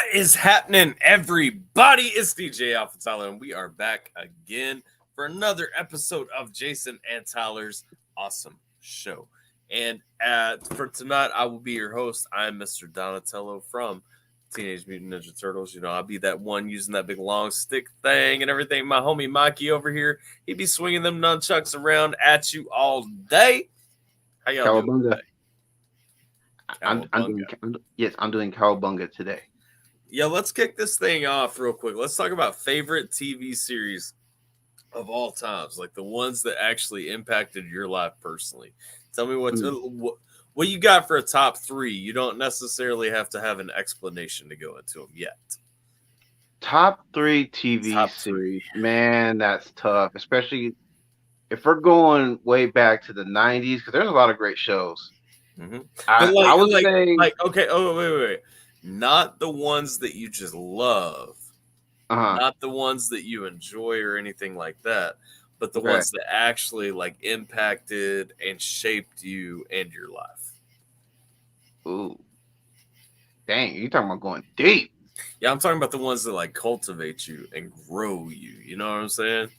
What is happening, everybody? It's DJ AlphaTyler, and we are back again for another episode of Jason and Tyler's awesome show. And for tonight, I will be your host. I'm Mr. Donatello from Teenage Mutant Ninja Turtles. You know, I'll be that one using that big long stick thing and everything. My homie Mikey over here, he'd be swinging them nunchucks around at you all day. How y'all doing today? I'm doing cowabunga today. Yeah, let's kick this thing off real quick. Let's talk about favorite TV series of all times, like the ones that actually impacted your life personally. Tell me what you got for a top three. You don't necessarily have to have an explanation to go into them yet. Top three TV series. Man, that's tough, especially if we're going way back to the 90s, because there's a lot of great shows. Mm-hmm. I would say, okay. Oh, wait. Not the ones that you just love, not the ones that you enjoy or anything like that, but the ones that actually like impacted and shaped you and your life. Ooh, dang! You're talking about going deep. Yeah, I'm talking about the ones that like cultivate you and grow you. You know what I'm saying?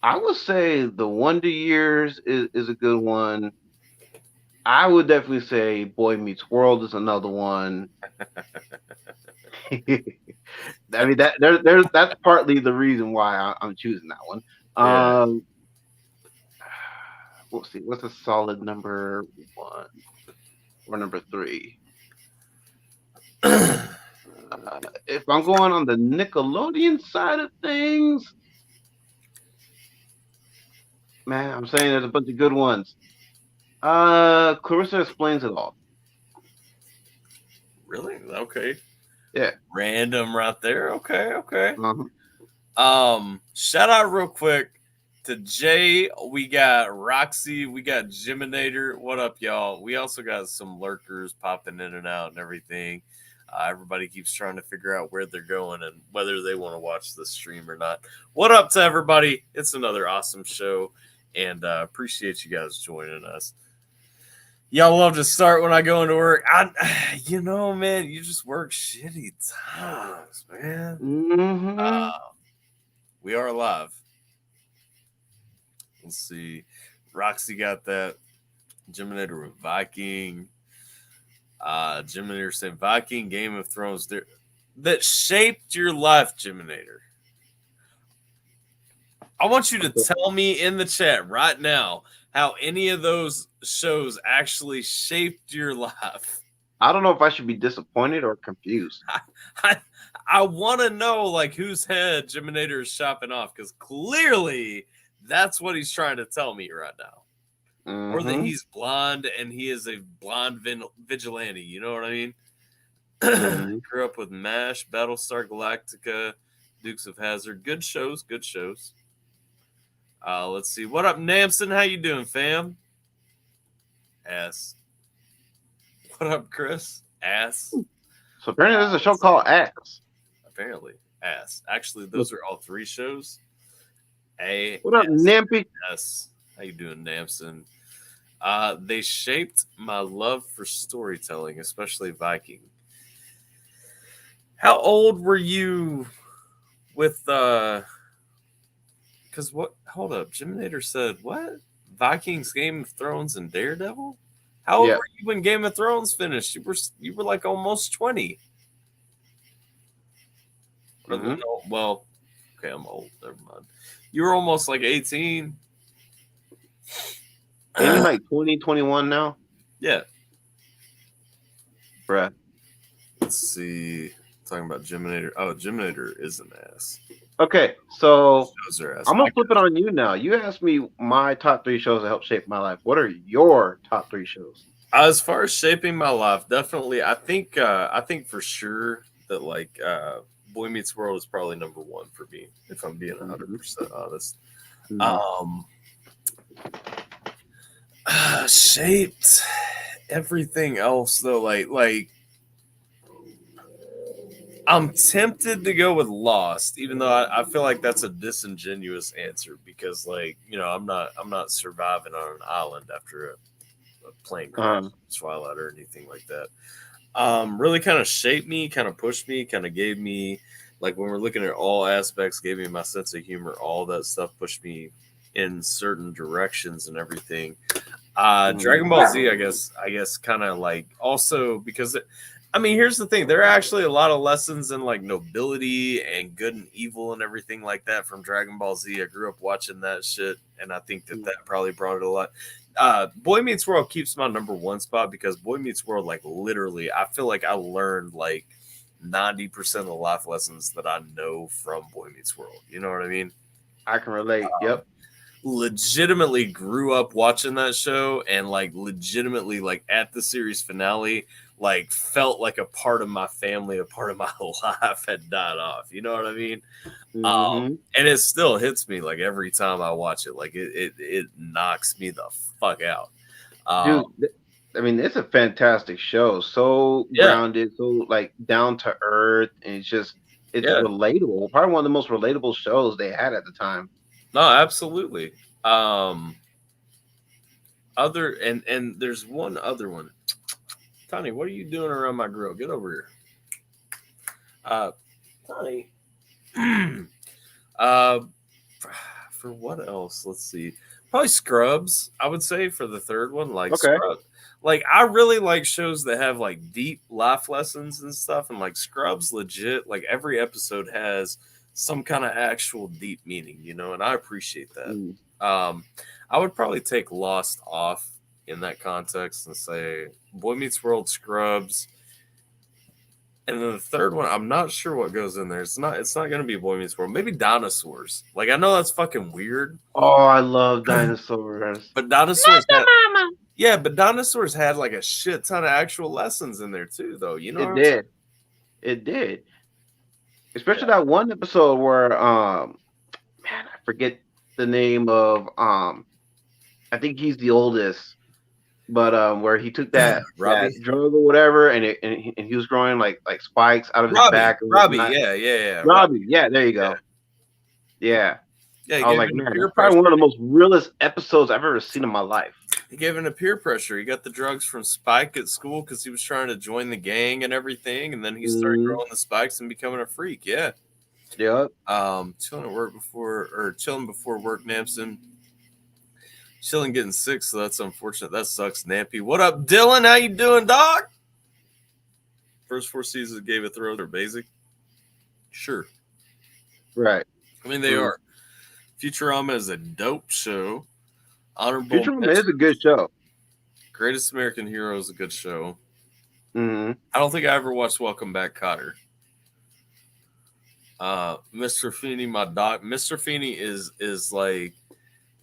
I would say the Wonder Years is a good one. I would definitely say Boy Meets World is another one. I mean that's partly the reason why I'm choosing that one. We'll see. What's a solid number one or number three? If I'm going on the Nickelodeon side of things, man, I'm saying there's a bunch of good ones. Clarissa Explains It All. Really? Okay. Yeah. Random right there. Okay. Uh-huh. Shout out real quick to Jay. We got Roxy. We got Jiminator. What up, y'all? We also got some lurkers popping in and out and everything. Everybody keeps trying to figure out where they're going and whether they want to watch the stream or not. What up to everybody? It's another awesome show, and appreciate you guys joining us. Y'all love to start when I go into work. Man, you just work shitty times, man. Mm-hmm. We are live. Let's see. Roxy got that. Jiminator with Viking. Jiminator said Viking, Game of Thrones. That shaped your life, Jiminator. I want you to tell me in the chat right now how any of those shows actually shaped your life. I don't know if I should be disappointed or confused. I want to know like whose head Jiminator is chopping off, because clearly that's what he's trying to tell me right now. Mm-hmm. Or that he's blonde and he is a blonde vigilante. You know what I mean? Mm-hmm. Grew up with MASH, Battlestar Galactica, Dukes of Hazzard. Good shows. Let's see. What up, Namson? How you doing, fam? Ass. What up, Chris? Ass. So apparently there's a show called Ass. Apparently. Ass. Actually, those are all three shows. What up, Nampy? Yes. How you doing, Namson? They shaped my love for storytelling, especially Viking. How old were you with because what? Hold up. Jiminator said what? Vikings, Game of Thrones, and Daredevil? How old were you when Game of Thrones finished? You were like almost 20. Mm-hmm. Well, okay, I'm old. Never mind. You were almost like 18. Ain't you like 20, 21 now? Yeah. Bruh. Let's see. Talking about Jiminator. Oh, Jiminator is an ass. Okay, so ass. I'm gonna flip it on you now. You asked me my top three shows that helped shape my life. What are your top three shows? As far as shaping my life, definitely. I think for sure that like Boy Meets World is probably number one for me, if I'm being 100% honest. Mm-hmm. Shaped everything else though, like I'm tempted to go with Lost, even though I feel like that's a disingenuous answer because, like, you know, I'm not surviving on an island after a plane crash, Twilight, or anything like that. really kind of shaped me, kind of pushed me, kind of gave me, like when we're looking at all aspects, gave me my sense of humor, all that stuff pushed me in certain directions and everything. Dragon Ball Z, I guess kind of like also because I mean, here's the thing. There are actually a lot of lessons in like nobility and good and evil and everything like that from Dragon Ball Z. I grew up watching that shit, and I think that probably brought it a lot. Boy Meets World keeps my number one spot because Boy Meets World, like literally, I feel like I learned like 90% of the life lessons that I know from Boy Meets World. You know what I mean? I can relate. Yep. Legitimately grew up watching that show and like legitimately like at the series finale like felt like a part of my family, a part of my life had died off. You know what I mean? And it still hits me like every time I watch it. Like it knocks me the fuck out. Dude, I mean, it's a fantastic show. So grounded, so like down to earth, and it's relatable. Probably one of the most relatable shows they had at the time. No, absolutely. Other and there's one other one. Tony, what are you doing around my grill? Get over here. Tony. For what else? Let's see. Probably Scrubs, I would say, for the third one. Like Scrubs. Like I really like shows that have like deep life lessons and stuff. And like Scrubs legit, like every episode has some kind of actual deep meaning, you know, and I appreciate that. I would probably take Lost off in that context and say Boy Meets World, Scrubs, and then the third one, I'm not sure what goes in there. It's not going to be Boy Meets World. Maybe Dinosaurs. Like I know that's fucking weird. Oh, I love dinosaurs. But Dinosaurs but Dinosaurs had like a shit ton of actual lessons in there too, though. You know, it did. Especially that one episode where man, I forget the name of I think he's the oldest, but where he took that drug or whatever, and he was growing like spikes out of his back. Robbie, Robbie, there you go. Yeah. I was like, man, that's probably one of the most realest episodes I've ever seen in my life. He gave in to peer pressure. He got the drugs from Spike at school because he was trying to join the gang and everything, and then he started growing the spikes and becoming a freak. Yeah. Yep. Chilling before work, Nampson. Chilling getting sick, so that's unfortunate. That sucks, Nampy. What up, Dylan? How you doing, dog? First 4 seasons of Game of Thrones are basic. Sure. Right. I mean, they are. Futurama is a dope show. Futurama is a good show. Greatest American Hero is a good show. I don't think I ever watched Welcome Back, Kotter. Mr. Feeney, my doc. Mr. Feeney is like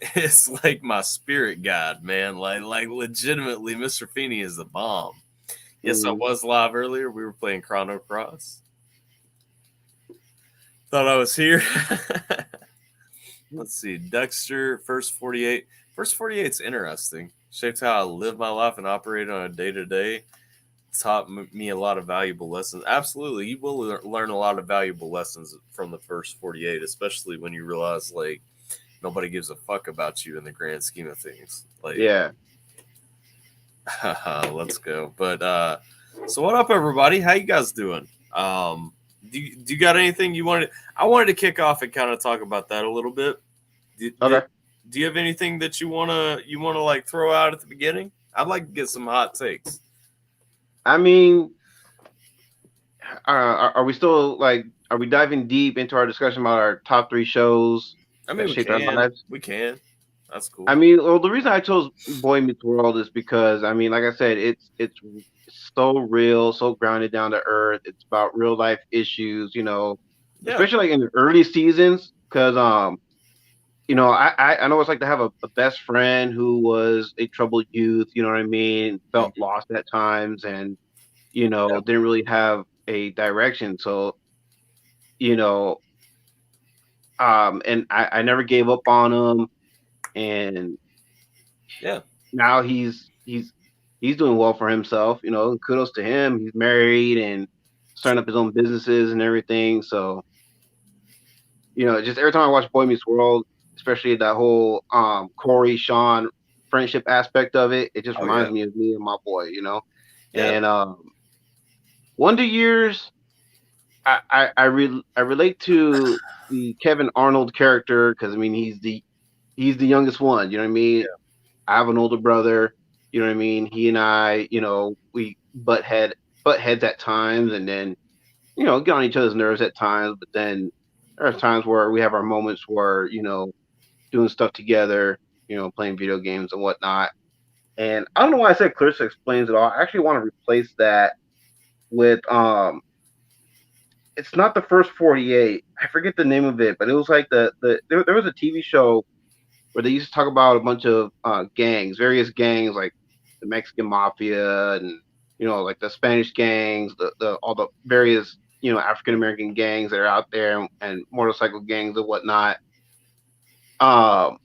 it's like my spirit guide, man. Like legitimately, Mr. Feeney is the bomb. Yes, I was live earlier. We were playing Chrono Cross. Thought I was here. Let's see. Dexter, First 48. First 48 is interesting. Shaped how I live my life and operate on a day-to-day. Taught me a lot of valuable lessons. Absolutely. You will learn a lot of valuable lessons from the First 48, especially when you realize, like, nobody gives a fuck about you in the grand scheme of things. Like, yeah. Let's go. But, so what up, everybody? How you guys doing? Do you got anything you wanted? I wanted to kick off and kind of talk about that a little bit. Okay. Do you have anything that you wanna like throw out at the beginning? I'd like to get some hot takes. I mean, are we still like? Are we diving deep into our discussion about our top 3 shows? I mean, we can. That's cool. I mean, well, the reason I chose Boy Meets World is because I mean, like I said, it's so real, so grounded down to earth. It's about real life issues, you know, especially like in the early seasons, because you know, I know it's like to have a best friend who was a troubled youth, you know what I mean, felt lost at times, and you know, didn't really have a direction. So, you know, and I never gave up on him, and now he's doing well for himself, you know, and kudos to him. He's married and starting up his own businesses and everything. So, you know, just every time I watch Boy Meets World, especially that whole Corey Sean friendship aspect of it, it just reminds me of me and my boy, you know. And Wonder Years. I relate to the Kevin Arnold character because I mean he's the youngest one. You know what I mean? I have an older brother. You know what I mean? He and I, we butt heads at times, and then get on each other's nerves at times. But then there are times where we have our moments where doing stuff together, playing video games and whatnot. And I don't know why I said Clarissa Explains It All. I actually want to replace that with it's not the first 48. I forget the name of it, but it was like there was a TV show where they used to talk about a bunch of gangs, various gangs like the Mexican mafia and like the Spanish gangs, the all the various African American gangs that are out there and motorcycle gangs and whatnot. Um,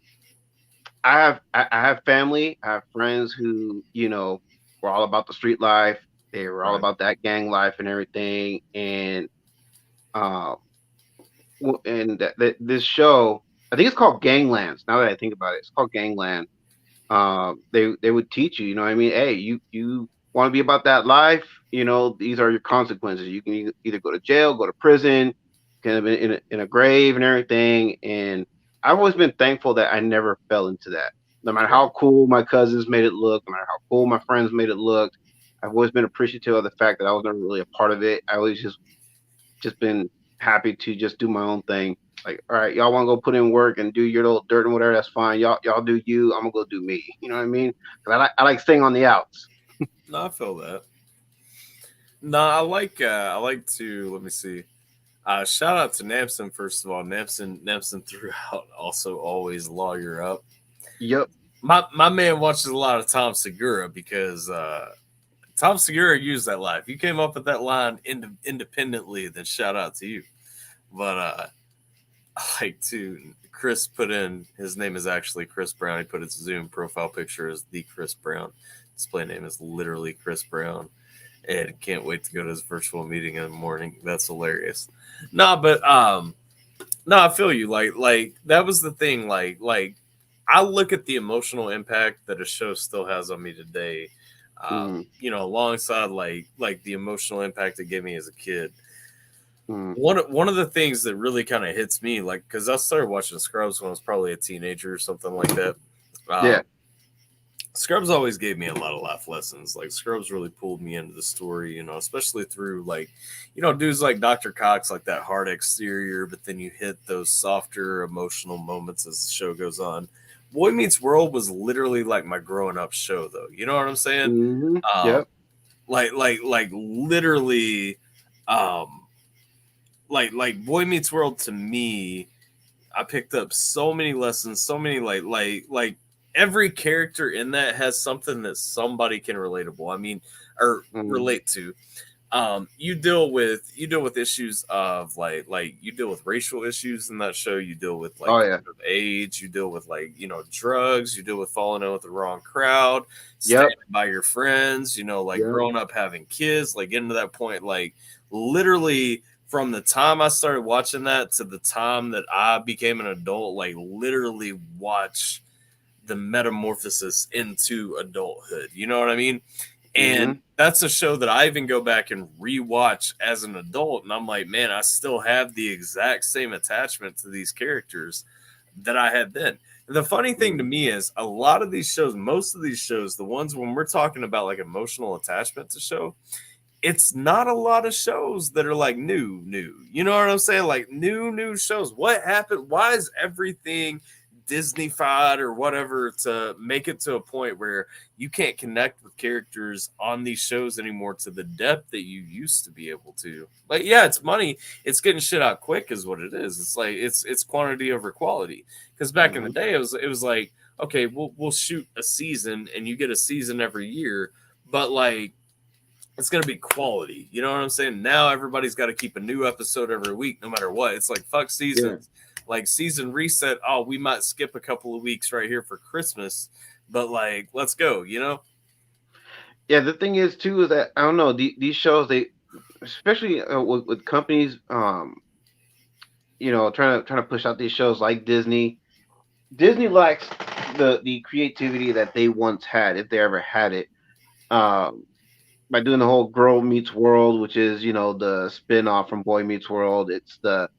I have family, I have friends who were all about the street life. They were all Right. about that gang life and everything. And um, this show, I think it's called Ganglands. Now that I think about it, it's called Gangland. They would teach you, what I mean, hey, you want to be about that life, these are your consequences. You can either go to jail, go to prison, kind of in a grave and everything. And I've always been thankful that I never fell into that. No matter Right. how cool my cousins made it look, no matter how cool my friends made it look, I've always been appreciative of the fact that I was never really a part of it. I always just been happy to just do my own thing. Like, all right, y'all want to go put in work and do your little dirt and whatever, that's fine. Y'all do you. I'm gonna go do me. You know what I mean? 'Cause I like staying on the outs. No, I feel that. No, I like to, let me see. Shout out to Namson first of all. Namson throughout also always lawyer up. Yep. My man watches a lot of Tom Segura because Tom Segura used that line. If you came up with that line independently, then shout out to you. But I like to Chris put in his name is actually Chris Brown. He put his Zoom profile picture as the Chris Brown. Display name is literally Chris Brown. And can't wait to go to his virtual meeting in the morning. That's hilarious. No, but no, I feel you. Like that was the thing. Like I look at the emotional impact that a show still has on me today. Mm, Alongside like the emotional impact it gave me as a kid. mm, One of the things that really kind of hits me, like, because I started watching Scrubs when I was probably a teenager or something like that. yeah. Scrubs always gave me a lot of life lessons. Like Scrubs really pulled me into the story, especially through like, dudes like Dr. Cox, like that hard exterior, but then you hit those softer emotional moments as the show goes on. Boy Meets World was literally like my growing up show, though. You know what I'm saying? Um, Yep. like literally, um, like Boy Meets World to me, I picked up so many lessons, so many like every character in that has something that somebody can relatable. I mean, or Mm. relate to. You deal with issues of like you deal with racial issues in that show. You deal with like Oh yeah. age. You deal with like drugs. You deal with falling in with the wrong crowd, Yep. standing by your friends. Like Yep. growing up having kids. Like getting to that point, like literally from the time I started watching that to the time that I became an adult, like literally watch the metamorphosis into adulthood. You know what I mean? And Mm-hmm. that's a show that I even go back and rewatch as an adult. And I'm like, man, I still have the exact same attachment to these characters that I had then. And the funny thing to Mm. me is a lot of these shows, most of these shows, the ones when we're talking about like emotional attachment to show, it's not a lot of shows that are like new. You know what I'm saying? Like new shows. What happened? Why is everything Disneyfied or whatever to make it to a point where you can't connect with characters on these shows anymore to the depth that you used to be able to? Like, yeah, it's money. It's getting shit out quick, is what it is. It's like it's quantity over quality. Because back in the Mm-hmm. day, it was like, okay, we'll shoot a season and you get a season every year, but like it's going to be quality. You know what I'm saying? Now everybody's got to keep a new episode every week, no matter what. It's like, fuck Yeah. seasons. Like season reset. Oh, we might skip a couple of weeks right here for Christmas, but like, let's go. Yeah. The thing is too is that I don't know these shows they especially with companies trying to push out these shows like Disney. Disney lacks the creativity that they once had if they ever had it. Um, by doing the whole Girl Meets World, which is the spin off from Boy Meets World. It's the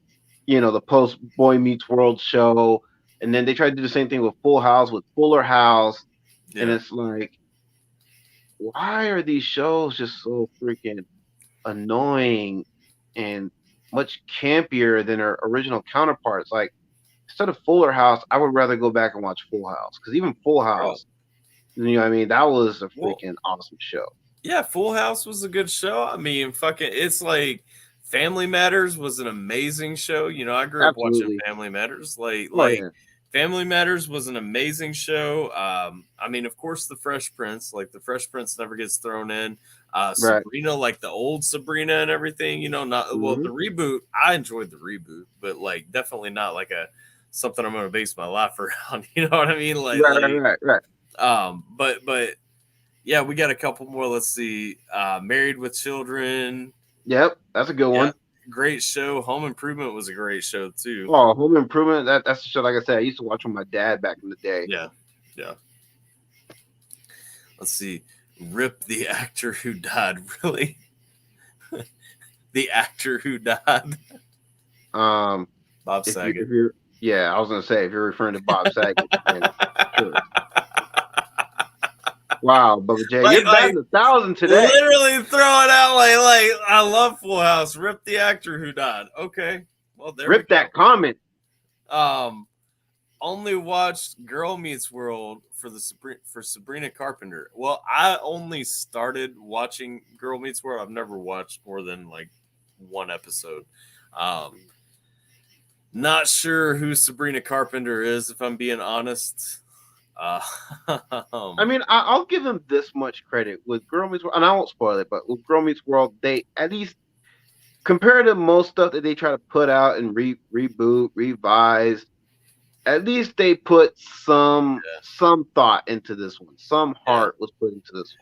post Boy Meets World show, and then they tried to do the same thing with Full House with Fuller House, and Yeah. it's like, why are these shows just so freaking annoying and much campier than their original counterparts? Like, instead of Fuller House, I would rather go back and watch Full House, because even Full Oh, House, what I mean, that was a well, freaking awesome show. yeah, Full House was a good show. I mean, fucking, it's like Family Matters was an amazing show. I grew up watching Absolutely. Family Matters. Like, Oh like yeah. Family Matters was an amazing show. I mean, of course, the Fresh Prince. Like, the Fresh Prince never gets thrown in. Right. Sabrina, like the old Sabrina and everything. Not well. Hmm. The reboot, I enjoyed the reboot, but like definitely not like a something I'm going to base my life around. You know what I mean? Like, Right. Right. Right. Right. but yeah, we got a couple more. Let's see. Married with Children. Yep, that's a good Yeah, one. great show. Home Improvement was a great show too. Oh, Home Improvement. That's the show. Like I said, I used to watch with my dad back in the day. Yeah, yeah. Let's see. Rip the actor who died. Really, the actor who died. Um, Bob if you Saget. if you're yeah, I was gonna say if you're referring to Bob Saget, then sure. Wow, Bubba J, like, you're batting 1,000 today. literally throwing out like I love Full House. Rip the actor who died. Okay, well there Rip we go. that comment. Only watched Girl Meets World for Sabrina Carpenter. Well, I only started watching Girl Meets World. I've never watched more than like one episode. Um, Not sure who Sabrina Carpenter is, if I'm being honest. Uh, I mean, I'll give him this much credit with Girl Meets World, and I won't spoil it, but with Girl Meets World, they at least compared to most stuff that they try to put out and reboot, revise, at least they put some thought into this one. Some heart was put into this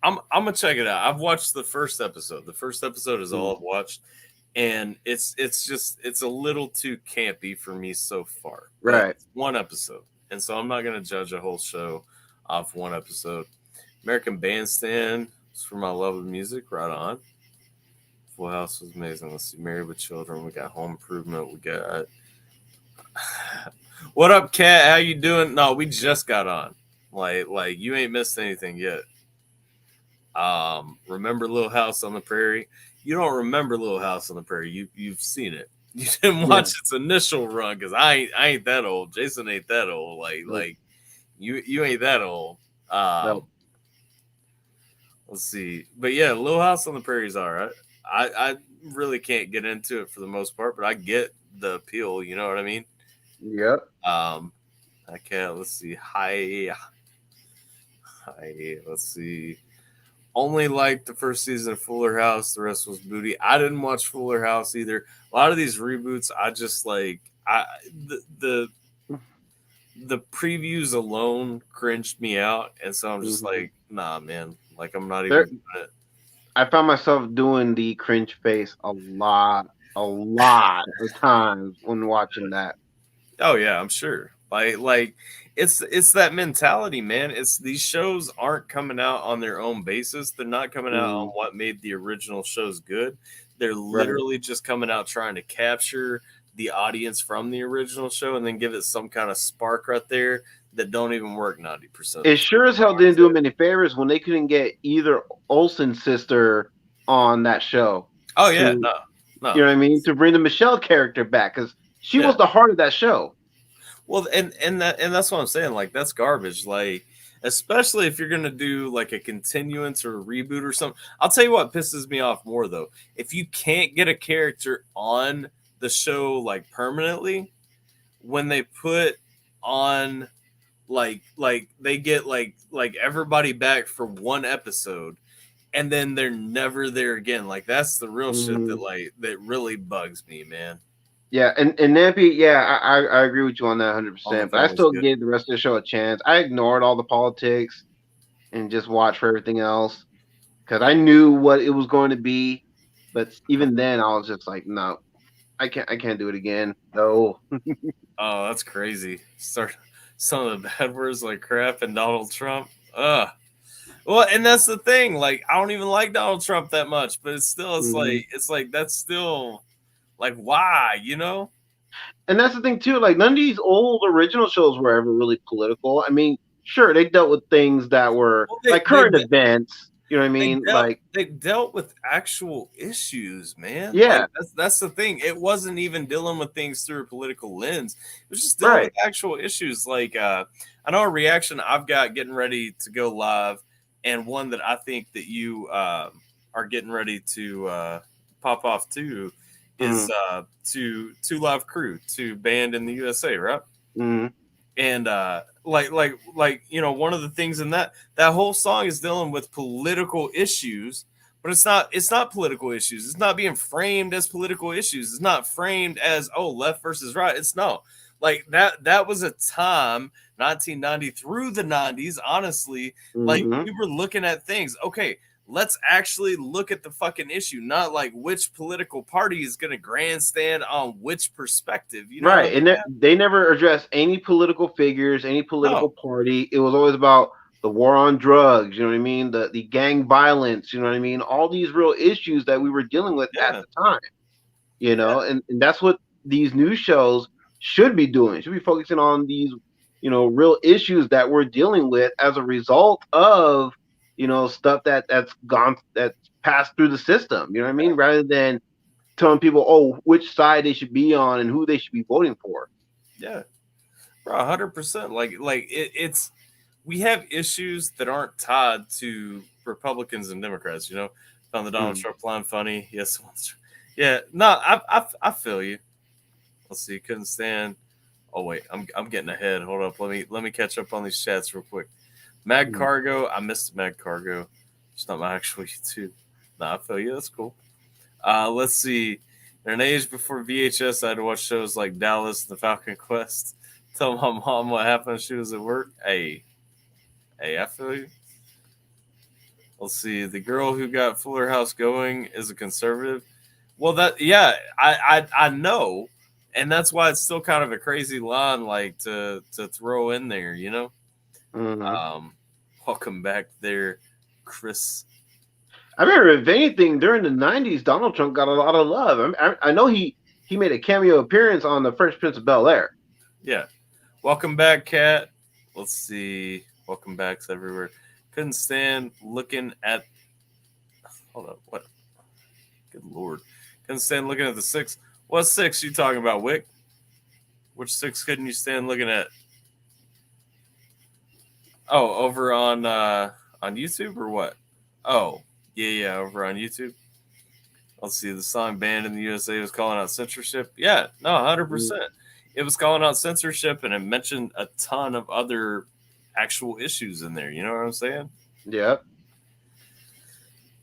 one. I'm gonna check it out. I've watched the first episode. The first episode is all I've watched, and it's a little too campy for me so far. Right. It's one episode, and so I'm not gonna judge a whole show off one episode. American Bandstand is for my love of music. Right on. Full House was amazing. Let's see. Married with Children. We got Home Improvement. We got. What up, Kat? How you doing? No, we just got on. Like you ain't missed anything yet. Remember Little House on the Prairie? You don't remember Little House on the Prairie. You've seen it. You didn't watch its initial run because I ain't that old. Jason ain't that old. Like you ain't that old. No. Let's see. But yeah, Little House on the Prairie is all right. I really can't get into it for the most part, but I get the appeal. You know what I mean? Yep. I can't. Let's see. Hi. Let's see. Only liked the first season of Fuller House. The rest was booty. I didn't watch Fuller House either. A lot of these reboots, I just like. The previews alone cringed me out, and so I'm just like, nah, man. Like I'm not even doing it. I found myself doing the cringe face a lot of times when watching that. Oh yeah, I'm sure. Like it's that mentality, man. It's these shows aren't coming out on their own basis. They're not coming out on what made the original shows good. They're literally just coming out trying to capture the audience from the original show and then give it some kind of spark right there that don't even work 90%. It sure as hell didn't do them any favors when they couldn't get either Olsen sister on that show. Oh yeah, no. You know what I mean? To bring the Michelle character back, because she was the heart of that show. Well, and that's what I'm saying. Like that's garbage. Like especially if you're gonna do like a continuance or a reboot or something. I'll tell you what pisses me off more though. If you can't get a character on the show like permanently, when they put on like they get like everybody back for one episode and then they're never there again. Like that's the real shit that really bugs me, man. Yeah, and Nappy, I agree with you on that 100%. But I still gave the rest of the show a chance. I ignored all the politics and just watched for everything else because I knew what it was going to be. But even then, I was just like, no, I can't do it again. No. Oh, that's crazy. Start some of the bad words like crap and Donald Trump. Ugh. Well, and that's the thing. Like, I don't even like Donald Trump that much, but it's still, it's like that's still like why, you know? And that's the thing too. Like none of these old original shows were ever really political. I mean, sure, they dealt with things that were Well, like current events. You know what I mean? Like, they dealt with actual issues, man. Like yeah, that's the thing. It wasn't even dealing with things through a political lens. It was just dealing right. with actual issues. Like I know a reaction I've got getting ready to go live, and one that I think that you are getting ready to pop off too is to Live Crew, to band in the USA, right? Mm-hmm. And like you know, one of the things in that whole song is dealing with political issues, but it's not political issues. It's not being framed as political issues. It's not framed as, oh, left versus right. It's no, like that was a time, 1990 through the 90s, honestly. Like, Mm-hmm. we were looking at things, okay, let's actually look at the fucking issue, not like which political party is going to grandstand on which perspective, you know what I'm Right, and saying? they never addressed any political figures, any No. political party. It was always about the war on drugs. You know what I mean? The gang violence. You know what I mean? All these real issues that we were dealing with at Yeah. the time. You Yeah. know, and that's what these news shows should be doing. Should be focusing on these, real issues that we're dealing with as a result of, stuff that's passed through the system. You know what I mean? Rather than telling people, oh, which side they should be on and who they should be voting for. Yeah, bro, 100%. Like it's we have issues that aren't tied to Republicans and Democrats. You know, found the Donald Mm. Trump line funny. Yes, yeah. No, I feel you. Let's see. Couldn't stand. Oh wait, I'm getting ahead. Hold up. Let me catch up on these chats real quick. Mag Mm. Cargo. I missed Mag Cargo. It's not my actual YouTube. No, I feel you. That's cool. Let's see. In an age before VHS, I had to watch shows like Dallas, The Falcon Quest. Tell my mom what happened when she was at work. Hey, I feel you. Let's see. The girl who got Fuller House going is a conservative. Well, yeah, I know, and that's why it's still kind of a crazy line, like to throw in there, you know. Mm-hmm. Welcome back there, Chris. I remember, if anything, during the '90s, Donald Trump got a lot of love. I know he made a cameo appearance on the Fresh Prince of Bel Air. Yeah. Welcome back, Kat. Let's see. Welcome backs everywhere. Couldn't stand looking at. Hold up. What? Good Lord. Couldn't stand looking at the six. What six you talking about, Wick? Which six couldn't you stand looking at? Oh, over on YouTube or what? Oh, yeah, over on YouTube. Let's see. The song banned in the USA was calling out censorship. Yeah, no, 100%. It was calling out censorship, and it mentioned a ton of other actual issues in there. You know what I'm saying? Yeah.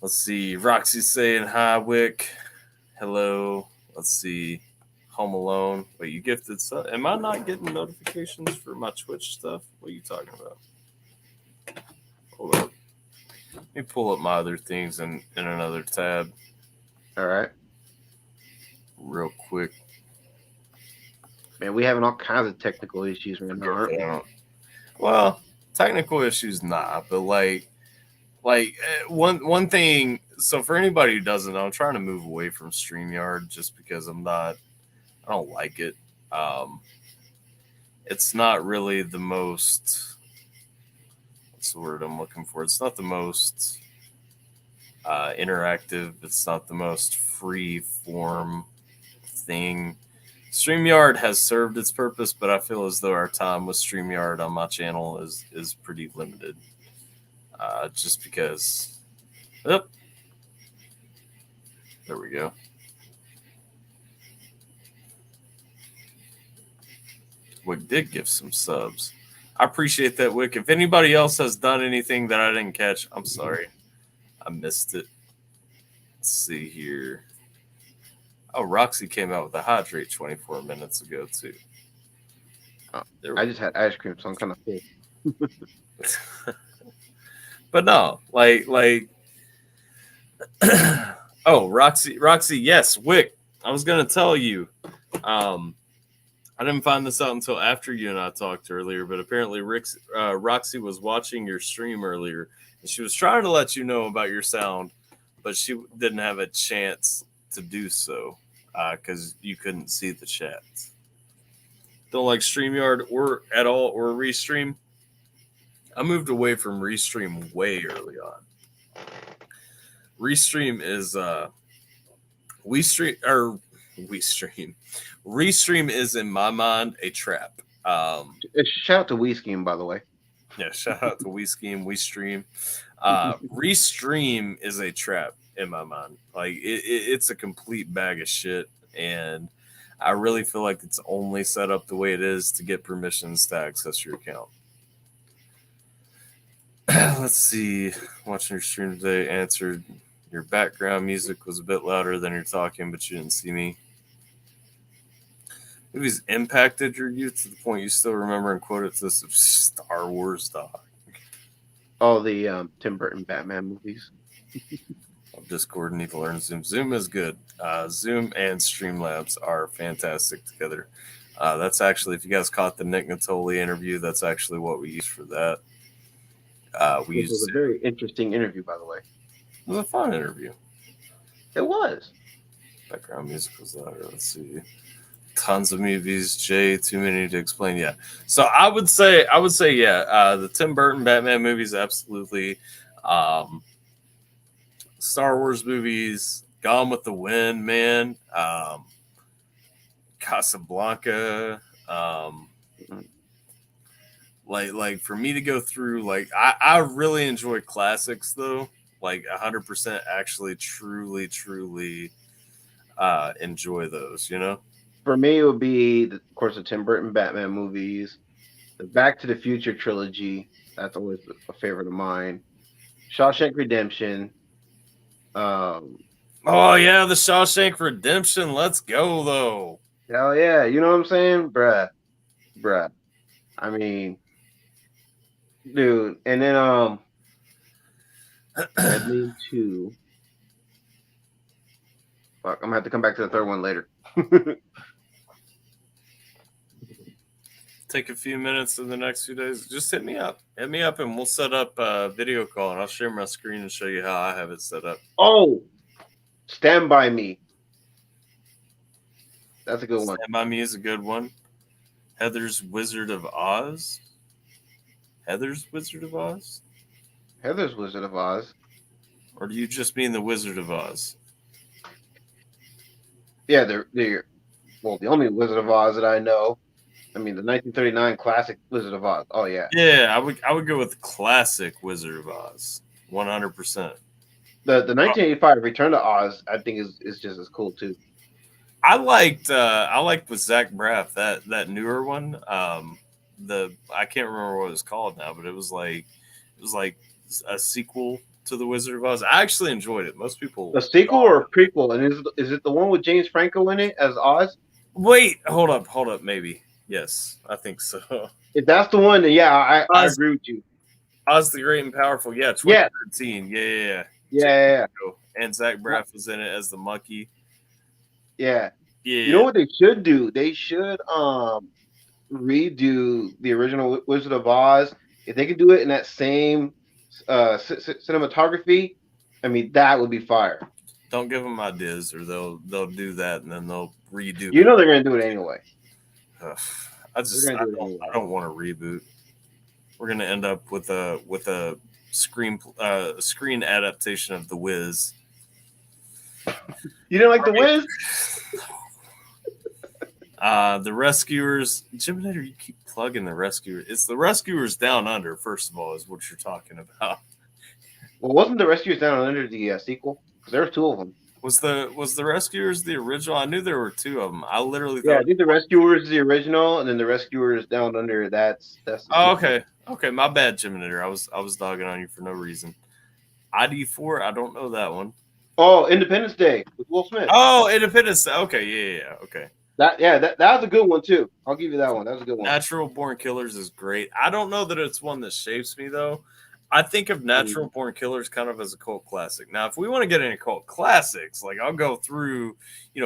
Let's see. Roxy saying hi, Wick. Hello. Let's see. Home Alone. Wait, you gifted stuff? Am I not getting notifications for my Twitch stuff? What are you talking about? Hold up. Let me pull up my other things in another tab. All right. Real quick. Man, we having all kinds of technical issues right now, aren't we? Well, technical issues, nah, but like one thing. So for anybody who doesn't know, I'm trying to move away from StreamYard just because I don't like it. It's not really the most. What's the word I'm looking for? It's not the most interactive. It's not the most free form thing. StreamYard has served its purpose, but I feel as though our time with StreamYard on my channel is pretty limited. Just because. Yep. There we go. Wick did give some subs. I appreciate that, Wick. If anybody else has done anything that I didn't catch, I'm sorry. I missed it. Let's see here. Oh, Roxy came out with a hydrate 24 minutes ago, too. Oh, I just had ice cream, so I'm kind of full. But no, like oh, Roxy, yes, Wick. I was gonna tell you, I I didn't find this out until after you and I talked earlier, but apparently Roxy was watching your stream earlier, and she was trying to let you know about your sound, but she didn't have a chance to do so because you couldn't see the chat. Don't like StreamYard or at all or Restream. I moved away from Restream way early on. Restream is Restream is in my mind a trap. Shout out to WeScheme, by the way. Yeah, shout out to WeStream. Restream is a trap in my mind. Like it's a complete bag of shit, and I really feel like it's only set up the way it is to get permissions to access your account. Let's see. Watching your stream today, answered your background music was a bit louder than you're talking, but you didn't see me. Movies impacted your youth to the point you still remember and quote it to this Star Wars dog. Oh, the Tim Burton Batman movies. Discord need to learn Zoom. Zoom is good. Zoom and Streamlabs are fantastic together. That's actually, if you guys caught the Nick Natoli interview, that's actually what we used for that. It was a very interesting interview, by the way. It was a fun interview. It was. Background music was louder. Let's see. Tons of movies. Jay, too many to explain. Yeah. So I would say, yeah. The Tim Burton Batman movies, absolutely. Star Wars movies, Gone with the Wind, man. Casablanca. Like for me to go through, like I really enjoy classics though. Like 100% actually truly enjoy those, you know? For me, it would be, of course, the Tim Burton Batman movies, the Back to the Future trilogy. That's always a favorite of mine. Shawshank Redemption. Oh yeah, the Shawshank Redemption. Let's go though. Hell yeah, you know what I'm saying, bruh. I mean, dude, and then that means two. Fuck, I'm gonna have to come back to the third one later. Take a few minutes in the next few days. Just hit me up, and we'll set up a video call, and I'll share my screen and show you how I have it set up. Oh, Stand By Me. That's a good one. Stand By Me is a good one. Heather's Wizard of Oz. Heather's Wizard of Oz? Heather's Wizard of Oz. Or do you just mean the Wizard of Oz? Yeah, they're well, the only Wizard of Oz that I know. I mean, the 1939 classic Wizard of Oz. Oh yeah. Yeah, I would go with the classic Wizard of Oz, 100%. The 1985 Return to Oz, I think is just as cool too. I liked with Zach Braff that newer one. I can't remember what it was called now, but it was like a sequel to the Wizard of Oz. I actually enjoyed it. Most people a sequel or a prequel, and is it the one with James Franco in it as Oz? Wait, hold up, maybe. Yes, I think so. If that's the one, then yeah, I agree with you. Oz the Great and Powerful, yeah, 2013, yeah. And Zach Braff was in it as the monkey. Yeah. Yeah. You know what they should do? They should redo the original Wizard of Oz. If they could do it in that same cinematography, I mean, that would be fire. Don't give them ideas, or they'll do that and then they'll redo. You know they're gonna do it anyway. I don't want to reboot. We're gonna end up with a screen adaptation of The Wiz. You didn't like The Wiz? The Rescuers, Jiminator, you keep plugging The Rescuers. It's The Rescuers Down Under, first of all, is what you're talking about. Well, wasn't The Rescuers Down Under the sequel? Because there were two of them. Was the Rescuers the original? I knew there were two of them. I literally thought. Yeah, I think The Rescuers is the original, and then The Rescuers Down Under. That's. Oh, okay. My bad, Jiminator. I was dogging on you for no reason. ID4, I don't know that one. Oh, Independence Day with Will Smith. Oh, Independence Day. Okay, yeah, okay. That was a good one too. I'll give you that one. That was a good one. Natural Born Killers is great. I don't know that it's one that shapes me though. I think of Natural Born Killers kind of as a cult classic. Now, if we want to get into cult classics, like I'll go through,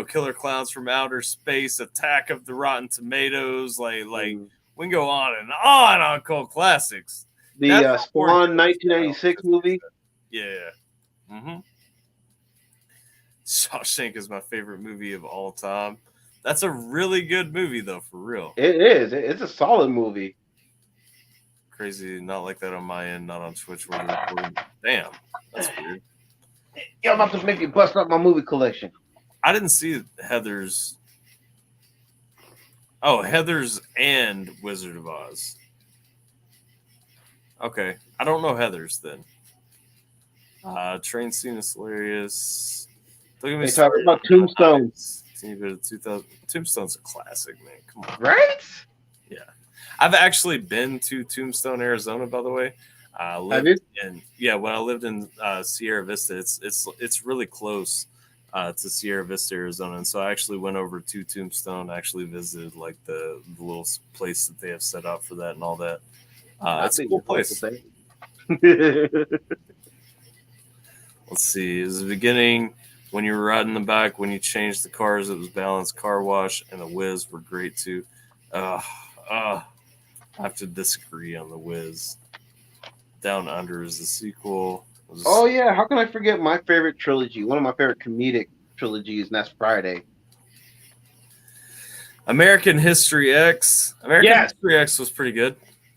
Killer Clowns from Outer Space, Attack of the Rotten Tomatoes, like we can go on cult classics. The Spawn 1986 movie. Yeah. Mm-hmm. Shawshank is my favorite movie of all time. That's a really good movie, though, for real. It is. It's a solid movie. Crazy, not like that on my end, not on Twitch where you're recording. Damn, that's weird. You're about to make me bust up my movie collection. I didn't see Heather's. Oh, Heather's and Wizard of Oz. Okay, I don't know Heather's then. Train scene is hilarious. Look at me talking about Tombstone. Tombstone's a classic, man. Come on, right? Yeah, I've actually been to Tombstone, Arizona. By the way, when I lived in Sierra Vista, it's really close to Sierra Vista, Arizona, and so I actually went over to Tombstone. I actually visited like the little place that they have set up for that and all that. It's a cool place. Let's see. It was the beginning when you were riding the back. When you changed the cars, it was balanced. Car wash and the Whiz were great too. I have to disagree on the Whiz. Down Under is the sequel. Oh yeah, how can I forget my favorite trilogy? One of my favorite comedic trilogies, and that's Friday. American History X. History X was pretty good.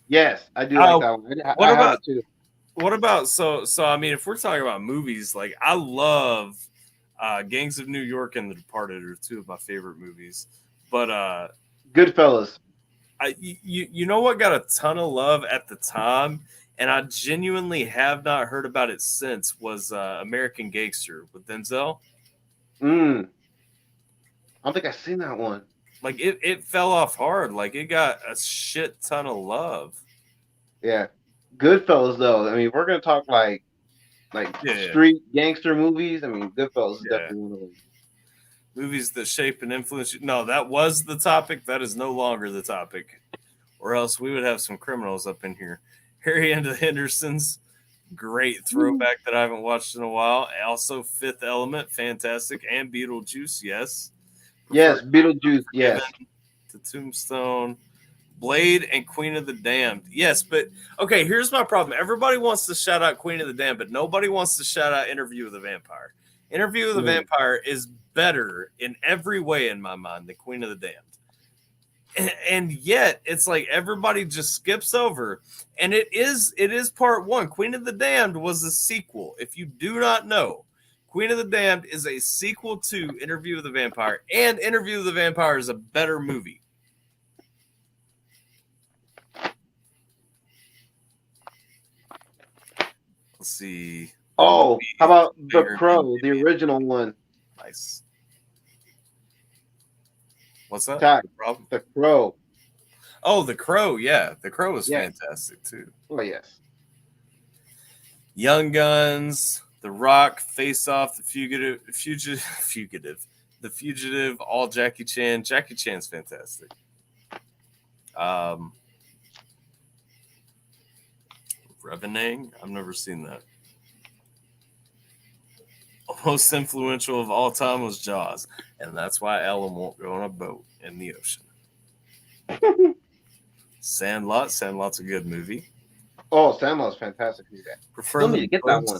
Yes, I do like that one. What about too? What about so? I mean, if we're talking about movies, like I love Gangs of New York and The Departed are two of my favorite movies. But Goodfellas. You know what got a ton of love at the time, and I genuinely have not heard about it since, was American Gangster with Denzel. I don't think I've seen that one. Like it fell off hard. Like it got a shit ton of love. Yeah. Goodfellas, though. I mean, we're gonna talk like street gangster movies. I mean, Goodfellas is definitely one of them. Movies that shape and influence you. No, that was the topic. That is no longer the topic. Or else we would have some criminals up in here. Harry and the Hendersons, great throwback that I haven't watched in a while. Also, Fifth Element, fantastic. And Beetlejuice, yes. Yes, Beetlejuice, yes. To Tombstone. Blade and Queen of the Damned. Yes, but okay, here's my problem. Everybody wants to shout out Queen of the Damned, but nobody wants to shout out Interview with the Vampire. Interview with the Vampire is better in every way in my mind than Queen of the Damned. And yet it's like everybody just skips over. And it is part one. Queen of the Damned was a sequel. If you do not know, Queen of the Damned is a sequel to Interview with the Vampire, and Interview with the Vampire is a better movie. Let's see. Oh, how about The Crow, the original one? Nice. What's that? The Crow. Oh, The Crow. Yeah, The Crow was fantastic too. Oh yes. Young Guns, The Rock, Face Off, The Fugitive, all Jackie Chan. Jackie Chan's fantastic. Revenant? I've never seen that. Most influential of all time was Jaws, and that's why Ellen won't go on a boat in the ocean. Sandlot. Sandlot's a good movie. Oh, Sandlot's fantastic. Prefer me to get that one.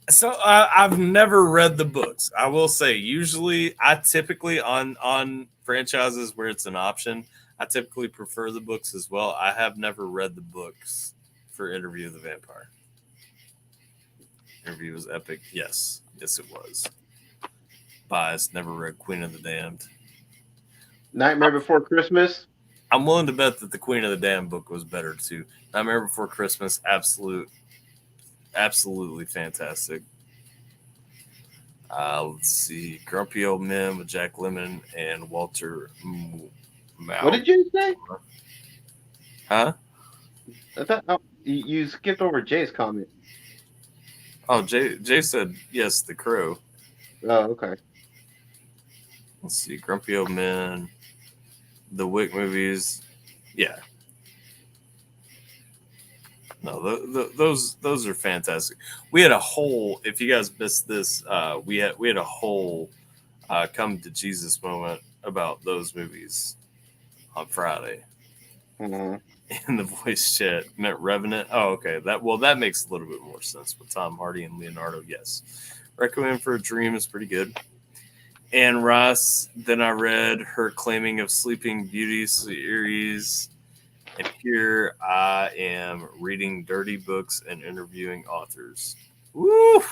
So I've never read the books. I will say, usually, I typically on franchises where it's an option, I typically prefer the books as well. I have never read the books for Interview with the Vampire. Interview was epic. Yes, it was. Biased. Never read Queen of the Damned. Nightmare Before Christmas. I'm willing to bet that the Queen of the Damned book was better too. Nightmare Before Christmas, absolutely fantastic. Let's see, Grumpy Old Men with Jack Lemmon and Walter Mao. What did you say? Huh? I thought you skipped over Jay's comment. Oh, Jay said yes, The Crow. Oh, okay. Let's see, Grumpy Old Men, the Wick movies. Yeah. No, those are fantastic. We had a whole. If you guys missed this, we had a whole come to Jesus moment about those movies on Friday Mhm. in the voice chat. Meant Revenant. Oh, okay. That makes a little bit more sense with Tom Hardy and Leonardo. Yes, Requiem for a Dream is pretty good. And Ross. Then I read her claiming of Sleeping Beauty series. And here I am reading dirty books and interviewing authors. Woo!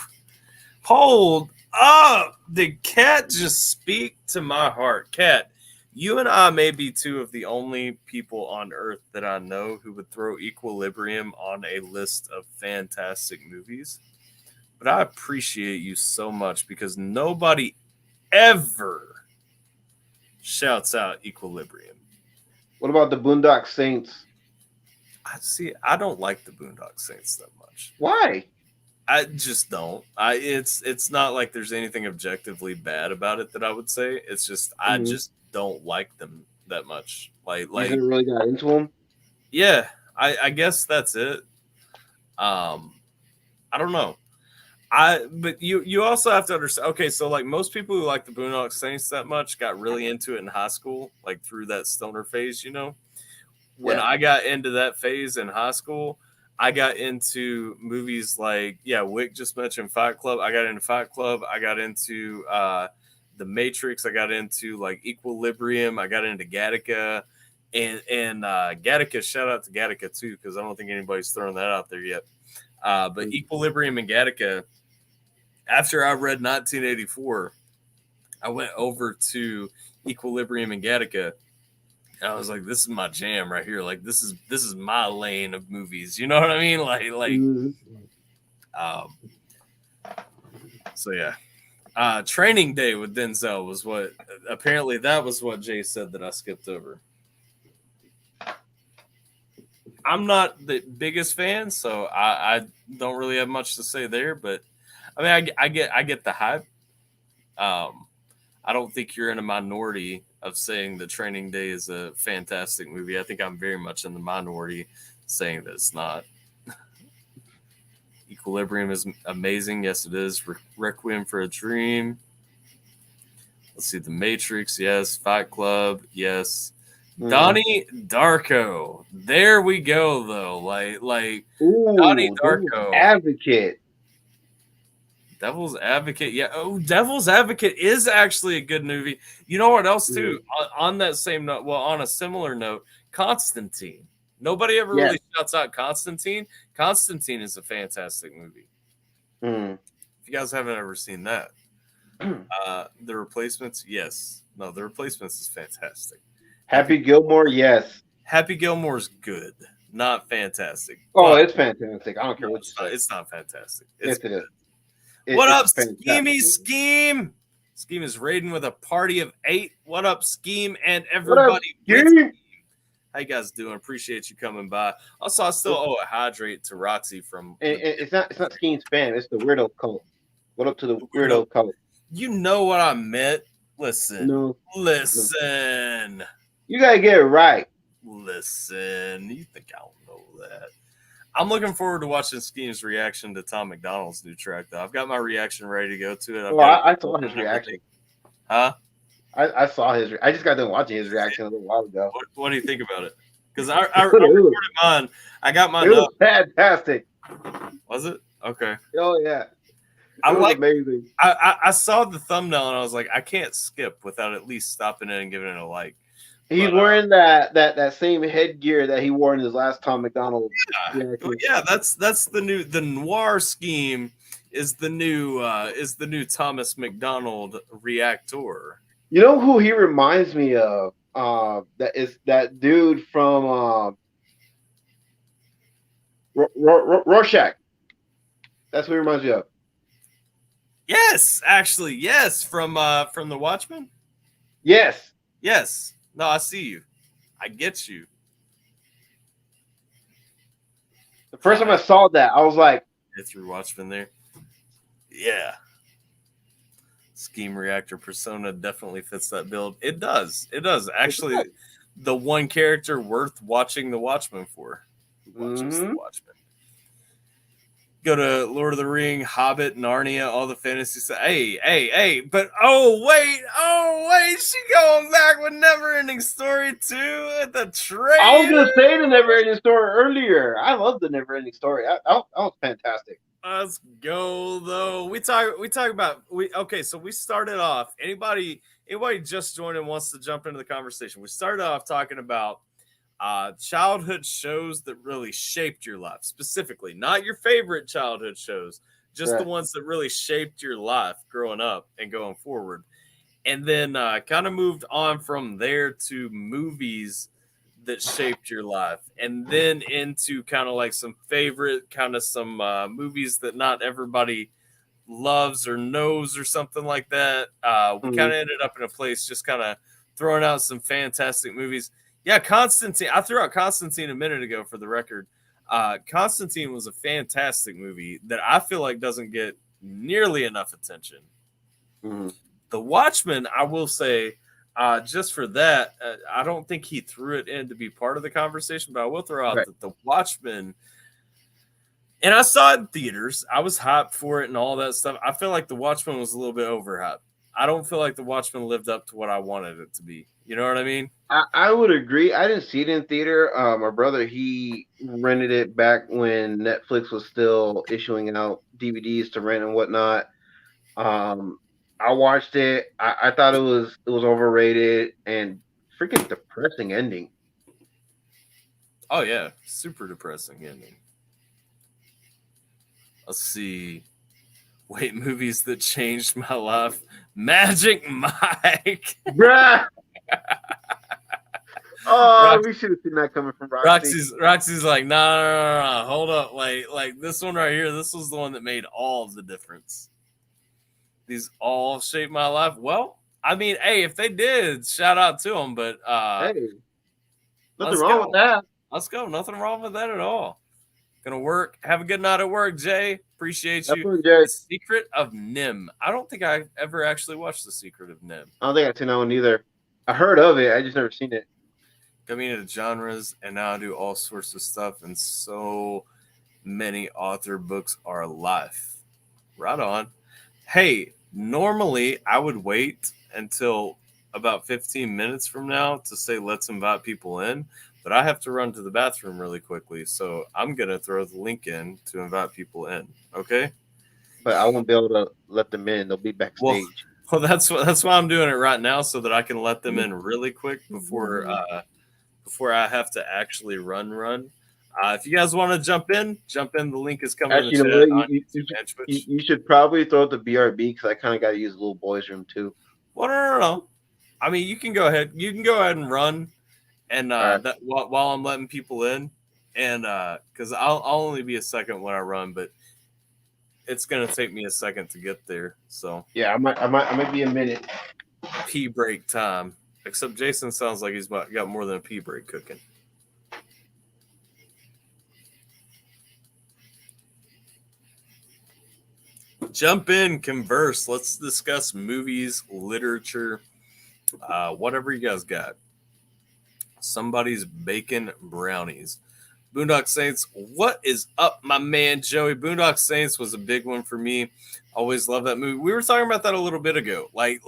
Hold up! Did Kat just speak to my heart? Kat, you and I may be two of the only people on earth that I know who would throw Equilibrium on a list of fantastic movies. But I appreciate you so much because nobody ever shouts out Equilibrium. What about the Boondock Saints? I don't like the Boondock Saints that much. Why? I just don't. It's not like there's anything objectively bad about it that I would say. It's just I just don't like them that much. Like You haven't really got into them. Yeah, I guess that's it. I don't know. But you also have to understand. Okay, so like most people who like the Boondock Saints that much got really into it in high school, like through that stoner phase. You know, when I got into that phase in high school, I got into movies like, Wick just mentioned Fight Club. I got into Fight Club. I got into The Matrix. I got into like Equilibrium. I got into Gattaca. And Gattaca, shout out to Gattaca too, because I don't think anybody's thrown that out there yet. But Equilibrium and Gattaca, after I read 1984, I went over to Equilibrium and Gattaca. I was like, this is my jam right here. Like this is my lane of movies. You know what I mean? So yeah. Training Day with Denzel was what apparently that was what Jay said that I skipped over. I'm not the biggest fan, so I don't really have much to say there, but I mean I get the hype. I don't think you're in a minority of saying that Training Day is a fantastic movie. I think I'm very much in the minority saying that it's not. Equilibrium is amazing. Yes, it is. Requiem for a Dream. Let's see. The Matrix. Yes. Fight Club. Yes. Donnie Darko. There we go, though. Donnie Darko. Advocate. Devil's Advocate. Yeah. Oh, Devil's Advocate is actually a good movie. You know what else, too? On that same note, well, on a similar note, Constantine. Nobody ever really shouts out Constantine. Constantine is a fantastic movie. If you guys haven't ever seen that. The Replacements, yes. No, The Replacements is fantastic. Happy Gilmore, yes. Happy Gilmore's good, not fantastic. Oh, it's fantastic. I don't care what you say. It's not fantastic. Yes, it is. What up, Schemey Scheme? Scheme is raiding with a party of 8. What up, Scheme and everybody? How you guys doing? Appreciate you coming by. Also, I still owe a hydrate to Roxy from. It's not Scheme's fan. It's the Weirdo Cult. What up to the Weirdo Cult? You know what I meant. Listen. No. Listen. You gotta get it right. Listen. You think I don't know that? I'm looking forward to watching Scheme's reaction to Tom McDonald's new track, though. I've got my reaction ready to go to it. I saw his reaction. Huh? I saw his. I just got done watching his reaction a little while ago. What do you think about it? Because I recorded mine. I got mine. It was fantastic. Was it? Okay. Oh yeah. It was amazing. I saw the thumbnail and I was like, I can't skip without at least stopping in and giving it a like. He's wearing that same headgear that he wore in his last Tom McDonald. Yeah, that's the noir Scheme is the new Thomas McDonald reactor. You know who he reminds me of? That is that dude from Rorschach. That's who he reminds me of. Yes, actually, yes, from The Watchmen. Yes. No, I see you. I get you. The first time I saw that, I was like, "Get through Watchmen there." Yeah. Scheme Reactor persona definitely fits that build. It does. Actually, the one character worth watching The Watchmen for. Watches The Watchmen. go to Lord of the Ring, Hobbit, Narnia, all the fantasy stuff. Hey, but oh wait, she going back with Never Ending Story 2 at the trailer. I was gonna say the Never Ending Story earlier. I love the Never Ending Story. That was fantastic. Let's go though. We talk about okay, so we started off. Anybody just joined and wants to jump into the conversation. We started off talking about childhood shows that really shaped your life, specifically, not your favorite childhood shows, just the ones that really shaped your life growing up and going forward. And then kind of moved on from there to movies that shaped your life, and then into kind of like some favorite kind of some movies that not everybody loves or knows or something like that. We kind of ended up in a place just kind of throwing out some fantastic movies. Yeah, Constantine. I threw out Constantine a minute ago for the record. Constantine was a fantastic movie that I feel like doesn't get nearly enough attention. The Watchmen, I will say, just for that, I don't think he threw it in to be part of the conversation, but I will throw out that The Watchmen, and I saw it in theaters. I was hyped for it and all that stuff. I feel like The Watchmen was a little bit overhyped. I don't feel like The Watchmen lived up to what I wanted it to be. You know what I mean? I would agree. I didn't see it in theater. My brother, he rented it back when Netflix was still issuing out DVDs to rent and whatnot. I watched it. I thought it was overrated and freaking depressing ending. Oh yeah, super depressing ending. Let's see. Wait, movies that changed my life. Magic Mike. Bruh. Oh, we should have seen that coming from Roxy. Roxy's like, no, hold up. Like this one right here, this was the one that made all of the difference. These all shaped my life. Well, I mean, hey, if they did, shout out to them. But hey, nothing wrong with that. Let's go. Nothing wrong with that at all. Gonna work. Have a good night at work, Jay. Appreciate you. The Secret of Nim. I don't think I ever actually watched The Secret of Nim. I don't think I've seen that one either. I heard of it. I just never seen it. Got me into genres, and now I do all sorts of stuff, and so many author books are alive. Right on. Hey, normally I would wait until about 15 minutes from now to say let's invite people in, but I have to run to the bathroom really quickly, so I'm going to throw the link in to invite people in, okay? But I won't be able to let them in. They'll be backstage. Well, that's why I'm doing it right now, so that I can let them in really quick before I have to actually run. If you guys want to jump in. The link is coming in the chat. You should probably throw it to BRB because I kind of got to use the little boys' room too. Well, no. I mean, you can go ahead. You can go ahead and run, and that, while I'm letting people in, and because I'll only be a second when I run, but it's gonna take me a second to get there. So yeah, I might be a minute. Pee break time. Except Jason sounds like he's got more than a pee break cooking. Jump in, converse. Let's discuss movies, literature, whatever you guys got. Somebody's baking brownies. Boondock Saints, what is up, my man Joey? Boondock Saints was a big one for me. Always love that movie. We were talking about that a little bit ago. Like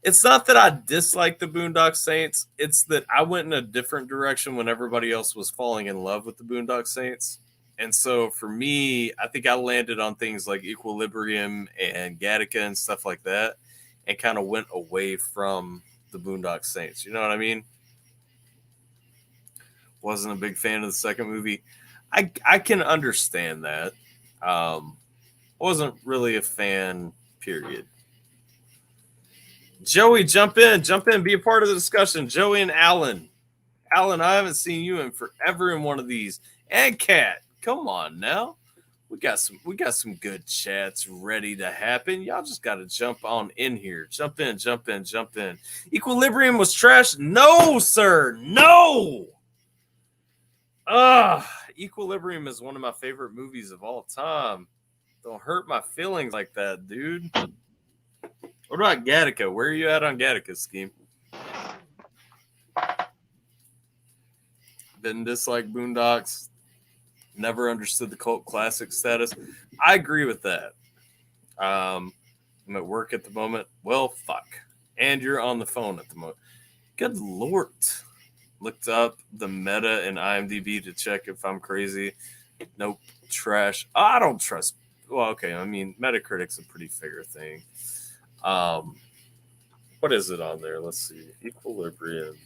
it's not that I dislike the Boondock Saints. It's that I went in a different direction when everybody else was falling in love with the Boondock Saints. And so for me, I think I landed on things like Equilibrium and Gattaca and stuff like that, and kind of went away from the Boondock Saints. You know what I mean? Wasn't a big fan of the second movie. I can understand that. Wasn't really a fan, period. Joey, jump in, be a part of the discussion. Joey and Alan. Alan, I haven't seen you in forever in one of these. And Kat, come on now. We got some good chats ready to happen. Y'all just got to jump on in here. Jump in. Equilibrium was trash? No, sir. No. Equilibrium is one of my favorite movies of all time. Don't hurt my feelings like that, dude. What about Gattaca? Where are you at on Gattaca, Scheme? Didn't dislike Boondocks. Never understood the cult classic status. I agree with that. I'm at work at the moment. Well, fuck. And you're on the phone at the moment. Good lord. Looked up the meta and IMDb to check if I'm crazy. Nope. Trash. I don't trust. Well, okay. I mean, Metacritic's a pretty fair thing. What is it on there? Let's see. Equilibrium.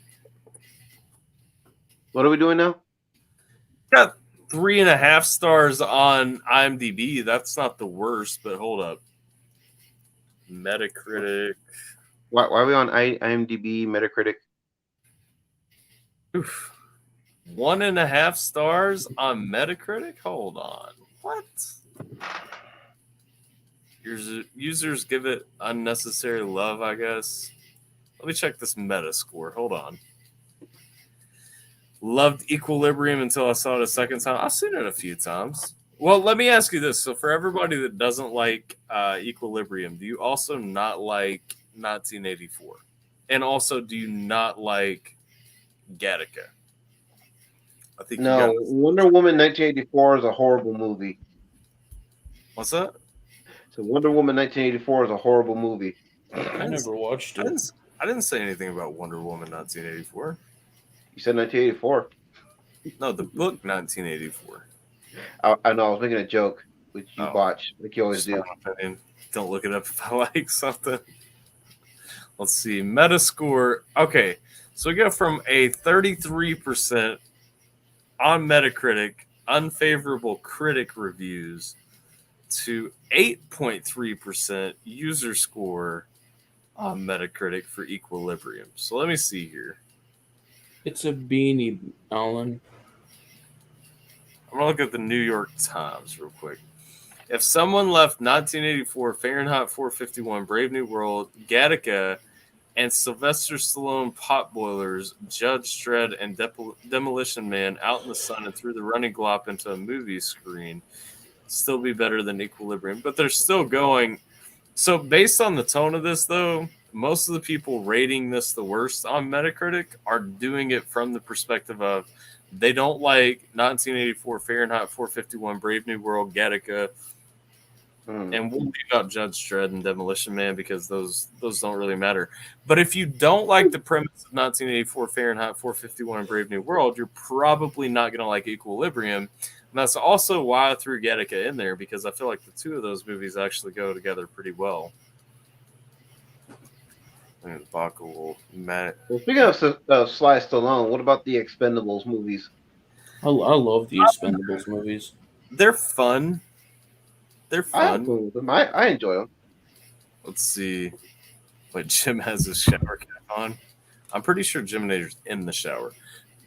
What are we doing now? Got 3.5 stars on IMDb. That's not the worst, but hold up. Metacritic. Why are we on IMDb, Metacritic? Oof. 1.5 stars on Metacritic? Hold on. What? Users give it unnecessary love, I guess. Let me check this meta score. Hold on. Loved Equilibrium until I saw it a second time. I've seen it a few times. Well, let me ask you this. So for everybody that doesn't like Equilibrium, do you also not like 1984? And also, do you not like Gattaca? I think No, Wonder Woman 1984 is a horrible movie. What's that? So Wonder Woman 1984 is a horrible movie. I never watched it. I didn't say anything about Wonder Woman 1984. You said 1984. No, the book 1984. I know. I was making a joke, which you botched, like you always do. Don't look it up if I like something. Let's see. Metascore. Okay. So we go from a 33% on Metacritic, unfavorable critic reviews, to 8.3% user score on Metacritic for Equilibrium. So let me see here. It's a beanie, Alan. I'm going to look at the New York Times real quick. If someone left 1984, Fahrenheit 451, Brave New World, Gattaca, and Sylvester Stallone potboilers, Judge Dredd, and Demolition Man out in the sun and threw the running glop into a movie screen, still be better than Equilibrium. But they're still going. So based on the tone of this, though, most of the people rating this the worst on Metacritic are doing it from the perspective of they don't like 1984, Fahrenheit 451, Brave New World, Gattaca, and we'll leave out Judge Dredd and Demolition Man because those don't really matter. But if you don't like the premise of 1984, Fahrenheit 451, and Brave New World, you're probably not going to like Equilibrium. And that's also why I threw Gattaca in there, because I feel like the two of those movies actually go together pretty well. Well, speaking of Sly Stallone, what about the Expendables movies? I love the Expendables movies. They're fun. They're fun. I enjoy them. Let's see. Wait, Jim has his shower cap on. I'm pretty sure Jiminator's in the shower.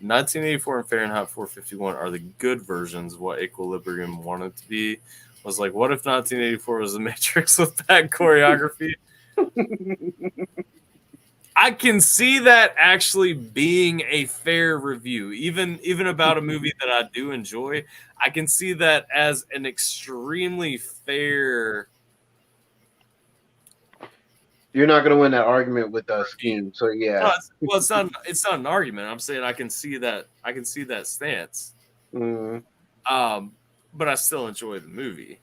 1984 and Fahrenheit 451 are the good versions of what Equilibrium wanted to be. Was like, what if 1984 was The Matrix with bad choreography? I can see that actually being a fair review, even about a movie that I do enjoy. I can see that as an extremely fair. You're not going to win that argument with Scheme, so yeah. No, it's not an argument. I'm saying I can see that stance. Mm. But I still enjoy the movie.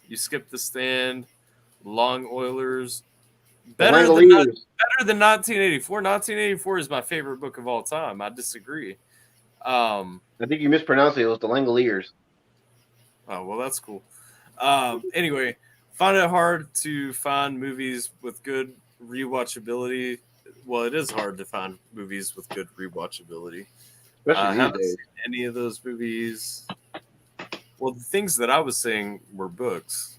You skip the stand, Long Oilers. Better than 1984. 1984 is my favorite book of all time. I disagree. I think you mispronounced it. It was the Langoliers. Oh, well, that's cool. Anyway, find it hard to find movies with good rewatchability. Well, it is hard to find movies with good rewatchability. Especially these days. Any of those movies? Well, the things that I was saying were books.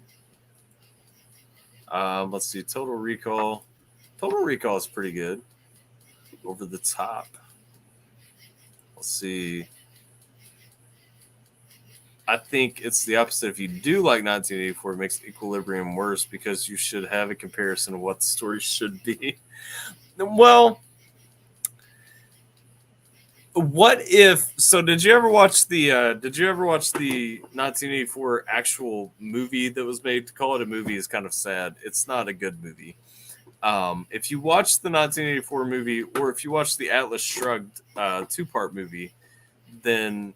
Let's see. Total Recall. Total Recall is pretty good. Over the Top. Let's see. I think it's the opposite. If you do like 1984, it makes Equilibrium worse because you should have a comparison of what the story should be. Well, what if? So, did you ever watch the 1984 actual movie that was made? To call it a movie is kind of sad. It's not a good movie. If you watch the 1984 movie, or if you watch the Atlas Shrugged 2-part movie, then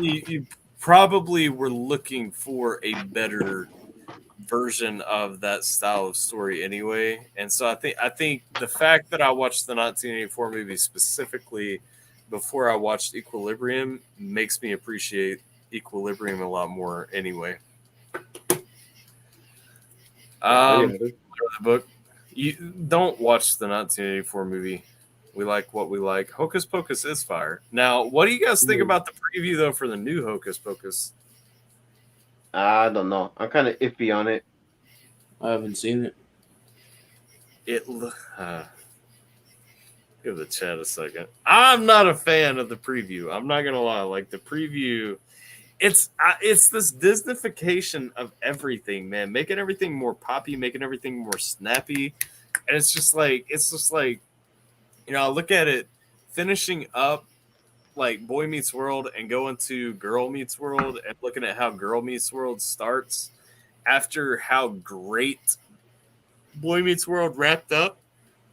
you probably were looking for a better version of that style of story anyway. And so I think the fact that I watched the 1984 movie specifically before I watched Equilibrium makes me appreciate Equilibrium a lot more anyway. The book. You don't watch the 1984 movie. We like what we like. Hocus Pocus is fire. Now, what do you guys think about the preview though for the new Hocus Pocus? I don't know. I'm kind of iffy on it. I haven't seen it. Give the chat a second. I'm not a fan of the preview. I'm not gonna lie. Like the preview, it's this Disneyfication of everything, man. Making everything more poppy, making everything more snappy, and it's just like you know, I look at it finishing up like Boy Meets World and going to Girl Meets World and looking at how Girl Meets World starts after how great Boy Meets World wrapped up.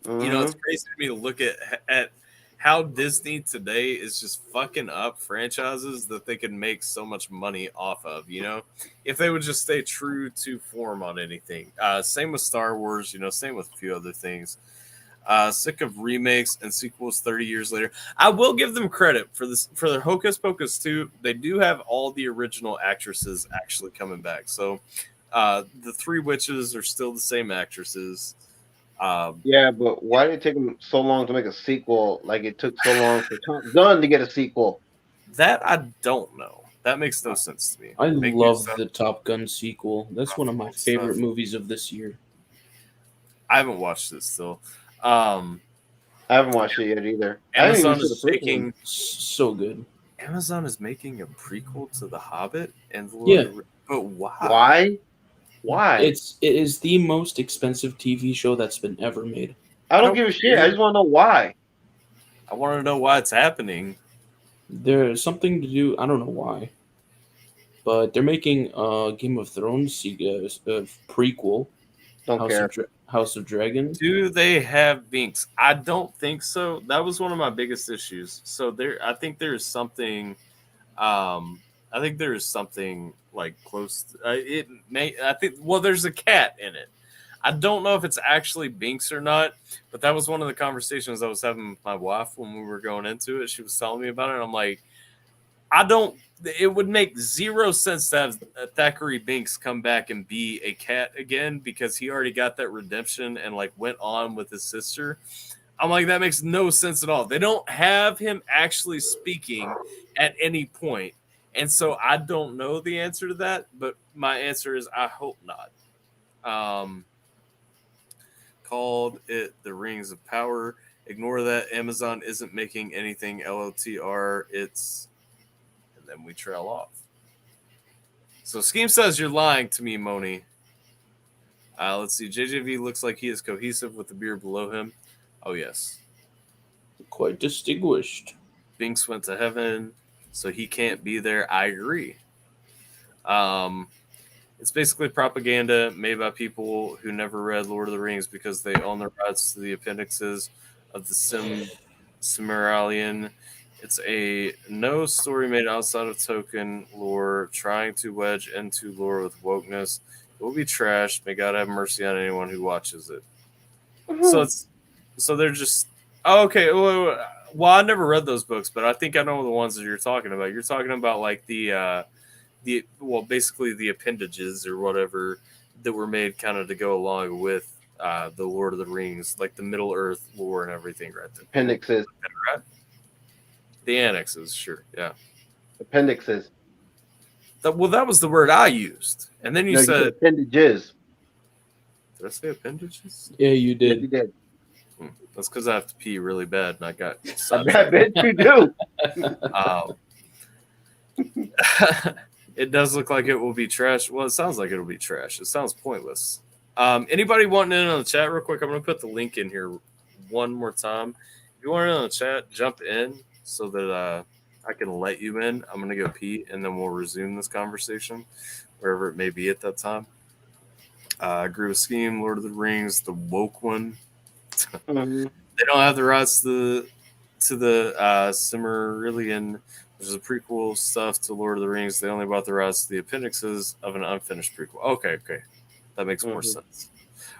You know, it's crazy to me to look at how Disney today is just fucking up franchises that they can make so much money off of, you know, if they would just stay true to form on anything. Same with Star Wars, you know, same with a few other things. Sick of remakes and sequels 30 years later. I will give them credit for this for their Hocus Pocus 2. They do have all the original actresses actually coming back. So the three witches are still the same actresses. Yeah, but why did it take them so long to make a sequel? Like it took so long for Top Gun to get a sequel. That I don't know. That makes no sense to me. I love the Top Gun sequel. That's one of my favorite movies of this year. I haven't watched it still. I haven't watched it yet either. Amazon is making so good. Amazon is making a prequel to The Hobbit and the Lord of the Rings. But why? Why? It is the most expensive TV show that's been ever made. I don't give a shit. I just want to know why. I want to know why it's happening. There's something to do. I don't know why, but they're making a Game of Thrones prequel. Don't care. House of Dragons. Do they have Binks? I don't think so. That was one of my biggest issues. So I think there's something. I think there is something like close. There's a cat in it. I don't know if it's actually Binks or not, but that was one of the conversations I was having with my wife when we were going into it. She was telling me about it, and I'm like, it would make zero sense to have Thackeray Binks come back and be a cat again because he already got that redemption and like went on with his sister. I'm like, that makes no sense at all. They don't have him actually speaking at any point. And so I don't know the answer to that, but my answer is I hope not. Called it the Rings of Power. Ignore that. Amazon isn't making anything LOTR. It's... And then we trail off. So Scheme says you're lying to me, Moni. Let's see. JJV looks like he is cohesive with the beard below him. Oh, yes. Quite distinguished. Binks went to heaven, so he can't be there. I agree. It's basically propaganda made by people who never read Lord of the Rings because they own the rights to the appendixes of the Silmarillion. It's a no story made outside of Tolkien lore, trying to wedge into lore with wokeness. It will be trashed. May God have mercy on anyone who watches it. Mm-hmm. So they're just okay. Well, I never read those books, but I think I know the ones that you're talking about. You're talking about like basically the appendages or whatever that were made kind of to go along with the Lord of the Rings, like the Middle Earth lore and everything, right? Appendixes, right? The annexes, sure, yeah. Appendixes. That was the word I used, and then you said appendages. Did I say appendages? Yeah, you did. Yes, you did. That's because I have to pee really bad, and I got. I bet you do. It does look like it will be trash. Well, it sounds like it'll be trash. It sounds pointless. Anybody wanting in on the chat real quick? I'm going to put the link in here one more time. If you want in on the chat, jump in so that I can let you in. I'm going to go pee, and then we'll resume this conversation wherever it may be at that time. I agree with Scheme, Lord of the Rings, the woke one. Mm-hmm. They don't have the rights to the Silmarillion There's a prequel stuff to Lord of the Rings. They only bought the rights to the appendixes of an unfinished prequel. Okay, that makes more sense.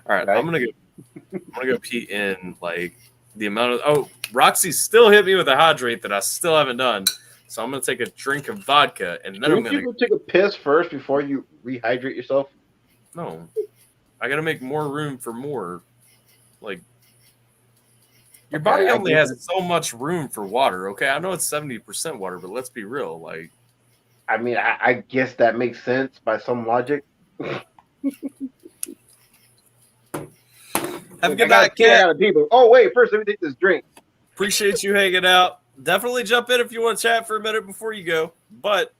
All right, Right. I'm gonna go pee in like the amount of. Oh, Roxy still hit me with a hydrate that I still haven't done. So I'm gonna take a drink of vodka and then I'm Shouldn't gonna you go take a piss first before you rehydrate yourself? no. I gotta make more room for more. Like your Okay, body I only get has it. so much room for water. Okay, I know it's 70% water, but let's be real. Like, I mean, I guess that makes sense by some logic. have a Like, good night, I Cat. gotta pee, but oh wait, first let me take this drink. Appreciate you hanging out. Definitely jump in if you want to chat for a minute before you go. But,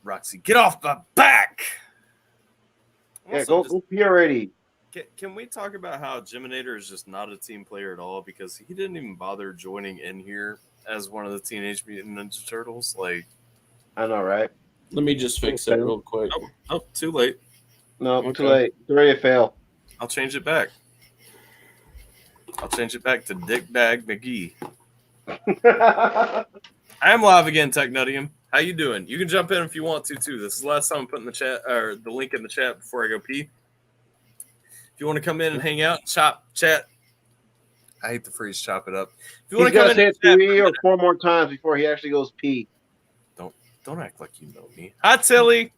Roxy, get off my back. Yeah, Also, go pee already. can we talk about how Jiminator is just not a team player at all because he didn't even bother joining in here as one of the Teenage Mutant Ninja Turtles? Like, I know, right? Let me just fix that real quick. oh, too late. No, too Okay. late. It's ready to fail. I'll change it back. I'll change it back to Dick Bag McGee. I am live again, Technutium. How you doing? You can jump in if you want to too. This is the last time I'm putting the chat or the link in the chat before I go pee. If you want to come in and hang out, chat. I hate the phrase "chop it up." If you He's want to come gotta in say and it chat, 3 or 4 more times before he actually goes pee. don't act like you know me. Hi, Tilly.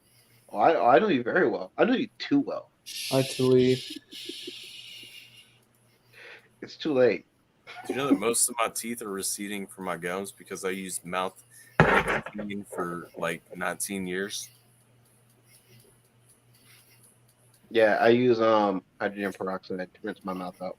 Oh, I know you very well. I know you too well. Hi, Tilly. It's too late. Do you know that most of my teeth are receding from my gums because I used mouth nicotine for like 19 years? Yeah, I use hydrogen peroxide to rinse my mouth out.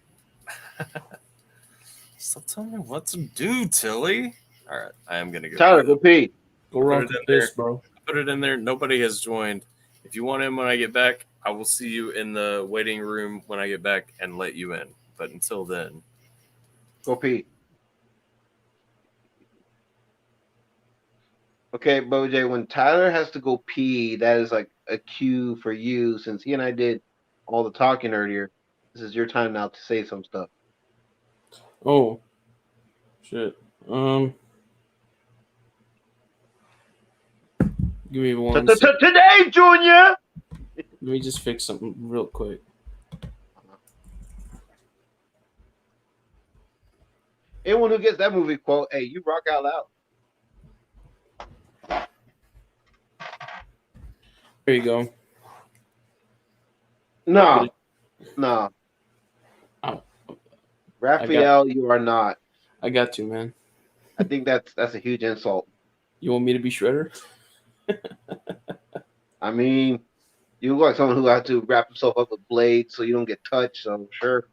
So tell me what to do, Tilly. All right, I am gonna go. Tyler, go pee. Go rock the piss, bro. Put it in there. Nobody has joined. If you want in when I get back, I will see you in the waiting room when I get back and let you in. But until then, Go pee. Okay, Boj, when Tyler has to go pee, that is like a cue for you since he and I did all the talking earlier. This is your time now to say some stuff. Oh, shit. Give me one second. Today, Junior! Let me just fix something real quick. Anyone who gets that movie quote, hey, you rock out loud. There you go. No. Oh, Raphael, you are not. I got you, man. I think that's a huge insult. You want me to be Shredder? I mean, you look like someone who has to wrap himself up with blades so you don't get touched, so sure.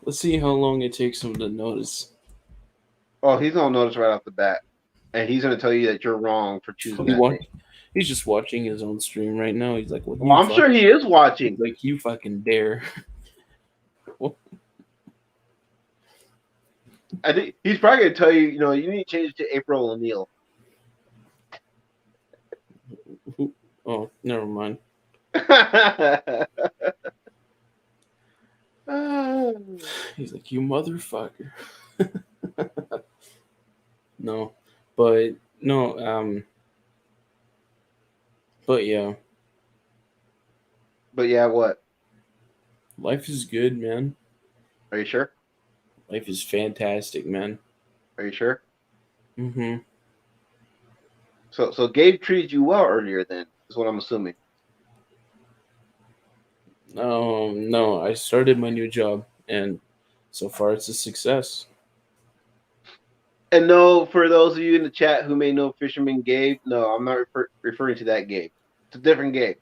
Let's see how long it takes him to notice. Oh, he's gonna notice right off the bat. And he's gonna tell you that you're wrong for choosing that name. He's just watching his own stream right now. He's like, well, I'm sure he is watching. Like, you fucking dare. I think he's probably gonna tell you, you need to change it to April O'Neil. Oh, never mind. He's like, you motherfucker. No, but yeah. But yeah, what? Life is good, man. Are you sure? Life is fantastic, man. Are you sure? Mm-hmm. So Gabe treated you well earlier then, is what I'm assuming. No, I started my new job, and so far it's a success. And no, for those of you in the chat who may know Fisherman Gabe, no, I'm not referring to that Gabe. It's a different Gabe.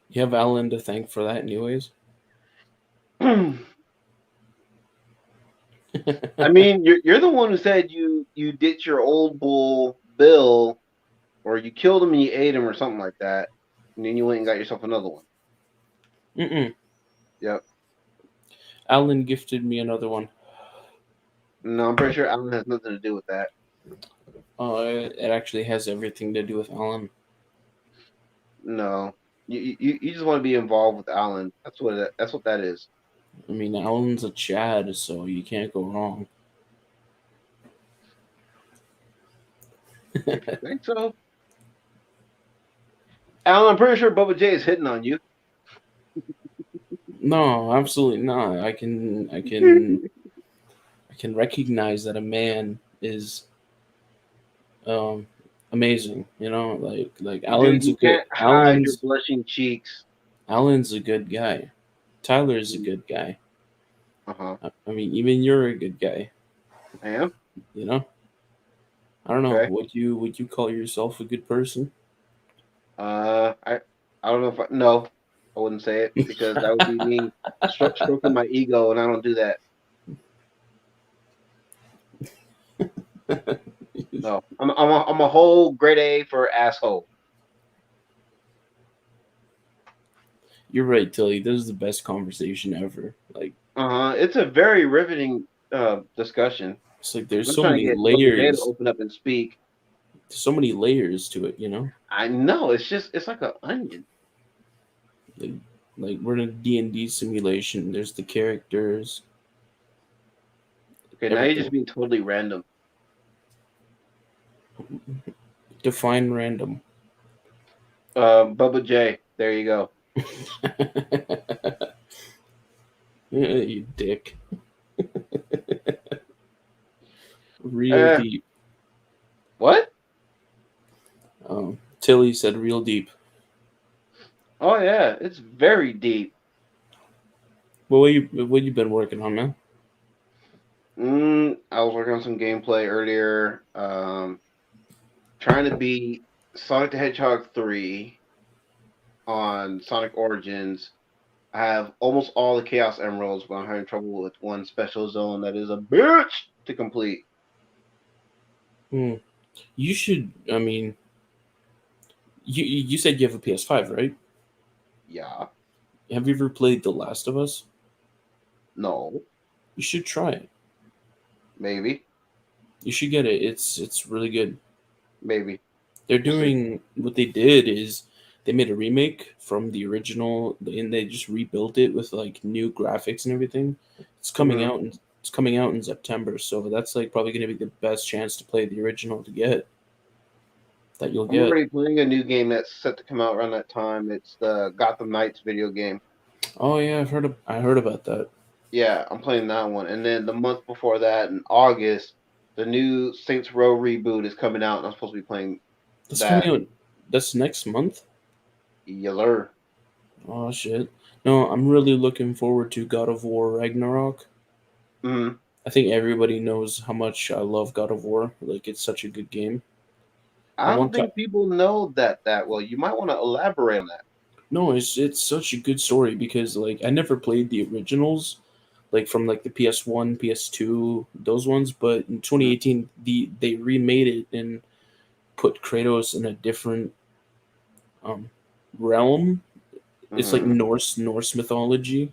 You have Alan to thank for that, anyways. I mean, you're the one who said you ditched your old bull Bill, or you killed him and you ate him or something like that, and then you went and got yourself another one. Yep. Alan gifted me another one. No, I'm pretty sure Alan has nothing to do with that. It actually has everything to do with Alan. No. You just want to be involved with Alan. That's what that is. I mean, Alan's a Chad, so you can't go wrong. If you think so, Alan, I'm pretty sure Bubba J is hitting on you. No, absolutely not. I can recognize that a man is amazing. You know, like Dude, you can't hide your blushing cheeks. Alan's a good guy. Tyler's a good guy. Uh-huh. I mean, even you're a good guy. I am. You know, I don't know. Okay. Would you call yourself a good person? I don't know if no, I wouldn't say it because that would be me stroking my ego, and I don't do that. No, I'm a whole grade A for asshole. You're right, Tilly. This is the best conversation ever. Like, It's a very riveting discussion. it's like there's I'm so trying to many get Bubba J to layers. open up and speak. There's so many layers to it, you know. I know it's like an onion. Like we're in a D&D simulation. There's the characters. Okay, now you're just being totally random. Define random. Bubba J. There you go. You dick. Real deep. What? Tilly said real deep. Oh yeah, it's very deep. Well, what you been working on, man? I was working on some gameplay earlier. Trying to beat Sonic the Hedgehog 3 on Sonic Origins. I have almost all the Chaos Emeralds, but I'm having trouble with one special zone that is a bitch to complete. You should. I mean, you said you have a PS5, right? Yeah. Have you ever played The Last of Us? No. You should try it. Maybe. You should get it. It's really good. Maybe. They're doing what they did is they made a remake from the original and they just rebuilt it with like new graphics and everything. It's coming out and it's coming out in September, so that's like probably going to be the best chance to play the original to get that you'll get. I'm already playing a new game that's set to come out around that time. It's the Gotham Knights video game. Oh yeah, I heard about that. Yeah, I'm playing that one. And then the month before that, in August, the new Saints Row reboot is coming out, and I'm supposed to be playing That's coming out. That's next month. Yeller. Oh shit! No, I'm really looking forward to God of War Ragnarok. I think everybody knows how much I love God of War. Like it's such a good game. I don't think people know that well. You might want to elaborate on that. No, it's such a good story because like I never played the originals, like from like the PS1, PS2, those ones. But in 2018, they remade it and put Kratos in a different realm. It's like Norse mythology,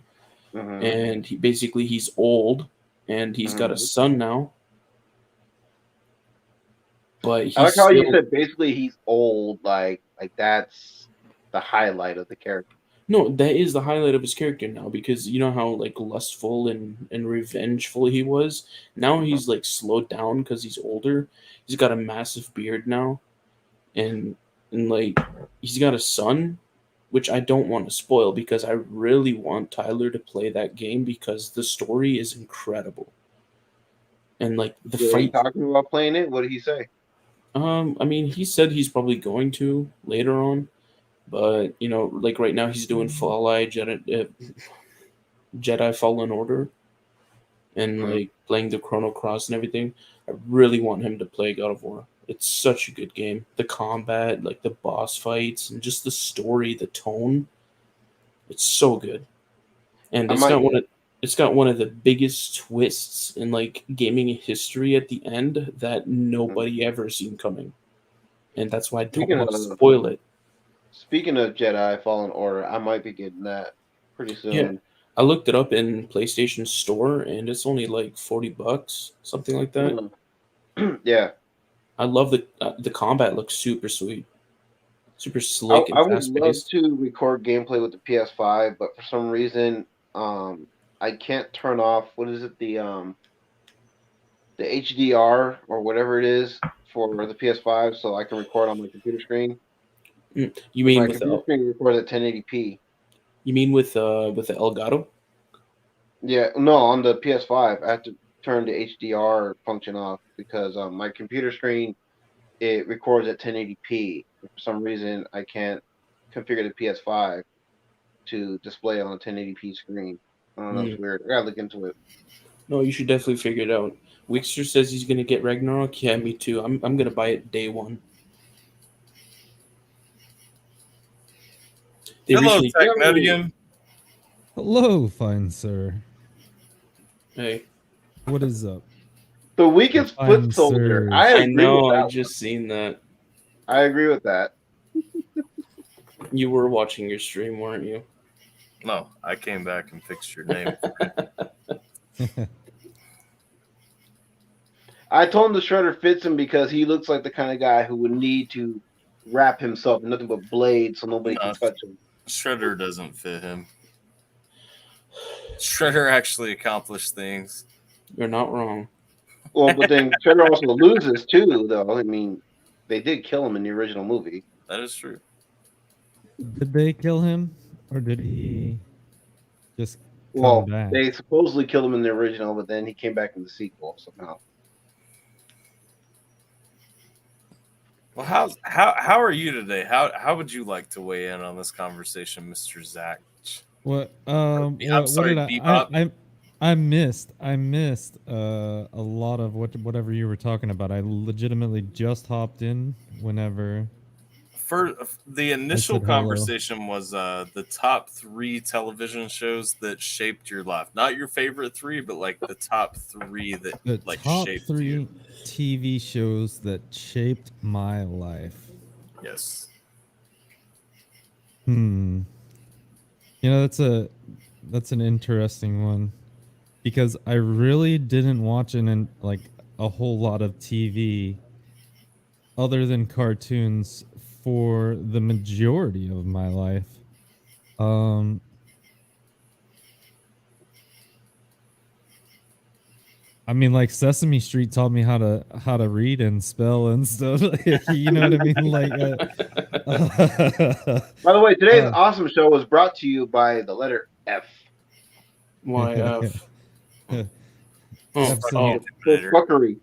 and he's old, and he's got a son now. But I like how you said basically he's old, like that's the highlight of the character. No, that is the highlight of his character now because you know how like lustful and revengeful he was. Now he's like slowed down because he's older. He's got a massive beard now, and like he's got a son, which I don't want to spoil because I really want Tyler to play that game because the story is incredible. And like the fight. Talking about playing it, what did he say? I mean, he said he's probably going to later on, but you know, like right now he's doing Jedi Fallen Order, and like playing the Chrono Cross and everything. I really want him to play God of War. It's such a good game. The combat, like the boss fights, and just the story, the tone. It's so good, and it's got one of the biggest twists in like gaming history at the end that nobody ever seen coming, and that's why I don't want to spoil it. Speaking of Jedi Fallen Order, I might be getting that pretty soon. Yeah, I looked it up in PlayStation Store, and it's only like $40, something like that. Yeah, I love the combat. Looks super sweet. super slick I and would fast love paced. to record gameplay with the PS5, but for some reason, I can't turn off what is it the HDR or whatever it is for the PS5, so I can record on my computer screen. You 'Cause mean my with computer screen records at 1080p. you mean with the Elgato? Yeah, no, on the PS5, I have to turn the HDR function off because my computer screen it records at 1080p. For some reason, I can't configure the PS5 to display on a 1080p screen. I don't know, it's Mm. weird. I gotta look into it. No, you should definitely figure it out. Wixter says he's gonna get Ragnarok. Yeah, me too. I'm gonna buy it day one. They Hello, recently. Technetium. Hello, fine sir. Hey, What is up? The weakest Fine, foot soldier. sirs. I I agree with know. I that. just seen that. I agree with that. You were watching your stream, weren't you? No, I came back and fixed your name. I told him the shredder fits him because he looks like the kind of guy who would need to wrap himself in nothing but blades so nobody can touch him. Shredder doesn't fit him. Shredder actually accomplished things. You're not wrong. Well, but then Shredder also loses too, though. I mean, they did kill him in the original movie. That is true. Did they kill him, or did he just come Well, back? they supposedly killed him in the original, but then he came back in the sequel somehow. Well, how are you today? How would you like to weigh in on this conversation, Mr. Zach? What? I'm What sorry, did Bebop. I missed a lot of whatever you were talking about. I legitimately just hopped in whenever. For the initial said hello. conversation was the top 3 television shows that shaped your life. Not your favorite 3, but like the top 3 that The like top shaped 3 you. TV shows that shaped my life. Yes. You know, that's an interesting one because I really didn't watch like a whole lot of TV other than cartoons for the majority of my life. I mean, like Sesame Street taught me how to read and spell and stuff. You know what I mean? Like, By the way, today's awesome show was brought to you by the letter F. Why F? F's in Oh, For fuckery.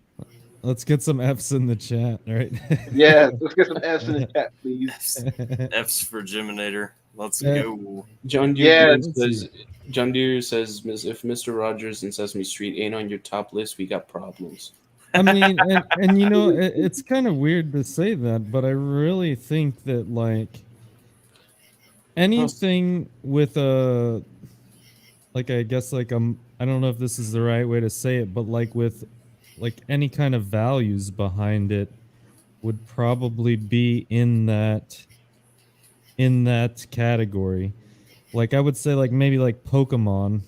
Let's get some F's in the chat, right? Yeah, let's get some F's in the chat, please. F's for Geminator. Let's Yeah. go. John Yeah, Deere says. John Deere says, if Mr. Rogers and Sesame Street ain't on your top list, we got problems. I mean, and you know, it's kind of weird to say that, but I really think that like anything with a, like I guess like I don't know if this is the right way to say it, but like with like any kind of values behind it would probably be in that category. Like I would say like maybe like Pokemon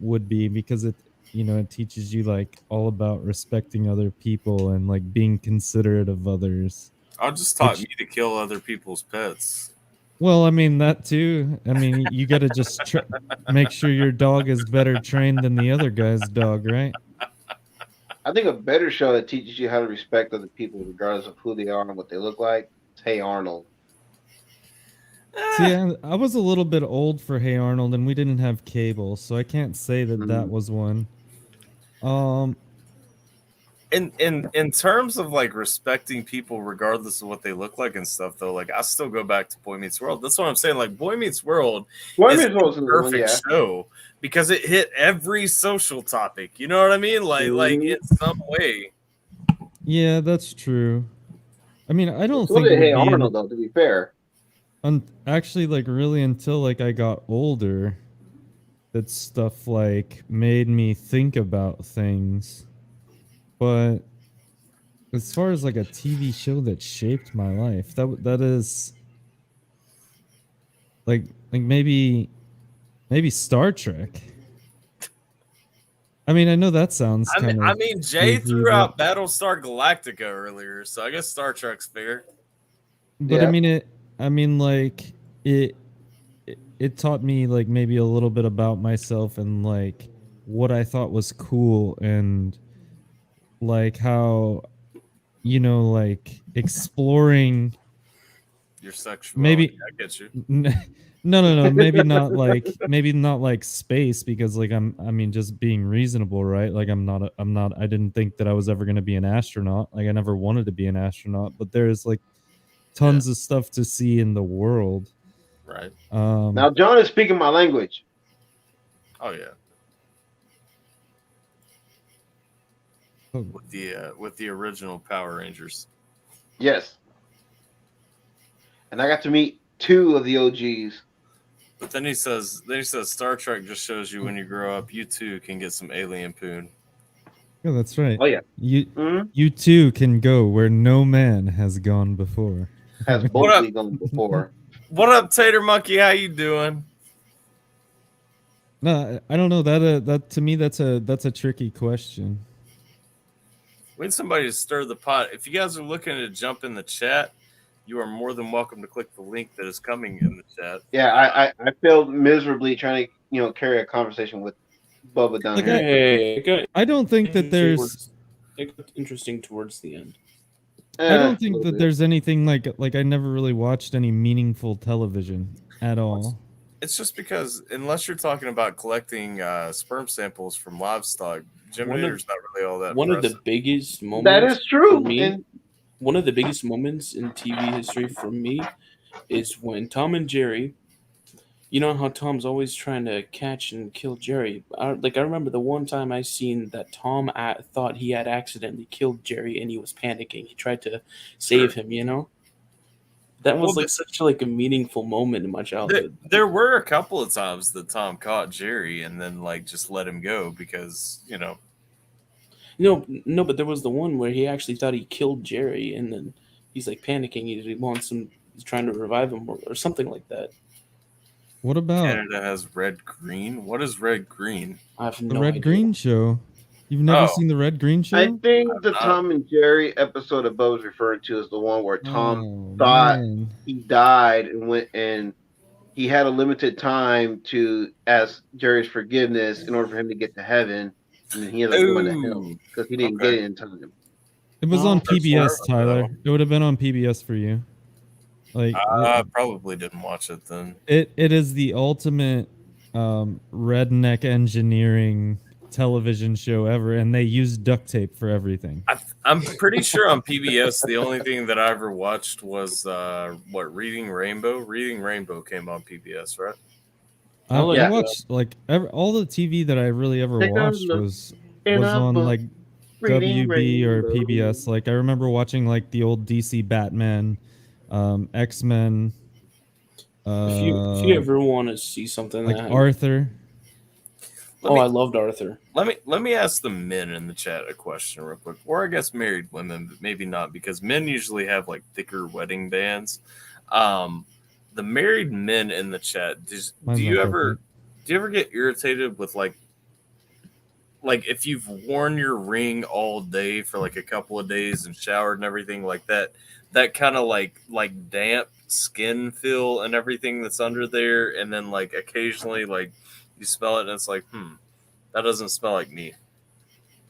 would be, because it, you know, it teaches you like all about respecting other people and like being considerate of others. I just taught me to kill other people's pets. Well, I mean that too. I mean, you got to just make sure your dog is better trained than the other guy's dog, right? I think a better show that teaches you how to respect other people regardless of who they are and what they look like is Hey Arnold. See, I was a little bit old for Hey Arnold, and we didn't have cable, so I can't say that that was one. In terms of like respecting people regardless of what they look like and stuff, though, like I still go back to Boy Meets World. That's what I'm saying. Like Boy Meets World is a perfect show because it hit every social topic. You know what I mean? Like in some way. Yeah, that's true. I mean, I don't So think did Hey Arnold, though. To be fair, actually, like really until like I got older, that stuff like made me think about things. But as far as like a TV show that shaped my life, that is like maybe Star Trek. I mean, I know that sounds kind of. I mean, Jay threw out Battlestar Galactica earlier, so I guess Star Trek's fair. But Yeah. I mean, like it taught me like maybe a little bit about myself and like what I thought was cool and like how like exploring Your sexuality. maybe I get you. no, maybe not like space because like I mean just being reasonable, right? Like I didn't think that I was ever going to be an astronaut. Like I never wanted to be an astronaut, but there's like tons of stuff to see in the world. Right. Now John is speaking my language. Oh yeah. Oh, With the original Power Rangers. Yes. And I got to meet 2 of the OGs. But then he says Star Trek just shows you when you grow up, you too can get some alien poon. yeah, that's right. Oh yeah. You too can go where no man has gone before. Has boldly gone before. What up, Tater Monkey? How you doing? No, I don't know that to me that's a tricky question. We need somebody to stir the pot. If you guys are looking to jump in the chat, you are more than welcome to click the link that is coming in the chat. Yeah, I failed miserably trying to carry a conversation with Bubba down Like, here. I don't think that there's it got interesting towards the end. I don't think that there's anything like I never really watched any meaningful television at all. It's just because unless you're talking about collecting sperm samples from livestock, Geminator's not really all that. One impressive. of the biggest moments. That is true. For me, And one of the biggest moments in TV history for me is when Tom and Jerry. You know how Tom's always trying to catch and kill Jerry. I remember the one time I seen that Tom thought he had accidentally killed Jerry and he was panicking. He tried to save him. That was such a meaningful moment in my childhood. There were a couple of times that Tom caught Jerry and then just let him go because No, but there was the one where he actually thought he killed Jerry and then he's panicking. He wants him. He's trying to revive him or something like that. What about Canada has red green? What is red green? I have the no Red idea. Green Show? You've never seen the Red Green Show? I think the Tom and Jerry episode that Bubba's referring to is the one where Tom thought he died and went and he had a limited time to ask Jerry's forgiveness in order for him to get to heaven, and then he ended up going to hell because he didn't get it in time. It was on PBS, Tyler. It would have been on PBS for you. I probably didn't watch it then. It is the ultimate redneck engineering television show ever, and they use duct tape for everything. I'm pretty sure on PBS the only thing that I ever watched was Reading Rainbow. Reading Rainbow came on PBS, right? I watched all the TV that I really ever watched was on WB or PBS. Like I remember watching the old DC Batman, X-Men. If you ever want to see something Arthur. I loved Arthur. Let me ask the men in the chat a question real quick, or I guess married women, but maybe not because men usually have thicker wedding bands. The married men in the chat, do you ever get irritated with if you've worn your ring all day for a couple of days and showered and everything like that kind of like damp skin feel and everything that's under there, and then occasionally you smell it and it's that doesn't smell like me.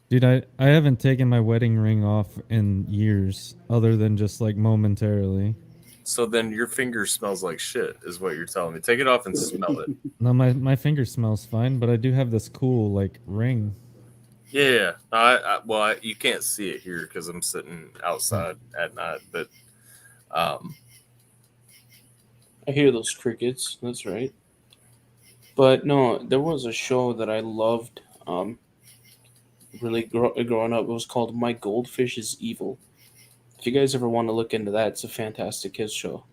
Dude, I haven't taken my wedding ring off in years, other than just momentarily. So then your finger smells like shit, is what you're telling me. Take it off and smell it. No, my finger smells fine, but I do have this cool ring. Yeah. Well, you can't see it here because I'm sitting outside at night, but I hear those crickets. That's right. But no, there was a show that I loved really growing up. It was called My Goldfish is Evil. If you guys ever want to look into that, it's a fantastic kids show.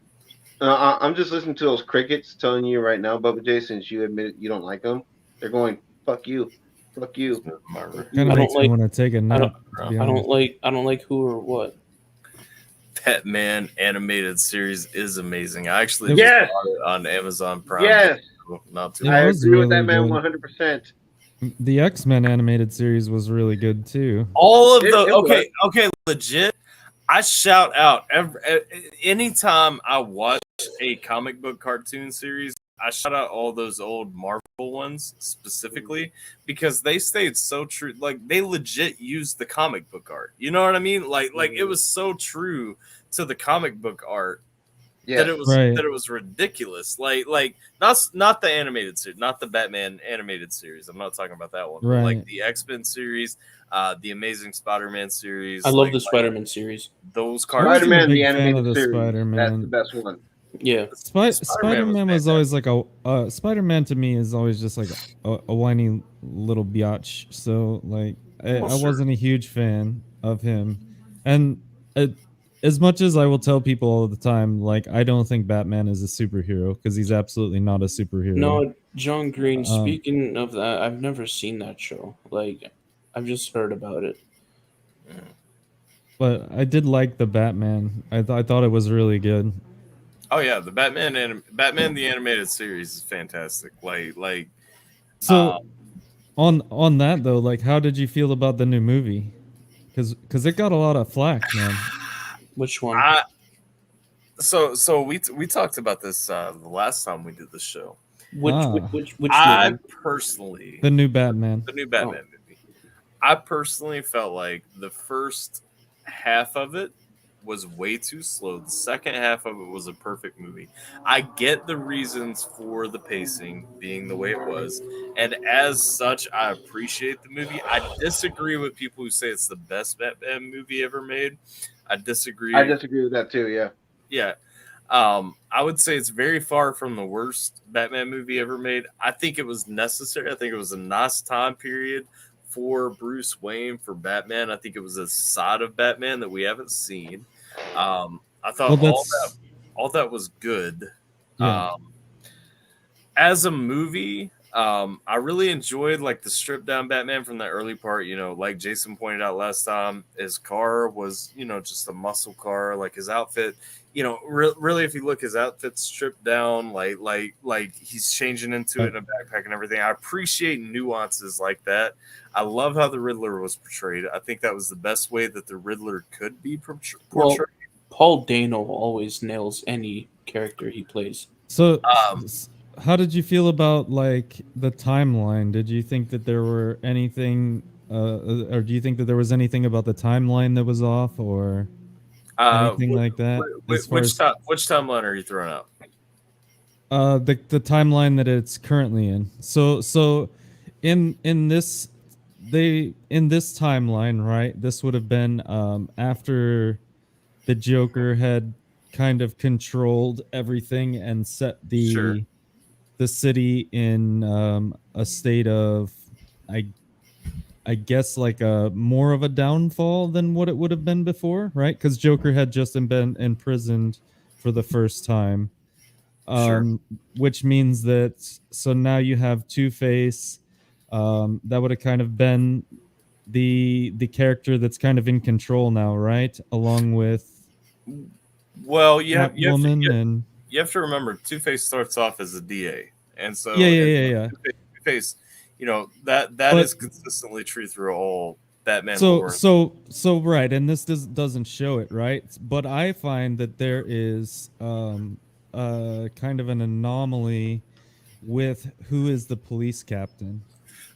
I'm just listening to those crickets telling you right now, Bubba J, since you admit you don't like them. They're going, fuck you. Fuck you. Kind of makes me want to take a nap. I don't like who or what. Petman animated series is amazing. I actually yes! bought it on Amazon Prime. Yes. Not too I agree with that man 100%. The X-Men animated series was really good too. All of okay, legit. I shout out anytime I watch a comic book cartoon series. I shout out all those old Marvel ones specifically because they stayed so true. Like they legit used the comic book art. You know what I mean? Like it was so true to the comic book art that it was Right. that it was ridiculous. Like not the animated series, not the Batman animated series. I'm not talking about that one. But Right. like the X-Men series, the Amazing Spider-Man series. I love like, the Spider-Man series. those I wasn't cartoons. a Spider-Man, big the fan of animated the series. Spider-Man. That's the best one. Yeah. Spider-Man was always like a Spider-Man to me is always just like a whiny little biatch. So like I wasn't a huge fan of him, and as much as I will tell people all the time, like I don't think Batman is a superhero because he's absolutely not a superhero. No, John Green. Speaking of that, I've never seen that show. Like, I've just heard about it. But I did like the Batman. I thought it was really good. Oh yeah, the Batman the animated series is fantastic. Like So on that though, like how did you feel about the new movie? Because it got a lot of flack, man. Which one? So we talked about this the last time we did the show. Which I movie? personally The new Batman. the new Batman movie. I personally felt like the first half of it was way too slow. The second half of it was a perfect movie. I get the reasons for the pacing being the way it was, and as such, I appreciate the movie. I disagree with people who say it's the best Batman movie ever made. I disagree. I disagree with that too. Yeah. Yeah. I would say it's very far from the worst Batman movie ever made. I think it was necessary. I think it was a nice time period for Bruce Wayne, for Batman. I think it was a side of Batman that we haven't seen. I thought all that was good. Yeah. As a movie, I really enjoyed like the stripped down Batman from the early part. You know, like Jason pointed out last time, his car was, you know, just a muscle car. Like his outfit, you know, really, if you look, his outfit's stripped down. Like he's changing into it in a backpack and everything. I appreciate nuances like that. I love how the Riddler was portrayed. I think that was the best way that the Riddler could be portrayed. Well, Paul Dano always nails any character he plays. So, how did you feel about like the timeline? Did you think that there were anything, or do you think that there was anything about the timeline that was off, or anything like that? Which timeline are you throwing out? The timeline that it's currently in. So in this timeline, right? This would have been after the Joker had kind of controlled everything and set the city in a state of I guess like a more of a downfall than what it would have been before, right? Because Joker had just been imprisoned for the first time. Which means that so now you have Two-Face. That would have kind of been the character that's kind of in control now, right? Along with you have to remember Two-Face starts off as a DA, and so Two-Face, you know that is consistently true through all Batman lore. So right, and this doesn't show it, right? But I find that there is kind of an anomaly with who is the police captain.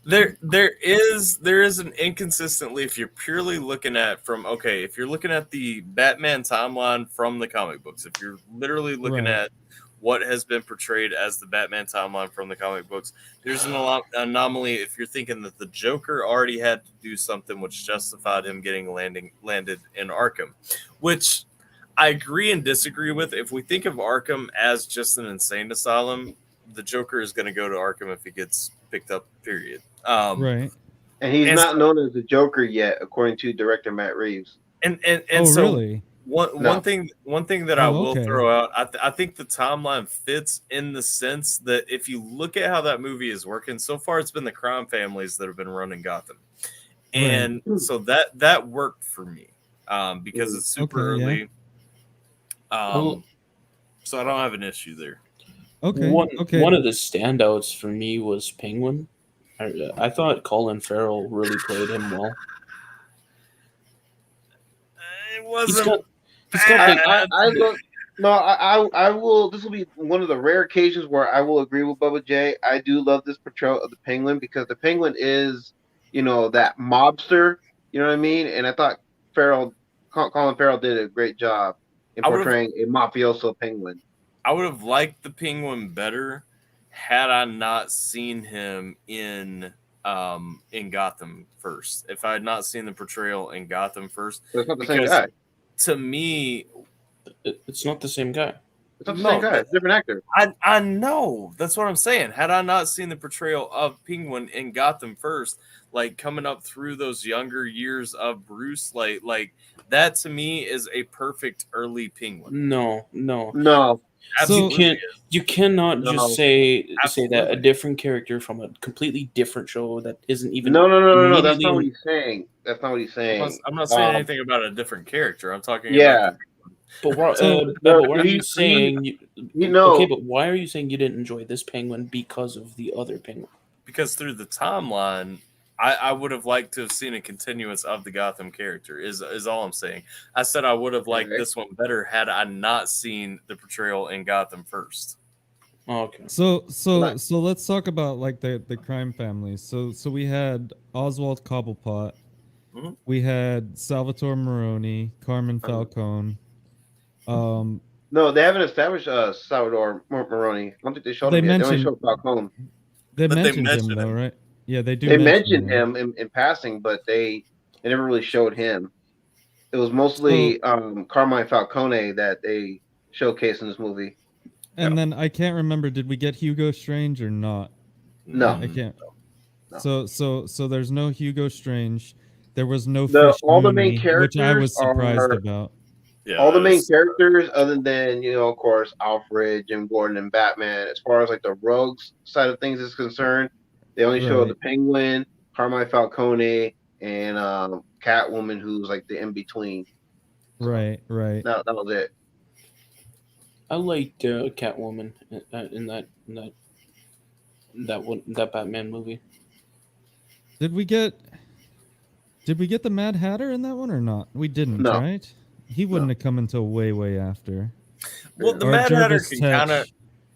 There is an inconsistently if you're purely looking at if you're looking at the Batman timeline from the comic books, if you're literally looking at what has been portrayed as the Batman timeline from the comic books, there's an anomaly if you're thinking that the Joker already had to do something which justified him getting landed in Arkham, which I agree and disagree with. If we think of Arkham as just an insane asylum, the Joker is going to go to Arkham if he gets picked up, period. Right. And he's not known as the Joker yet, according to director Matt Reeves. And so really? one thing that I will throw out, I think the timeline fits in the sense that if you look at how that movie is working, so far it's been the crime families that have been running Gotham. And so that worked for me because it's super early. So I don't have an issue there. One of the standouts for me was Penguin. I thought Colin Farrell really played him well. wasn't. He's got like I look. No, I will. This will be one of the rare occasions where I will agree with Bubba J. I do love this portrayal of the Penguin because the Penguin is, that mobster. You know what I mean? And I thought Colin Farrell did a great job in portraying a mafioso Penguin. I would have liked the Penguin better had I not seen him in Gotham first. If I had not seen the portrayal in Gotham first, It's not the same guy. To me, it's not the same guy. It's not the same guy. It's a different actor. I know. That's what I'm saying. Had I not seen the portrayal of Penguin in Gotham first, like coming up through those younger years of Bruce, like that to me is a perfect early Penguin. No. Absolutely. You cannot just say that a Absolutely. different character from a completely different show that isn't even. No. That's not what he's saying. I'm not saying anything about a different character. I'm talking Yeah. about. But why are you saying? Okay, but why are you saying you didn't enjoy this Penguin because of the other Penguin? Because through the timeline, I would have liked to have seen a continuance of the Gotham character. Is all I'm saying. I said I would have liked this one better had I not seen the portrayal in Gotham first. Oh, okay. So let's talk about like the crime families. So we had Oswald Cobblepot, we had Salvatore Maroni, Carmen Falcone. No, they haven't established Salvador Maroni. I don't think they showed him yet. They only showed Falcone. They mentioned him though, right? Yeah, they do. They mentioned him in passing, but they never really showed him. It was mostly Carmine Falcone that they showcased in this movie. And then I can't remember. Did we get Hugo Strange or not? No, I can't. No. So there's no Hugo Strange. There was no all the main characters, which I was surprised about. Yeah, all the main characters, other than of course, Alfred, Jim Gordon, and Batman. As far as like the rogues side of things is concerned, they only showed the Penguin, Carmine Falcone, and Catwoman, who's like the in between. Right. That was it. I liked Catwoman in that Batman movie. Did we get the Mad Hatter in that one or not? We didn't, right? He wouldn't have come until way after. Well, the Mad Hatter can kind of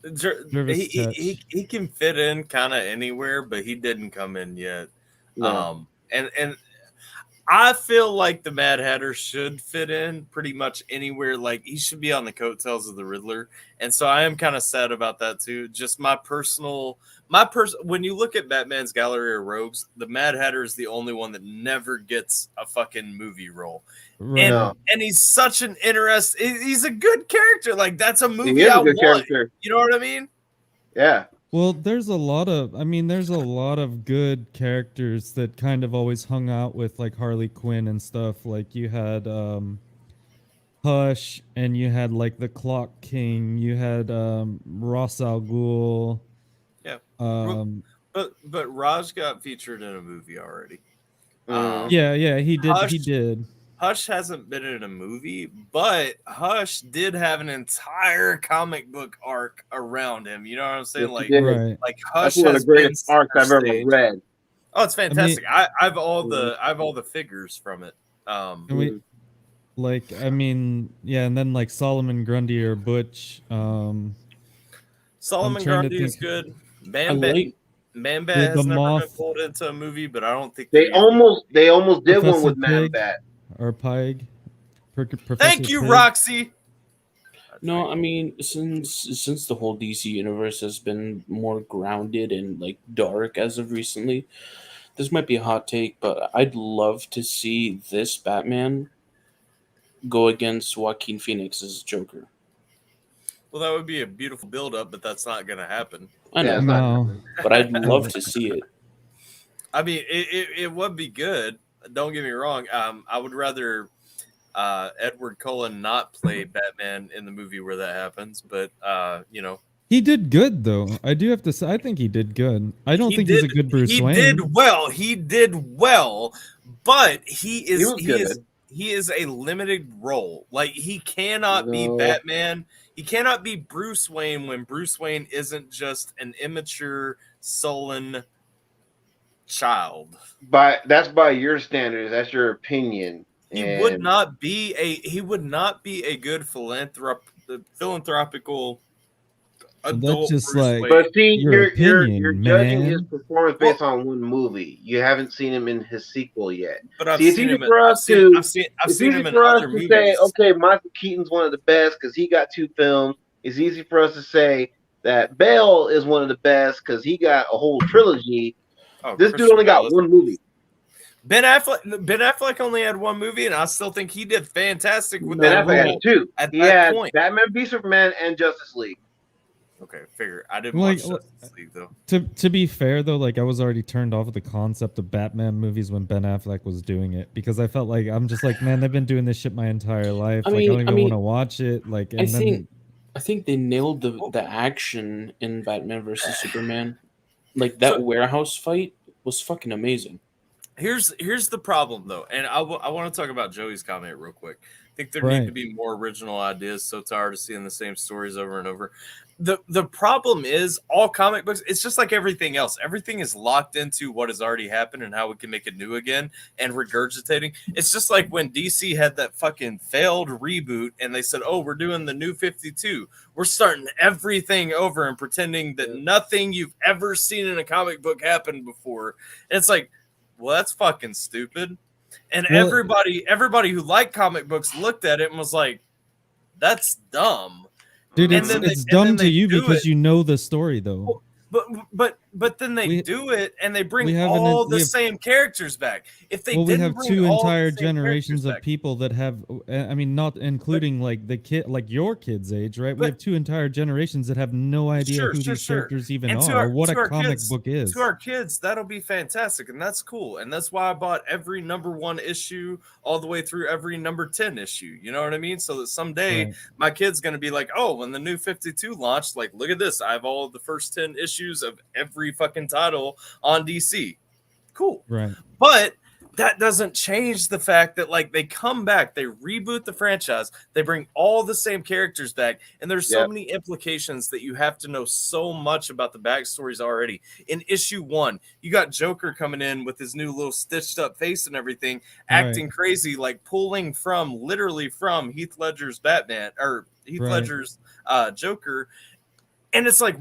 he can fit in kind of anywhere, but he didn't come in yet. No. And I feel like the Mad Hatter should fit in pretty much anywhere. Like he should be on the coattails of the Riddler, and so I am kind of sad about that too. Just when you look at Batman's gallery of rogues, the Mad Hatter is the only one that never gets a fucking movie role. Right. And he's such an he's a good character. Like that's a movie I want. Character. You know what I mean? Yeah. Well, there's a lot of good characters that kind of always hung out with like Harley Quinn and stuff. Like you had Hush, and you had like the Clock King, you had Ra's al Ghul. Yeah. But Raj got featured in a movie already. Yeah, he did. He did. Hush hasn't been in a movie, but Hush did have an entire comic book arc around him. You know what I'm saying? Like Hush That's one of the greatest arcs I've ever read. Oh, it's fantastic. I have all the figures from it. And then like Solomon Grundy or Butch. Solomon Grundy is good. Man Bat has never been pulled into a movie, but I don't think they almost did one with Man Bat. Or Pig. Thank you, Roxy. No, I mean since the whole DC universe has been more grounded and like dark as of recently, this might be a hot take, but I'd love to see this Batman go against Joaquin Phoenix as Joker. Well, that would be a beautiful build-up, but that's not going to happen. I know, no. But I'd love to see it. I mean, it would be good. Don't get me wrong. I would rather Edward Cullen not play Batman in the movie where that happens, but he did good though. I do have to say, I think he did good. I don't think he's a good Bruce Wayne. He did well, but he is a limited role. Like he cannot be Batman. He cannot be Bruce Wayne when Bruce Wayne isn't just an immature, sullen child. That's by your standards. That's your opinion. He would not be a good philanthropical adult just Bruce like- Wayne. But see, Your you're opinion, judging his man. performance based on one movie. You haven't seen him in his sequel yet. But I've See, it's seen easy him. for us I've to seen him in for us other to movies. say, okay, Michael Keaton's one of the best because he got 2 films. It's easy for us to say that Bale is one of the best because he got a whole trilogy. Oh, This dude only got 1 movie. Ben Affleck only had 1 movie, and I still think he did fantastic with Ben that Affleck role had 2. at He that had point. Batman v Superman and Justice League. Okay, figure. I didn't Like, watch Justice League though. To be fair though, like I was already turned off of the concept of Batman movies when Ben Affleck was doing it because I felt like I'm just like, man, they've been doing this shit my entire life. I don't even want to watch it. Like, and I think they nailed the action in Batman versus Superman. Like that warehouse fight was fucking amazing. Here's the problem though, and I want to talk about Joey's comment real quick. I think there need to be more original ideas. So tired of seeing the same stories over and over. The problem is all comic books, it's just like everything else. Everything is locked into what has already happened and how we can make it new again and regurgitating. It's just like when DC had that fucking failed reboot and they said, oh, we're doing the new 52. We're starting everything over and pretending that nothing you've ever seen in a comic book happened before. And it's like, well, that's fucking stupid. And everybody who liked comic books looked at it and was like, that's dumb. Dude, it's dumb to you because you know the story though. But then they do it and they bring all the same characters back. If they we have 2 entire generations generations of people that have, I mean, not including like the kid, like your kid's age, right? We have 2 entire generations that have no idea who these characters even are, or what a comic book is. To our kids, that'll be fantastic, and that's cool. And that's why I bought every #1 issue all the way through every #10 issue. You know what I mean? So that someday my kid's going to be like, oh, when the new 52 launched, like, look at this. I have all of the first 10 issues of every fucking title on DC. Cool. Right. But that doesn't change the fact that like they come back, they reboot the franchise, they bring all the same characters back, and there's so many implications that you have to know so much about the backstories already. In issue 1, you got Joker coming in with his new little stitched up face and everything, acting crazy, like pulling literally from Heath Ledger's Batman or Heath Ledger's Joker. And it's like,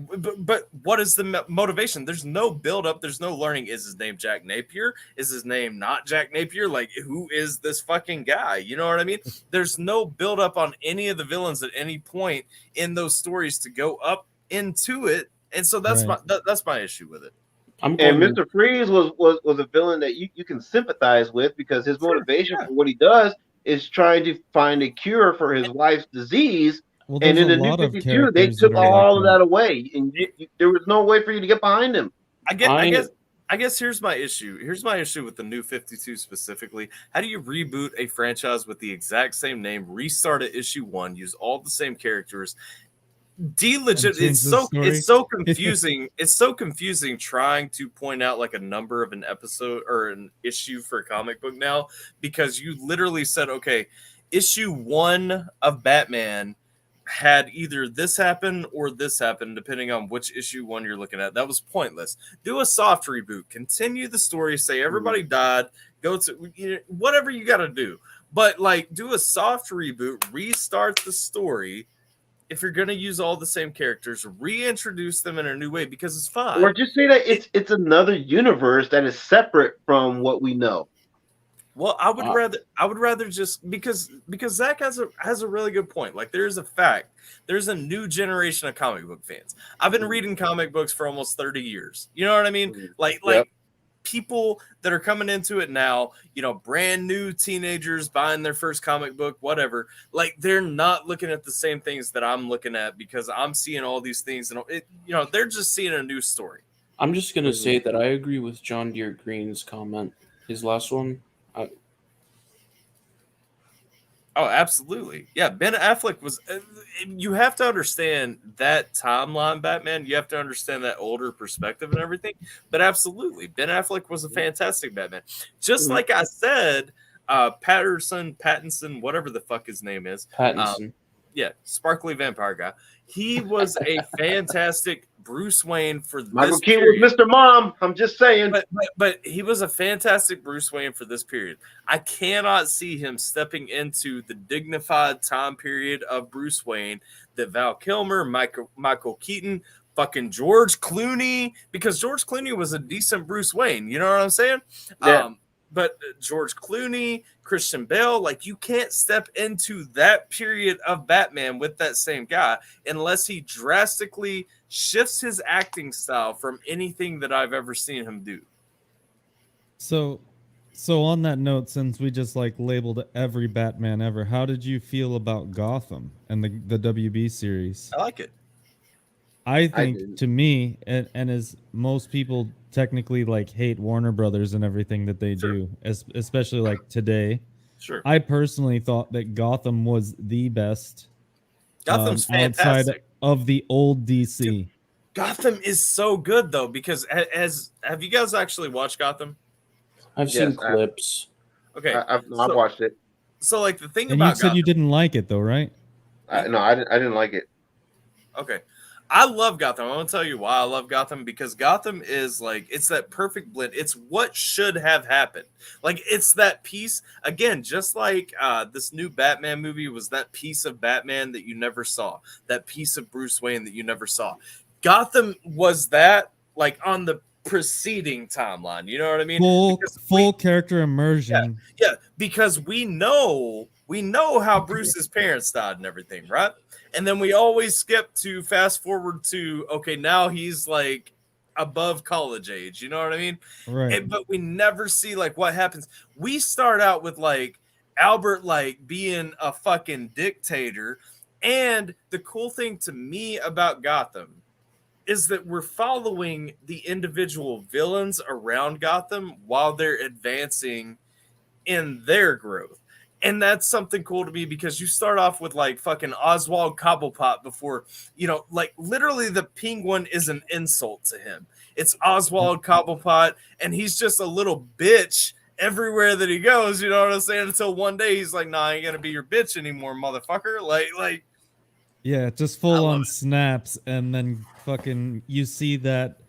but what is the motivation? There's no build up. There's no learning. Is his name Jack Napier? Is his name not Jack Napier? Like, who is this fucking guy? You know what I mean? There's no build up on any of the villains at any point in those stories to go up into it. And so that's my issue with it. And Mr. Freeze was a villain that you can sympathize with because his motivation for what he does is trying to find a cure for his wife's disease. Well, and in the New 52, they took all of that away, and there was no way for you to get behind him. I guess here's my issue. Here's my issue with the New 52 specifically. How do you reboot a franchise with the exact same name, restart at issue 1, use all the same characters? It's so confusing. It's so confusing trying to point out like a number of an episode or an issue for a comic book now, because you literally said, okay, issue 1 of Batman had either this happen or this happen, depending on which issue 1 you're looking at. That was pointless. Do a soft reboot, continue the story, say everybody died, go to whatever you got to do, but like do a soft reboot, restart the story. If you're going to use all the same characters, reintroduce them in a new way because it's fine. Or just say that it's another universe that is separate from what we know. Well, I would rather just because Zach has a really good point. Like there's a new generation of comic book fans. I've been reading comic books for almost 30 years. You know what I mean? Like people that are coming into it now, brand new teenagers buying their first comic book, whatever. Like they're not looking at the same things that I'm looking at because I'm seeing all these things and they're just seeing a new story. I'm just going to say that I agree with John Deere Green's comment. His last one. Oh, absolutely. Yeah, Ben Affleck was... you have to understand that timeline, Batman. You have to understand that older perspective and everything. But absolutely, Ben Affleck was a fantastic Batman. Just like I said, Pattinson, whatever the fuck his name is. Pattinson. Yeah, sparkly vampire guy. he was a fantastic Bruce Wayne for Michael this Keaton period. was Mr. Mom. I'm just saying. But he was a fantastic Bruce Wayne for this period. I cannot see him stepping into the dignified time period of Bruce Wayne that Val Kilmer, Michael Keaton, fucking George Clooney, because George Clooney was a decent Bruce Wayne. You know what I'm saying? Yeah. But George Clooney, Christian Bale, like you can't step into that period of Batman with that same guy unless he drastically shifts his acting style from anything that I've ever seen him do. So on that note, since we just like labeled every Batman ever, how did you feel about Gotham and the WB series? I like it. I think to me, and as most people technically like hate Warner Brothers and everything that they do, especially like today. Sure. I personally thought that Gotham was the best. Gotham's fantastic. Outside of the old DC. Dude, Gotham is so good though, because have you guys actually watched Gotham? I've seen clips. Okay. I've watched it. So like the thing and about you said Gotham, you didn't like it though, right? No, I didn't like it. Okay. I love Gotham. I'm going to tell you why I love Gotham, because Gotham is like, it's that perfect blend. It's what should have happened. Like, it's that piece, again, just like this new Batman movie was that piece of Batman that you never saw, that piece of Bruce Wayne that you never saw. Gotham was that, like, on the preceding timeline. You know what I mean? Full character immersion. Yeah, because we know how Bruce's parents died and everything, right? And then we always skip to fast forward to, okay, now he's like above college age. You know what I mean? Right. But we never see like what happens. We start out with like Albert like being a fucking dictator. And the cool thing to me about Gotham is that we're following the individual villains around Gotham while they're advancing in their growth. And that's something cool to me, because you start off with like fucking Oswald Cobblepot before, you know, like literally the Penguin is an insult to him. It's Oswald Cobblepot, and he's just a little bitch everywhere that he goes. You know what I'm saying? Until one day he's like, "Nah, I ain't gonna be your bitch anymore, motherfucker." Like. Yeah, just full on snaps, and then fucking you see that.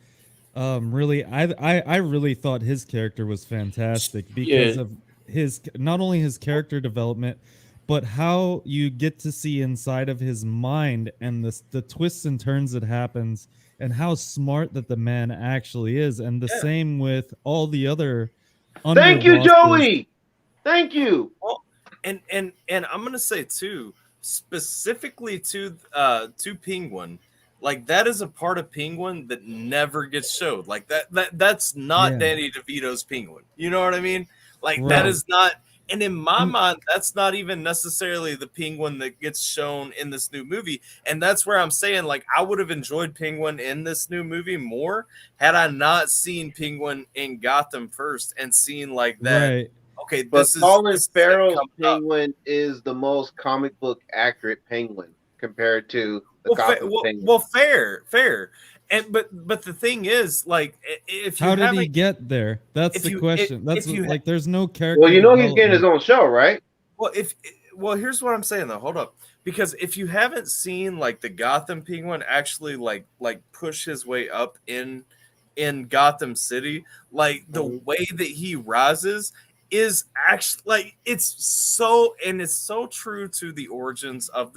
Really, I really thought his character was fantastic because of his not only his character development, but how you get to see inside of his mind and the twists and turns that happens, and how smart that the man actually is, and the same with all the other. Thank you, Joey. Thank you. Well, and I'm gonna say too, specifically to Penguin. Like that is a part of Penguin that never gets showed. Like that's not Danny DeVito's Penguin. You know what I mean? Like that is not, and in my mind, that's not even necessarily the Penguin that gets shown in this new movie. And that's where I'm saying, like, I would have enjoyed Penguin in this new movie more had I not seen Penguin in Gotham first and seen like that. Right. Okay, but Colin Farrell's Penguin is the most comic book accurate Penguin compared to the Gotham Penguin. Well, fair. And but the thing is, like, if you how did he get there? That's the question. That's like, there's no character. Well, you know, he's getting his own show, right? Well, here's what I'm saying though. Hold up, because if you haven't seen like the Gotham Penguin actually like push his way up in Gotham City, like the way that he rises is actually like it's so true to the origins of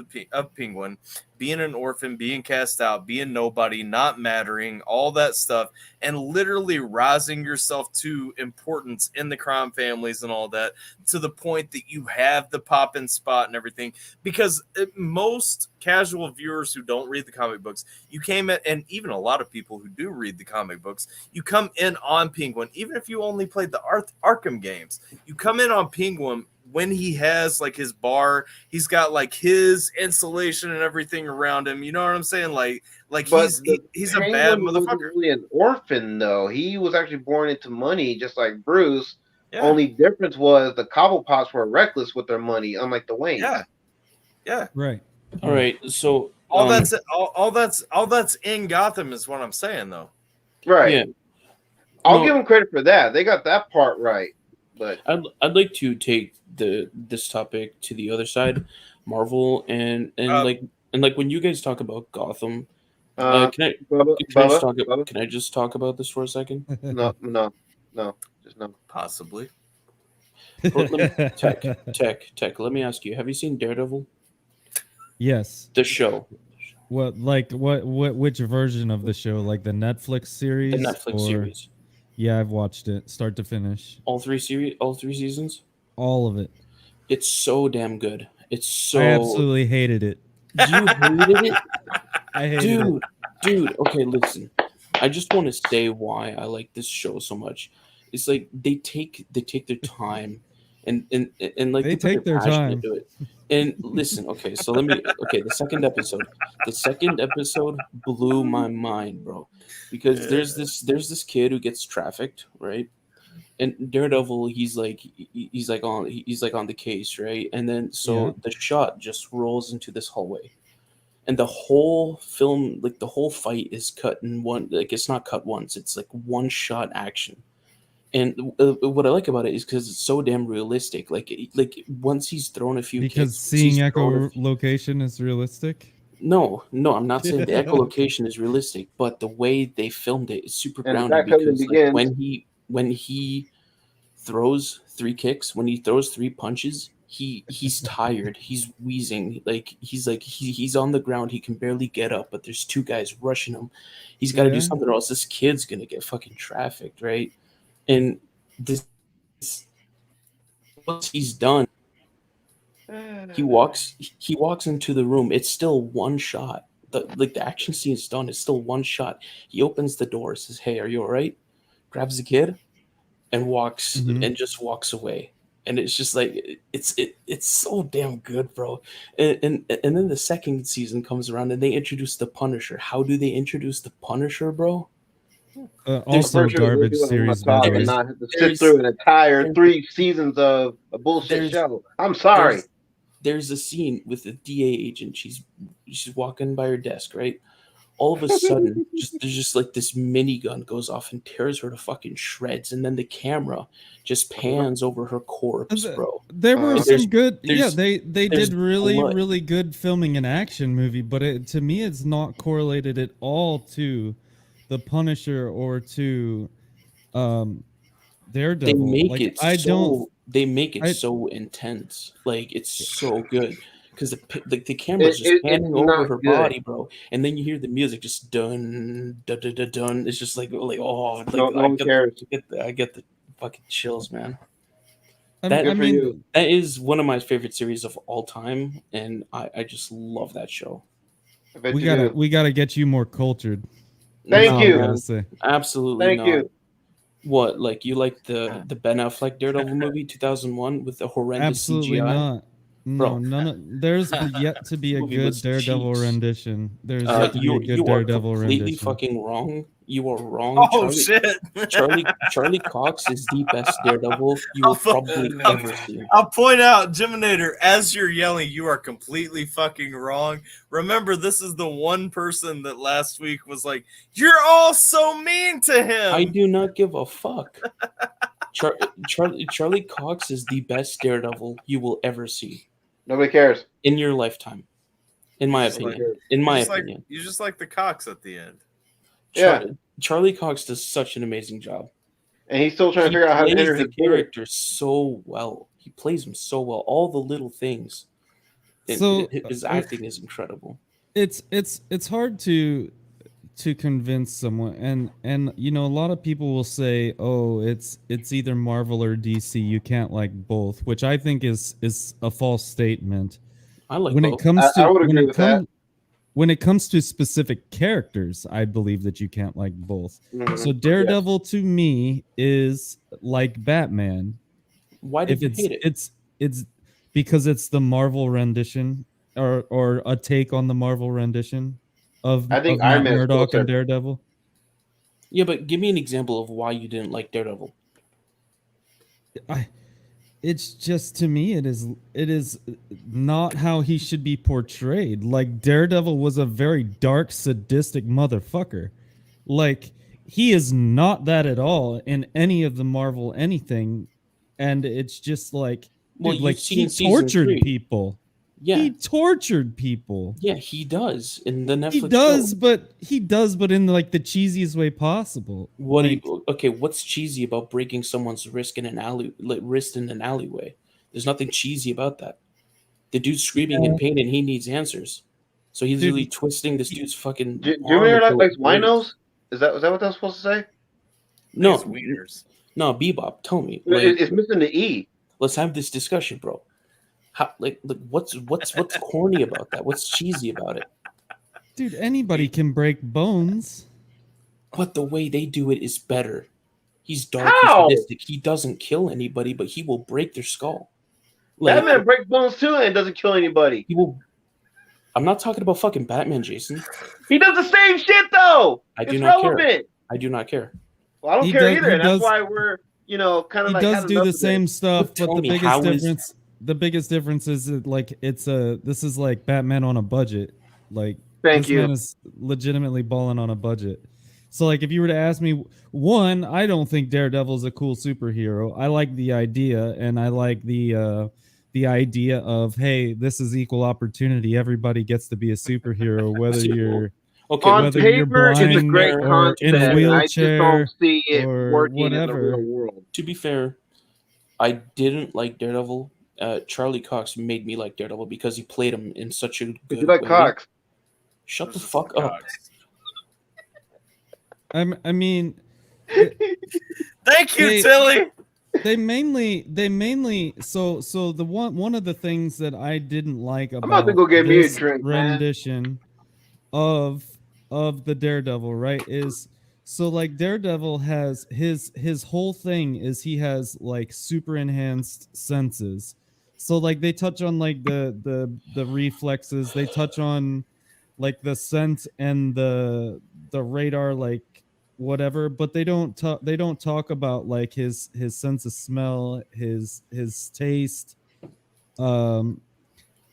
Penguin, being an orphan, being cast out, being nobody, not mattering, all that stuff, and literally rising yourself to importance in the crime families and all that, to the point that you have the pop-in spot and everything. Because most casual viewers who don't read the comic books, you came in, and even a lot of people who do read the comic books, you come in on Penguin, even if you only played the Arkham games, you come in on Penguin when he has like his bar, he's got like his insulation and everything around him. You know what I'm saying? Like he's a bad motherfucker. Wasn't really an orphan though. He was actually born into money, just like Bruce. Yeah. Only difference was the Cobblepots were reckless with their money, unlike the Waynes. Yeah. Right. All right. So all that's in Gotham is what I'm saying though. Right. Yeah. I'll give them credit for that. They got that part right. But I'd like to take this topic to the other side, Marvel and like And like when you guys talk about Gotham, Uh, can I Bubba, can I just Bubba, talk? Bubba. Can I just talk about this for a second? No, just no. Possibly. Tech. Let me ask you: have you seen Daredevil, Yes. the show, What which version of the show? Like the Netflix series? the Netflix or... series? Yeah, I've watched it start to finish. All three seasons. All of it. It's so damn good. It's so. I absolutely hated it. You hated it, I hated it. dude. Okay, listen. I just want to say why I like this show so much. It's like they take their time, and like They put take their passion time. into it. And listen, okay, so the second episode blew my mind, bro, because there's this kid who gets trafficked, right? And Daredevil, he's like on the case, right? And then so the shot just rolls into this hallway, and the whole film, like the whole fight, is cut in one. Like it's not cut once; it's like one shot action. And what I like about it is because it's so damn realistic. Like once he's thrown a few Because kicks, seeing echolocation is realistic. No, I'm not saying the echolocation is realistic, but the way they filmed it is super And grounded. that's how it Because begins. like, when he throws 3 kicks, when he throws 3 punches, he's tired, he's wheezing, he's on the ground, he can barely get up, but there's 2 guys rushing him. He's got to do something, or else this kid's gonna get fucking trafficked, right? And this, once he's done, he walks into the room. It's still one shot. The action scene is done. It's still one shot. He opens the door, says, "Hey, are you all right?" Grabs the kid, and walks and just walks away. And it's just like it's so damn good, bro. And then the second season comes around and they introduce the Punisher. How do they introduce the Punisher, bro? Also, garbage series. By the way. Not have to sit through an entire 3 seasons of a bullshit show. I'm sorry. There's a scene with a DA agent. She's walking by her desk, right? All of a sudden, there's just like this minigun goes off and tears her to fucking shreds, and then the camera just pans over her corpse, bro. There were some good, they did really good filming an action movie, but to me, it's not correlated at all to the Punisher or to Daredevil. They make They make it so intense, like it's so good. Because the camera's just panning over her body, bro, and then you hear the music just dun dun dun dun dun. It's just like oh, like no one cares. I get the fucking chills, man. That is one of my favorite series of all time, and I just love that show. We gotta get you more cultured. Thank you. Absolutely. Thank you. What, like you like the Ben Affleck Daredevil movie 2001 with the horrendous Absolutely CGI? Not. No, there's yet to be a good Daredevil rendition. There's yet to be a good Daredevil rendition. Completely fucking wrong. You are wrong. Oh shit! Charlie Cox is the best Daredevil you will probably ever see. I'll point out, Jiminator, as you're yelling, you are completely fucking wrong. Remember, this is the one person that last week was like, "You're all so mean to him." I do not give a fuck. Charlie Cox is the best Daredevil you will ever see. Nobody cares. In your lifetime. In my opinion. You just like the Cox at the end. Charlie Cox does such an amazing job. And he's still trying to figure out how to enter his character so well. He plays him so well. All the little things. So his acting is incredible. It's hard to convince someone, and a lot of people will say, "Oh, it's either Marvel or DC. You can't like both," which I think is a false statement. I like when both. It comes to I would agree with that. When it comes to specific characters, I believe that you can't like both. Mm-hmm. So Daredevil to me is like Batman. Why did you hate it? It's because it's the Marvel rendition or a take on the Marvel rendition of Matt Murdock and Daredevil. Yeah, but give me an example of why you didn't like Daredevil. It's just, to me, it is not how he should be portrayed. Like, Daredevil was a very dark, sadistic motherfucker. Like, he is not that at all in any of the Marvel anything. And it's just like, well, dude, like, he tortured people. Yeah. He tortured people. Yeah, he does in the Netflix He does, but in like the cheesiest way possible. What like, do you, okay, what's cheesy about breaking someone's wrist in an alleyway? There's nothing cheesy about that. The dude's screaming in pain and he needs answers. So he's really twisting this dude's fucking arm. Jimmy likes winos? Is that what that's supposed to say? No, wieners. No, Bebop, tell me. It's missing the E. Let's have this discussion, bro. How, what's corny about that? What's cheesy about it? Dude, anybody can break bones. But the way they do it is better. He's dark, How? he's sadistic. He doesn't kill anybody, but he will break their skull. Batman breaks bones too and doesn't kill anybody. He will. I'm not talking about fucking Batman, Jason. He does the same shit though. I do it's not relevant. care. I do not care. Well, I don't care either. And that's why we're, kind of he like. He does do the same stuff, but the biggest difference is that, like, this is like Batman on a budget. Like, this man is legitimately balling on a budget. So, like, if you were to ask me, one, I don't think Daredevil is a cool superhero. I like the idea, and I like the idea of, hey, this is equal opportunity. Everybody gets to be a superhero, whether you're on whether paper, you're blind it's a great or concept. in a wheelchair, I just don't see it working whatever. in the real world. To be fair, I didn't like Daredevil. Charlie Cox made me like Daredevil because he played him in such a good you like way. Cox? Shut the fuck up. I mean, thank you, Tilly. They mainly so the one of the things that I didn't like about I'm about to go get me a this drink, rendition of the Daredevil, right, is so, like, Daredevil has his whole thing is he has like super enhanced senses. So, like, they touch on like the reflexes, they touch on like the sense and the radar, like, whatever, but they don't talk about like his sense of smell, his taste.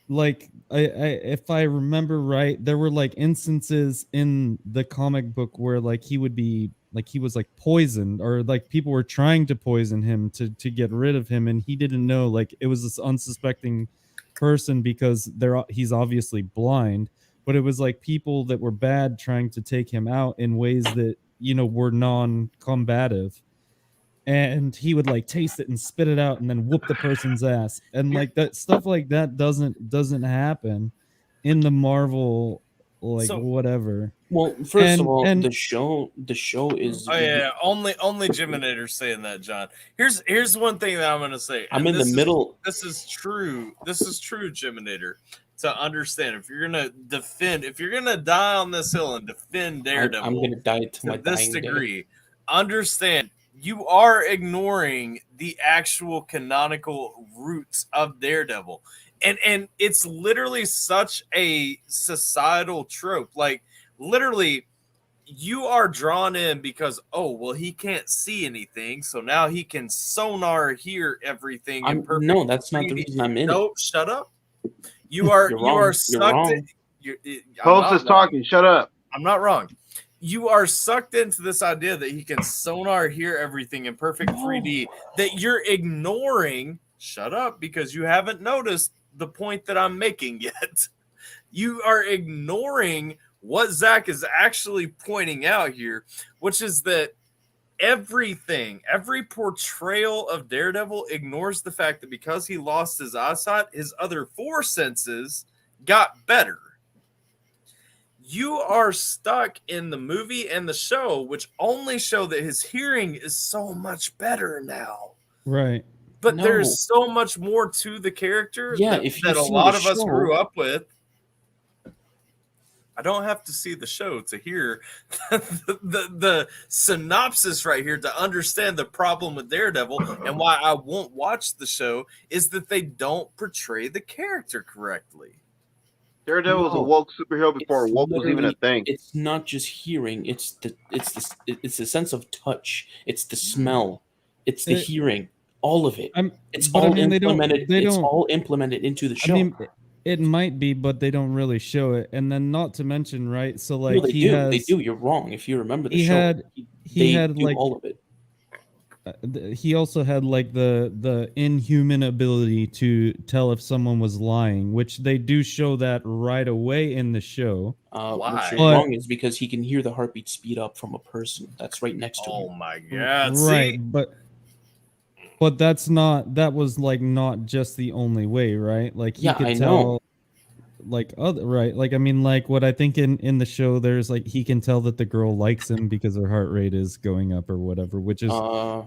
Like, I if I remember right, there were like instances in the comic book where like he would be like, he was like poisoned, or like people were trying to poison him to get rid of him, and he didn't know. Like, it was this unsuspecting person because he's obviously blind, but it was like people that were bad trying to take him out in ways that, were non-combative. And he would like taste it and spit it out and then whoop the person's ass. And like that stuff like that doesn't happen in the Marvel, like, whatever. Well, first of all, the show is only Jiminator's saying that, John. Here's one thing that I'm gonna say. I'm in the middle. This is true, Jiminator. To understand, if you're gonna die on this hill and defend Daredevil, I'm gonna die to this degree. Understand, you are ignoring the actual canonical roots of Daredevil, and it's literally such a societal trope. Like, literally, you are drawn in because, he can't see anything, so now he can sonar hear everything. No, that's not the reason I'm in. Nope, shut up. You are sucked in. Host is talking. Shut up. I'm not wrong. You are sucked into this idea that he can sonar hear everything in perfect 3D that you're ignoring. Shut up, because you haven't noticed the point that I'm making yet. You are ignoring what Zach is actually pointing out here, which is that every portrayal of Daredevil ignores the fact that because he lost his eyesight, his other four senses got better. You are stuck in the movie and the show, which only show that his hearing is so much better now. Right. But there's so much more to the character that a lot of us grew up with. I don't have to see the show to hear the synopsis right here to understand the problem with Daredevil, and why I won't watch the show is that they don't portray the character correctly. Daredevil was a woke superhero before woke was even a thing. It's not just hearing; it's the sense of touch, it's the smell, it's the hearing, all of it. It's all implemented into the show. I mean, it might be, but they don't really show it. And then, not to mention, right? So, like, they do. You're wrong. If you remember the show, he had like all of it. he also had like the inhuman ability to tell if someone was lying, which they do show that right away in the show. Which Why? you're But- wrong is because he can hear the heartbeat speed up from a person that's right next to Oh him. my god! Right, See? but that was like not just the only way, right? Like he Yeah, could I tell know. like other right. Like I mean, like what I think in the show, there's like he can tell that the girl likes him because her heart rate is going up or whatever, which is I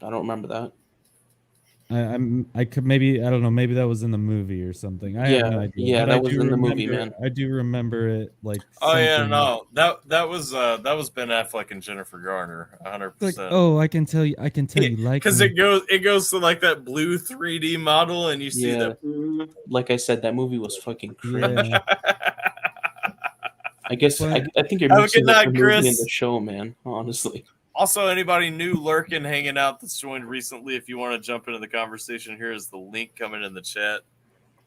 don't remember that. I could maybe I don't know, maybe that was in the movie or something. I have no idea. Yeah, but that I was do in the movie, remember- man. I do remember it like Oh yeah, something no, that was Ben Affleck and Jennifer Garner, 100%. like, oh, I can tell you like because me. it goes to like that blue 3D model, and you see Yeah. that. Like I said, that movie was fucking crazy. Yeah. I guess But- I think you're Have a mixing good up night, the movie and Chris. the show, man. Honestly. Also, anybody new lurking, hanging out that's joined recently, if you want to jump into the conversation, here is the link coming in the chat.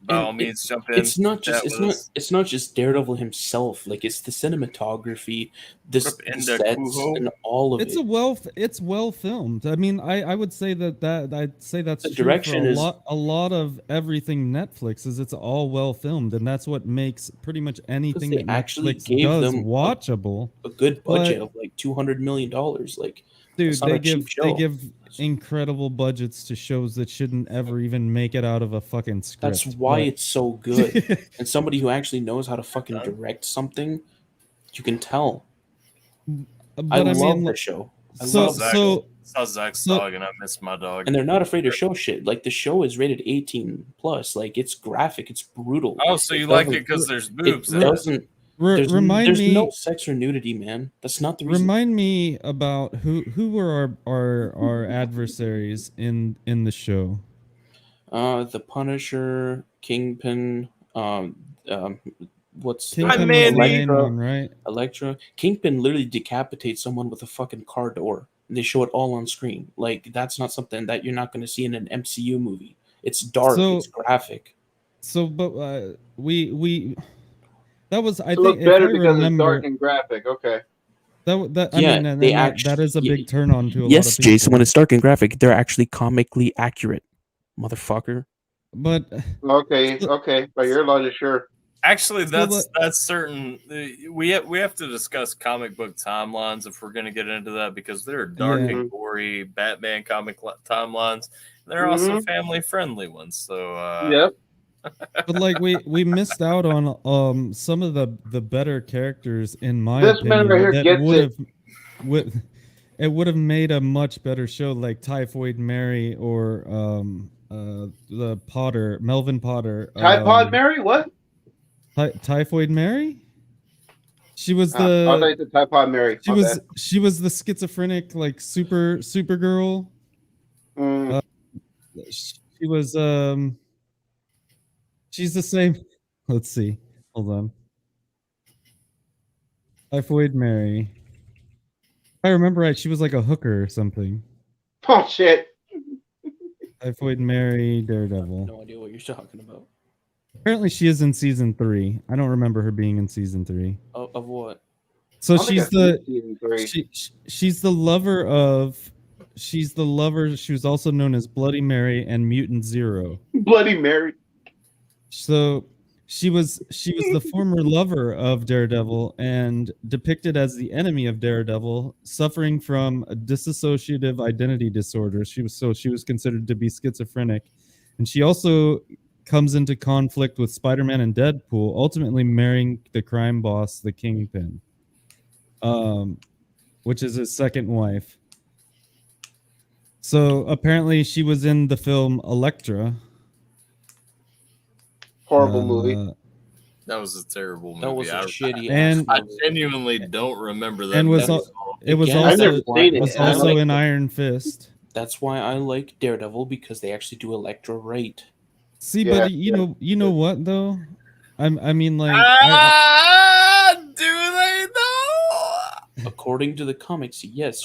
By And all means, jump in. It's not just chat it's with not us. it's not just Daredevil himself. Like it's the cinematography, the Rip into sets, Kuho. and all of It's it. it's well filmed. I mean, I would say that I'd say that's The true direction for is- a lot of everything Netflix is. It's all well filmed, and that's what makes pretty much anything they that actually Netflix gave does them a- watchable. A good budget But- of like $200 million. Like Dude, it's not they a cheap give they show. give incredible budgets to shows that shouldn't ever even make it out of a fucking script. That's why but- it's so good. And somebody who actually knows how to fucking direct something, you can tell. But I love mean, the like, show. I so love Zach. so Saw Zach's so- dog, and I miss my dog. and they're not afraid to show shit. Like the show is rated 18 plus. Like it's graphic, it's brutal. Oh, so you like doesn't- it because there's It boobs? in it. doesn't. There's remind me. no sex or nudity, man. That's not the reason. Remind me about who were our adversaries in the show. The Punisher, Kingpin, what's Kingpin I was mean, the main Elektra, one, right? Elektra. Kingpin literally decapitates someone with a fucking car door. And they show it all on screen. Like that's not something that you're not going to see in an MCU movie. It's dark. So- It's graphic. So, but we that was I It think looks if better I because remember, it's dark and graphic. Okay. that I Yeah, mean, and they that is a actually- big turn on to a lot of Yes, people. Jason. When it's dark and graphic, they're actually comically accurate, motherfucker. But Okay. Okay. By your logic, sure. Actually, So that's certain. We have to discuss comic book timelines if we're going to get into that because there are dark Yeah. and gory Batman comic timelines. There are also family friendly ones. So Yep. but like we missed out on some of the better characters in my This man opinion right here that gets would it. have it would have made a much better show like Typhoid Mary or the Potter Melvin Potter Tripod Mary? What? Typhoid Mary. She was I thought the you said Tripod Mary. My bad. she was the schizophrenic like Supergirl. Mm. She was she's the same. Let's see. Hold on. Typhoid Mary. If I remember right, she was like a hooker or something. Oh shit. Typhoid Mary, Daredevil. No idea what you're talking about. Apparently, she is in season 3. I don't remember her being in season 3. Of what? So I don't think she's I've seen the season 3. she's the lover of. She's the lover. She was also known as Bloody Mary and Mutant Zero. Bloody Mary. So she was the former lover of Daredevil and depicted as the enemy of Daredevil, suffering from a dissociative identity disorder. She was considered to be schizophrenic, and she also comes into conflict with Spider-Man and Deadpool, ultimately marrying the crime boss, the Kingpin, which is his second wife. So apparently she was in the film Elektra. Horrible movie. that was a terrible movie. That was a I, shitty and- ass I movie. genuinely don't remember that. And was movie al- at all. It was Again, I've never also seen it. was and I also like in it. Iron Fist. That's why I like Daredevil because they actually do Elektra right. See, Yeah, but you know what though? I mean like Do they though? According to the comics, yes,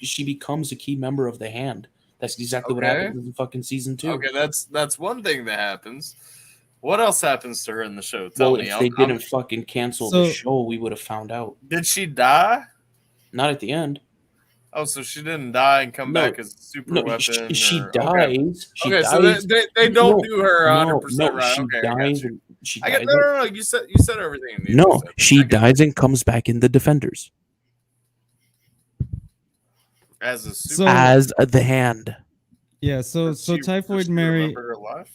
she becomes a key member of the Hand. That's exactly what Okay. happens in fucking season 2. Okay, that's one thing that happens. What else happens to her in the show? Tell Well, me. if they didn't fucking cancel the So- show, we would have found out. Did she die? Not at the end. Oh, so she didn't die and come No, back as a super No, weapon? she or, dies. Okay, She okay, dies. so they don't No, do her 100% no, right. she Okay, I got dies. you. She I get dies. no. You said everything you needed to No, say. she I get dies and comes back in the Defenders as a super. So- as the Hand. Yeah, so Does she Typhoid Mary. remember her life?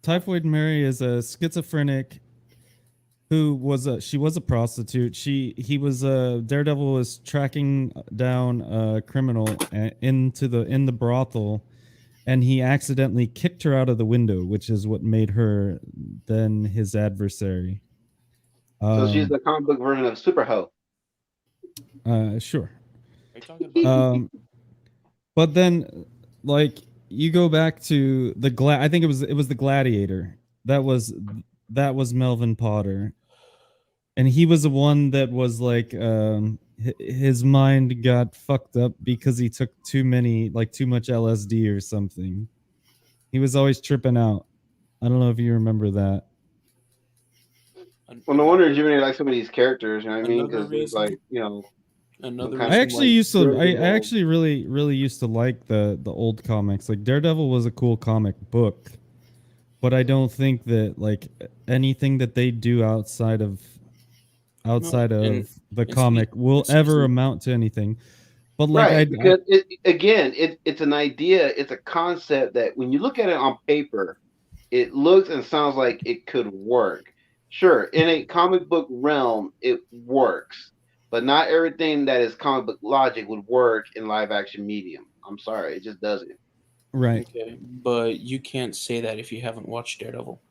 Typhoid Mary is a schizophrenic who was she was a prostitute. He was Daredevil was tracking down a criminal in the brothel, and he accidentally kicked her out of the window, which is what made her then his adversary. So she's the comic book version of Super Ho. Sure. Are you talking about? But then, like, you go back to I think it was the Gladiator. That was Melvin Potter, and he was the one that was like, his mind got fucked up because he took too much LSD or something. He was always tripping out. I don't know if you remember that. Well, no wonder Jimmy likes some of these characters. You know what I mean? Another Because it's reason- like, you know, Another kind I of actually used to. I Daredevil. actually really used to like the old comics. Like Daredevil was a cool comic book, but I don't think that like anything that they do outside of in the comic will ever amount to anything. But like, right, because it's an idea, it's a concept that when you look at it on paper, it looks and sounds like it could work. Sure, in a comic book realm, it works, but not everything that is comic book logic would work in live action medium. I'm sorry, it just doesn't. right. Okay, but you can't say that if you haven't watched Daredevil.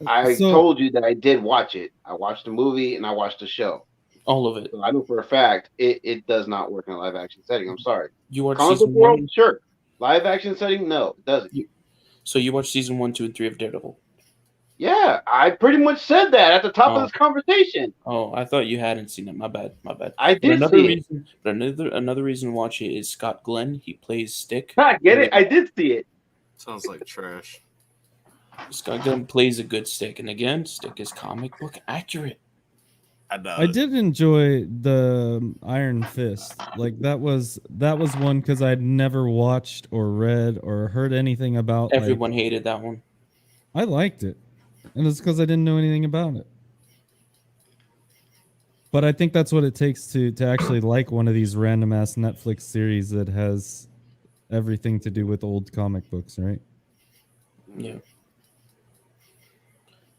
I told you that I did watch it. I watched the movie and I watched the show. All of it. So I know for a fact it does not work in a live action setting. I'm sorry. You watched Comic book season world, 1. sure. Live action setting, no, it doesn't. So you watched season 1, 2, and 3 of Daredevil. Yeah, I pretty much said that at the top of Oh. this conversation. Oh, I thought you hadn't seen it. My bad. I But did another see it. reason, but another reason to watch it is Scott Glenn. He plays Stick. I get it. I did see it. Sounds like trash. Scott Glenn plays a good Stick, and again, Stick is comic book accurate. I did enjoy the Iron Fist. Like that was one because I'd never watched or read or heard anything about. Everyone hated that one. I liked it, and it's because I didn't know anything about it. But I think that's what it takes to actually like one of these random ass Netflix series that has everything to do with old comic books, right? Yeah.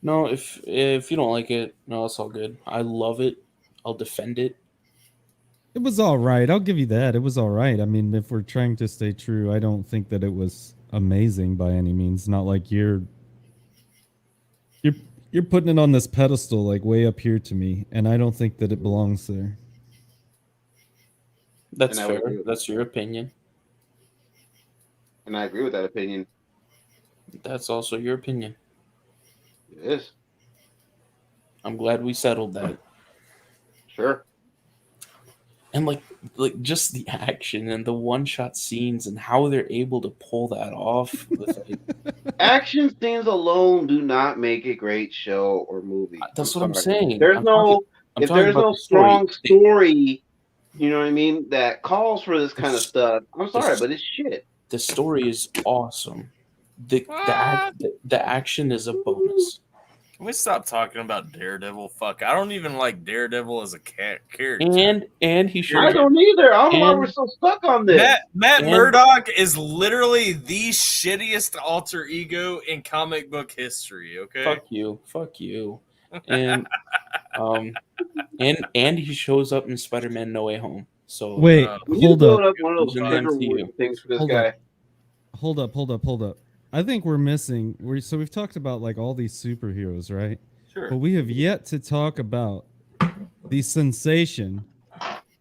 No, if you don't like it, no, it's all good. I love it. I'll defend it. It was all right. I'll give you that. It was all right. I mean, if we're trying to stay true, I don't think that it was amazing by any means. Not like you're putting it on this pedestal like way up here to me, and I don't think that it belongs there. That's And I would fair. agree with That's your opinion. And I agree with that opinion. That's also your opinion. It is. I'm glad we settled that. Sure. And like just the action and the one-shot scenes and how they're able to pull that off with like, Action scenes alone do not make a great show or movie. That's what I'm saying. If there's I'm no talking about the strong story, you know what I mean, that calls for this kind of stuff, I'm sorry, but it's shit. The story is awesome. The action is a bonus. Can we stop talking about Daredevil? Fuck, I don't even like Daredevil as a character. And he shows I don't either. I don't know why we're so stuck on this. Matt Murdock is literally the shittiest alter ego in comic book history. Okay, fuck you, and and he shows up in Spider-Man: No Way Home. So wait, hold up. One of those He's in the trigger MCU. warning things for this Hold guy. up. Hold up. I think we're missing. So we've talked about like all these superheroes, right? sure. But we have yet to talk about the sensation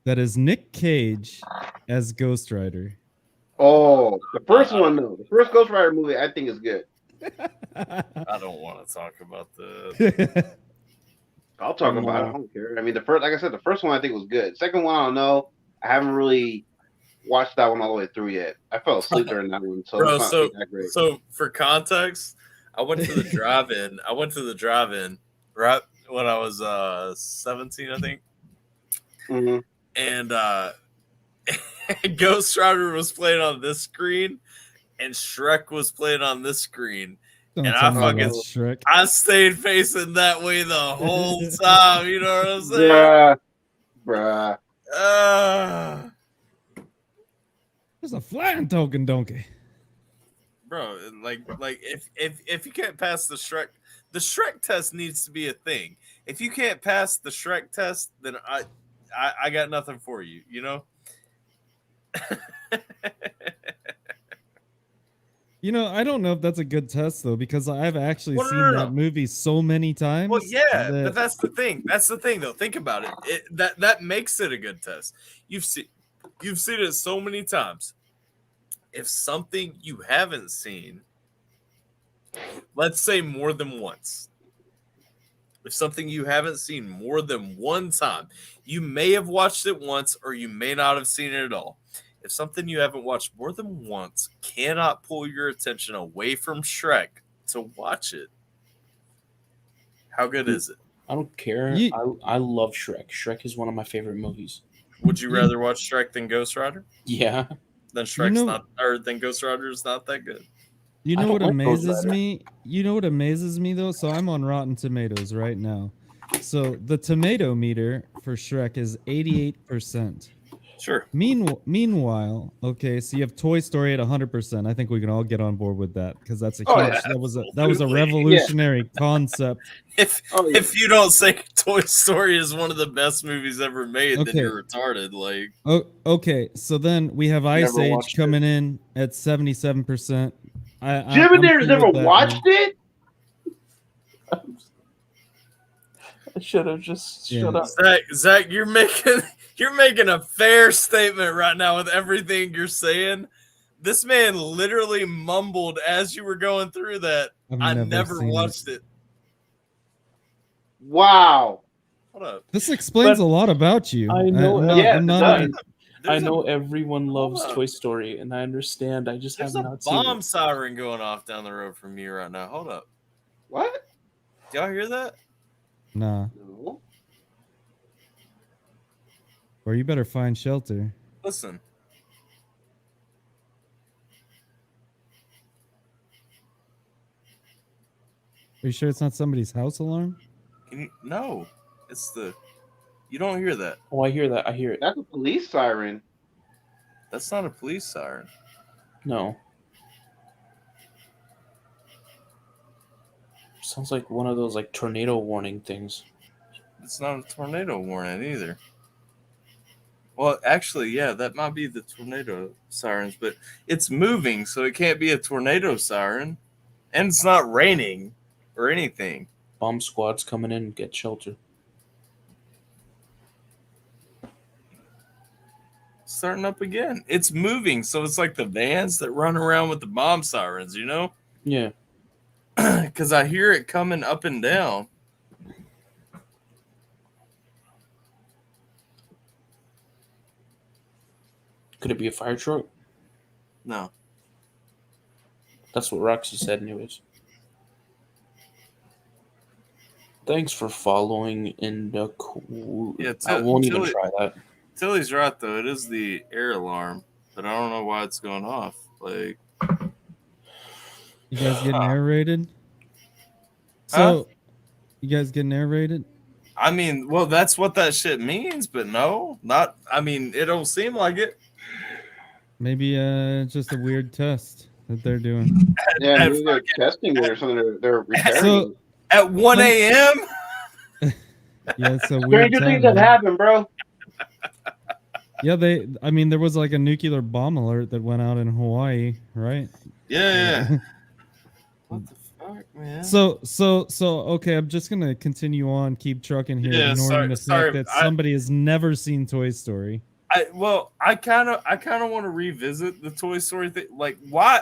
that is Nick Cage as Ghost Rider. Oh, the first one though. The first Ghost Rider movie I think is good. I don't want to talk about the. I'll talk about it. I don't care. I mean, the first, like I said, the first one I think was good. Second one, I don't know. I haven't really watched that one all the way through yet. I fell asleep during that one, so Bro, it's not that great. So for context, I went to the drive-in. right when I was 17, I think. Mhm. and Ghost Rider was playing on this screen, and Shrek was playing on this screen. Don't And tell I me fucking that's Shrek. I stayed facing that way the whole time. You know what I'm saying? Bruh. There's a flying token donkey. Bro, like if you can't pass the Shrek test needs to be a thing. If you can't pass the Shrek test, then I got nothing for you, you know? You know, I don't know if that's a good test though, because I've actually Well, seen no. that movie so many times. Well, yeah, that- but that's the thing. That's the thing, though. Think about it. That makes it a good test. You've seen it so many times. If something you haven't seen, let's say more than once. If something you haven't seen more than one time, you may have watched it once or you may not have seen it at all. If something you haven't watched more than once cannot pull your attention away from Shrek to watch it, how good is it? I don't care. I love Shrek. Shrek is one of my favorite movies. Would you rather watch Shrek than Ghost Rider? Yeah. Then Shrek's not, or then Ghost Rider is not that good. You know what don't like Ghost amazes Rider. me? You know what amazes me though? So I'm on Rotten Tomatoes right now. So the tomato meter for Shrek is 88%. Sure. Meanwhile, okay, so you have Toy Story at 100%. I think we can all get on board with that because that's a huge. Oh, yeah, that was a absolutely. revolutionary concept. If you don't say Toy Story is one of the best movies ever made, then Okay. you're retarded. Like, Oh, okay. So then we have Ice Never Age watched coming in at 77%. Jim Dare's never watched it? I should have just Yeah. shut up. Zach, you're making a fair statement right now with everything you're saying. This man literally mumbled as you were going through that. I never seen watched it. Wow. Hold up. This explains But a lot about you. I know- Yeah, it does. I know everyone loves Hold on. Toy Story, and I understand. I just There's have a not seen bomb it. siren going off down the road from you right now. Hold up. What? Y'all hear that? Nah. No. Or you better find shelter. Listen. Are you sure it's not somebody's house alarm? No. It's you don't hear that. Oh, I hear that. I hear it. That's a police siren. That's not a police siren. No. Sounds like one of those like tornado warning things. It's not a tornado warning either. Well, actually, yeah, that might be the tornado sirens, but it's moving, so it can't be a tornado siren. And it's not raining or anything. Bomb squad's coming in and get shelter. Starting up again. It's moving, so it's like the vans that run around with the bomb sirens, you know? Yeah. Because I hear it coming up and down. Could it be a fire truck? No. That's what Roxy said, anyways. Thanks for following in the cool. Yeah, I won't even Tilly- try that. Tilly's right, though. It is the air alarm, but I don't know why it's going off. Like, You guys getting narrated? Huh? So, you guys getting narrated? I mean, well, that's what that shit means, but no, not. I mean, it don't seem like it. Maybe it's just a weird test that they're doing. Yeah, And maybe they're testing it or something. They're repairing So- it. At 1 a.m.? Yeah, it's a weird Stranger things have time. happened, bro. Yeah, there was like a nuclear bomb alert that went out in Hawaii, right? Yeah. What the fuck, man? So, okay, I'm just gonna continue on, keep trucking here, Yeah, ignoring the fact sorry, that I- somebody has never seen Toy Story. I kind of want to revisit the Toy Story thing. Like, why?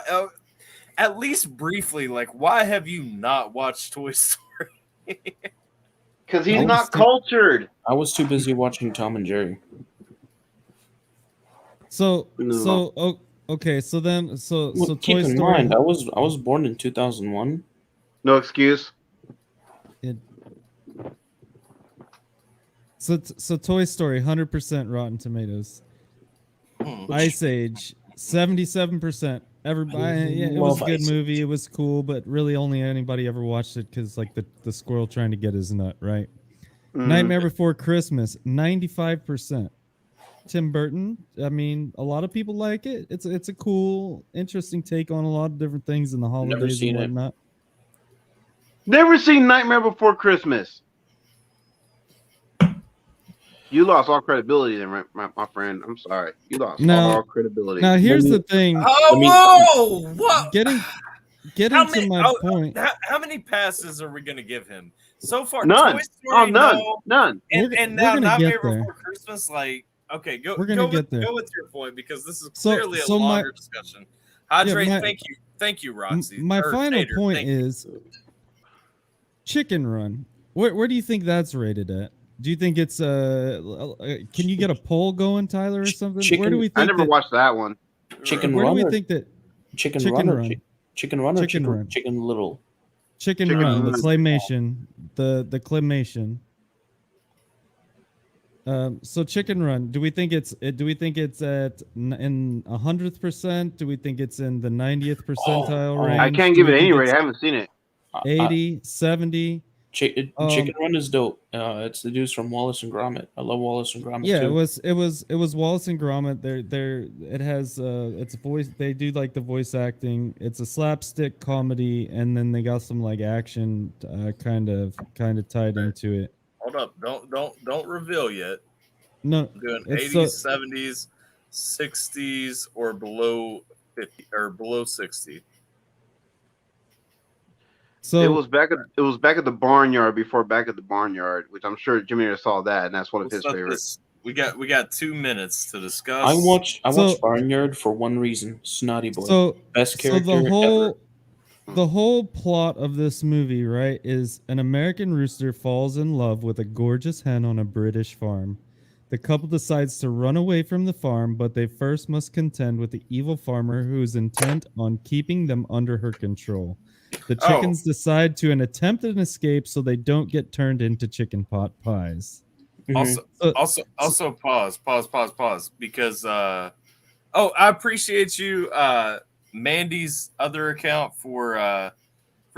At least briefly, like, why have you not watched Toy Story? Because he's I not was too- cultured. I was too busy watching Tom and Jerry. So, No. okay, so then, so Well, keep Toy in Story. mind, I was born in 2001. No excuse. So Toy Story 100% Rotten Tomatoes. Ice Age 77%. Everybody, yeah, it was a good movie. It was cool, but really only anybody ever watched it because like the squirrel trying to get his nut, right? Nightmare Before Christmas 95%. Tim Burton, I mean, a lot of people like it. It's a cool, interesting take on a lot of different things in the holidays and whatnot. Never seen Nightmare Before Christmas. You lost all credibility then, my friend. I'm sorry. You lost all credibility. Now here's the thing. Oh, whoa! What? Getting to my point. How many passes are we going to give him so far? None. Toy Story, none. And now Nightmare Before Christmas, like, okay, go with your point because this is clearly a longer discussion. Hydrate, thank you, Roxy. My final point is Chicken Run. Where do you think that's rated at? Do you think it's can you get a poll going, Tyler, or something? Where do we think I never watched that one. Chicken Where Run. do we think that Chicken Run or Chicken Little? Chicken Run, the claymation, the claymation. So Chicken Run, do we think it's at in 100th%? Do we think it's in the 90th percentile range? I can't give it any rate. I haven't seen it. 80, 70. Chicken Run is dope. It's the dudes from Wallace and Gromit. I love Wallace and Gromit. Yeah, too. it was Wallace and Gromit. It has it's a voice. They do like the voice acting. It's a slapstick comedy, and then they got some like action kind of tied into it. Hold up! Don't reveal yet. No, I'm doing 80s, 70s, 60s, or below 50 or below 60. So it was back at the Barnyard before Back at the Barnyard, which I'm sure Jimmy saw that, and that's one of his favorites. We got 2 minutes to discuss. I watched Barnyard for one reason: Snotty Boy. So best character ever. The whole plot of this movie, right, is an American rooster falls in love with a gorgeous hen on a British farm. The couple decides to run away from the farm, but they first must contend with the evil farmer who is intent on keeping them under her control. The chickens decide to attempt an escape so they don't get turned into chicken pot pies. Also, pause, because I appreciate you, Mandy's other account for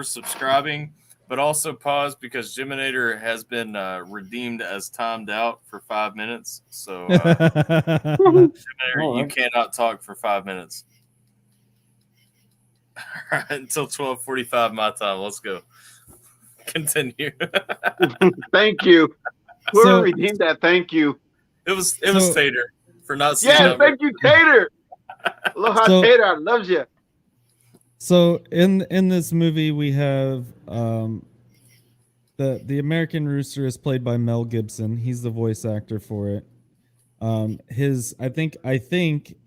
subscribing, but also pause because Jiminator has been redeemed as timed out for 5 minutes. So, Jiminator, you cannot talk for 5 minutes. All right, until 12:45 my time. Let's go. Continue. Thank you. Whoever redeemed that, thank you. It was Tater for not seeing. Yeah, thank you, Tater. Aloha, Tater. I love you. So in this movie, we have the American Rooster is played by Mel Gibson. He's the voice actor for it. I think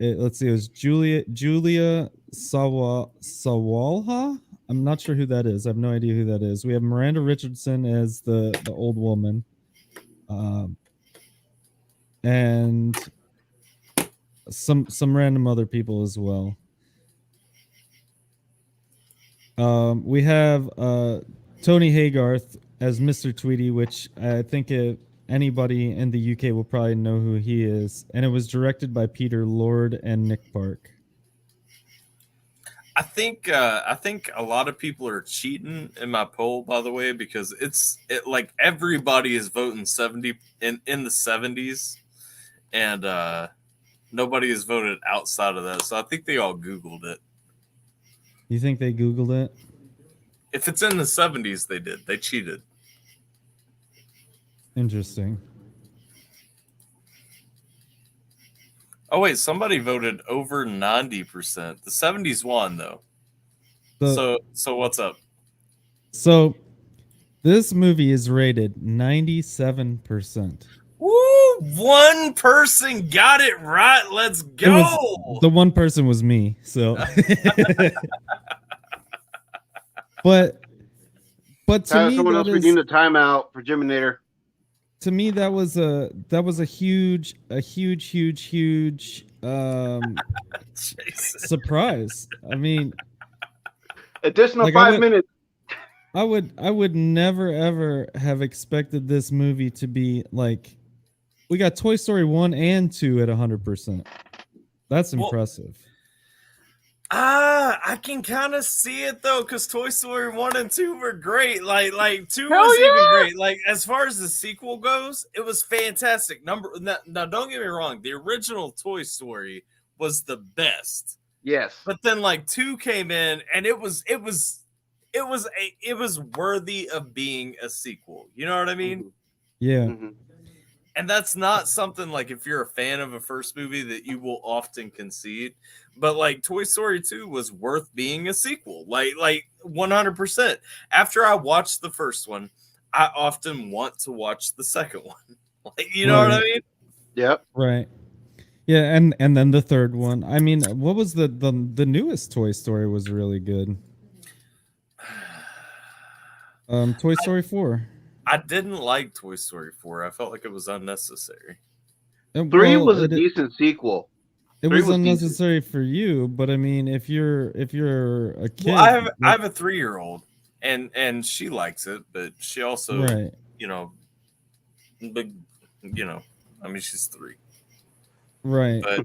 let's see, it was Julia Sawalha. I'm not sure who that is. I have no idea who that is. We have Miranda Richardson as the old woman, and some random other people as well. We have Tony Haygarth as Mr. Tweedy, which I think anybody in the UK will probably know who he is, and it was directed by Peter Lord and Nick Park. I think a lot of people are cheating in my poll, by the way, because it like everybody is voting 70 in the 70s, and nobody has voted outside of that. So I think they all Googled it. You think they Googled it? If it's in the 70s, they did. They cheated. Interesting. Oh, wait. Somebody voted over 90%. The 70s won, though. So what's up? So this movie is rated 97%. Woo! One person got it right. Let's go. The one person was me. So, but to me, someone else redeemed the timeout for Jiminator. To me, that was a huge surprise. I mean, additional 5 minutes. I would never ever have expected this movie to be like we got Toy Story 1 and 2 at 100%. That's impressive. I can kind of see it though, because Toy Story 1 and 2 were great. Like 2 was even great. Like, as far as the sequel goes, it was fantastic. Now, don't get me wrong, the original Toy Story was the best. Yes. But then like 2 came in, and it was worthy of being a sequel. You know what I mean? Mm-hmm. Yeah. Mm-hmm. And that's not something like, if you're a fan of a first movie, that you will often concede. But like Toy Story 2 was worth being a sequel. Like 100%. After I watched the first one, I often want to watch the second one. Like, you know what I mean? Yep. Right. Yeah, and then the third one. I mean, what was the newest Toy Story was really good. Toy Story 4. I didn't like Toy Story 4. I felt like it was unnecessary. 3 was a decent sequel. It was unnecessary for you, but I mean, if you're a kid, well, I have a 3-year-old, and she likes it, but she also, right. I mean, she's 3, right? But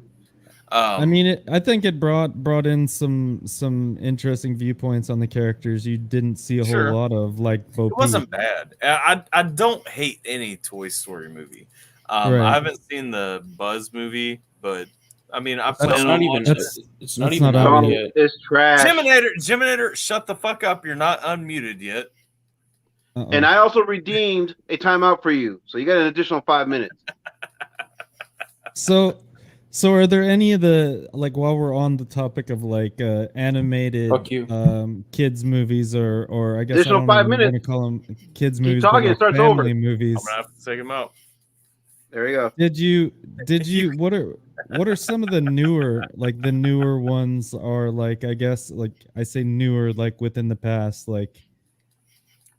I mean, I think it brought in some interesting viewpoints on the characters you didn't see a whole lot of, like Bo It wasn't bad. I don't hate any Toy Story movie. Right. I haven't seen the Buzz movie, but I mean, it's not even out yet. It's trash. Jiminator, shut the fuck up. You're not unmuted yet. Uh-oh. And I also redeemed a timeout for you, so you got an additional 5 minutes. So are there any of the, like, while we're on the topic of like animated kids movies, or I guess additional 5 minutes. I'm gonna call them kids movies, talking, but it starts family over. movies. I'm gonna have to take him out. There you go. Did you what are some of the newer ones, are like, I guess, like, I say newer, like within the past like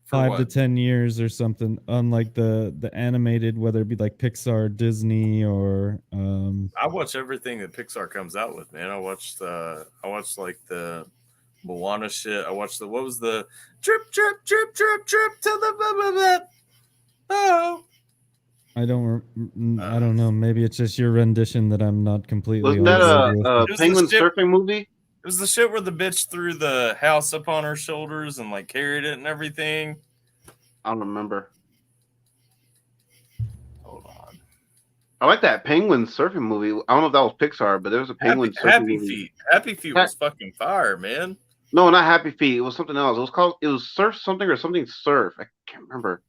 5 to 10 years or something, on like the animated, whether it be like Pixar, Disney, or I watch everything that Pixar comes out with, man. I watched like the Moana shit. I watched what was the drip to the oh. I don't know. Maybe it's just your rendition that I'm not completely. Wasn't that a penguin surfing movie? It was the shit where the bitch threw the house up on her shoulders and like carried it and everything. I don't remember. Hold on. I like that penguin surfing movie. I don't know if that was Pixar, but there was a penguin surfing movie. Happy Feet was fucking fire, man. No, not Happy Feet. It was something else. It was Surf something or something Surf. I can't remember.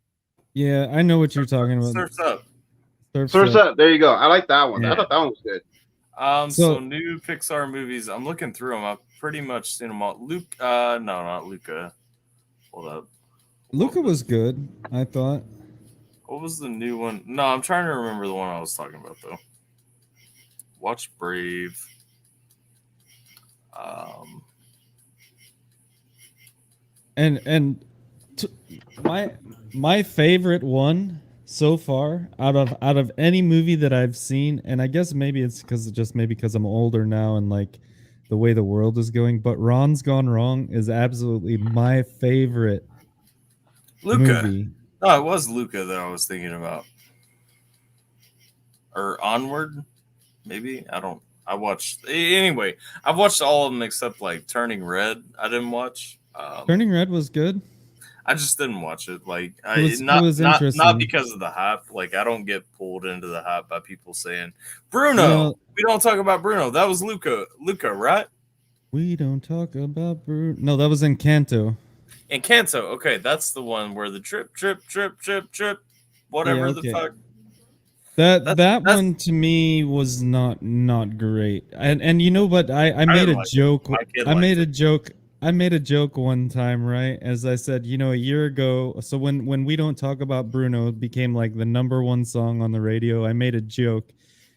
Yeah, I know what you're talking about. Surf's Up. Surf's Up. There you go. I like that one. Yeah. I thought that one was good. So new Pixar movies. I'm looking through them. I've pretty much seen them all. No, not Luca. Hold up. Luca was good, I thought. What was the new one? No, I'm trying to remember the one I was talking about though. Watch Brave. My favorite one so far out of any movie that I've seen, and I guess maybe it's because I'm older now and like the way the world is going, but Ron's Gone Wrong is absolutely my favorite movie. Oh, it was Luca that I was thinking about. Or Onward, maybe? I've watched all of them except like Turning Red. I didn't watch. Turning Red was good. I just didn't watch it. Like, it was interesting. Not because of the hype. Like, I don't get pulled into the hype by people saying, Bruno, we don't talk about Bruno. That was Luca, right? We don't talk about Bruno. No, that was Encanto. Encanto. Okay, that's the one where the drip, whatever the fuck. That one to me was not great. And you know what? I made a joke. I made a joke one time, right? As I said, a year ago. So when We Don't Talk About Bruno became like the #1 song on the radio, I made a joke,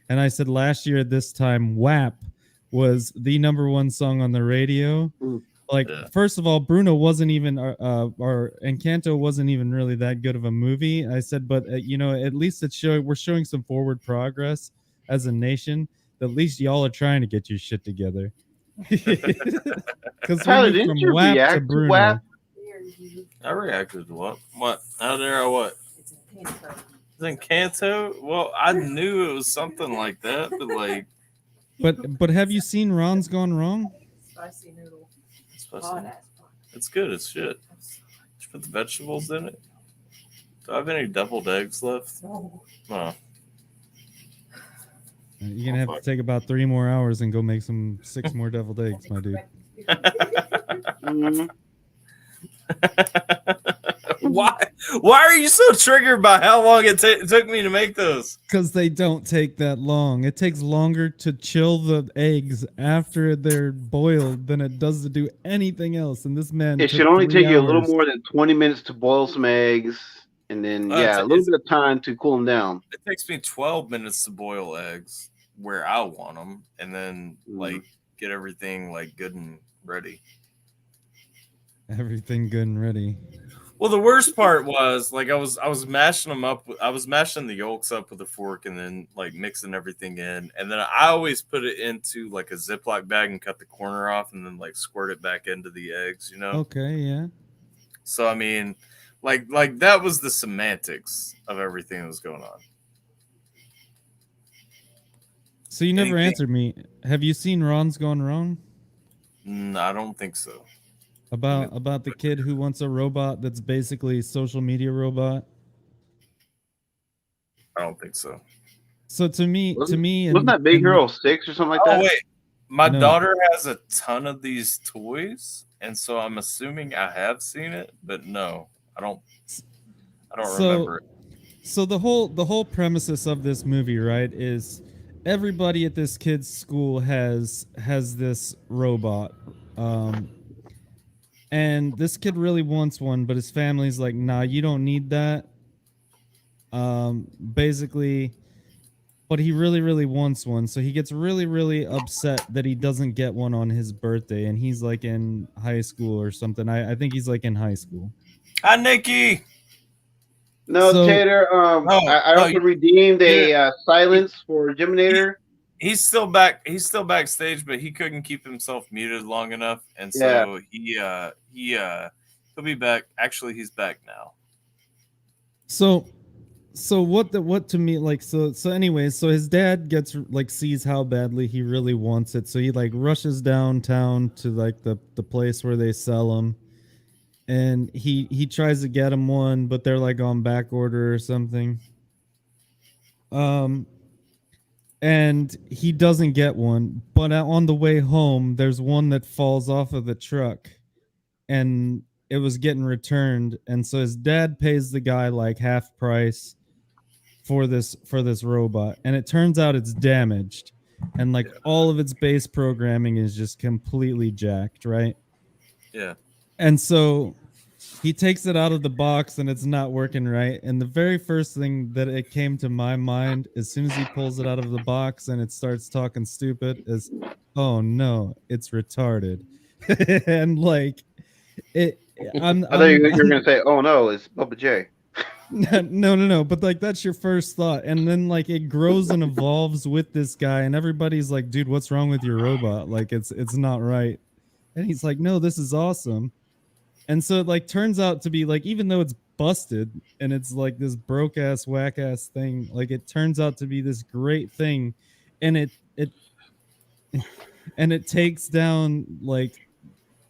and I said last year at this time, WAP was the #1 song on the radio. Like, first of all, Bruno wasn't even, or Encanto wasn't even really that good of a movie. I said, but at least we're showing some forward progress as a nation. At least y'all are trying to get your shit together. Because Tyler, didn't you react to WAP? I reacted to what? What? How dare I what? Then Kanto? Well, I knew it was something like that, but like. But have you seen Ron's Gone Wrong? Spicy noodle. It's good as shit. Did you put the vegetables in it? Do I have any deviled eggs left? No. No. You're gonna have to take about 3 more hours and go make 6 more deviled eggs, my dude. Mhm. Why are you so triggered by how long it took me to make those? Because they don't take that long. It takes longer to chill the eggs after they're boiled than it does to do anything else. And this man, It should only take you a little more than 20 minutes to boil some eggs, and then a little bit of time to cool them down. It takes me 12 minutes to boil eggs where I want them, and then like get everything like good and ready. Everything good and ready. Well, the worst part was like I was mashing them up. I was mashing the yolks up with a fork and then like mixing everything in, and then I always put it into like a Ziploc bag and cut the corner off, and then like squirt it back into the eggs. You know? Okay, yeah. So I mean, like that was the semantics of everything that was going on. So you never answered me. Have you seen Ron's Gone Wrong? No, I don't think so. About the kid who wants a robot that's basically a social media robot? I don't think so. So to me, wasn't that Big Hero 6 or something like that? Oh wait, my daughter has a ton of these toys, and so I'm assuming I have seen it, but no, I don't remember it. So the whole premises of this movie, right, is everybody at this kid's school has this robot. And this kid really wants one, but his family's like, nah, you don't need that. Basically, but he really, really wants one. So he gets really, really upset that he doesn't get one on his birthday. And he's like in high school or something. I think he's like in high school. Hi, Nikki. No, Tater. I also redeemed a silence for Jiminator. He's still back. He's still backstage, but he couldn't keep himself muted long enough, and so he'll be back. Actually, he's back now. So what to me, like, so anyways, so his dad gets like sees how badly he really wants it, so he like rushes downtown to like the place where they sell them, and he tries to get him one, but they're like on back order or something. And he doesn't get one, but on the way home, there's one that falls off of the truck, and it was getting returned, and so his dad pays the guy like half price for this robot, and it turns out it's damaged, and like all of its base programming is just completely jacked, right? Yeah. And so he takes it out of the box and it's not working right. And the very first thing that it came to my mind as soon as he pulls it out of the box and it starts talking stupid is, oh no, it's retarded. And like it, I thought you were gonna say, oh no, it's Bubba J. No. But like that's your first thought, and then like it grows and evolves with this guy, and everybody's like, dude, what's wrong with your robot? Like it's not right. And he's like, no, this is awesome. And so it like turns out to be like, even though it's busted and it's like this broke ass whack ass thing, like it turns out to be this great thing, and it takes down like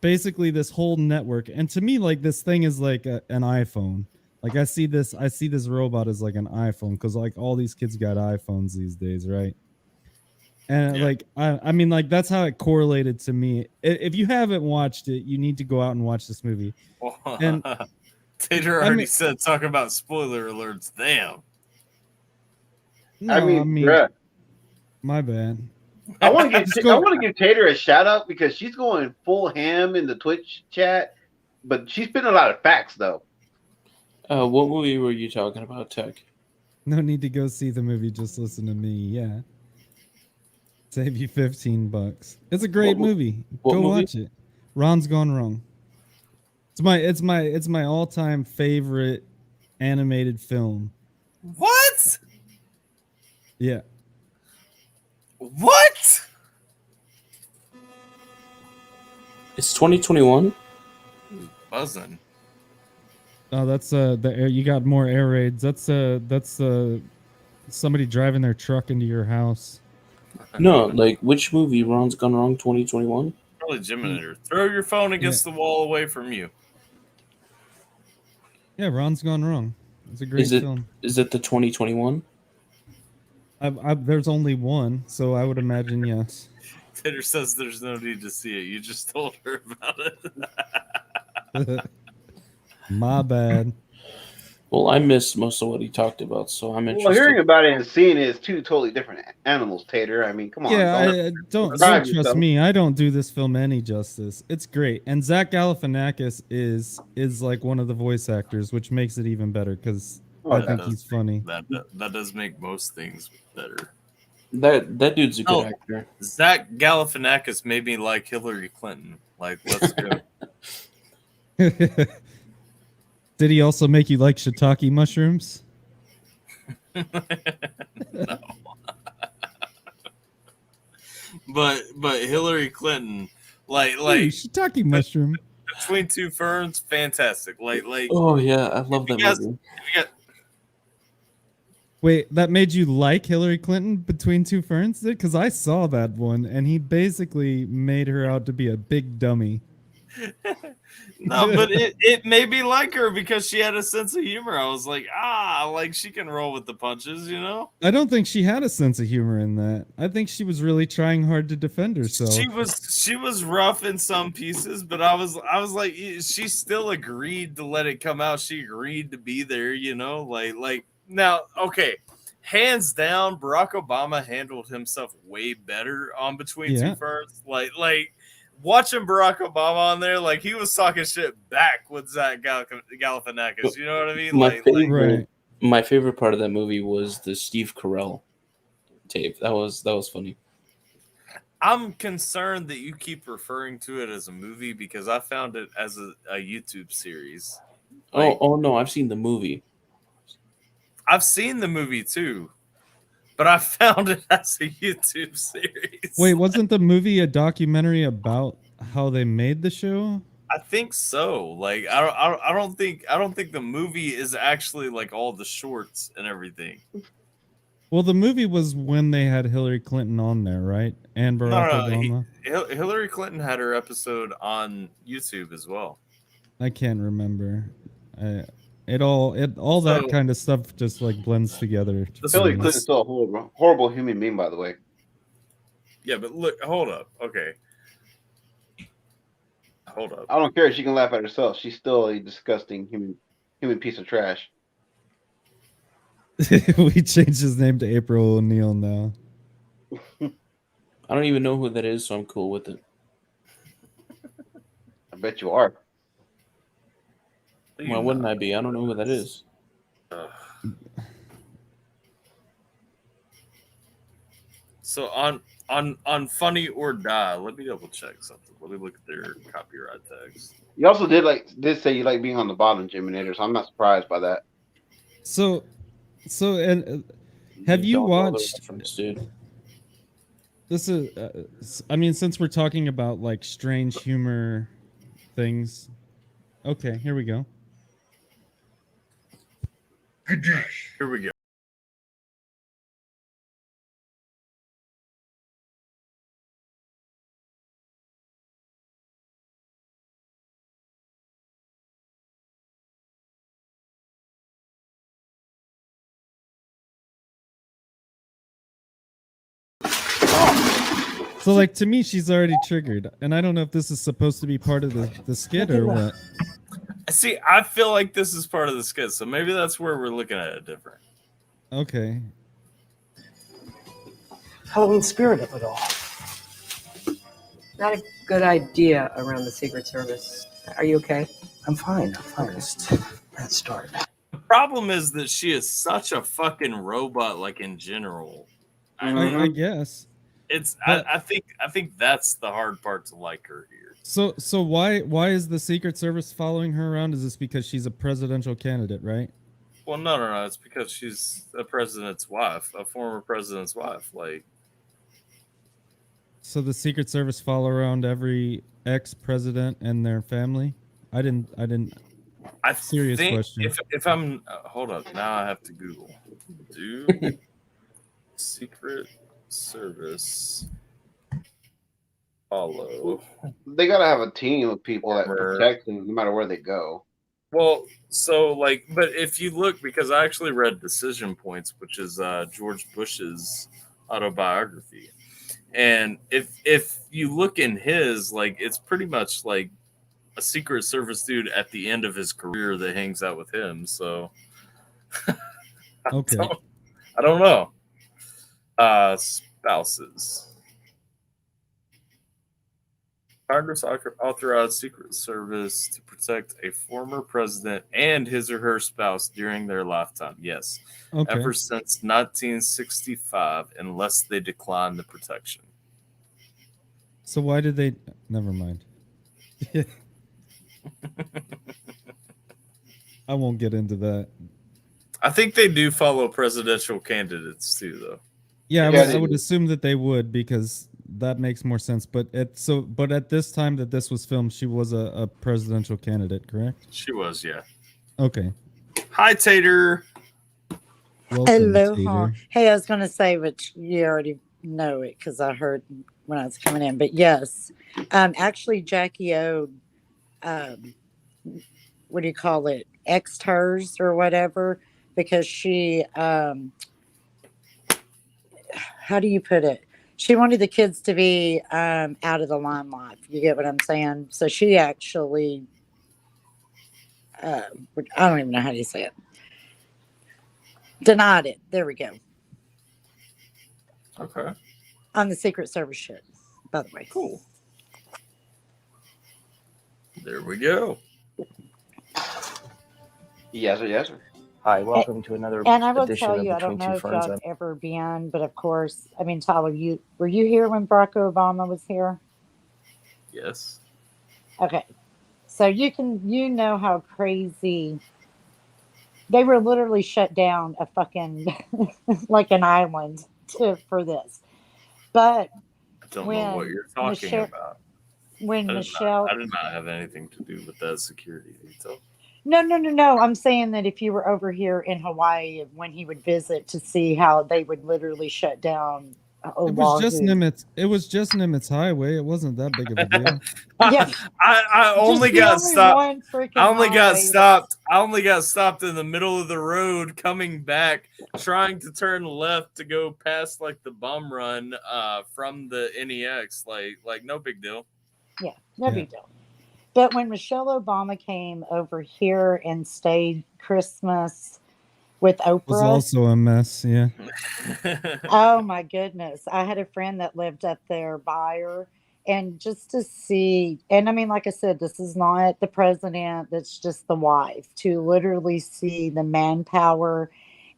basically this whole network. And to me, like this thing is like an iPhone. Like I see this robot as like an iPhone, because like all these kids got iPhones these days, right? And like I mean, like that's how it correlated to me. If you haven't watched it, you need to go out and watch this movie. And Tater already said, talk about spoiler alerts. Damn. No, I mean my bad. I want to give Tater a shout out because she's going full ham in the Twitch chat, but she's spitting a lot of facts though. What movie were you talking about, Tech? No need to go see the movie. Just listen to me. Yeah. Save you $15. It's a great movie. Go watch it. Ron's Gone Wrong. It's my all-time favorite animated film. What? Yeah. What? It's 2021. Buzzing. Oh, that's the air. You got more air raids. That's somebody driving their truck into your house. No, like which movie? Ron's Gone Wrong 2021. Probably Jiminator. Throw your phone against the wall away from you. Yeah, Ron's Gone Wrong. It's a great film. Is it the 2021? There's only one, so I would imagine yes. Tater says there's no need to see it. You just told her about it. My bad. Well, I missed most of what he talked about, so I'm interested. Well, hearing about it and seeing it is two totally different animals, Tater. I mean, come on. Yeah, don't trust yourself. me. I don't do this film any justice. It's great, and Zach Galifianakis is like one of the voice actors, which makes it even better because I think he's funny. That does make most things better. That dude's a good actor. Zach Galifianakis made me like Hillary Clinton. Like, let's go. Did he also make you like shiitake mushrooms? No. but Hillary Clinton, like Ooh, shiitake mushroom. Between Two Ferns, fantastic. Like. Oh yeah, I love that movie. Wait, that made you like Hillary Clinton Between Two Ferns? Because I saw that one, and he basically made her out to be a big dummy. No, but it made me like her because she had a sense of humor. I was like, like she can roll with the punches, you know? I don't think she had a sense of humor in that. I think she was really trying hard to defend herself. She was rough in some pieces, but I was like, she still agreed to let it come out. She agreed to be there, you know? Like now, okay. Hands down, Barack Obama handled himself way better on Between Two Ferns. Like watching Barack Obama on there, like he was talking shit back with Zach Galifianakis. You know what I mean? My favorite part of that movie was the Steve Carell tape. That was funny. I'm concerned that you keep referring to it as a movie because I found it as a YouTube series. Oh no, I've seen the movie. I've seen the movie too, but I found it as a YouTube series. Wait, wasn't the movie a documentary about how they made the show? I think so. Like, I don't think the movie is actually like all the shorts and everything. Well, the movie was when they had Hillary Clinton on there, right? And Barack Obama. Hillary Clinton had her episode on YouTube as well. I can't remember. All that kind of stuff just like blends together. Hillary Clinton's still a horrible human being, by the way. Yeah, but look, hold up. Okay. Hold up. I don't care if she can laugh at herself. She's still a disgusting human piece of trash. We changed his name to April O'Neil now. I don't even know who that is, so I'm cool with it. I bet you are. Why wouldn't I be? I don't know who that is. So on Funny or Die, let me double check something. Let me look at their copyright tags. You also did say you like being on the bottom, Jiminator, so I'm not surprised by that. So and have you watched? Dude. This is, I mean, since we're talking about like strange humor things. Okay, here we go. Here we go. So, like, to me, she's already triggered, and I don't know if this is supposed to be part of the skit or what. See, I feel like this is part of the skit, so maybe that's where we're looking at it different. Okay. Halloween spirit of it all. Not a good idea around the Secret Service. Are you okay? I'm fine. Just let's start. The problem is that she is such a fucking robot, like in general. I guess. It's. I think that's the hard part to like her here. So why is the Secret Service following her around? Is this because she's a presidential candidate, right? Well, no. It's because she's a president's wife, a former president's wife. Like, so the Secret Service follow around every ex-president and their family. I didn't. I Serious think question. if I'm hold up, now I have to Google. Do Secret Service follow? They gotta have a team of people that Former- protect them no matter where they go. Well, so like, but if you look, because I actually read Decision Points, which is George Bush's autobiography, and if you look in his, like, it's pretty much like a Secret Service dude at the end of his career that hangs out with him. So, Okay. I don't know. Spouses. Congress authorized Secret Service to protect a former president and his or her spouse during their lifetime. Yes. Okay. Ever since 1965, unless they decline the protection. So why did they? Never mind. I won't get into that. I think they do follow presidential candidates too, though. Yeah, Yeah, I they would do. assume that they would because that makes more sense. But at this time that this was filmed, she was a presidential candidate, correct? She was, yeah. Okay. Hi, Tater. Welcome, Aloha. Tater. Hey, I was going to say, but you already know it because I heard when I was coming in. But yes, actually, Jackie O, what do you call it? X'd hers or whatever because she, how do you put it? She wanted the kids to be out of the limelight. You get what I'm saying? So she actually, I don't even know how you say it. Denied it. There we go. Okay. On the Secret Service shit, by the way. Cool. There we go. Yes, sir. Yes, sir. Hi, welcome to another And I will edition tell of you, I Between don't Two know if Ferns. y'all have ever been, but of course, I mean, Tyler, were you here when Barack Obama was here? Yes. Okay, so you know how crazy they were. Literally shut down a fucking like an island for this. But I don't know what you're talking about. When I Michelle, did not have anything to do with that security detail. No. I'm saying that if you were over here in Hawaii when he would visit to see how they would literally shut down It was just Nimitz. It was just Nimitz Highway. It wasn't that big of a deal. Yeah. I only Just the got only stopped. one freaking I only got highway stopped. I only got stopped in the middle of the road coming back, trying to turn left to go past like the bum run from the NEX. Like no big deal. Yeah, no big deal. But when Michelle Obama came over here and stayed Christmas with Oprah, It was also a mess. Yeah. oh my goodness. I had a friend that lived up there by her. And just to see, and I mean, like I said, this is not the president, that's just the wife, to literally see the manpower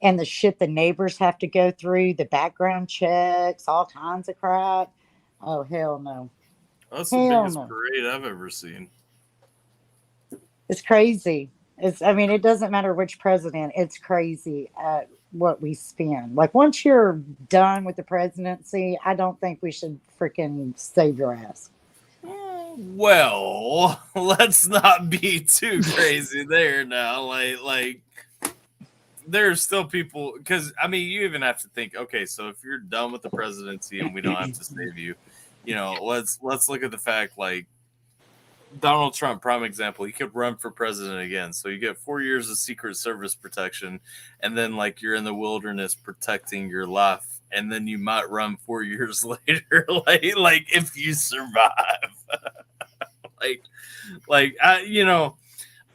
and the shit the neighbors have to go through, the background checks, all kinds of crap. Oh, hell no. That's the biggest parade I've ever seen. It's crazy. It doesn't matter which president, it's crazy at what we spend. Like, once you're done with the presidency, I don't think we should freaking save your ass. Well, let's not be too crazy there now. Like there's still people, because I mean, you even have to think, okay, so if you're done with the presidency and we don't have to save you, let's look at the fact, like, Donald Trump, prime example, he could run for president again. So you get 4 years of Secret Service protection, and then like you're in the wilderness protecting your life, and then you might run 4 years later, like if you survive.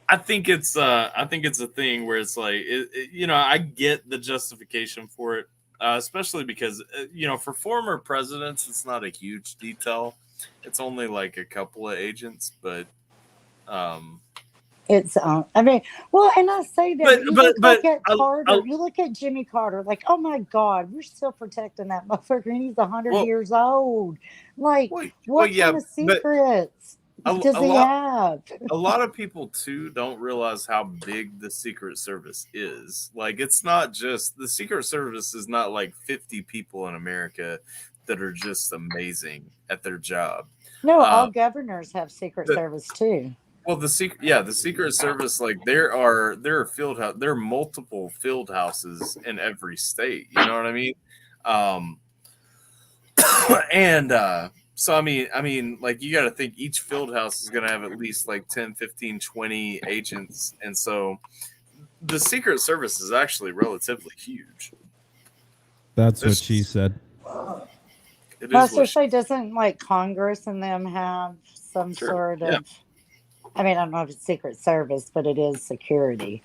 I think it's a thing where it's like I get the justification for it, especially because for former presidents it's not a huge detail. It's only like a couple of agents, but it's and I say that look at Carter, you look at Jimmy Carter, like, oh my God, we're still protecting that motherfucker, and he's 100 years old. Like, what kind of secrets does he have? A lot of people too don't realize how big the Secret Service is. Like, it's not just the Secret Service is not like 50 people in America that are just amazing at their job. No, all governors have Secret Service too. Well, the Secret Service, like there are there are multiple field houses in every state. You know what I mean? Um, and so I mean, like you got to think each field house is going to have at least like 10, 15, 20 agents, and so the Secret Service is actually relatively huge. That's what she said. It Well, is so what say, doesn't like Congress and them have some Sure, sort yeah. of? I mean, I don't know if it's Secret Service, but it is security.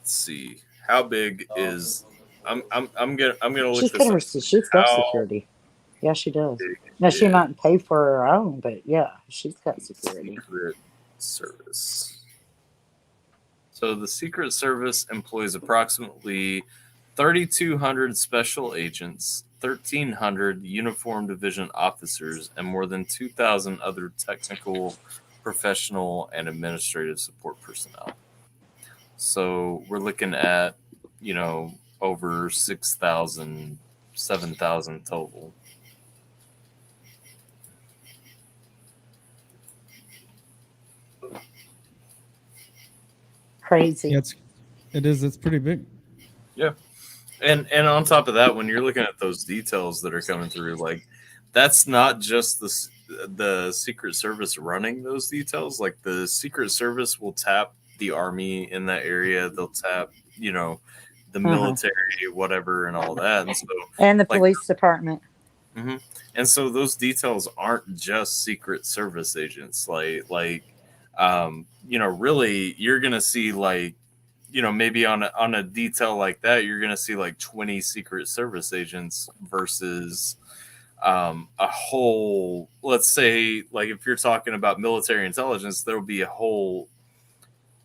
let's see how big is I'm gonna look She's this got up. she's got How security. Yeah, she does. big Now she is might pay for her own, but yeah, she's got security. Secret Service? So the Secret Service employs approximately 3,200 special agents, 1,300 uniformed division officers, and more than 2,000 other technical, professional, and administrative support personnel. So we're looking at, over 6,000, 7,000 total. Crazy. Yeah, it's pretty big. Yeah. And on top of that, when you're looking at those details that are coming through, like that's not just the Secret Service running those details. Like the Secret Service will tap the army in that area. They'll tap, the military, whatever, and all that. And so, And the police department. Mm-hmm. And so those details aren't just Secret Service agents. Really, you're gonna see maybe on a detail like that, you're gonna see like 20 Secret Service agents versus a whole. Let's say, like if you're talking about military intelligence, there'll be a whole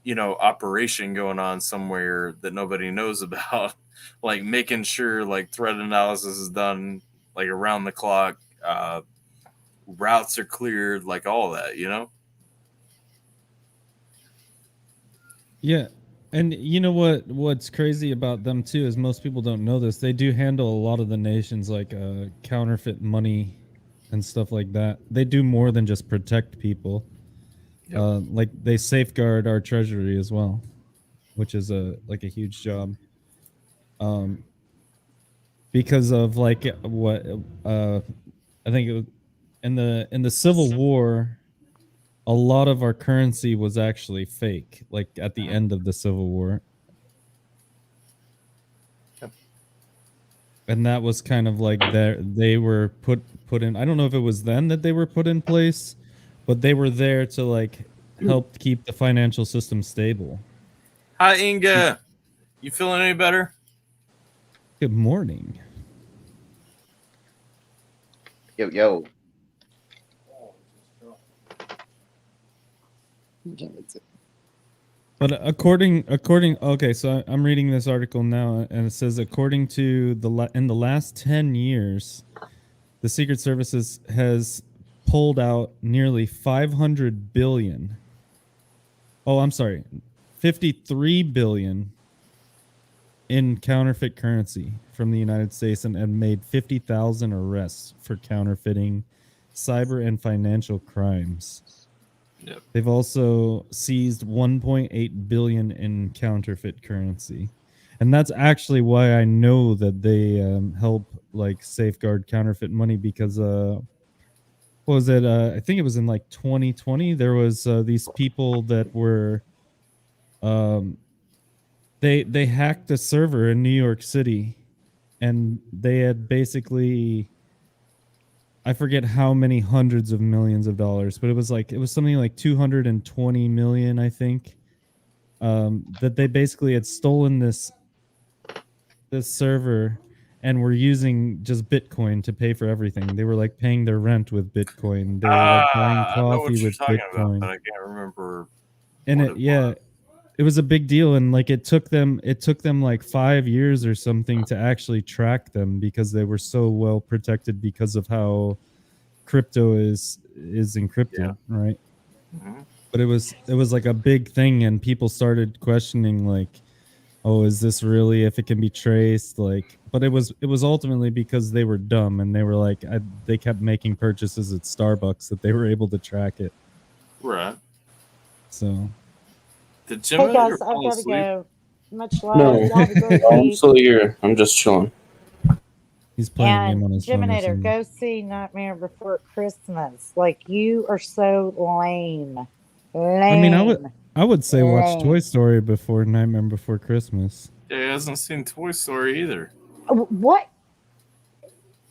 operation going on somewhere that nobody knows about, like making sure like threat analysis is done like around the clock, routes are cleared, like all that, Yeah. And you know what's crazy about them too is most people don't know this. They do handle a lot of the nation's like counterfeit money and stuff like that. They do more than just protect people. Yep. Like they safeguard our treasury as well, which is a huge job. Because of like what I think it was in the Civil War, a lot of our currency was actually fake. Like at the end of the Civil War. Yep. And that was kind of like they were put in. I don't know if it was then that they were put in place, but they were there to like help keep the financial system stable. Hi, Inga. You feeling any better? Good morning. Yo. But according, okay, so I'm reading this article now, and it says according to in the last 10 years, the Secret Service has pulled out nearly 500 billion. Oh, I'm sorry, 53 billion in counterfeit currency from the United States, and made 50,000 arrests for counterfeiting, cyber and financial crimes. Yep. They've also seized 1.8 billion in counterfeit currency, and that's actually why I know that they help like safeguard counterfeit money, because what was it? I think it was in like 2020. There was these people that were they hacked a server in New York City, and they had basically, I forget how many hundreds of millions of dollars, but it was something like 220 million, I think. That they basically had stolen this server and were using just Bitcoin to pay for everything. They were like paying their rent with Bitcoin. They were like buying I know what coffee you're with talking Bitcoin. about, but I can't remember. And what it was a big deal, and like it took them like 5 years or something to actually track them, because they were so well protected because of how crypto is encrypted, right? Mm-hmm. But it was like a big thing, and people started questioning like, oh, is this really, if it can be traced? Like, but it was ultimately because they were dumb, and they were like, they kept making purchases at Starbucks that they were able to track it. Right. So Did Hey Jimmy guys, I've fall got to asleep? go. Much love. No. Y'all have a great I'm week. still here. I'm just chilling. he's playing a game And on his phone or Geminator, something. go see Nightmare Before Christmas. Like, you are so lame. I mean, I would say watch Lame. Toy Story before Nightmare Before Christmas. Yeah, he hasn't seen Toy Story either. What?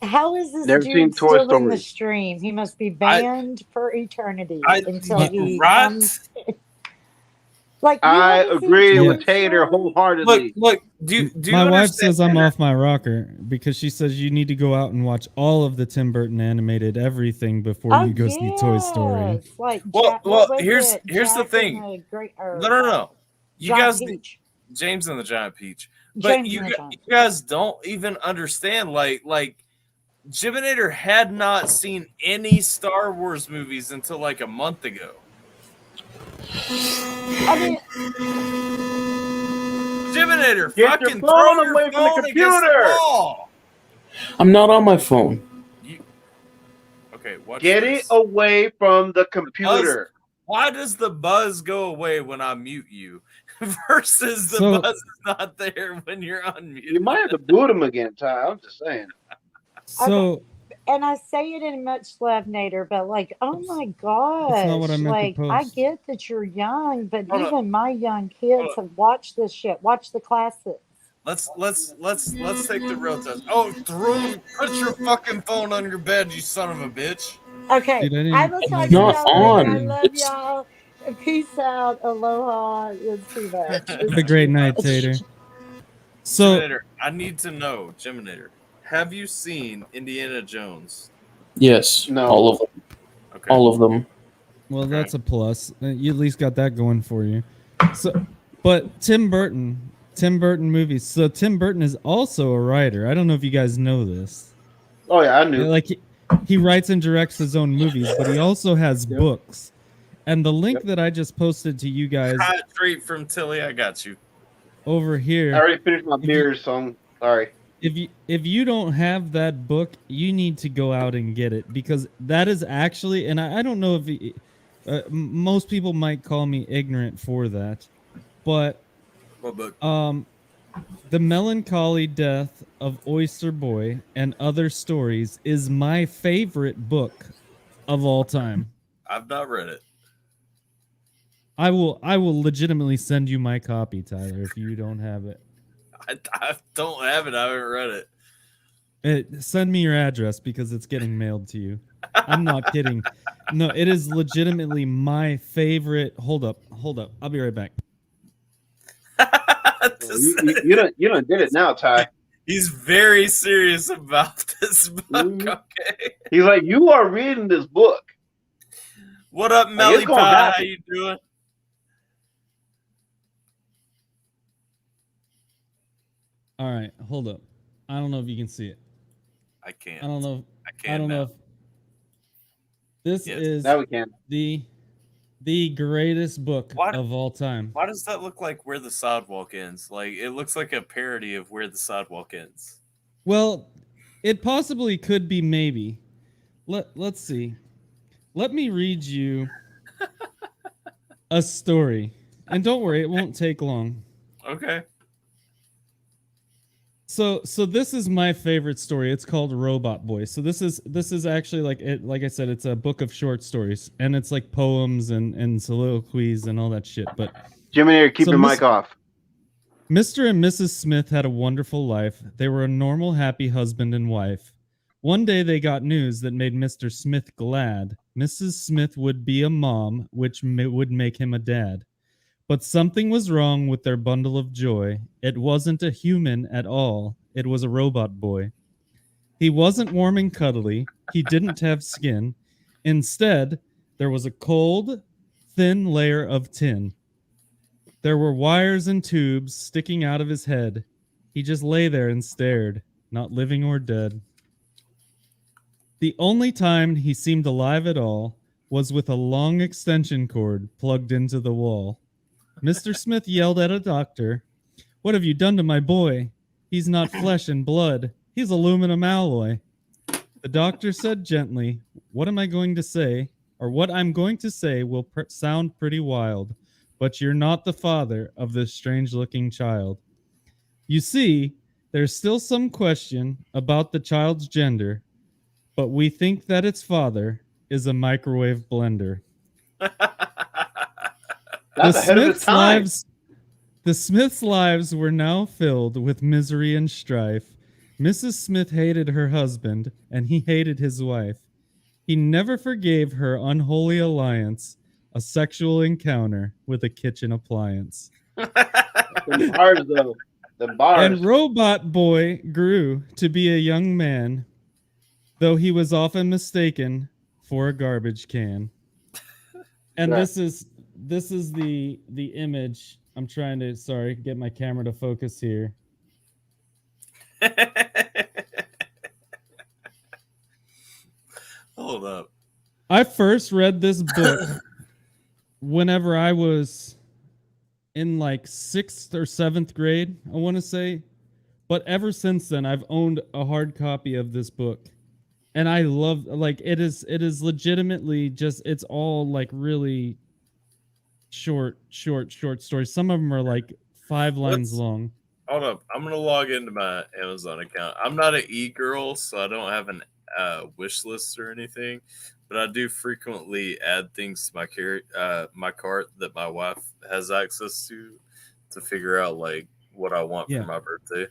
How is this Never seen dude Toy still in the Story. stream? He must be banned for eternity I until he right? comes. Like, you I haven't seen agree Toy with Tater Story? wholeheartedly. Look. Do you My wife understand? says I'm off my rocker because she says you need to go out and watch all of the Tim Burton animated everything before Oh, you go see Toy Story. yes. Like, Well, what was here's it? the Jack thing. and the Great, or, No. You Giant guys, Peach. James and the Giant Peach, but James you and the Giant you guys don't even understand. Like Jiminator had not seen any Star Wars movies until like a month ago. I mean, Jiminator, Get your fucking phone throw your away from the phone against the computer. wall. I'm not on my phone. Okay, watch Get this. it away from the computer. Why does the buzz go away when I mute you versus the So- buzz is not there when you're unmuted? You might have to boot him again, Ty. I'm just saying. So and I say it in much love, Nader, but like, oh my gosh. That's not what I meant to like, I post. get that you're young, but Hold even my young kids have watched this shit. Watch the classics. Let's take the real test. Oh, put your fucking phone on your bed, you son of a bitch. Okay, Dude, I didn't- I will talk It's to not y'all later. I on. love It's- y'all. Peace out. Aloha. It's too much. have a great night, Tater. So Jiminator, I need to know, Jiminator, have you seen Indiana Jones? Yes. No. All of them. Okay. All of them. well, Okay. that's a plus. You at least got that going for you. So, but Tim Burton movies. So Tim Burton is also a writer. I don't know if you guys know this. Oh yeah, I knew. Like he writes and directs his own movies, but he also has Yep. books. And the link that I just posted to you guys Hot treat from Tilly, I got you. over I here. already finished my beer, so I'm sorry. If you don't have that book, you need to go out and get it because that is actually, and I don't know if most people might call me ignorant for that, but What book? The Melancholy Death of Oyster Boy and Other Stories is my favorite book of all time. I've not read it. I will legitimately send you my copy, Tyler, if you don't have it. I don't have it. I haven't read it. Send me your address because it's getting mailed to you. I'm not kidding. No, it is legitimately my favorite. Hold up. I'll be right back. You done did it now, Ty. He's very serious about this book. Mhm. Okay. He's like, you are reading this book. What up, Like, Melly it's gonna Pie? happen. How you doing? All right, hold up. I don't know if you can see it. I can't. I don't know. I can't. I don't know if this Yes. is Now we can. the greatest book What? of all time. Why does that look like Where the Sidewalk Ends? Like it looks like a parody of Where the Sidewalk Ends. Well, it possibly could be maybe. Let's see. Let me read you a story. And don't worry, it won't take long. Okay. So this is my favorite story. It's called Robot Boy. So this is actually like I said, it's a book of short stories and it's like poems and soliloquies and all that shit. But Jimmy, keep So your Miss- mic off. Mr. and Mrs. Smith had a wonderful life. They were a normal, happy husband and wife. One day they got news that made Mr. Smith glad. Mrs. Smith would be a mom, which would make him a dad. But something was wrong with their bundle of joy. It wasn't a human at all. It was a robot boy. He wasn't warm and cuddly. He didn't have skin. Instead, there was a cold, thin layer of tin. There were wires and tubes sticking out of his head. He just lay there and stared, not living or dead. The only time he seemed alive at all was with a long extension cord plugged into the wall. Mr. Smith yelled at a doctor, "What have you done to my boy? He's not flesh and blood. He's aluminum alloy." The doctor said gently, "What am I going to say? or what I'm going to say will sound pretty wild, but you're not the father of this strange-looking child. You see, there's still some question about the child's gender, but we think that its father is a microwave blender. That's ahead of his time. The Smiths' lives were now filled with misery and strife. Mrs. Smith hated her husband, and he hated his wife. He never forgave her unholy alliance, a sexual encounter with a kitchen appliance. The bars, though. The bars. And Robot Boy grew to be a young man, though he was often mistaken for a garbage can. And Right. this is the image. I'm trying to get my camera to focus here. Hold up. I first read this book whenever I was in like 6th or 7th grade, I want to say. But ever since then, I've owned a hard copy of this book. And I love, like, it is legitimately just, it's all like really short stories. Some of them are like 5 lines long. Hold up. I'm going to log into my Amazon account. I'm not an e-girl, so I don't have an wish list or anything, but I do frequently add things to my cart that my wife has access to figure out like what I want for my birthday.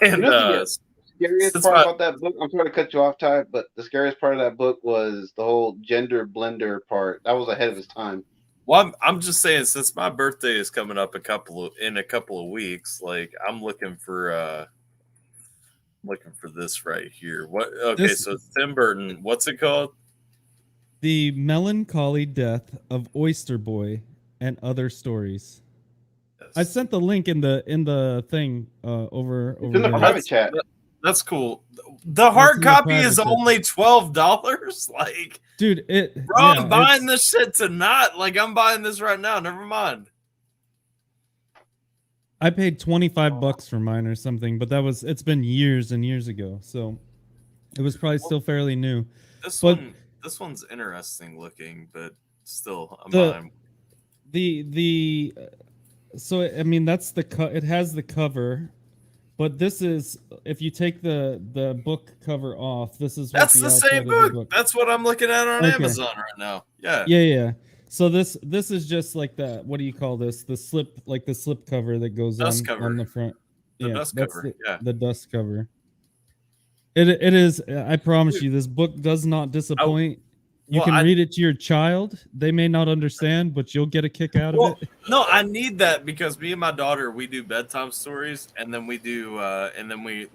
And the scariest part about that book, I'm sorry to cut you off, Ty, but the scariest part of that book was the whole gender blender part. That was ahead of its time. Well, I'm just saying, since my birthday is coming up in a couple of weeks, like I'm looking for this right here. What? Okay, so it's Tim Burton. What's it called? The Melancholy Death of Oyster Boy and Other Stories. Yes. I sent the link in the thing over in the private chat. That's cool. The hard copy is only $12. Like, dude, I'm buying this shit tonight. Like, I'm buying this right now. Never mind. I paid $25 for mine or something, but it's been years and years ago, so it was probably still fairly new. This one's interesting looking, but still, I'm buying. So I mean, that's it has the cover. But this is, if you take the book cover off, this is that's the same book. That's what I'm looking at on Amazon right now. Yeah. So this is just like the, what do you call this? The slip cover that goes on the front. The dust cover. The dust cover. It is. I promise you, this book does not disappoint. You can read it to your child. They may not understand, but you'll get a kick out of it. No, I need that because me and my daughter, we do bedtime stories, and then we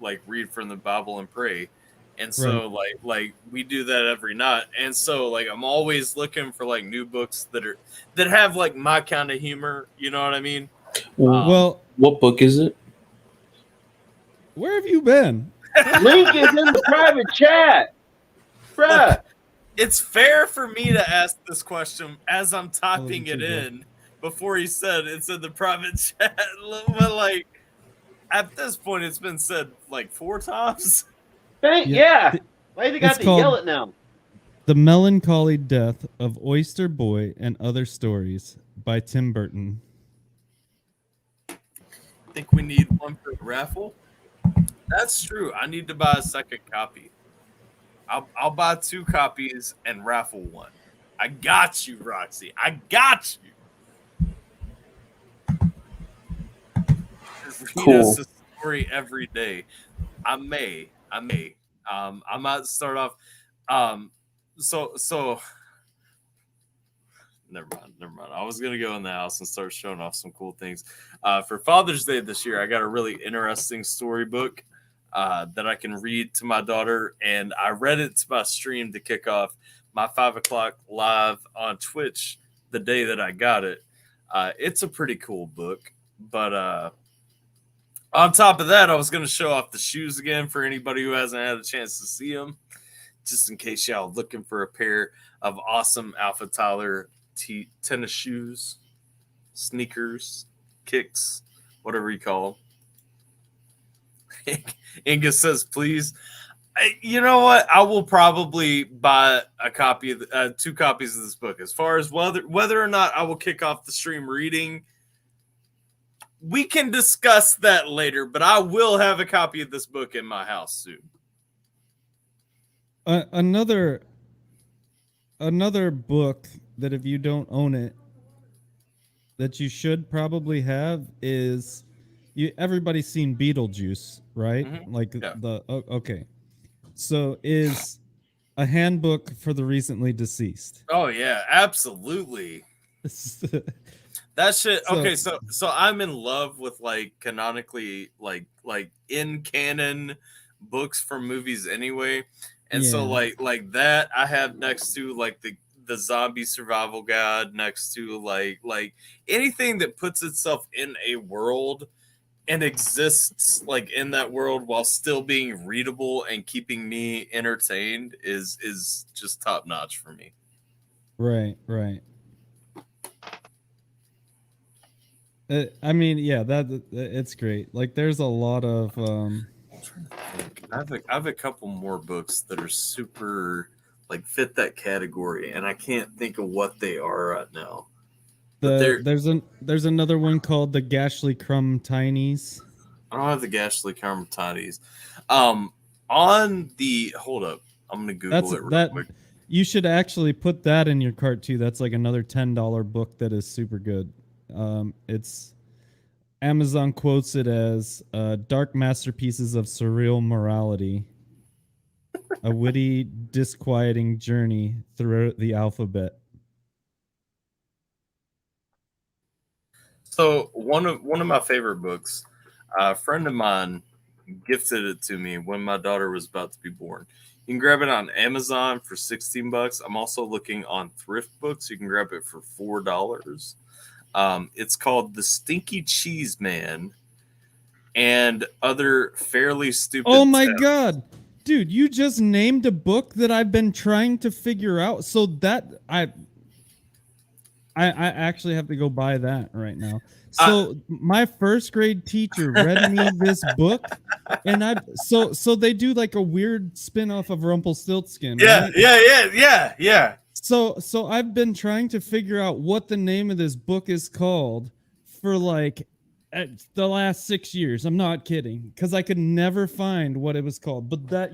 like read from the Bible and pray. And so like we do that every night. And so like I'm always looking for like new books that have like my kind of humor. You know what I mean? Well, what book is it? Where have you been? Link is in the private chat. Bruh. Look, it's fair for me to ask this question as I'm typing it in before he said it's in the private chat. But like at this point, it's been said like 4 times. Yeah. Why you got to yell it now? The Melancholy Death of Oyster Boy and Other Stories by Tim Burton. Think we need one for the raffle? That's true. I need to buy a second copy. I'll buy 2 copies and raffle 1. I got you, Roxy. I got you. Read us a story every day. I may. I might start off. So. Never mind. I was gonna go in the house and start showing off some cool things. For Father's Day this year, I got a really interesting storybook that I can read to my daughter, and I read it to my stream to kick off my 5 o'clock live on Twitch the day that I got it. It's a pretty cool book, but on top of that, I was going to show off the shoes again for anybody who hasn't had a chance to see them, just in case y'all looking for a pair of awesome AlphaTyler tennis shoes, sneakers, kicks, whatever you call them. Inga says, please. You know what? I will probably buy a copy of 2 copies of this book. As far as whether or not I will kick off the stream reading, we can discuss that later. But I will have a copy of this book in my house soon. Another book that if you don't own it, that you should probably have is everybody's seen Beetlejuice, right? Mhm. Like Yeah. okay. So is a handbook for the recently deceased. Oh yeah, absolutely. That shit. Okay, so I'm in love with like canonically like in canon books from movies anyway. And so Yeah. like that I have next to like the zombie survival guide, next to like anything that puts itself in a world and exists like in that world while still being readable and keeping me entertained is just top notch for me. Right. I mean, yeah, it's great. Like, there's a lot of. I'm trying to think. I have a couple more books that are super like fit that category, and I can't think of what they are right now. There's another one called the Gashly Crumb Tinies. I don't have the Gashly Crumb Tinies. On the hold up, I'm gonna Google it real quick. You should actually put that in your cart too. That's like another $10 book that is super good. It's Amazon quotes it as dark masterpieces of surreal morality, a witty, disquieting journey throughout the alphabet. So one of my favorite books, a friend of mine gifted it to me when my daughter was about to be born. You can grab it on Amazon for $16. I'm also looking on Thrift Books. You can grab it for $4. It's called The Stinky Cheese Man and Other Fairly Stupid Oh my Tales. God. Dude, you just named a book that I've been trying to figure out. So that I actually have to go buy that right now. So my first grade teacher read me this book, and so they do like a weird spin-off of Rumpelstiltskin. Yeah, right? yeah. So I've been trying to figure out what the name of this book is called for like the last 6 years. I'm not kidding, because I could never find what it was called. But that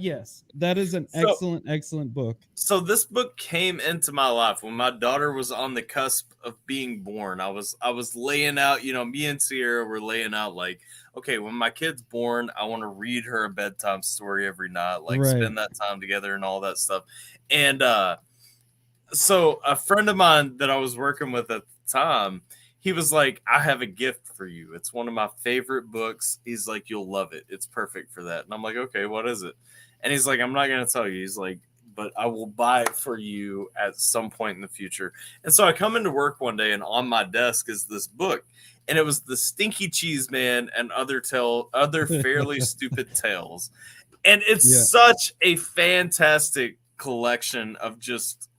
is an excellent book. So this book came into my life when my daughter was on the cusp of being born. I was laying out, me and Sierra were laying out like, okay, when my kid's born, I want to read her a bedtime story every night, like spend that time together and all that stuff. And so a friend of mine that I was working with at the time, he was like, I have a gift for you. It's one of my favorite books. He's like, you'll love it. It's perfect for that. And I'm like, okay, what is it? And he's like, I'm not going to tell you. He's like, but I will buy it for you at some point in the future. And so I come into work one day and on my desk is this book. And it was The Stinky Cheese Man and Other Fairly Stupid Tales. And it's such a fantastic collection of just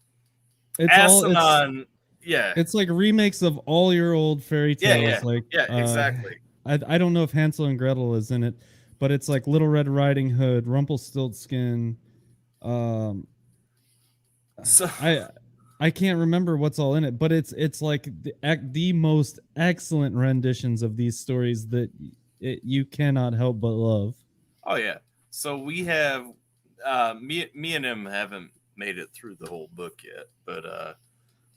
asinine. It's like remakes of all your old fairy tales. Exactly. I don't know if Hansel and Gretel is in it, but it's like Little Red Riding Hood, Rumpelstiltskin. So I can't remember what's all in it, but it's like the most excellent renditions of these stories that you cannot help but love. Oh yeah. So we have me and him haven't made it through the whole book yet, but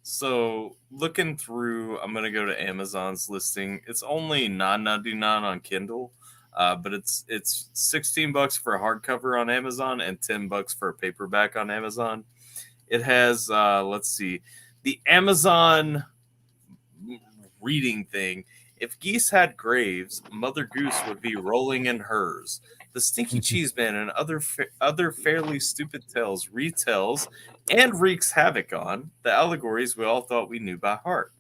so looking through, I'm gonna go to Amazon's listing. It's only $9.99 on Kindle, but it's $16 for a hardcover on Amazon and $10 for a paperback on Amazon. It has let's see, the Amazon reading thing. If geese had graves, Mother Goose would be rolling in hers. The Stinky Cheese Man and other fairly stupid tales retells and wreaks havoc on the allegories we all thought we knew by heart.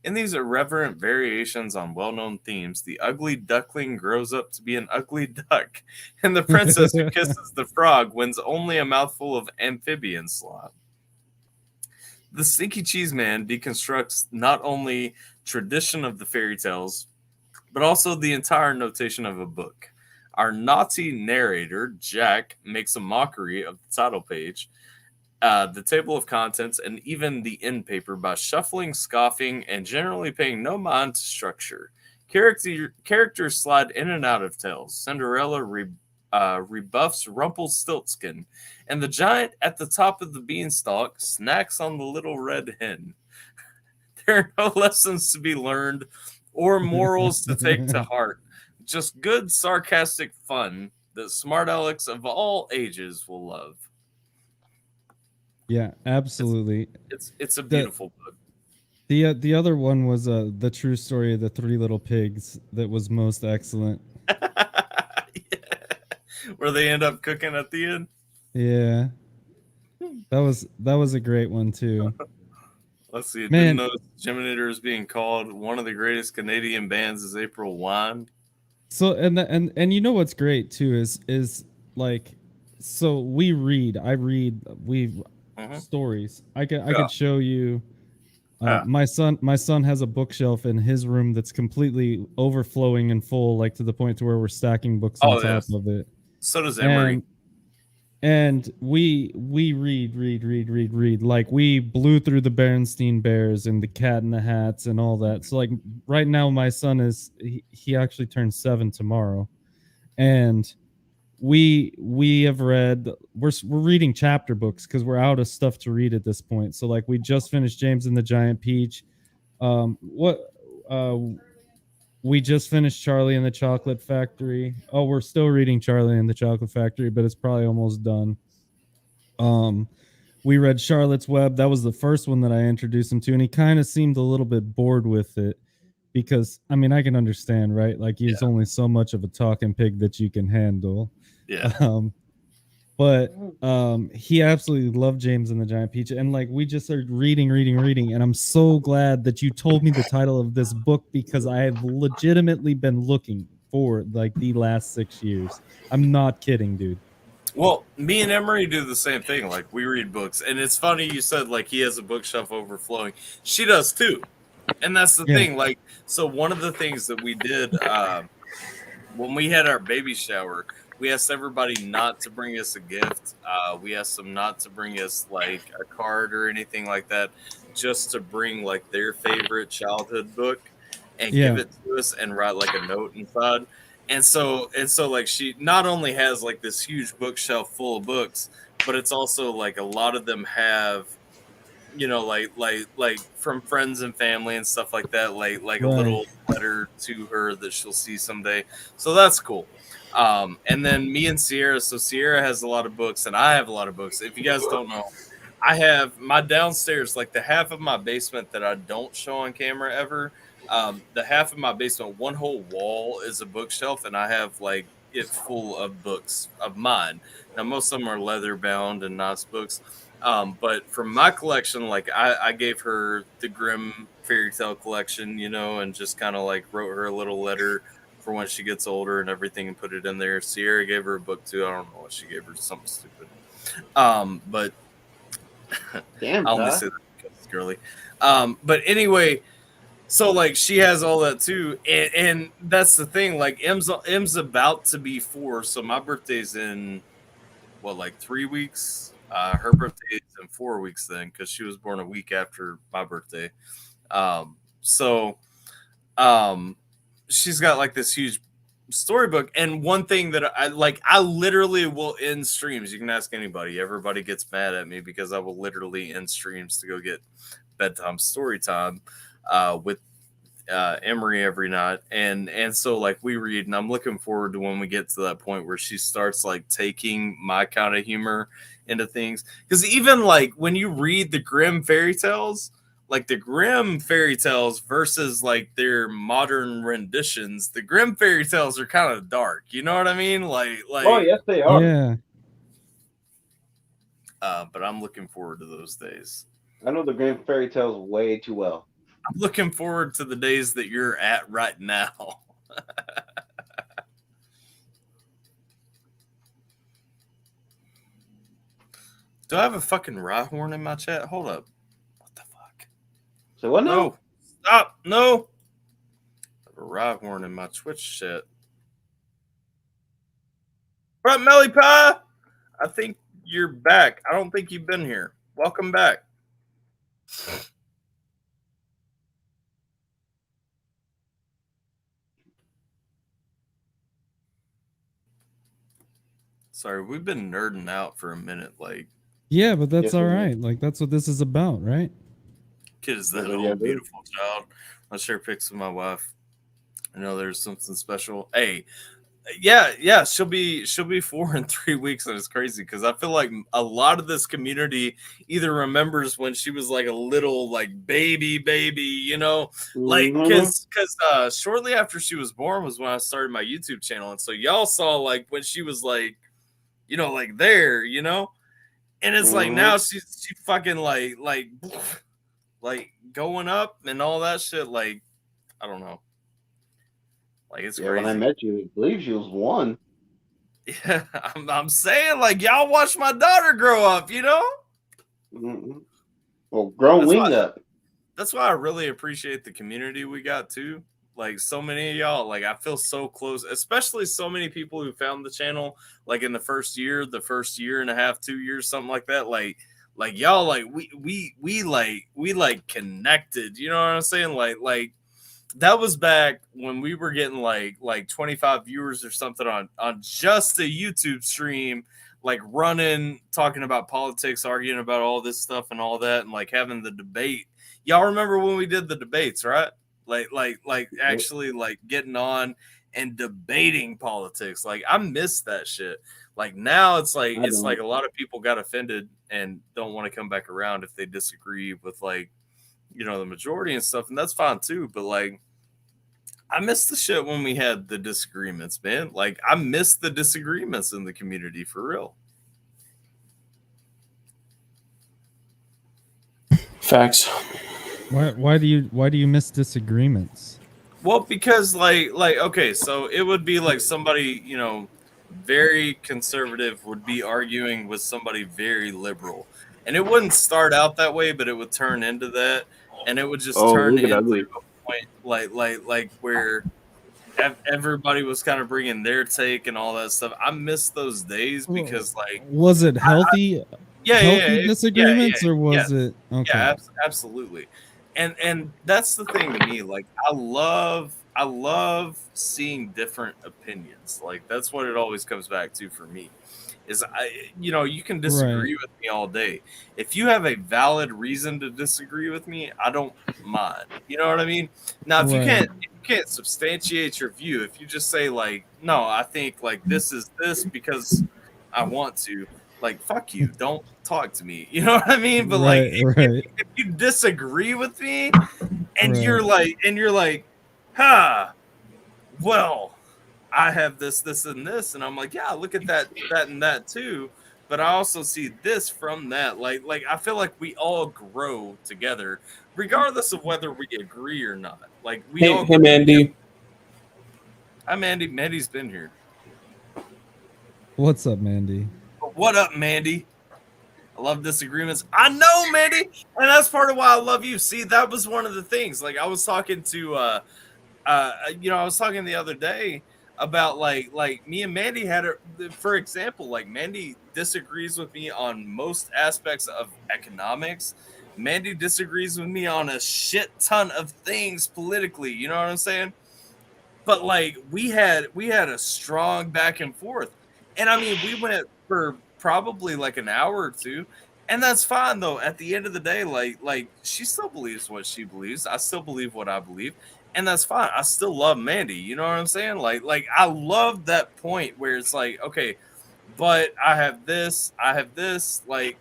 In these irreverent variations on well-known themes, the ugly duckling grows up to be an ugly duck, and the princess who kisses the frog wins only a mouthful of amphibian slop. The Stinky Cheese Man deconstructs not only tradition of the fairy tales, but also the entire notation of a book. Our Nazi narrator, Jack, makes a mockery of the title page, the table of contents, and even the end paper by shuffling, scoffing, and generally paying no mind to structure. Characters slide in and out of tales. Cinderella rebuffs Rumpelstiltskin, and the giant at the top of the beanstalk snacks on the little red hen. There are no lessons to be learned or morals to take to heart. Just good, sarcastic fun that smart Alex of all ages will love. Yeah, absolutely. It's a beautiful book. The other one was the true story of the Three Little Pigs that was most excellent. Yeah. Where they end up cooking at the end. Yeah, that was a great one too. Let's see. Man. Didn't know Geminator is being called one of the greatest Canadian bands is April Wine. So and you know what's great too is like, so I read stories. I could show you. My son has a bookshelf in his room that's completely overflowing and full, like to the point to where we're stacking books on top of it. So does Emery. And we read. Like we blew through the Berenstain Bears and the Cat in the Hats and all that. So like right now, my son he actually turns 7 tomorrow, and we have read. We're reading chapter books because we're out of stuff to read at this point. So like we just finished James and the Giant Peach. We just finished Charlie and the Chocolate Factory. Oh, we're still reading Charlie and the Chocolate Factory, but it's probably almost done. We read Charlotte's Web. That was the first one that I introduced him to, and he kind of seemed a little bit bored with it because, I mean, I can understand, right? Like, he's only so much of a talking pig that you can handle. Yeah. But he absolutely loved James and the Giant Peach, and like we just started reading, and I'm so glad that you told me the title of this book because I have legitimately been looking for like the last 6 years. I'm not kidding, dude. Well, me and Emery do the same thing. Like we read books, and it's funny you said like he has a bookshelf overflowing. She does too, and that's the thing. Like, so one of the things that we did when we had our baby shower. We asked everybody not to bring us a gift. We asked them not to bring us like a card or anything like that, just to bring like their favorite childhood book and give it to us and write like a note inside. And so like she not only has like this huge bookshelf full of books, but it's also like a lot of them have, you know, like from friends and family and stuff like that, like a little letter to her that she'll see someday. So that's cool. And then me and Sierra. So Sierra has a lot of books, and I have a lot of books. If you guys don't know, I have my downstairs, like the half of my basement that I don't show on camera ever. The half of my basement, one whole wall is a bookshelf, and I have like it full of books of mine. Now most of them are leather bound and nice books. But from my collection, like I gave her the Grimm fairy tale collection, you know, and just kind of like wrote her a little letter for when she gets older and everything and put it in there. Sierra gave her a book too. I don't know what she gave her, something stupid. But damn, I only say that because it's girly. But anyway, so like she has all that too. And that's the thing, like M's about to be 4. So my birthday's in what, like 3 weeks? Her birthday is in 4 weeks then, because she was born a week after my birthday. She's got like this huge storybook, and one thing that I literally will end streams. You can ask anybody. Everybody gets mad at me because I will literally end streams to go get bedtime story time with Emery every night, and so like we read, and I'm looking forward to when we get to that point where she starts like taking my kind of humor into things, because even like when you read the Grimm fairy tales, like the Grimm fairy tales versus like their modern renditions, the Grimm fairy tales are kind of dark. You know what I mean? Like oh yes, they are. Yeah. But I'm looking forward to those days. I know the Grimm fairy tales way too well. I'm looking forward to the days that you're at right now. Do I have a fucking Rhyhorn in my chat? Hold up. What the fuck? So what now? No. Stop. No. I have a Rhyhorn in my Twitch chat. What up, Melly Pie? I think you're back. I don't think you've been here. Welcome back. Sorry, we've been nerding out for a minute. Like, Yeah, but that's Yes, all we do. right. Like that's what this is about, right? kid is that Yeah, old, dude. beautiful child. I'll share pics with my wife. I know there's something special. Hey, yeah, she'll be 4 in 3 weeks, and it's crazy because I feel like a lot of this community either remembers when she was like a little like baby, you know, like because shortly after she was born was when I started my YouTube channel, and so y'all saw like when she was like, you know, like there, you know, and it's like now she fucking like going up and all that shit. Like I don't know. Like it's Yeah, crazy. when I met you, I believe she was 1. Yeah, I'm saying like y'all watch my daughter grow up, you know. Well, grown That's wing why- up. That's why I really appreciate the community we got too. Like so many of y'all, like I feel so close, especially so many people who found the channel like in the first year and a half, 2 years, something like that. Like y'all, like we connected. You know what I'm saying? Like that was back when we were getting like 25 viewers or something on just a YouTube stream, like running, talking about politics, arguing about all this stuff and all that, and like having the debate. Y'all remember when we did the debates, right? Like actually like getting on and debating politics. Like I miss that shit. Like now it's like a lot of people got offended and don't want to come back around if they disagree with like, you know, the majority and stuff, and that's fine too. But like I miss the shit when we had the disagreements, man. Like I miss the disagreements in the community for real. Facts. Why do you miss disagreements? Well, because like okay, so it would be like somebody, you know, very conservative would be arguing with somebody very liberal. And it wouldn't start out that way, but it would turn into that, and it would just turn into a point like where everybody was kind of bringing their take and all that stuff. I miss those days because like was it healthy? Healthy disagreements, or was it okay? Yeah, absolutely. And that's the thing to me. Like I love seeing different opinions. Like that's what it always comes back to for me. Is you can disagree with me all day. If you have a valid reason to disagree with me, I don't mind. You know what I mean? Now, if you can't substantiate your view, if you just say like, no, I think like this is this because I want to, like, fuck you, don't talk to me. You know what I mean? But like, if you disagree with me, and you're like, well, I have this, and this, and I'm like, yeah, look at that, and that too. But I also see this from that. Like I feel like we all grow together, regardless of whether we agree or not. Like we all. Hey, Mandy. Hi, Mandy. Mandy's been here. What's up, Mandy? What up, Mandy? I love disagreements. I know, Mandy, and that's part of why I love you. See, that was one of the things. Like I was talking to, I was talking the other day about like me and Mandy had for example, like Mandy disagrees with me on most aspects of economics. Mandy disagrees with me on a shit ton of things politically. You know what I'm saying? But like we had a strong back and forth, and I mean we went for probably like an hour or two, and that's fine though. At the end of the day, like she still believes what she believes. I still believe what I believe. And that's fine. I still love Mandy. You know what I'm saying? Like I love that point where it's like, okay, but I have this, like,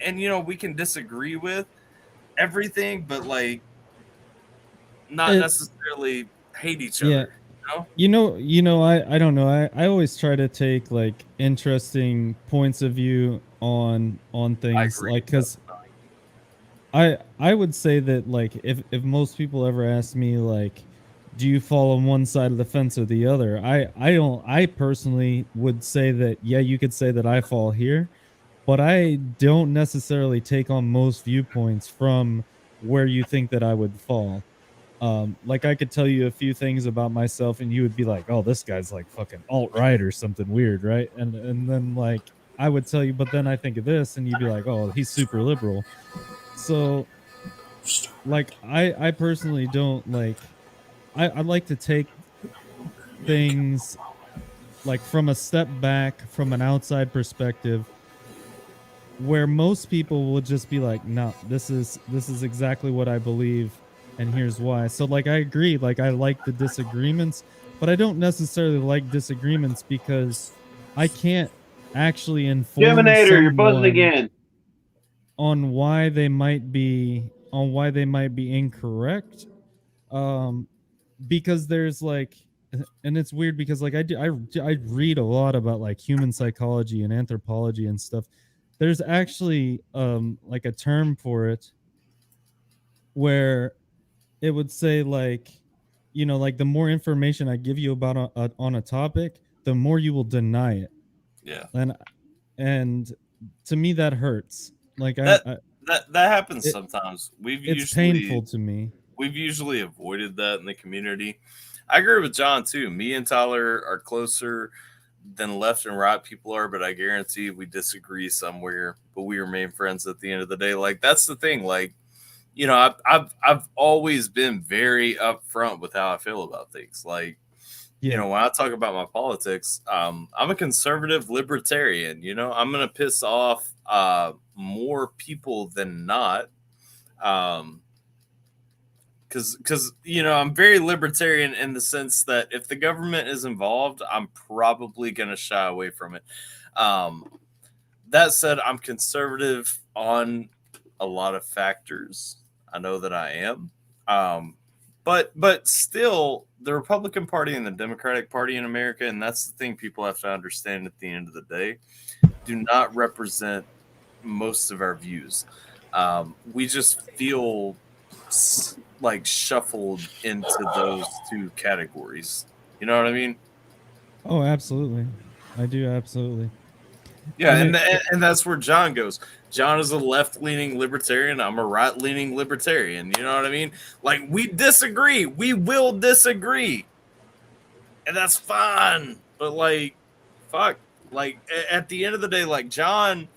and we can disagree with everything, but like not necessarily hate each other. I don't know. I always try to take like interesting points of view on things, like because I would say that like if most people ever ask me like, do you fall on one side of the fence or the other? I personally would say that yeah, you could say that I fall here, but I don't necessarily take on most viewpoints from where you think that I would fall. Like I could tell you a few things about myself and you would be like, oh, this guy's like fucking alt-right or something weird, right? And then like I would tell you, but then I think of this and you'd be like, oh, he's super liberal. So like I personally don't like, I like to take things like from a step back, from an outside perspective, where most people will just be like, no, this is exactly what I believe and here's why. So like I agree, like I like the disagreements, but I don't necessarily like disagreements because I can't actually inform Geminator, you're buzzing someone again. on why they might be incorrect. Because there's like, and it's weird because like I read a lot about like human psychology and anthropology and stuff. There's actually like a term for it where it would say like, you know, like the more information I give you about on a topic, the more you will deny it. Yeah. And to me that hurts. Like that happens sometimes. It's painful to me. We've usually avoided that in the community. I agree with John too. Me and Tyler are closer than left and right people are, but I guarantee we disagree somewhere, but we remain friends at the end of the day. Like that's the thing. Like, you know, I've always been very upfront with how I feel about things. Like, you know, when I talk about my politics, I'm a conservative libertarian. You know, I'm gonna piss off more people than not. Because you know, I'm very libertarian in the sense that if the government is involved, I'm probably going to shy away from it. That said, I'm conservative on a lot of factors. I know that I am. But still, the Republican Party and the Democratic Party in America, and that's the thing people have to understand at the end of the day, do not represent most of our views. We just feel like shuffled into those two categories. You know what I mean? Oh, absolutely. I do, absolutely. Yeah, I mean, and that's where John goes. John is a left-leaning libertarian. I'm a right-leaning libertarian. You know what I mean? Like, we disagree. We will disagree. And that's fine. But, like, fuck. Like, at the end of the day, like, John...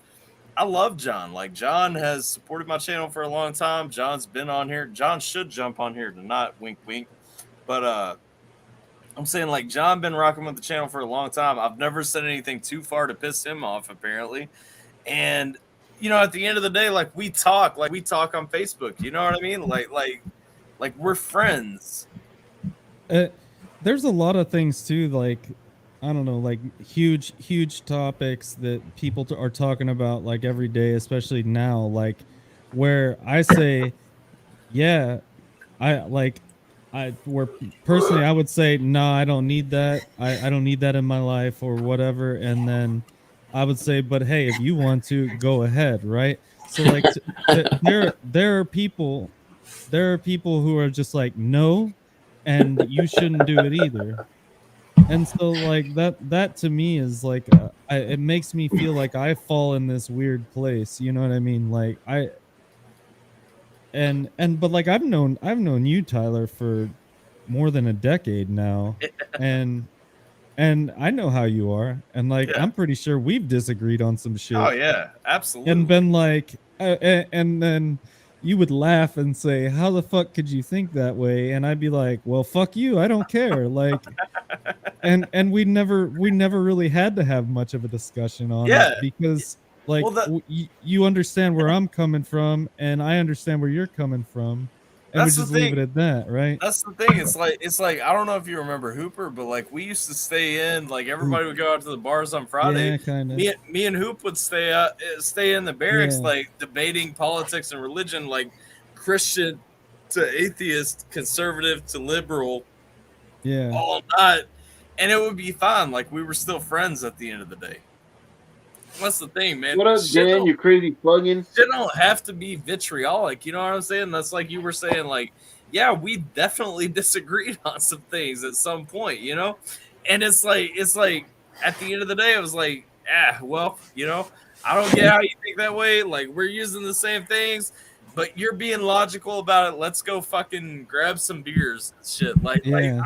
I love John. Like, John has supported my channel for a long time. John's been on here. John should jump on here tonight. Wink, wink. But I'm saying, like, John been rocking with the channel for a long time. I've never said anything too far to piss him off, apparently. And, you know, at the end of the day, like, we talk on Facebook. You know what I mean? Like we're friends. There's a lot of things, too, like... I don't know, like huge topics that people are talking about like every day, especially now, like where I say, yeah, where personally I would say, no, I don't need that. I don't need that in my life or whatever. And then I would say, but hey, if you want to, go ahead. Right. So like there are people who are just like, no, and you shouldn't do it either. And so like that to me is like it makes me feel like I fall in this weird place, you know what I mean? Like but like I've known you, Tyler, for more than a decade now, and I know how you are, and like I'm pretty sure we've disagreed on some shit. Oh yeah, absolutely. And been like and then you would laugh and say, how the fuck could you think that way? And I'd be like, well, fuck you, I don't care. Like and we never really had to have much of a discussion on it because like you understand where I'm coming from and I understand where you're coming from, and we just leave it at that, right? That's the thing. It's like I don't know if you remember Hooper, but like we used to stay in, like everybody would go out to the bars on Friday. Yeah, kind of. Me and Hoop would stay in the barracks, like debating politics and religion, like Christian to atheist, conservative to liberal, all night, and it would be fine. Like we were still friends at the end of the day. That's the thing, man. What up, Dan? You crazy plugins? It don't have to be vitriolic. You know what I'm saying? That's like you were saying, like, yeah, we definitely disagreed on some things at some point, you know? And it's like at the end of the day, it was like, well, you know, I don't get how you think that way. Like, we're using the same things. but you're being logical about it. Let's go fucking grab some beers and shit. Yeah.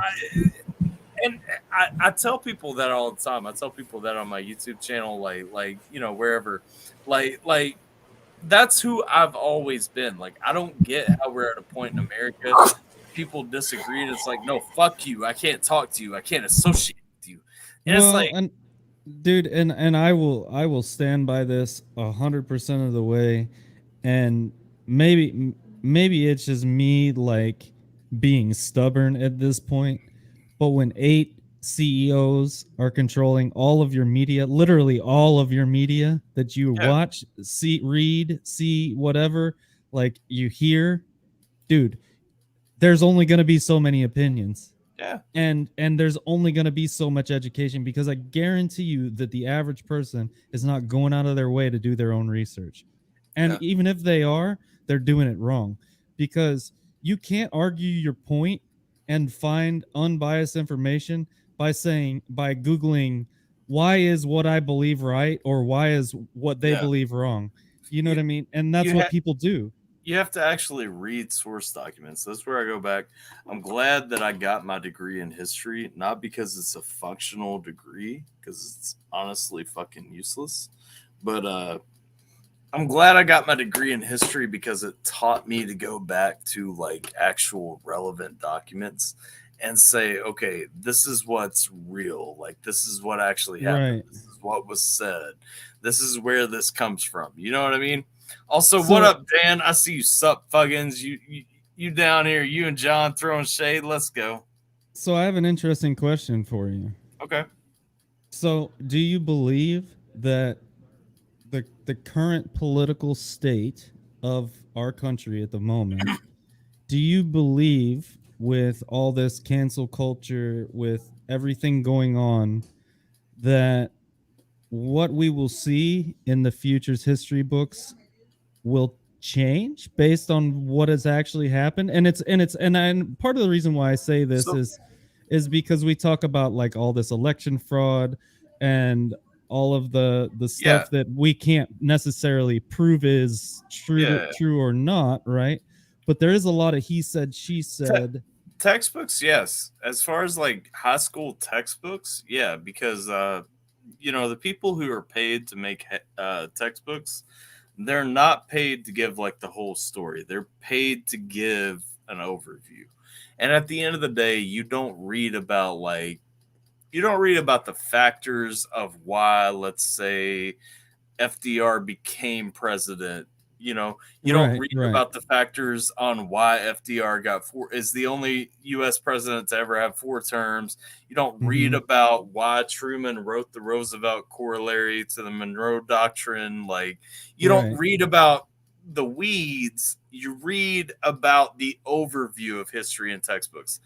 I tell people that all the time. I tell people that on my YouTube channel, like you know, wherever, like that's who I've always been. Like, I don't get how we're at a point in America people disagree, and it's like, no, fuck you. I can't talk to you. I can't associate with you. And it's like, and dude, and I will stand by this 100% of the way. And maybe it's just me like being stubborn at this point. But when 8 CEOs are controlling all of your media, literally all of your media that you watch, read, see, whatever, like you hear, dude, there's only going to be so many opinions. Yeah. And there's only going to be so much education, because I guarantee you that the average person is not going out of their way to do their own research. And even if they are, they're doing it wrong, because you can't argue your point and find unbiased information by Googling, why is what I believe right, or why is what they believe wrong? You know what I mean? And that's what people do. You have to actually read source documents. That's where I go back. I'm glad that I got my degree in history, not because it's a functional degree, because it's honestly fucking useless, but I'm glad I got my degree in history because it taught me to go back to like actual relevant documents and say, okay, this is what's real. Like, this is what actually happened. This is what was said. This is where this comes from. You know what I mean? Also, what up, Dan? I see you sup fuggins. You down here, you and John throwing shade. Let's go. So I have an interesting question for you. Okay. So do you believe that the current political state of our country at the moment, do you believe, with all this cancel culture, with everything going on, that what we will see in the future's history books will change based on what has actually happened? And part of the reason why I say this is because we talk about like all this election fraud and all of the stuff that we can't necessarily prove is true or not, right? But there is a lot of he said, she said. Textbooks, yes. As far as like high school textbooks, yeah, because you know, the people who are paid to make textbooks, they're not paid to give like the whole story. They're paid to give an overview. And at the end of the day, you don't read about the factors of why, let's say, FDR became president. You know, you don't read about the factors on why FDR is the only U.S. president to ever have 4 terms. You don't read about why Truman wrote the Roosevelt Corollary to the Monroe Doctrine. Like, you don't read about the weeds. You read about the overview of history in textbooks.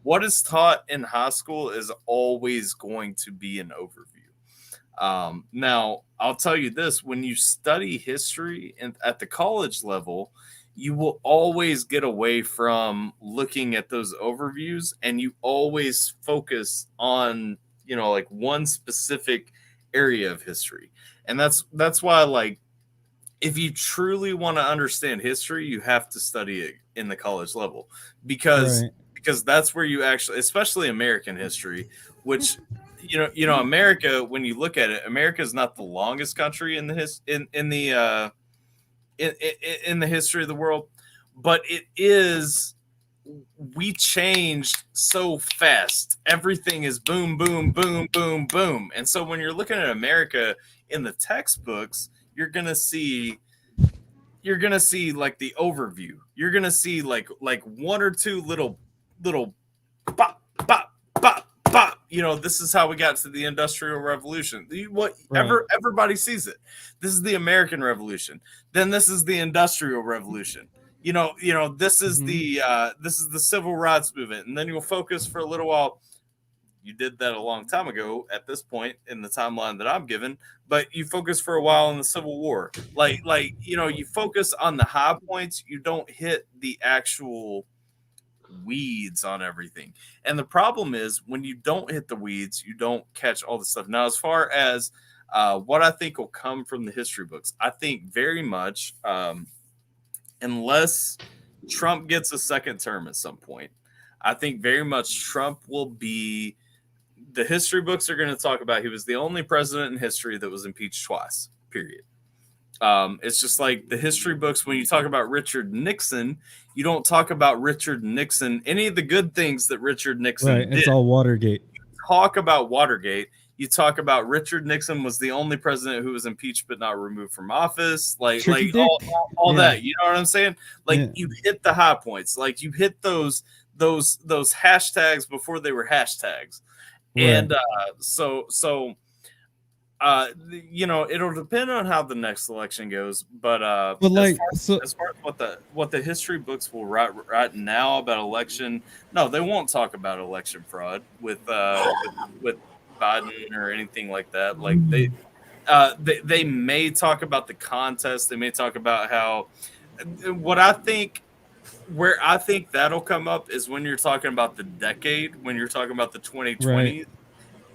What is taught in high school is always going to be an overview. Now, I'll tell you this, when you study history at the college level, you will always get away from looking at those overviews, and you always focus on, you know, like one specific area of history. And that's why, like, if you truly want to understand history, you have to study it in the college level, because that's where you actually, especially American history, which you know, America, when you look at it, America is not the longest country in the in the history of the world, but it is. We changed so fast. Everything is boom, boom, boom, boom, boom. And so when you're looking at America in the textbooks, you're gonna see like the overview. You're gonna see like 1 or 2 little bop, bop, bop, bop. You know, this is how we got to the Industrial Revolution. Everybody sees it. This is the American Revolution. Then this is the Industrial Revolution. You know, this is this is the Civil Rights Movement, and then you'll focus for a little while. You did that a long time ago at this point in the timeline that I'm given, but you focus for a while on the Civil War. Like you know, you focus on the high points. You don't hit the actual weeds on everything. And the problem is, when you don't hit the weeds, you don't catch all the stuff. Now, as far as what I think will come from the history books, I think very much unless Trump gets a second term at some point, I think very much Trump will be. The history books are going to talk about he was the only president in history that was impeached twice. Period. It's just like the history books. When you talk about Richard Nixon, you don't talk about Richard Nixon, any of the good things that Richard Nixon did. It's all Watergate. You talk about Watergate. You talk about Richard Nixon was the only president who was impeached but not removed from office. Like all that. You know what I'm saying? Like you hit the high points. Like you hit those hashtags before they were hashtags. Right. And it'll depend on how the next election goes. But as far as what the history books will write now about election, no, they won't talk about election fraud with Biden or anything like that. Like they may talk about the contest. They may talk about how where I think that'll come up is when you're talking about the decade, when you're talking about the 2020s, right,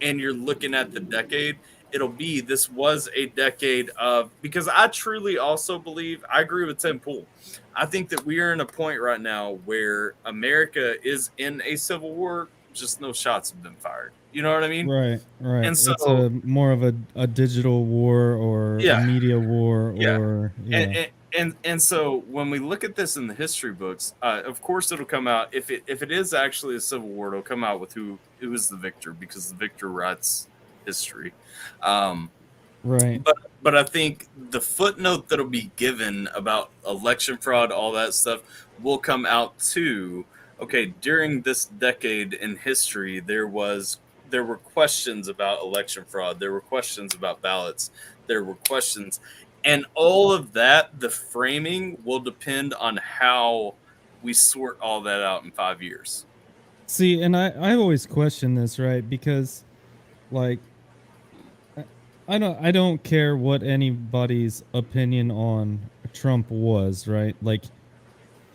and you're looking at the decade, it'll be this was a decade of, because I truly also believe, I agree with Tim Pool. I think that we are in a point right now where America is in a civil war, just no shots have been fired. You know what I mean? Right. And so it's more of a digital war or a media war or And so when we look at this in the history books, of course it'll come out if it is actually a civil war, it'll come out with who is the victor, because the victor writes history. Right. But I think the footnote that'll be given about election fraud, all that stuff, will come out too. Okay, during this decade in history, there were questions about election fraud. There were questions about ballots. There were questions. And all of that, the framing will depend on how we sort all that out in 5 years. See, and I always question this, right? Because, like, I don't care what anybody's opinion on Trump was, right? Like,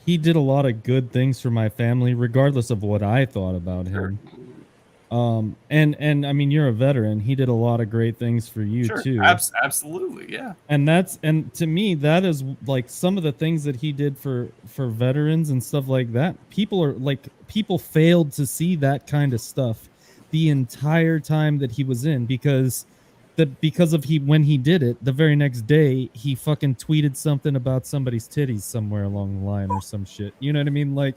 he did a lot of good things for my family, regardless of what I thought about him. And I mean, you're a veteran. He did a lot of great things for you too. Absolutely, yeah. And to me, that is like some of the things that he did for veterans and stuff like that. People failed to see that kind of stuff the entire time that he was in, because when he did it, the very next day he fucking tweeted something about somebody's titties somewhere along the line or some shit. You know what I mean? Like,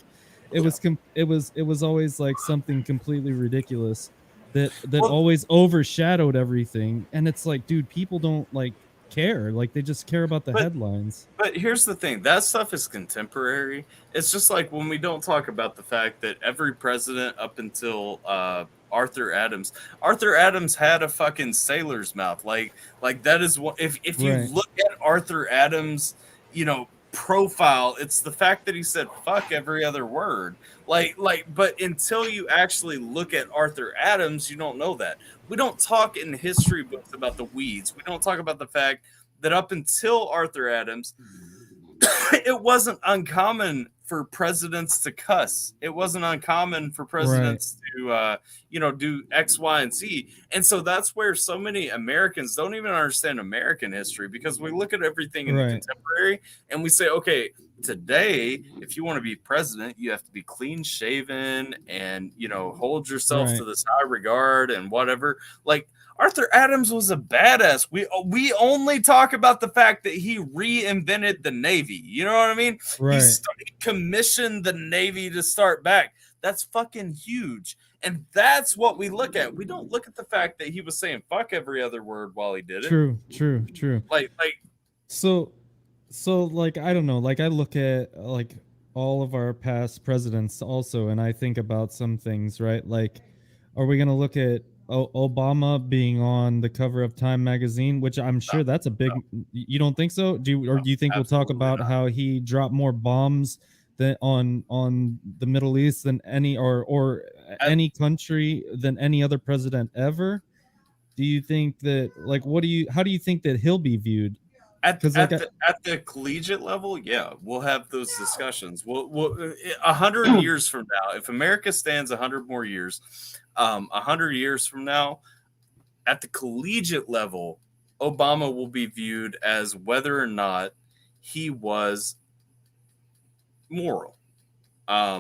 it was always like something completely ridiculous that always overshadowed everything. And it's like, dude, people don't like care. Like, they just care about the headlines. But here's the thing, that stuff is contemporary. It's just like when we don't talk about the fact that every president up until Arthur Adams had a fucking sailor's mouth. Like that is what, if you look at Arthur Adams, profile, it's the fact that he said fuck every other word. But until you actually look at Arthur Adams, you don't know that. We don't talk in history books about the weeds. We don't talk about the fact that up until Arthur Adams, it wasn't uncommon for presidents to cuss. It wasn't uncommon for presidents to, do X, Y, and Z. And so that's where so many Americans don't even understand American history, because we look at everything in the contemporary and we say, okay, today, if you want to be president, you have to be clean shaven and, hold yourself to this high regard and whatever. Like, Arthur Adams was a badass. We only talk about the fact that he reinvented the Navy. You know what I mean? Right. He commissioned the Navy to start back. That's fucking huge. And that's what we look at. We don't look at the fact that he was saying fuck every other word while he did it. True. So like, I don't know. Like, I look at like all of our past presidents also, and I think about some things, right? Like, are we going to look at Obama being on the cover of Time magazine, which I'm sure that's a big. You don't think so? Do you think we'll talk about how he dropped more bombs than on the Middle East than any or any country than any other president ever? Do you think that, like, how do you think that he'll be viewed? At the collegiate level, yeah, we'll have those discussions. We'll 100 years from now, if America stands 100 more years, 100 years from now, at the collegiate level, Obama will be viewed as whether or not he was moral. I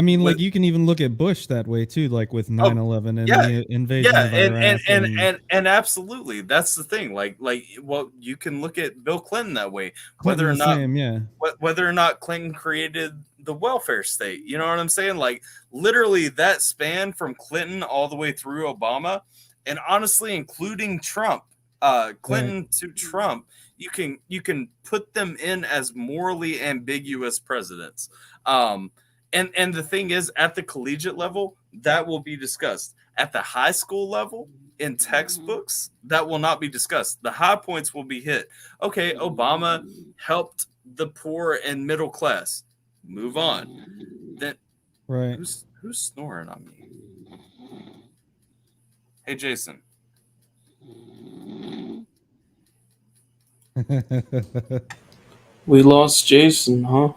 mean, with- like you can even look at Bush that way too, like with 9/11 and yeah, the invasion of Iraq. and absolutely, that's the thing. Like, well, you can look at Bill Clinton that way. Clinton Whether or the not, same, yeah. whether or not Clinton created the welfare state, you know what I'm saying? Like, literally, that span from Clinton all the way through Obama, and honestly, including Trump, Clinton to Trump, you can put them in as morally ambiguous presidents. And the thing is, at the collegiate level, that will be discussed. At the high school level, in textbooks, that will not be discussed. The high points will be hit. Okay, Obama helped the poor and middle class. Move on. Then, right. Who's snoring on me? Hey, Jason. We lost Jason, huh?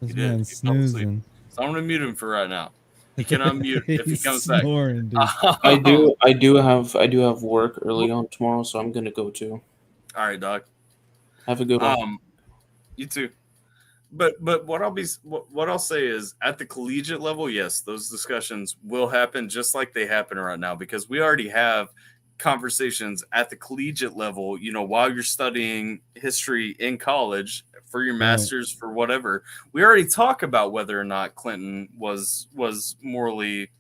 This He did. man's He fell asleep. snoozing. So I'm gonna mute him for right now. He can unmute if he He's comes back. snoring, dude. I do have work early on tomorrow, so I'm gonna go too. All right, Doc. Have a good one. You too. But what I'll say is, at the collegiate level, yes, those discussions will happen just like they happen right now, because we already have conversations at the collegiate level, you know, while you're studying history in college for your master's, for whatever. We already talk about whether or not Clinton was morally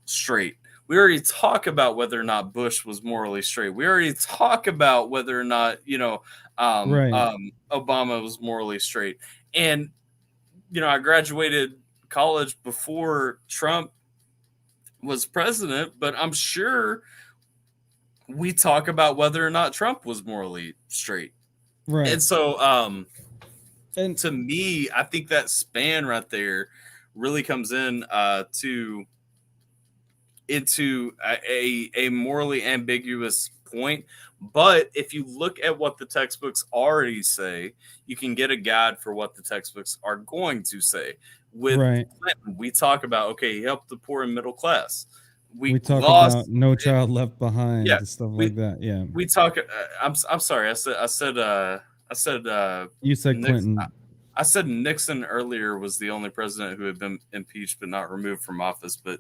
straight. We already talk about whether or not Bush was morally straight. We already talk about whether or not, you know, Obama was morally straight. And, you know, I graduated college before Trump was president, but I'm sure we talk about whether or not Trump was morally straight. Right. And so, and to me, I think that span right there really comes in into a morally ambiguous point. But if you look at what the textbooks already say, you can get a guide for what the textbooks are going to say. With Clinton, we talk about, okay, he helped the poor and middle class. We talk about No Child Left Behind and stuff like that. Yeah. We talk. I'm sorry. I said you said Nixon. Clinton. I said Nixon earlier was the only president who had been impeached but not removed from office. But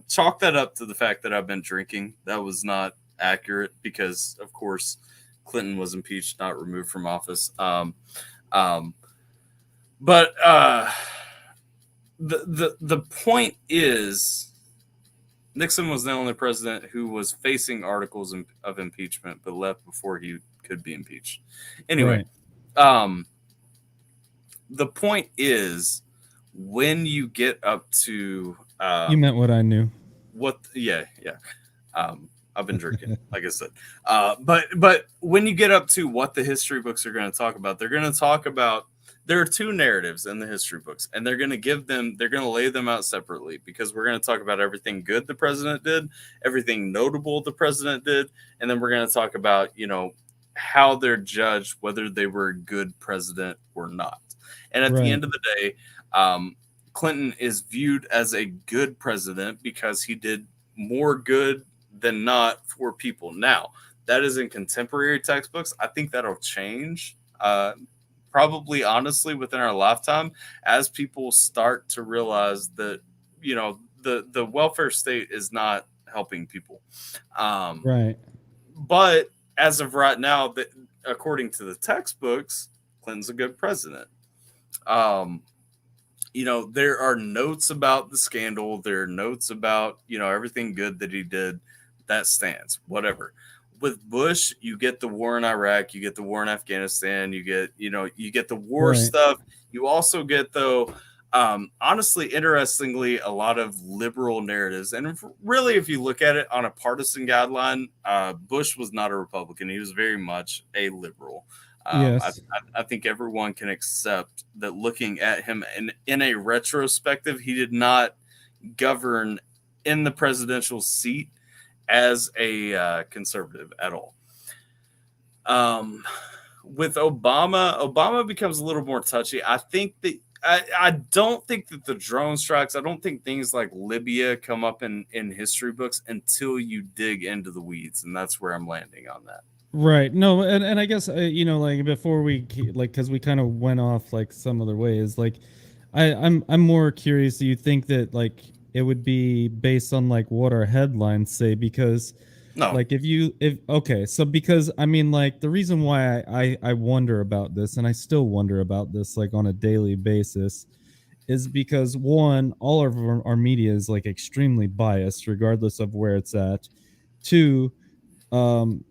chalk that up to the fact that I've been drinking. That was not accurate, because of course Clinton was impeached, not removed from office. But the point is, Nixon was the only president who was facing articles of impeachment but left before he could be impeached. Anyway, the point is, when you get up to you meant what I knew. Yeah. I've been drinking, like I said. But when you get up to what the history books are going to talk about, they're going to talk about, there are two narratives in the history books, and they're going to lay them out separately, because we're going to talk about everything good the president did, everything notable the president did, and then we're going to talk about, you know, how they're judged, whether they were a good president or not. And at the end of the day, Clinton is viewed as a good president because he did more good than not for people. Now, that is in contemporary textbooks. I think that'll change, probably honestly within our lifetime, as people start to realize that, you know, the welfare state is not helping people. But as of right now, according to the textbooks, Clinton's a good president. You know, there are notes about the scandal. There are notes about, you know, everything good that he did. That stands, whatever. With Bush, you get the war in Iraq, you get the war in Afghanistan, you get the war stuff. You also get, though, honestly, interestingly, a lot of liberal narratives. And really, if you look at it on a partisan guideline, Bush was not a Republican. He was very much a liberal. I think everyone can accept that, looking at him in a retrospective, he did not govern in the presidential seat as a conservative at all. With Obama becomes a little more touchy. I think that I don't think that the drone strikes, I don't think things like Libya come up in history books until you dig into the weeds, and that's where I'm landing on that. Right. No, and I guess like before because we kind of went off like some other ways. Like, I'm more curious. Do you think that like it would be based on like what our headlines say? Because No. like if okay, so because I mean like the reason why I wonder about this, and I still wonder about this like on a daily basis, is because one, all of our media is like extremely biased regardless of where it's at. Two, um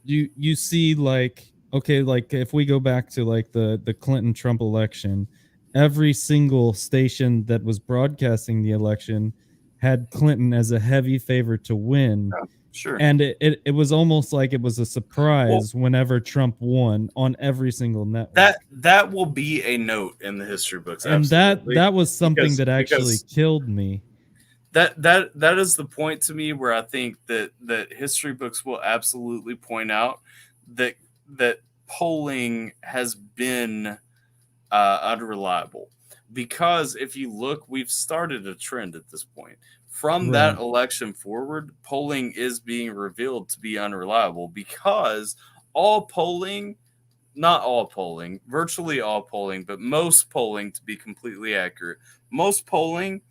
you see like, okay, like if we go back to like the Clinton Trump election, every single station that was broadcasting the election had Clinton as a heavy favorite to win. Sure. And it was almost like it was a surprise whenever Trump won on every single network. That will be a note in the history books. And Absolutely. that was something Because- that actually because- killed me. That is the point to me where I think that history books will absolutely point out that polling has been unreliable, because if you look, we've started a trend at this point. From that election forward, polling is being revealed to be unreliable, because all polling, not all polling, virtually all polling, but most polling, to be completely accurate, most polling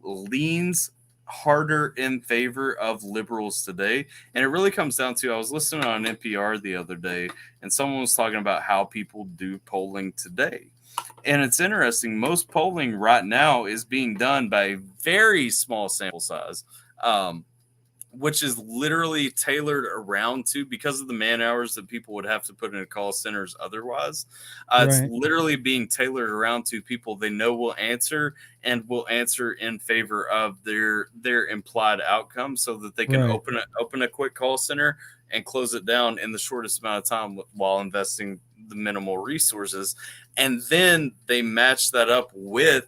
leans harder in favor of liberals today. And it really comes down to, I was listening on NPR the other day, and someone was talking about how people do polling today. And it's interesting, most polling right now is being done by a very small sample size, which is literally tailored around to, because of the man hours that people would have to put in call centers otherwise. It's literally being tailored around to people they know will answer, and will answer in favor of their implied outcome, so that they can open a quick call center and close it down in the shortest amount of time while investing the minimal resources. And then they match that up with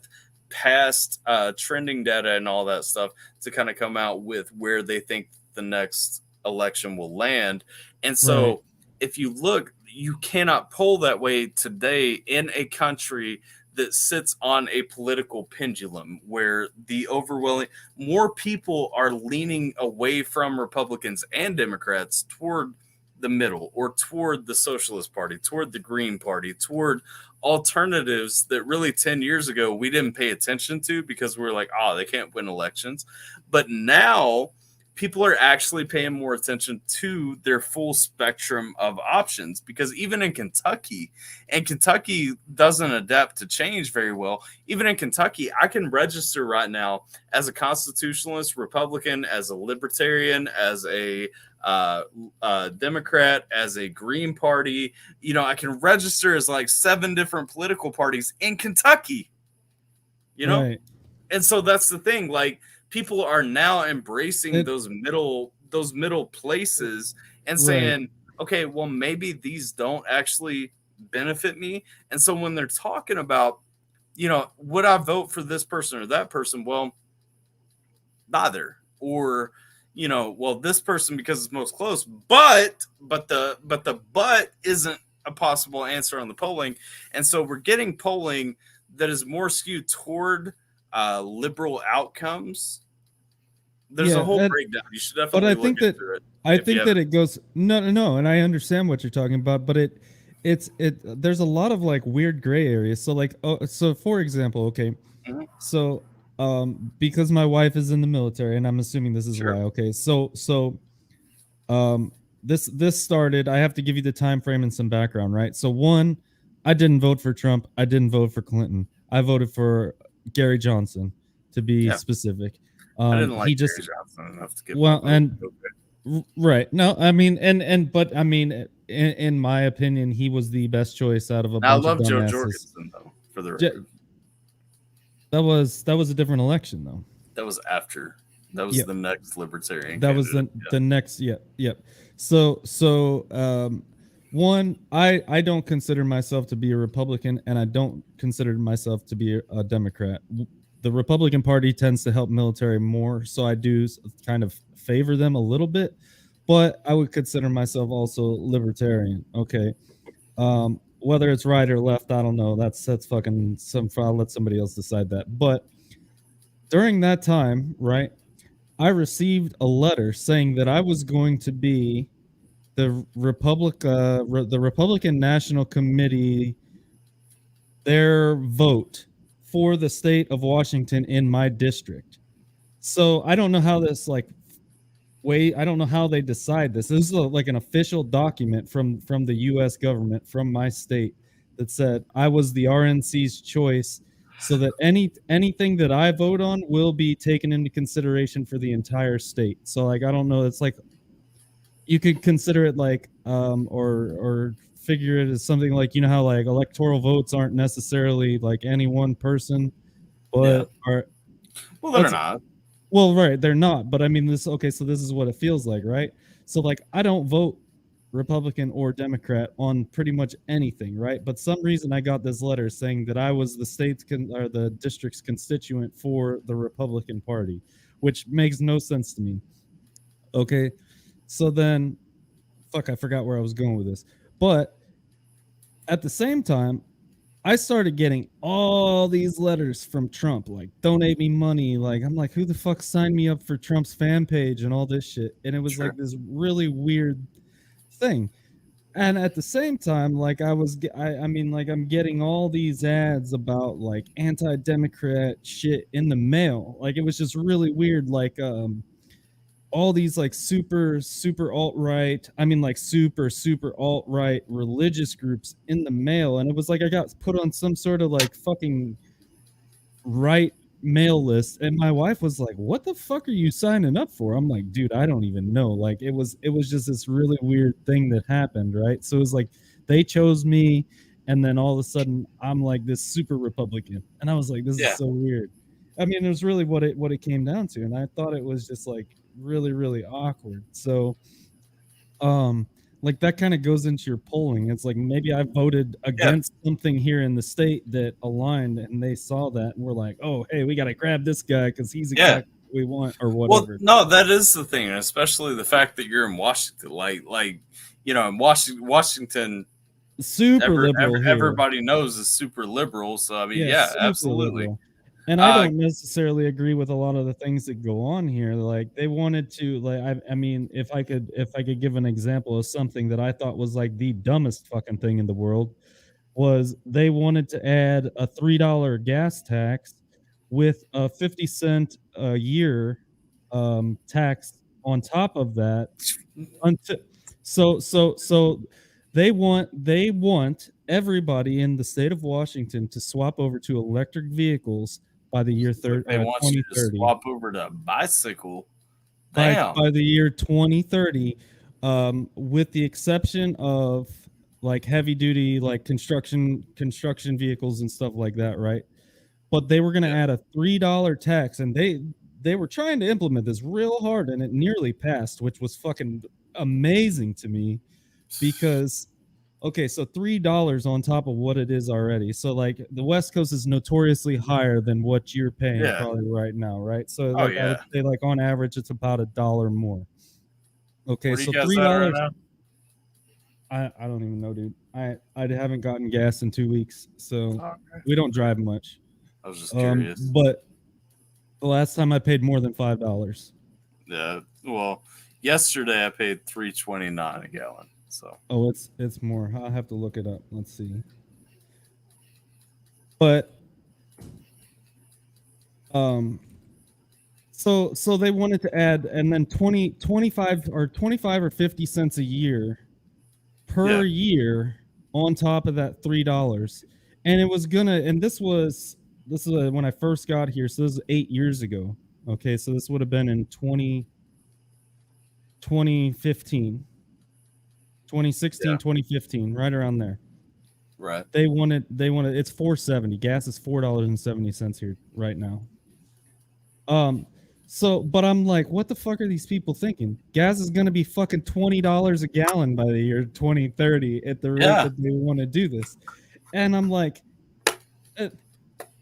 past trending data and all that stuff to kind of come out with where they think the next election will land. And so if you look, you cannot poll that way today in a country that sits on a political pendulum, where the overwhelming more people are leaning away from Republicans and Democrats toward the middle, or toward the Socialist Party, toward the Green Party, toward alternatives that really 10 years ago we didn't pay attention to, because we were like, oh, they can't win elections. But now people are actually paying more attention to their full spectrum of options, because even in Kentucky, and Kentucky doesn't adapt to change very well, even in Kentucky, I can register right now as a constitutionalist, Republican, as a libertarian, as a Democrat, as a Green Party. I can register as like 7 different political parties in Kentucky, and so that's the thing, like, people are now embracing those middle places and saying, okay, well, maybe these don't actually benefit me. And so when they're talking about, would I vote for this person or that person? Well, neither. Or, well, this person because it's most close, but the isn't a possible answer on the polling. And so we're getting polling that is more skewed toward liberal outcomes. There's a whole breakdown. You should definitely. But I think that it goes no, and I understand what you're talking about, but it's there's a lot of like weird gray areas. So like, so for example, okay, so because my wife is in the military, and I'm assuming this is why. Okay, so this started. I have to give you the time frame and some background, right? So one, I didn't vote for Trump. I didn't vote for Clinton. I voted for Gary Johnson, to be specific. I didn't like Gary Johnson enough to get No, I mean, but I mean, in my opinion, he was the best choice out of a bunch of dumbasses. I love Joe Jorgensen, though, for the record. That was a different election, though. That was after. That was the next libertarian. That was the next. Yep. So one, I don't consider myself to be a Republican, and I don't consider myself to be a Democrat. The Republican Party tends to help military more, so I do kind of favor them a little bit, but I would consider myself also libertarian. Okay. Whether it's right or left, I don't know. That's fucking I'll let somebody else decide that. But during that time, right, I received a letter saying that I was going to be the Republican National Committee, their vote for the state of Washington in my district. So I don't know how this I don't know how they decide this. This is like an official document from the U.S. government from my state that said I was the RNC's choice, so that anything that I vote on will be taken into consideration for the entire state. So like I don't know, it's like you could consider it like or figure it as something like, you know how like electoral votes aren't necessarily like any one person, but are well, they're not. Well, right, they're not. But I mean, this okay. So this is what it feels like, right? So like, I don't vote Republican or Democrat on pretty much anything, right? But some reason I got this letter saying that I was the state's or the district's constituent for the Republican Party, which makes no sense to me. Okay, so then, fuck, I forgot where I was going with this. But at the same time, I started getting all these letters from Trump, like donate me money. Like I'm like, who the fuck signed me up for Trump's fan page and all this shit? And it was like this really weird thing. And at the same time, like I mean, like I'm getting all these ads about like anti-Democrat shit in the mail. Like it was just really weird. Like all these like super alt-right, I mean like super alt-right religious groups in the mail, and it was like I got put on some sort of like fucking right mail list, and my wife was like, what the fuck are you signing up for? I'm like, dude, I don't even know. Like it was just this really weird thing that happened, right? So it was like they chose me, and then all of a sudden I'm like this super Republican, and I was like, this is so weird. I mean, it was really what it came down to, and I thought it was just like really awkward. So like that kind of goes into your polling. It's like maybe I voted against something here in the state that aligned, and they saw that and were like, oh hey, we got to grab this guy because he's exactly what we want or whatever. Well, no, that is the thing, especially the fact that you're in Washington, like you know, in Washington super liberal here. Everybody knows is super liberal, so I mean absolutely liberal. And I don't necessarily agree with a lot of the things that go on here. Like they wanted to, like, I mean, if I could give an example of something that I thought was like the dumbest fucking thing in the world, was they wanted to add a $3 gas tax with a 50-cent a year tax on top of that. So they want everybody in the state of Washington to swap over to electric vehicles by the year 2030. You to swap over to bicycle. By the year 2030, with the exception of like heavy duty, like construction vehicles and stuff like that, right? But they were going to add a $3 tax, and they were trying to implement this real hard, and it nearly passed, which was fucking amazing to me, because okay, so $3 on top of what it is already. So like the West Coast is notoriously higher than what you're paying probably right now, right? So like, I would say like on average it's about $1 more. Okay, so $3. Right, I don't even know, dude. I haven't gotten gas in 2 weeks, so we don't drive much. I was just curious. But the last time I paid more than $5. Yeah, well, yesterday I paid $3.29 a gallon. So it's more. I'll have to look it up. Let's see. But so they wanted to add, and then 25 or 50 cents a year per year on top of that $3. And it was gonna, and this is when I first got here, so this is 8 years ago. Okay, so this would have been in 2015. 2016, 2015, right around there. Right. They wanted it's $4.70. Gas is $4.70 here right now. So but I'm like, what the fuck are these people thinking? Gas is gonna be fucking $20 a gallon by the year 2030 at the rate that they want to do this. And I'm like,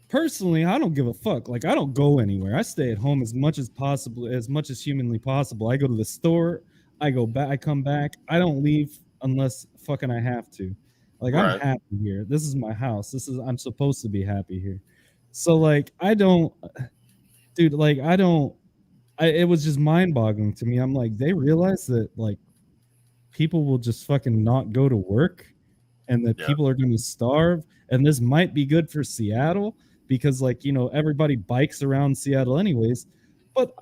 personally, I don't give a fuck. Like I don't go anywhere. I stay at home as much as possible, as much as humanly possible. I go to the store, I go back, I come back. I don't leave unless fucking I have to. Like I'm happy here. This is my house. I'm supposed to be happy here. So like it was just mind-boggling to me. I'm like, they realize that like people will just fucking not go to work and that people are going to starve. And this might be good for Seattle because, like, you know, everybody bikes around Seattle anyways. But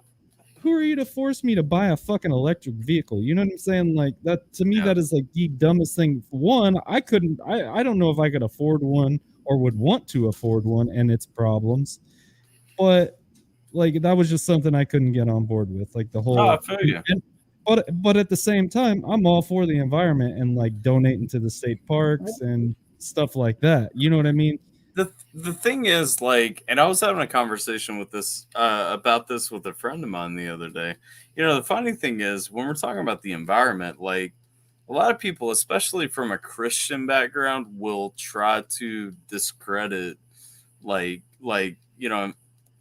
who are you to force me to buy a fucking electric vehicle? You know what I'm saying? Like, that to me, that is like the dumbest thing. One, I don't know if I could afford one or would want to afford one and its problems. But like, that was just something I couldn't get on board with. Like the whole, I feel you. but at the same time, I'm all for the environment and like donating to the state parks and stuff like that. You know what I mean? The thing is, like, and I was having a conversation with this about this with a friend of mine the other day. You know, the funny thing is when we're talking about the environment, like a lot of people, especially from a Christian background, will try to discredit like you know,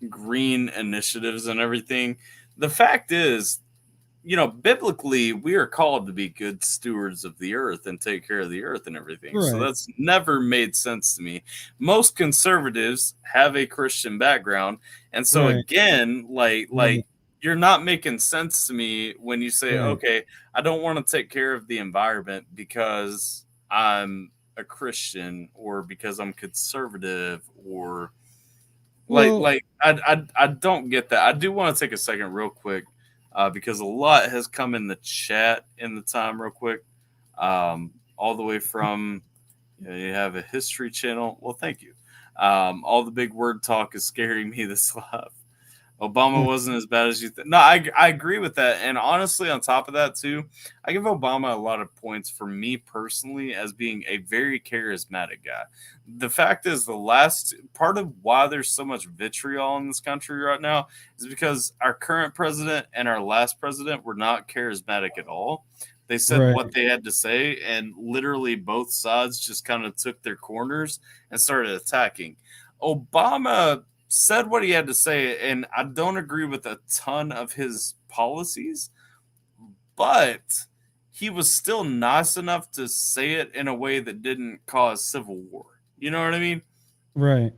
green initiatives and everything. The fact is, you know, biblically, we are called to be good stewards of the earth and take care of the earth and everything. So Right. that's never made sense to me. Most conservatives have a Christian background. And so Right. again, like you're not making sense to me when you say, Right. okay, I don't want to take care of the environment because I'm a Christian or because I'm conservative or Well, like I don't get that. I do want to take a second real quick because a lot has come in the chat in the time real quick. All the way from you have a history channel. Well, thank you. All the big word talk is scaring me this live. Obama wasn't as bad as you think. No, I agree with that. And honestly, on top of that, too, I give Obama a lot of points for me personally as being a very charismatic guy. The fact is, the last part of why there's so much vitriol in this country right now is because our current president and our last president were not charismatic at all. They said Right. what they had to say, and literally both sides just kind of took their corners and started attacking. Obama said what he had to say, and I don't agree with a ton of his policies, but he was still nice enough to say it in a way that didn't cause civil war. You know what I mean? right.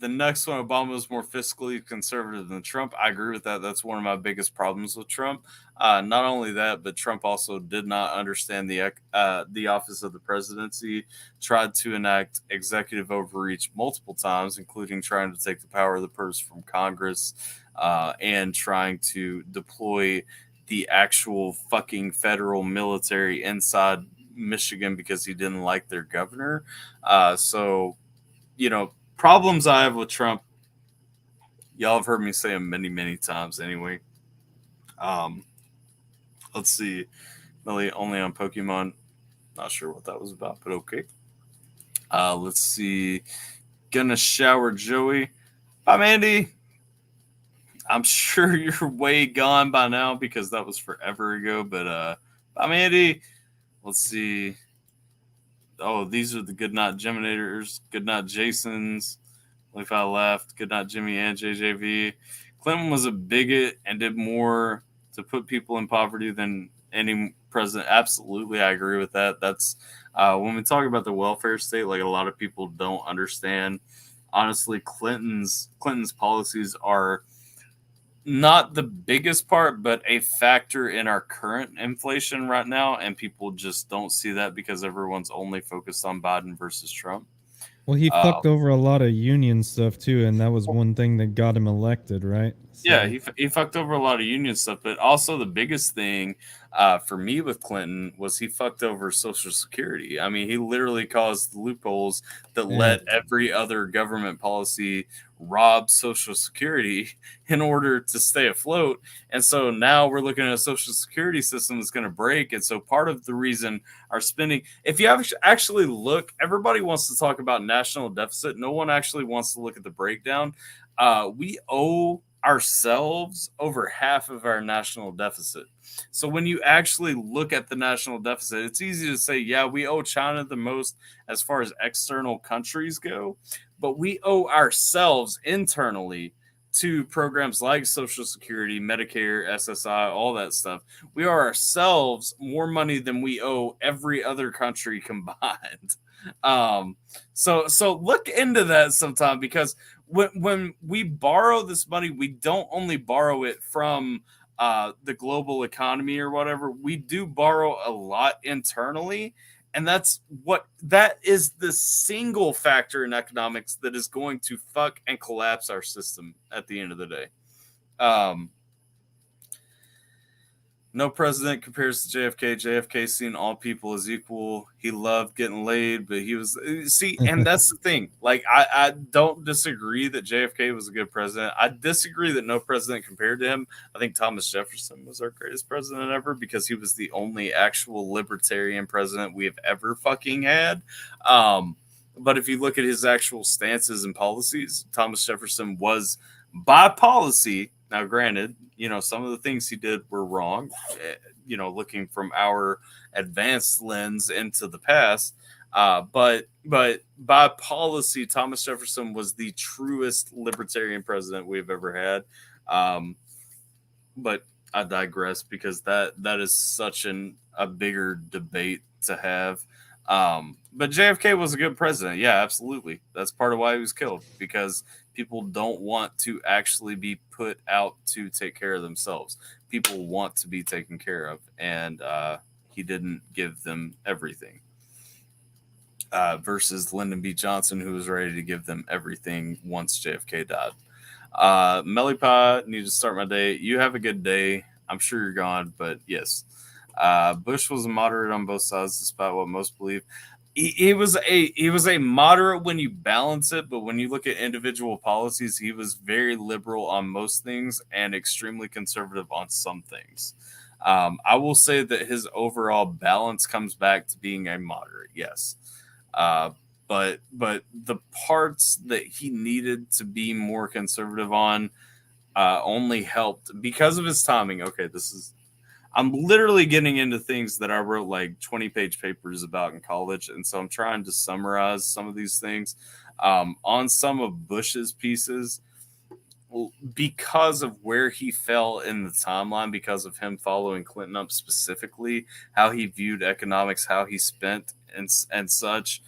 The next one, Obama was more fiscally conservative than Trump. I agree with that. That's one of my biggest problems with Trump. Not only that, but Trump also did not understand the office of the presidency, tried to enact executive overreach multiple times, including trying to take the power of the purse from Congress and trying to deploy the actual fucking federal military inside Michigan because he didn't like their governor. So, you know, problems I have with Trump, y'all have heard me say them many, many times anyway. Let's see. Only on Pokemon. Not sure what that was about, but okay. Let's see. Gonna shower Joey. Bye, Mandy. I'm sure you're way gone by now because that was forever ago, but bye, Mandy. Let's see. Oh, these are the Good Night Geminators. Good Night Jasons. If I left, Good Night Jimmy and JJV. Clinton was a bigot and did more to put people in poverty than any president. Absolutely, I agree with that. That's when we talk about the welfare state, like a lot of people don't understand. Honestly, Clinton's policies are not the biggest part, but a factor in our current inflation right now, and people just don't see that because everyone's only focused on Biden versus Trump. Well, he fucked over a lot of union stuff too, and that was one thing that got him elected, right? So. Yeah, he fucked over a lot of union stuff, but also the biggest thing for me with Clinton was he fucked over Social Security. I mean, he literally caused loopholes that let every other government policy rob Social Security in order to stay afloat. And so now we're looking at a Social Security system that's going to break. And so part of the reason our spending, if you actually look, everybody wants to talk about national deficit. No one actually wants to look at the breakdown. We owe ourselves over half of our national deficit. So when you actually look at the national deficit, it's easy to say, yeah, we owe China the most as far as external countries go, but we owe ourselves internally to programs like Social Security, Medicare, SSI, all that stuff. We owe ourselves more money than we owe every other country combined. So look into that sometime, because when we borrow this money, we don't only borrow it from the global economy or whatever, we do borrow a lot internally. And that is the single factor in economics that is going to fuck and collapse our system at the end of the day. No president compares to JFK. JFK seen all people as equal. He loved getting laid, but he was and that's the thing. Like, I don't disagree that JFK was a good president. I disagree that no president compared to him. I think Thomas Jefferson was our greatest president ever because he was the only actual libertarian president we have ever fucking had. But if you look at his actual stances and policies, Thomas Jefferson was by policy. Now, granted, some of the things he did were wrong, looking from our advanced lens into the past. But by policy, Thomas Jefferson was the truest libertarian president we've ever had. But I digress because that is such a bigger debate to have. But JFK was a good president. Yeah, absolutely. That's part of why he was killed, because people don't want to actually be put out to take care of themselves. People want to be taken care of, and he didn't give them everything. Versus Lyndon B. Johnson, who was ready to give them everything once JFK died. Melipod, need to start my day. You have a good day. I'm sure you're gone, but yes. Bush was a moderate on both sides, despite what most believe. He was a moderate when you balance it, but when you look at individual policies, he was very liberal on most things and extremely conservative on some things. I will say that his overall balance comes back to being a moderate, yes. But the parts that he needed to be more conservative on only helped because of his timing. Okay, I'm literally getting into things that I wrote like 20-page papers about in college, and so I'm trying to summarize some of these things. On some of Bush's pieces, because of where he fell in the timeline, because of him following Clinton up specifically, how he viewed economics, how he spent and such,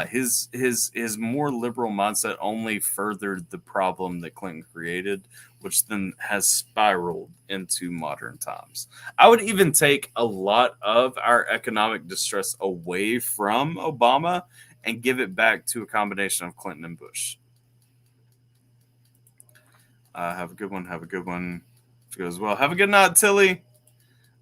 his more liberal mindset only furthered the problem that Clinton created, which then has spiraled into modern times. I would even take a lot of our economic distress away from Obama and give it back to a combination of Clinton and Bush. Have a good one. Have a good one. If it goes well. Have a good night, Tilly.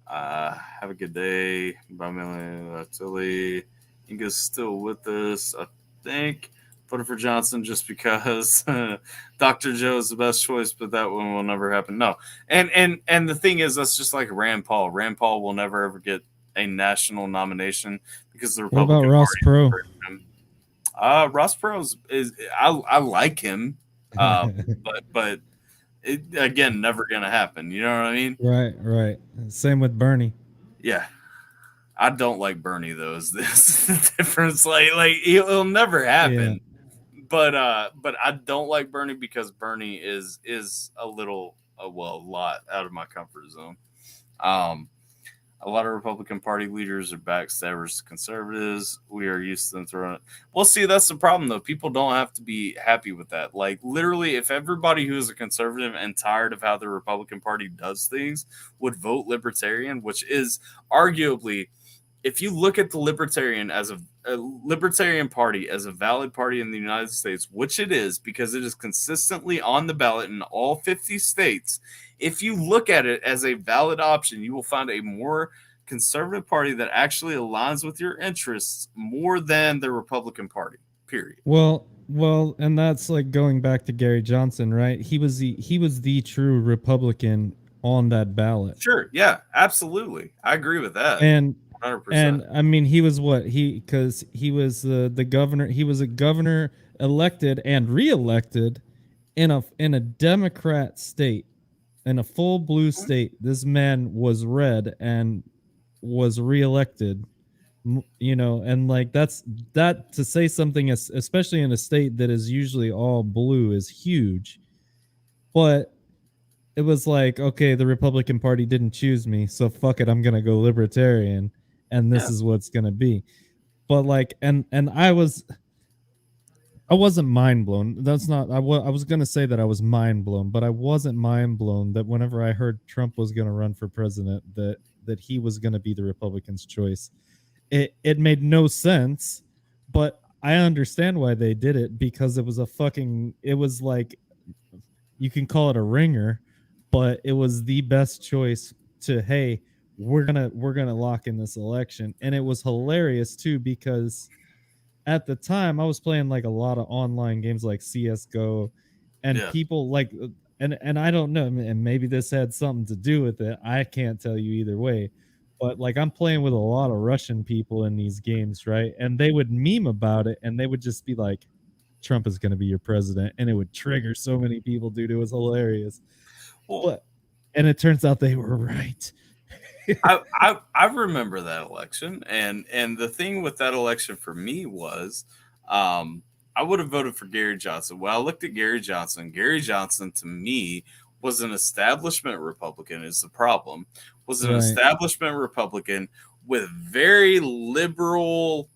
Have a good day. Bye, Millie. Tilly. Inga's still with us, I think. Voted for Johnson just because Dr. Joe is the best choice, but that one will never happen. No. And the thing is, that's just like Rand Paul. Rand Paul will never ever get a national nomination because the Republican What about Ross Perot? Ross Perot I like him, but it, again, never gonna happen. You know what I mean? Right. Same with Bernie. Yeah. I don't like Bernie though. Is this the difference? Like it'll never happen. Yeah. But I don't like Bernie because Bernie is a little a lot out of my comfort zone. A lot of Republican Party leaders are backstabbers to conservatives. We are used to them throwing it. Well, see, that's the problem though. People don't have to be happy with that. Like literally, if everybody who is a conservative and tired of how the Republican Party does things would vote libertarian, which is arguably, if you look at the libertarian as a libertarian party as a valid party in the United States, which it is because it is consistently on the ballot in all 50 states, if you look at it as a valid option, you will find a more conservative party that actually aligns with your interests more than the Republican Party, period. Well, and that's like going back to Gary Johnson, right? He was the true Republican on that ballot. Sure, yeah, absolutely. I agree with that. 100%. And I mean, he was because he was the governor. He was a governor elected and reelected in a Democrat state, in a full blue state. This man was red and was reelected. And like that to say something, especially in a state that is usually all blue, is huge. But it was like, okay, the Republican Party didn't choose me, so fuck it, I'm gonna go libertarian. And this is what's going to be. But like, and I was, I wasn't mind blown. That's not. I was gonna say that I was mind blown, but I wasn't mind blown that whenever I heard Trump was gonna run for president, that he was gonna be the Republicans' choice. It made no sense, but I understand why they did it because it was a fucking. It was like, you can call it a ringer, but it was the best choice to, hey, we're gonna lock in this election, and it was hilarious too because at the time I was playing like a lot of online games like CS:GO, and Yeah. people like, and I don't know, and maybe this had something to do with it. I can't tell you either way, but like I'm playing with a lot of Russian people in these games, right? And they would meme about it, and they would just be like, Trump is going to be your president, and it would trigger so many people, dude. It was hilarious. Well, And it turns out they were right. I remember that election, and the thing with that election for me was, I would have voted for Gary Johnson. Well, I looked at Gary Johnson. Gary Johnson to me was an establishment Republican. Is the problem? Was an Right. establishment Republican with very liberal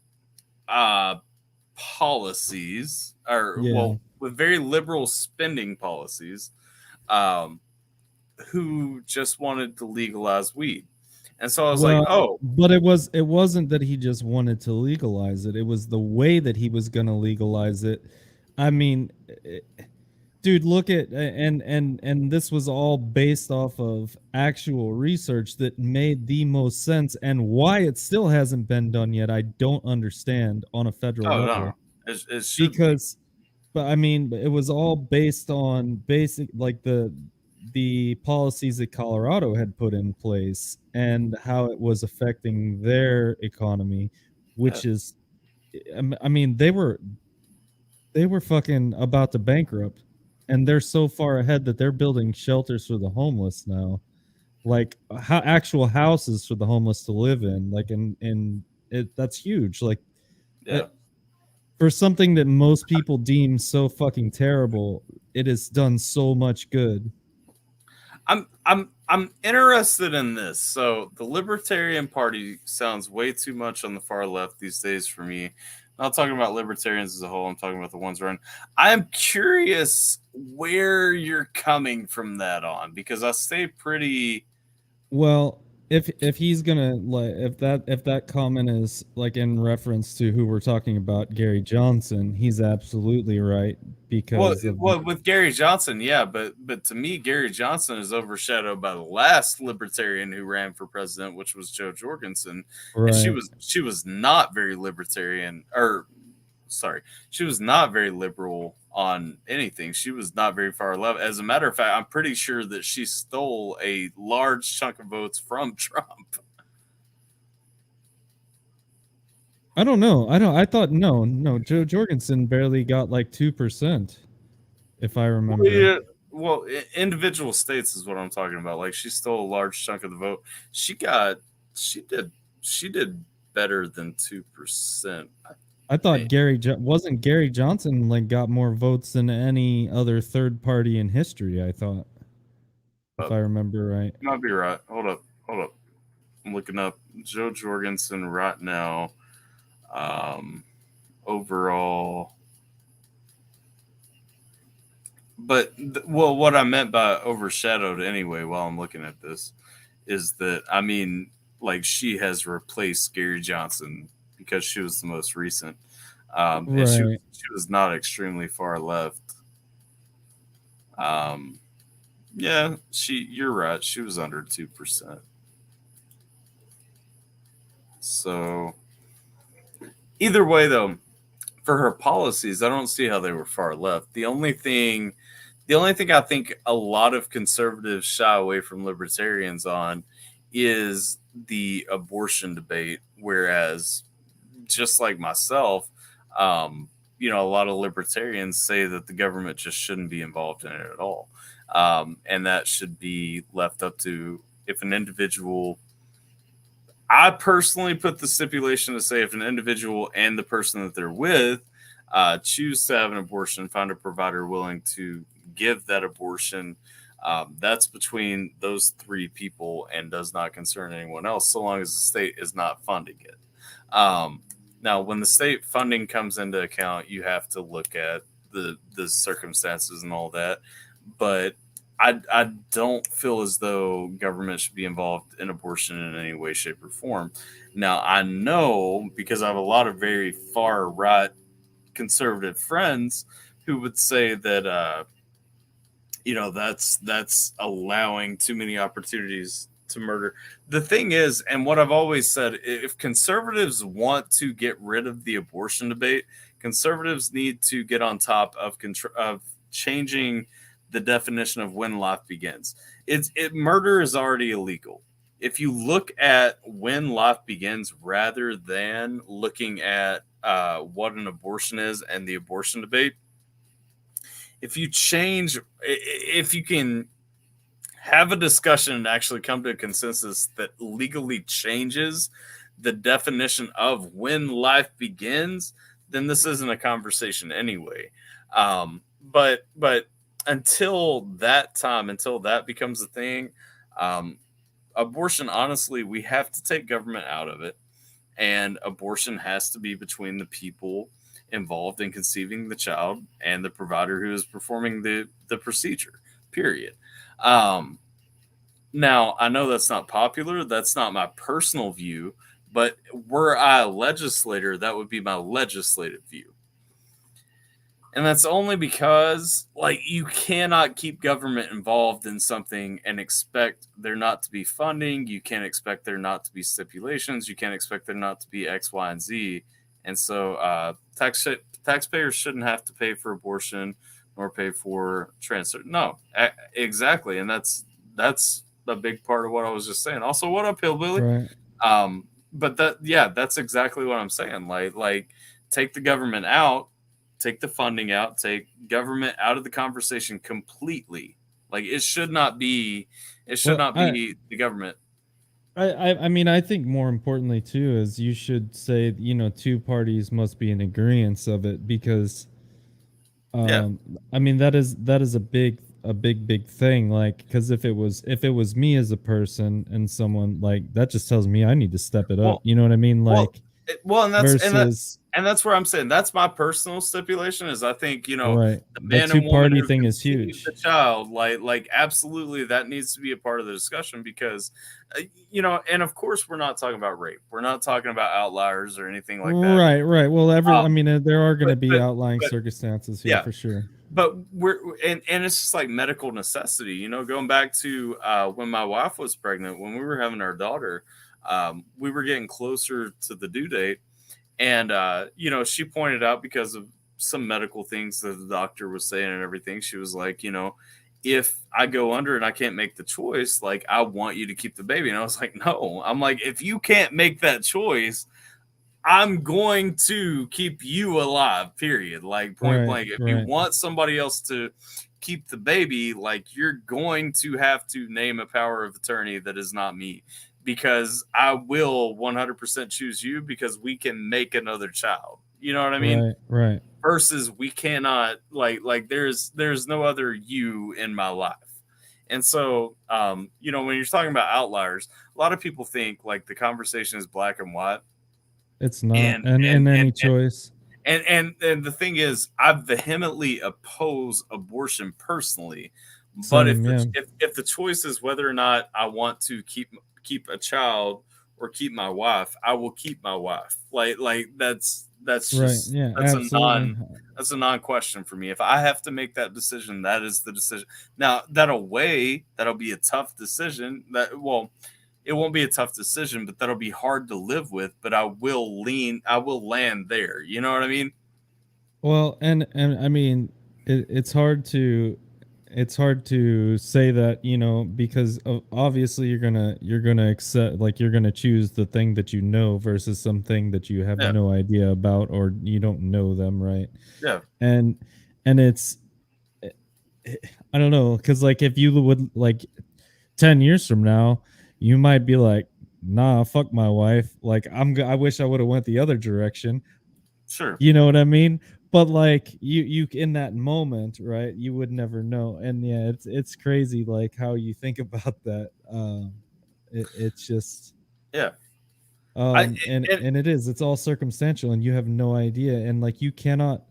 policies, or Yeah. well, with very liberal spending policies, who just wanted to legalize weed. And so I was like, oh, but it wasn't that he just wanted to legalize it. It was the way that he was going to legalize it. I mean, dude, look at, and this was all based off of actual research that made the most sense, and why it still hasn't been done yet, I don't understand on a federal oh level. no, it should be. Because, but I mean, it was all based on basic, like the policies that Colorado had put in place and how it was affecting their economy, which is, I mean, they were fucking about to bankrupt, and they're so far ahead that they're building shelters for the homeless now, like actual houses for the homeless to live in, like in it. That's huge. Like, Yeah. for something that most people deem so fucking terrible, it has done so much good. I'm interested in this. So the Libertarian Party sounds way too much on the far left these days for me. I'm not talking about libertarians as a whole. I'm talking about the ones running. I am curious where you're coming from that on, because I stay pretty. Well, if he's gonna, like, if that comment is like in reference to who we're talking about, Gary Johnson, he's absolutely right, because Well, with Gary Johnson, yeah, but to me, Gary Johnson is overshadowed by the last libertarian who ran for president, which was Jo Jorgensen, and she was not very libertarian, or sorry, she was not very liberal on anything. She was not very far left. As a matter of fact, I'm pretty sure that she stole a large chunk of votes from Trump. I don't know. I thought no. Jo Jorgensen barely got like 2%, if I remember. Well, individual states is what I'm talking about. Like, she stole a large chunk of the vote. She did better than 2%. I thought wasn't Gary Johnson like got more votes than any other third party in history, I thought. If I remember right. You might be right. Hold up. I'm looking up Jo Jorgensen right now. Overall. But what I meant by overshadowed anyway, while I'm looking at this, is that, I mean, like, she has replaced Gary Johnson because she was the most recent. And Right. she was not extremely far left. Yeah, you're right. She was under 2%. So either way, though, for her policies, I don't see how they were far left. The only thing I think a lot of conservatives shy away from libertarians on is the abortion debate. Whereas, just like myself, a lot of libertarians say that the government just shouldn't be involved in it at all. And that should be left up to, if an individual, I personally put the stipulation to say, if an individual and the person that they're with choose to have an abortion, find a provider willing to give that abortion, that's between those three people and does not concern anyone else, so long as the state is not funding it. Now, when the state funding comes into account, you have to look at the circumstances and all that. But I don't feel as though government should be involved in abortion in any way, shape, or form. Now, I know because I have a lot of very far right conservative friends who would say that that's allowing too many opportunities to murder. The thing is, and what I've always said, if conservatives want to get rid of the abortion debate, conservatives need to get on top of changing the definition of when life begins. Murder is already illegal. If you look at when life begins rather than looking at what an abortion is and the abortion debate, if you can have a discussion and actually come to a consensus that legally changes the definition of when life begins, then this isn't a conversation anyway. But until that becomes a thing, abortion, honestly, we have to take government out of it, and abortion has to be between the people involved in conceiving the child and the provider who is performing the procedure, period. Now, I know that's not popular. That's not my personal view, but were I a legislator, that would be my legislative view. And that's only because, you cannot keep government involved in something and expect there not to be funding. You can't expect there not to be stipulations. You can't expect there not to be X, Y, and Z. And so taxpayers shouldn't have to pay for abortion nor pay for transfer. No, exactly. And that's a big part of what I was just saying. Also, what up, Hillbilly? Right. But that's exactly what I'm saying. Like take the government out, take the funding out, take government out of the conversation completely. Like it should not be the government. I mean, I think more importantly too is you should say, two parties must be in agreement of it, because I mean that is a big thing. Like, because if it was me as a person and someone, like, that just tells me I need to step it up. Well, You know what I mean? Like, and that's where I'm saying that's my personal stipulation is I think, right, the man the and woman two-party who thing is conceive huge. the child, like absolutely that needs to be a part of the discussion because, and of course we're not talking about rape. We're not talking about outliers or anything like that. Right. Well, I mean, there are going to be outlying but- circumstances here, yeah. for sure. But and it's just like medical necessity, going back to when my wife was pregnant, when we were having our daughter, we were getting closer to the due date. And, she pointed out because of some medical things that the doctor was saying and everything, she was like, if I go under and I can't make the choice, like, I want you to keep the baby. And I was like, no, I'm like, if you can't make that choice, I'm going to keep you alive, period. Like, point blank. If you want somebody else to keep the baby, like, you're going to have to name a power of attorney that is not me. Because I will 100% choose you because we can make another child. You know what I mean? Right. Versus we cannot, like there's no other you in my life. And so, when you're talking about outliers, a lot of people think like the conversation is black and white. It's not, and any choice. And the thing is, I vehemently oppose abortion personally. Same, but if the choice is whether or not I want to keep a child or keep my wife, I will keep my wife. Like that's just right. Yeah, that's a non-question for me. If I have to make that decision, that is the decision. Now that'll be a tough decision. It won't be a tough decision, but that'll be hard to live with. But I will land there. You know what I mean? Well, and I mean, it's hard to say that, because obviously you're gonna accept, like, you're gonna choose the thing that you know versus something that you have no idea about or you don't know them, right? Yeah. And it's, I don't know, because like if you would, like, 10 years from now, you might be like, nah, fuck my wife. Like, I wish I would have went the other direction. Sure. You know what I mean? But like you in that moment, right? You would never know. And yeah, it's crazy, like how you think about that. It's just, yeah. And it's all circumstantial, and you have no idea, and like you cannot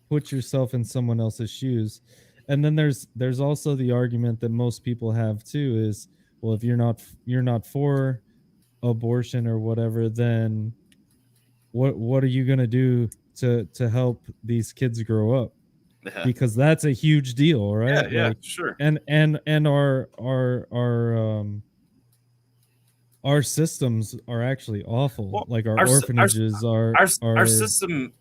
put yourself in someone else's shoes. And then there's also the argument that most people have too is, well, if you're not for abortion or whatever, then what are you going to do to help these kids grow up? Yeah. Because that's a huge deal, right? Yeah, like, sure. And our systems are actually awful. Well, like our orphanages our system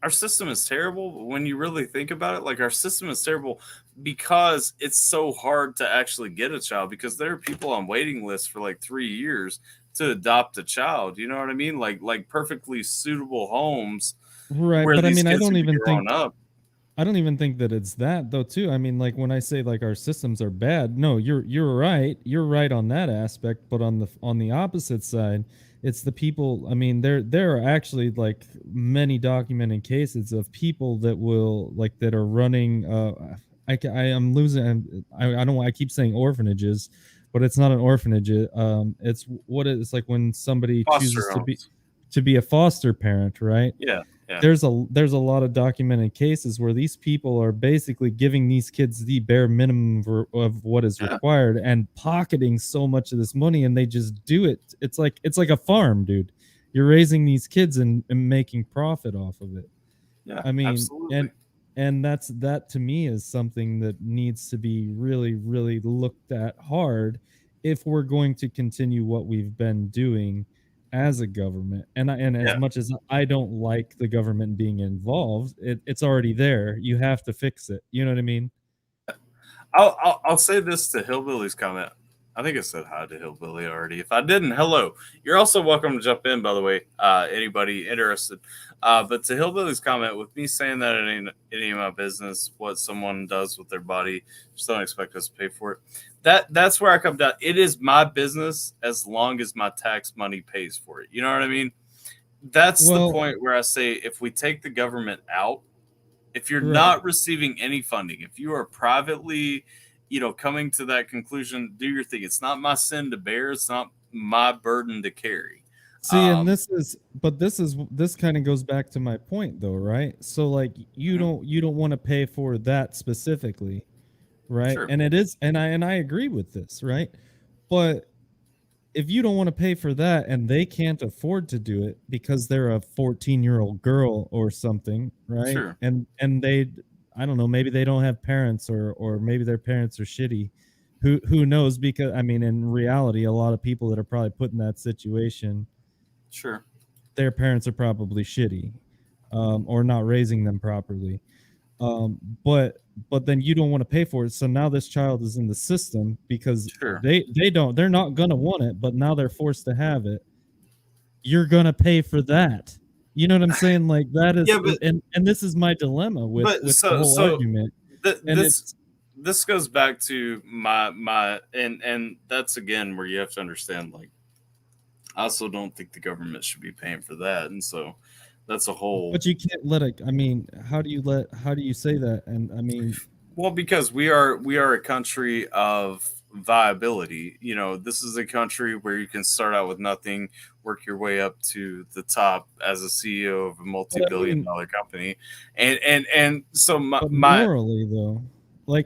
is terrible when you really think about it. Like our system is terrible because it's so hard to actually get a child, because there are people on waiting lists for like 3 years to adopt a child. You know what I mean? Like perfectly suitable homes, right? Where but I these mean, kids can be grown up. I don't even think that it's that though too. I mean, like when I say like our systems are bad, no, you're right. You're right on that aspect, but on the opposite side, it's the people. I mean, there are actually like many documented cases of people that will like that are running I am losing I don't I keep saying orphanages, but it's not an orphanage. It's what it's like when somebody chooses to be a foster parent, right? Yeah. There's a lot of documented cases where these people are basically giving these kids the bare minimum of what is required and pocketing so much of this money, and they just do it. It's like a farm, dude. You're raising these kids and making profit off of it. Yeah, I mean, absolutely. and that to me is something that needs to be really, really looked at hard if we're going to continue what we've been doing as a government. And as much as I don't like the government being involved, it's already there. You have to fix it. You know what I mean? I'll say this to Hillbilly's comment. I think I said hi to Hillbilly already. If I didn't, hello. You're also welcome to jump in, by the way, anybody interested. But to Hillbilly's comment, with me saying that it ain't any of my business what someone does with their body, just don't expect us to pay for it. That's where I come down. It is my business as long as my tax money pays for it. You know what I mean? That's the point where I say if we take the government out, if you're not receiving any funding, if you are privately, coming to that conclusion, do your thing. It's not my sin to bear. It's not my burden to carry. See, and this kind of goes back to my point though, right? So like you don't want to pay for that specifically, right? Sure. And it is, and I agree with this, right? But if you don't want to pay for that and they can't afford to do it because they're a 14-year-old girl or something, right? Sure. And they, I don't know, maybe they don't have parents or maybe their parents are shitty. Who knows? Because I mean, in reality, a lot of people that are probably put in that situation, sure, their parents are probably shitty, or not raising them properly. But then you don't want to pay for it, so now this child is in the system because they're not gonna want it, but now they're forced to have it. You're gonna pay for that. You know what I'm saying? Like that is, and this is my dilemma with the whole argument. This goes back to my and that's again where you have to understand. Like, I also don't think the government should be paying for that, and so. That's a whole. But you can't let it. I mean, how do you say that? And I mean, well, because we are a country of viability. This is a country where you can start out with nothing, work your way up to the top as a CEO of a multi-billion-dollar company, and so morally though. I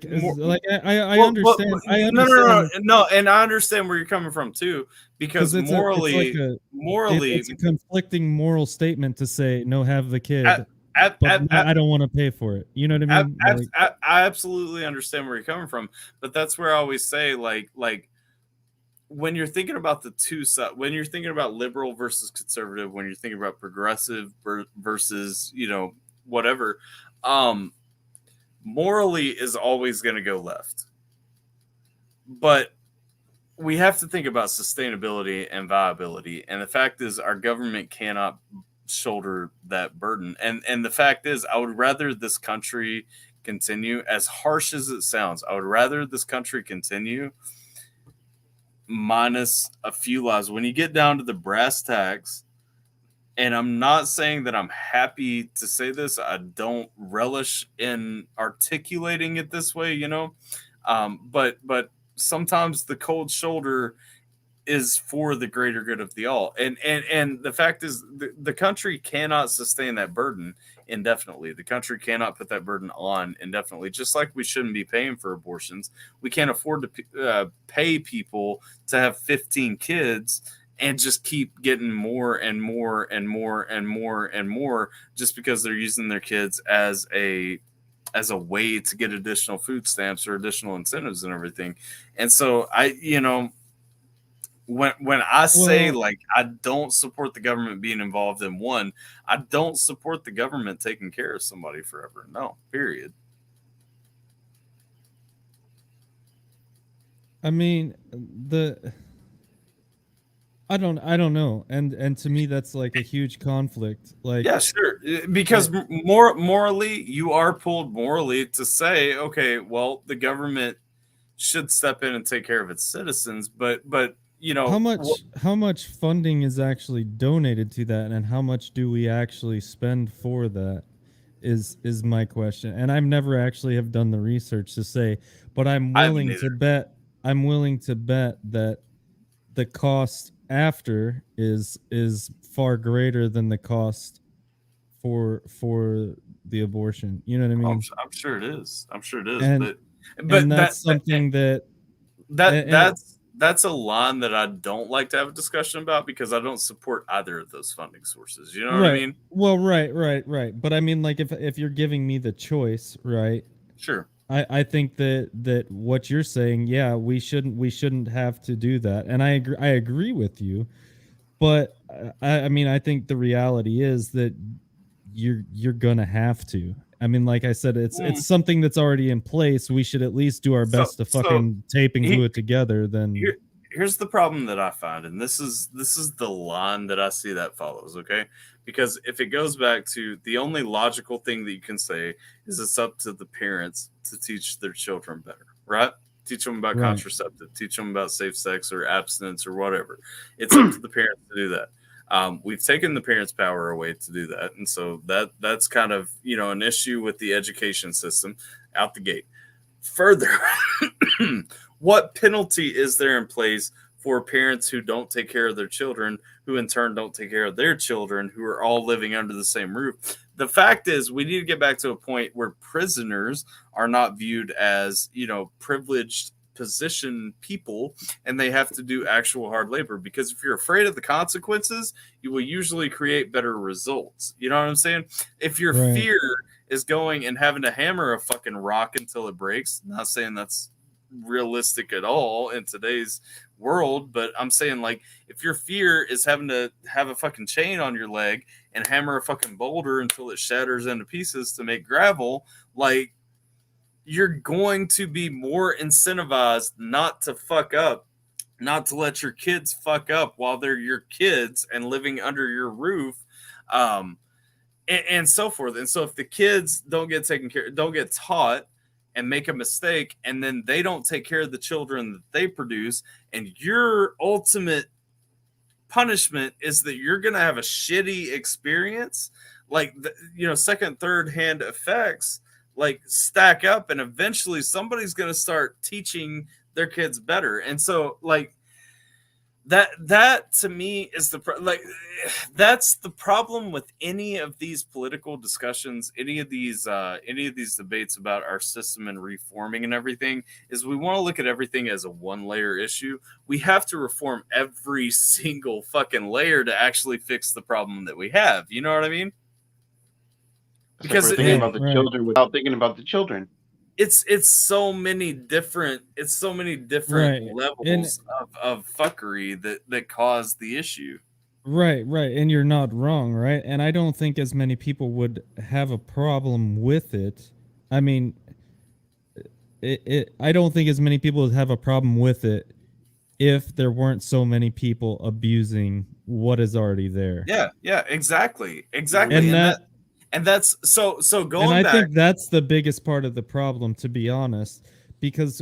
understand. No, and I understand where you're coming from too, because morally, it's a conflicting moral statement to say no, have the kid, but I don't want to pay for it. You know what I mean? I absolutely understand where you're coming from, but that's where I always say, like when you're thinking about the two sides, when you're thinking about liberal versus conservative, when you're thinking about progressive versus whatever. Morally is always going to go left. But we have to think about sustainability and viability. And the fact is our government cannot shoulder that burden. And the fact is I would rather this country continue, as harsh as it sounds, I would rather this country continue minus a few lives. When you get down to the brass tacks, and I'm not saying that I'm happy to say this. I don't relish in articulating it this way, but sometimes the cold shoulder is for the greater good of the all. And the fact is, the country cannot sustain that burden indefinitely. The country cannot put that burden on indefinitely. Just like we shouldn't be paying for abortions, we can't afford to pay people to have 15 kids and just keep getting more and more and more and more and more just because they're using their kids as a way to get additional food stamps or additional incentives and everything. And so when I say like I don't support the government being involved in one, I don't support the government taking care of somebody forever. No, period. I mean, I don't know, and to me that's like a huge conflict. Like, yeah, sure, because morally, you are pulled morally to say, okay, well, the government should step in and take care of its citizens, but how much funding is actually donated to that, and how much do we actually spend for that? Is my question, and I've never actually have done the research to say, but I'm willing to bet that the cost after is far greater than the cost for the abortion. You know what I mean? I'm sure it is. I'm sure it is. And, but that's something that's a line that I don't like to have a discussion about because I don't support either of those funding sources. You know what I mean? Well, right. But I mean, like, if you're giving me the choice, right? Sure. I think that what you're saying, yeah, we shouldn't have to do that, and I agree with you, but I mean, I think the reality is that you're gonna have to. I mean, like I said, it's something that's already in place. We should at least do our best to fucking tape and glue it together. Then here's the problem that I find, and this is the line that I see that follows, okay? Because if it goes back to the only logical thing that you can say is it's up to the parents to teach their children better, right? Teach them about contraceptive, teach them about safe sex or abstinence or whatever. It's up to the parents to do that. We've taken the parents' power away to do that, and so that's kind of an issue with the education system out the gate. Further, what penalty is there in place for parents who don't take care of their children, who in turn don't take care of their children, who are all living under the same roof? The fact is, we need to get back to a point where prisoners are not viewed as, privileged position people, and they have to do actual hard labor, because if you're afraid of the consequences, you will usually create better results. You know what I'm saying? If your fear is going and having to hammer a fucking rock until it breaks, not saying that's realistic at all in today's world, but I'm saying, like, if your fear is having to have a fucking chain on your leg and hammer a fucking boulder until it shatters into pieces to make gravel, like, you're going to be more incentivized not to fuck up, not to let your kids fuck up while they're your kids and living under your roof, and so forth. And so if the kids don't get taken care, don't get taught and make a mistake, and then they don't take care of the children that they produce, and your ultimate punishment is that you're going to have a shitty experience, like, second, third hand effects, like, stack up, and eventually somebody's going to start teaching their kids better. And so, like, that to me is that's the problem with any of these political discussions, any of these debates about our system and reforming and everything, is we want to look at everything as a one layer issue. We have to reform every single fucking layer to actually fix the problem that we have. You know what I mean? Because we're thinking about the children without thinking about the children. It's so many different levels of fuckery that cause the issue. Right, and you're not wrong, right? And I don't think as many people would have a problem with it. I mean, I don't think as many people would have a problem with it if there weren't so many people abusing what is already there. Yeah, exactly. And that's so going and I back. think that's the biggest part of the problem, to be honest, because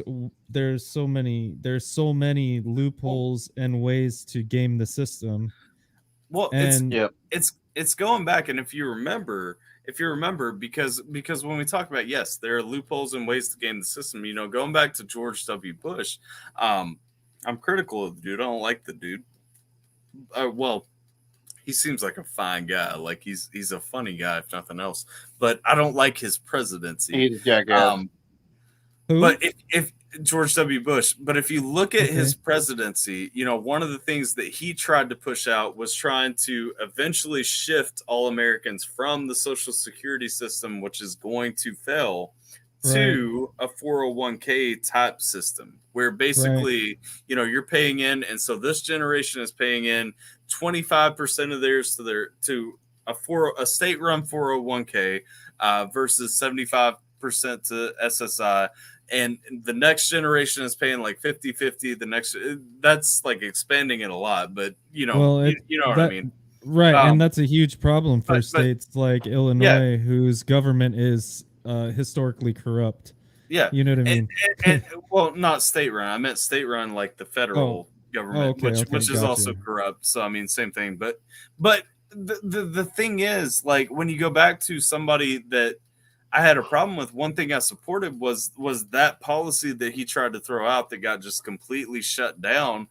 there's so many loopholes and ways to game the system. Well, it's going back, and if you remember, because when we talk about, yes, there are loopholes and ways to game the system. Going back to George W. Bush, I'm critical of the dude. I don't like the dude. Well, he seems like a fine guy. Like he's a funny guy, if nothing else. But I don't like his presidency. He's a jackass. Who? But if George W. Bush, but if you look at Okay. his presidency, you know, one of the things that he tried to push out was trying to eventually shift all Americans from the Social Security system, which is going to fail, to a 401k type system where basically, you know, you're paying in. And so this generation is paying in 25% of theirs to a state run 401k versus 75% to SSI. And the next generation is paying like 50-50. The next, that's like expanding it a lot, but you know, Well, you know what I mean? Right. And that's a huge problem for but- states like Illinois, whose government is historically corrupt. Yeah. You know what I mean? And well, not state run. I meant state run like the federal government, which is also corrupt. So I mean, same thing. But the thing is, like, when you go back to somebody that I had a problem with, one thing I supported was that policy that he tried to throw out that got just completely shut down.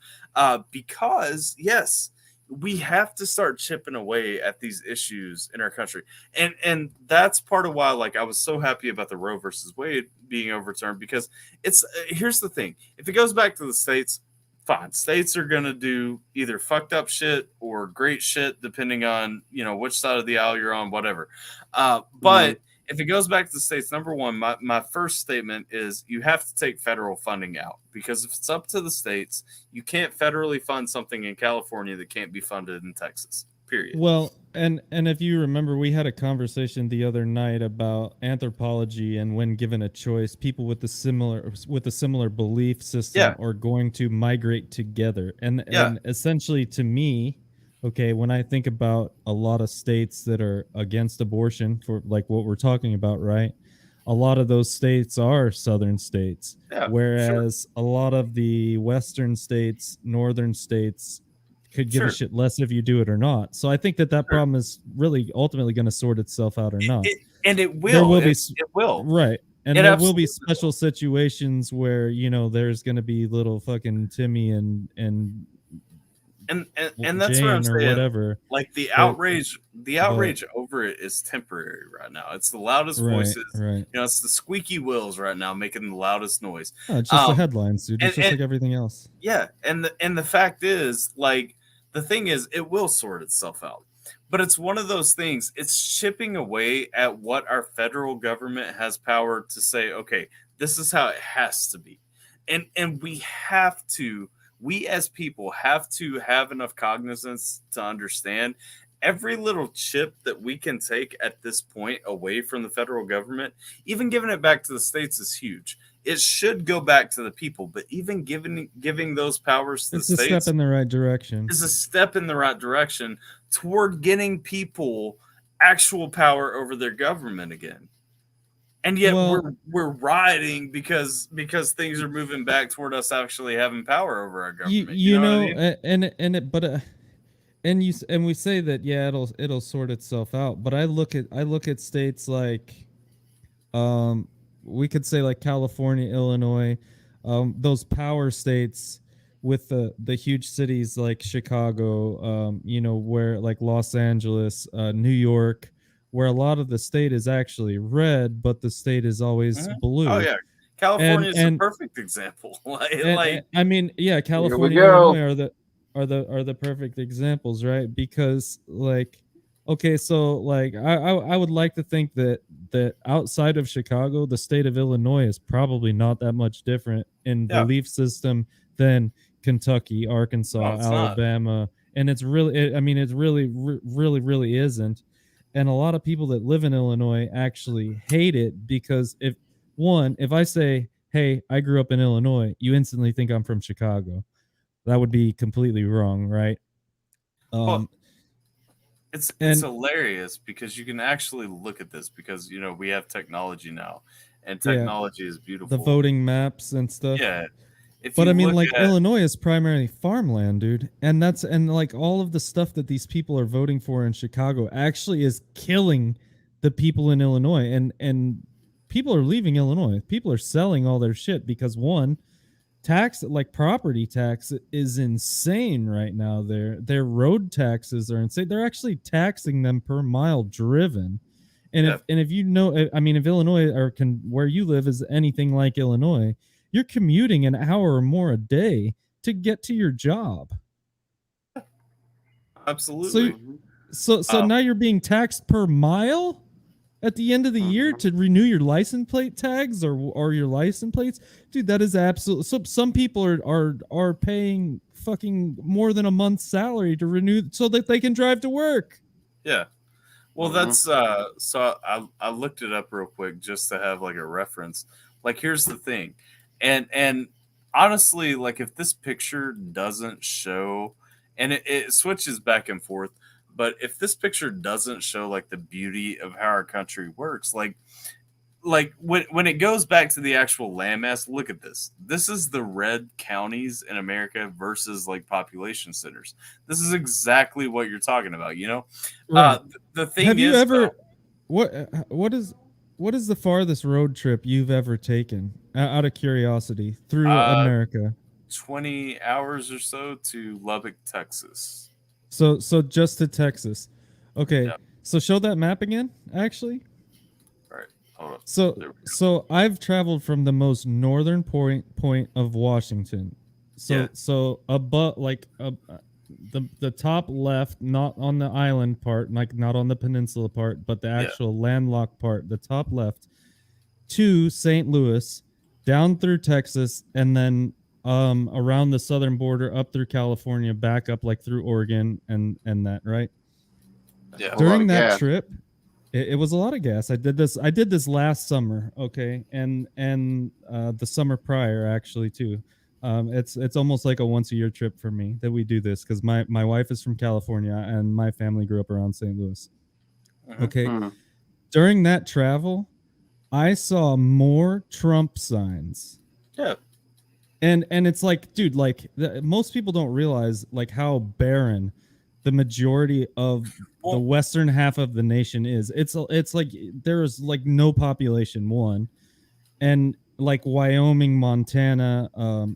Because yes, we have to start chipping away at these issues in our country. And that's part of why, like, I was so happy about the Roe versus Wade being overturned, because it's, here's the thing. If it goes back to the states, fine. States are going to do either fucked up shit or great shit, depending on, you know, which side of the aisle you're on, whatever. But if it goes back to the states, number one, my first statement is you have to take federal funding out, because if it's up to the states, you can't federally fund something in California that can't be funded in Texas, period. Well, and if you remember, we had a conversation the other night about anthropology, and when given a choice, people with a similar belief system are going to migrate together. And essentially, to me, okay, when I think about a lot of states that are against abortion, for like what we're talking about, right? A lot of those states are southern states, whereas a lot of the western states, northern states, could give a shit less if you do it or not. So I think that problem is really ultimately going to sort itself out or not. And it will. There will it will. Right. And there will be special situations where, you know, there's going to be little fucking Timmy and that's Jane what I'm saying. Or whatever. Like the outrage over it is temporary right now. It's the loudest voices. Right. You know, it's the squeaky wheels right now making the loudest noise. Oh, it's just the headlines, dude. It's just like everything else. Yeah, and the fact is, like, the thing is, it will sort itself out. But it's one of those things. It's chipping away at what our federal government has power to say, okay, this is how it has to be. And we as people have to have enough cognizance to understand every little chip that we can take at this point away from the federal government, even giving it back to the states, is huge. It should go back to the people, but even giving those powers to the states, it's a step in the right direction. Is a step in the right direction toward getting people actual power over their government again. And yet we're rioting because things are moving back toward us actually having power over our government. You know, what I mean? And we say that it'll sort itself out, but I look at states like we could say like California, Illinois, those power states with the huge cities like Chicago, you know, where like Los Angeles, New York, where a lot of the state is actually red, but the state is always blue. Oh yeah, California is a perfect example. I mean, yeah, California, Illinois are the perfect examples, right? Because like, okay, so like I would like to think that outside of Chicago, the state of Illinois is probably not that much different in belief system than Kentucky, Arkansas, Alabama, not. And it's really, it really isn't. And a lot of people that live in Illinois actually hate it because if I say, hey, I grew up in Illinois, you instantly think I'm from Chicago. That would be completely wrong, right? It's hilarious because you can actually look at this because, you know, we have technology now and technology is beautiful. The voting maps and stuff. Yeah. But I mean, like Illinois is primarily farmland, dude. And like all of the stuff that these people are voting for in Chicago actually is killing the people in Illinois. And people are leaving Illinois. People are selling all their shit because one, tax, like property tax, is insane right now. Their road taxes are insane. They're actually taxing them per mile driven. And if you know, I mean, if Illinois or where you live is anything like Illinois, you're commuting an hour or more a day to get to your job. Absolutely. So now you're being taxed per mile at the end of the year to renew your license plate tags or your license plates. Dude, that is absolute. Some people are paying fucking more than a month's salary to renew so that they can drive to work. Yeah. Well, that's so I looked it up real quick just to have like a reference. Like, here's the thing, and honestly, like, if this picture doesn't show, and it switches back and forth, but if this picture doesn't show like the beauty of how our country works, like when it goes back to the actual landmass, look at this. This is the red counties in America versus like population centers. This is exactly what you're talking about, you know? Right. The thing Have you is, ever what is the farthest road trip you've ever taken out of curiosity through America? 20 hours or so to Lubbock, Texas. So just to Texas. Okay. Yeah. So show that map again, actually. All right. Hold on. So I've traveled from the most northern point of Washington. So above, like the top left, not on the island part, like not on the peninsula part, but the actual landlocked part, the top left, to St. Louis, down through Texas, and then around the southern border, up through California, back up like through Oregon and that, right? Yeah. During that trip, it was a lot of gas. I did this last summer, okay, and the summer prior actually too. It's almost like a once a year trip for me that we do this because my wife is from California and my family grew up around St. Louis. Okay, during that travel, I saw more Trump signs. Yeah. And it's like, dude, like most people don't realize like how barren the majority of the western half of the nation is. It's like there's like no population, one, and like Wyoming, Montana,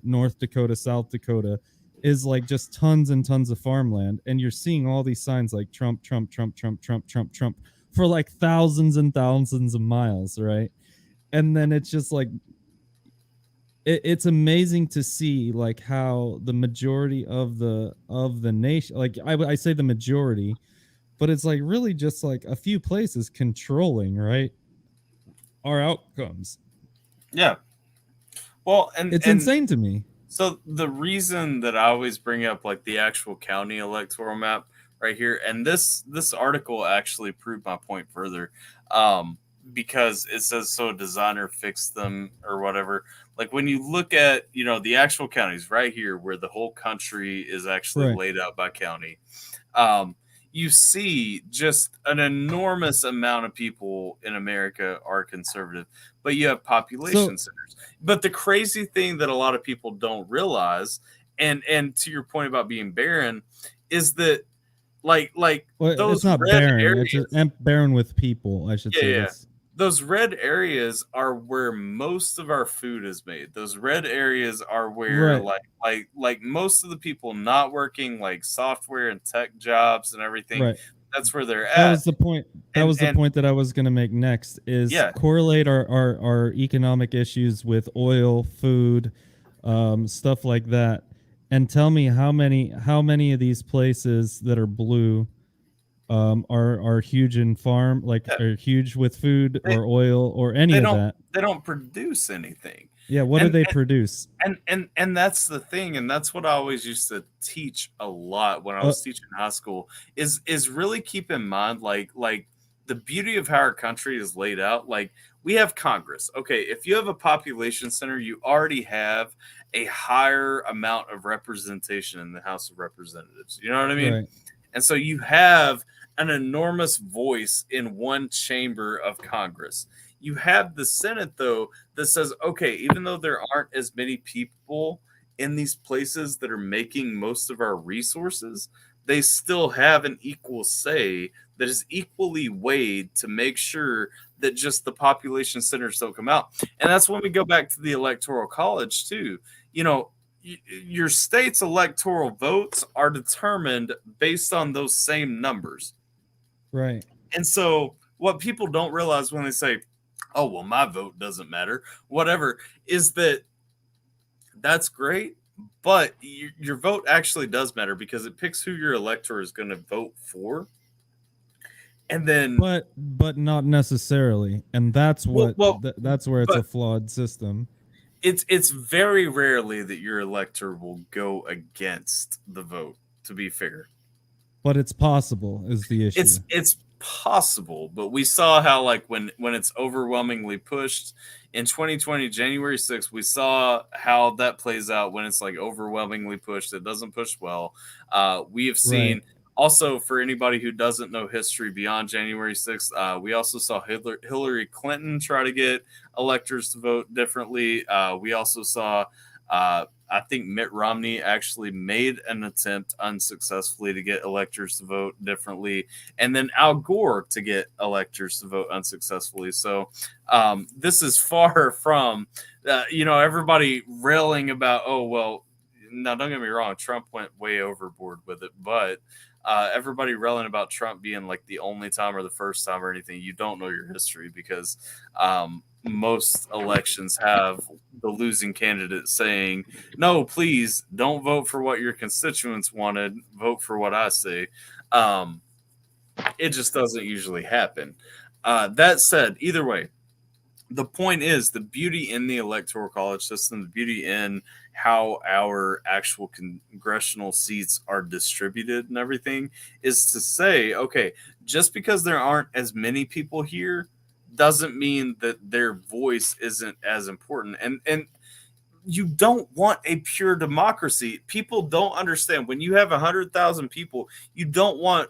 North Dakota, South Dakota is like just tons and tons of farmland, and you're seeing all these signs like Trump, Trump, Trump, Trump, Trump, Trump, Trump for like thousands and thousands of miles, right? And then it's just like it's amazing to see like how the majority of the nation, like I say the majority, but it's like really just like a few places controlling, right, our outcomes. Yeah. Well, and it's insane to me. So the reason that I always bring up like the actual county electoral map right here, and this article actually proved my point further, because it says so a designer fixed them or whatever. Like when you look at, you know, the actual counties right here where the whole country is actually laid out by county, you see just an enormous amount of people in America are conservative, but you have population centers. But the crazy thing that a lot of people don't realize, and to your point about being barren, is that like those it's not red barren, areas, it's just barren with people, I should say. Yeah. Those red areas are where most of our food is made. Those red areas are where like most of the people not working like software and tech jobs and everything. Right. That's where they're at. That was the point. That was the point that I was going to make next is correlate our economic issues with oil, food, stuff like that. And tell me how many of these places that are blue are huge in farm, like are huge with food or oil or any of that. They don't produce anything. Yeah, what do they produce? And that's the thing, and that's what I always used to teach a lot when I was teaching high school is really keep in mind like the beauty of how our country is laid out. Like we have Congress. Okay, if you have a population center, you already have a higher amount of representation in the House of Representatives. You know what I mean? Right. And so you have an enormous voice in one chamber of Congress. You have the Senate, though, that says, okay, even though there aren't as many people in these places that are making most of our resources, they still have an equal say that is equally weighed to make sure that just the population centers don't come out. And that's when we go back to the Electoral College too. You know, your state's electoral votes are determined based on those same numbers. Right. And so what people don't realize when they say, oh, well, my vote doesn't matter, whatever, is that that's great, but your vote actually does matter because it picks who your elector is going to vote for. And then, but not necessarily, and that's what that's where it's a flawed system. It's very rarely that your elector will go against the vote, to be fair. But it's possible is the issue. It's possible, but we saw how, like, when it's overwhelmingly pushed in 2020 January 6th, we saw how that plays out when it's like overwhelmingly pushed. It doesn't push well. We have seen. Right. Also, for anybody who doesn't know history beyond January 6th, we also saw Hillary Clinton try to get electors to vote differently. We also saw, I think Mitt Romney actually made an attempt unsuccessfully to get electors to vote differently, and then Al Gore to get electors to vote unsuccessfully. So this is far from, everybody railing about, oh, well, now don't get me wrong, Trump went way overboard with it, but everybody railing about Trump being like the only time or the first time or anything, you don't know your history, because most elections have the losing candidate saying, no, please don't vote for what your constituents wanted, vote for what I say. It just doesn't usually happen. That said, either way, the point is, the beauty in the Electoral College system, the beauty in how our actual congressional seats are distributed and everything, is to say, okay, just because there aren't as many people here doesn't mean that their voice isn't as important. And you don't want a pure democracy. People don't understand. When you have 100,000 people, you don't want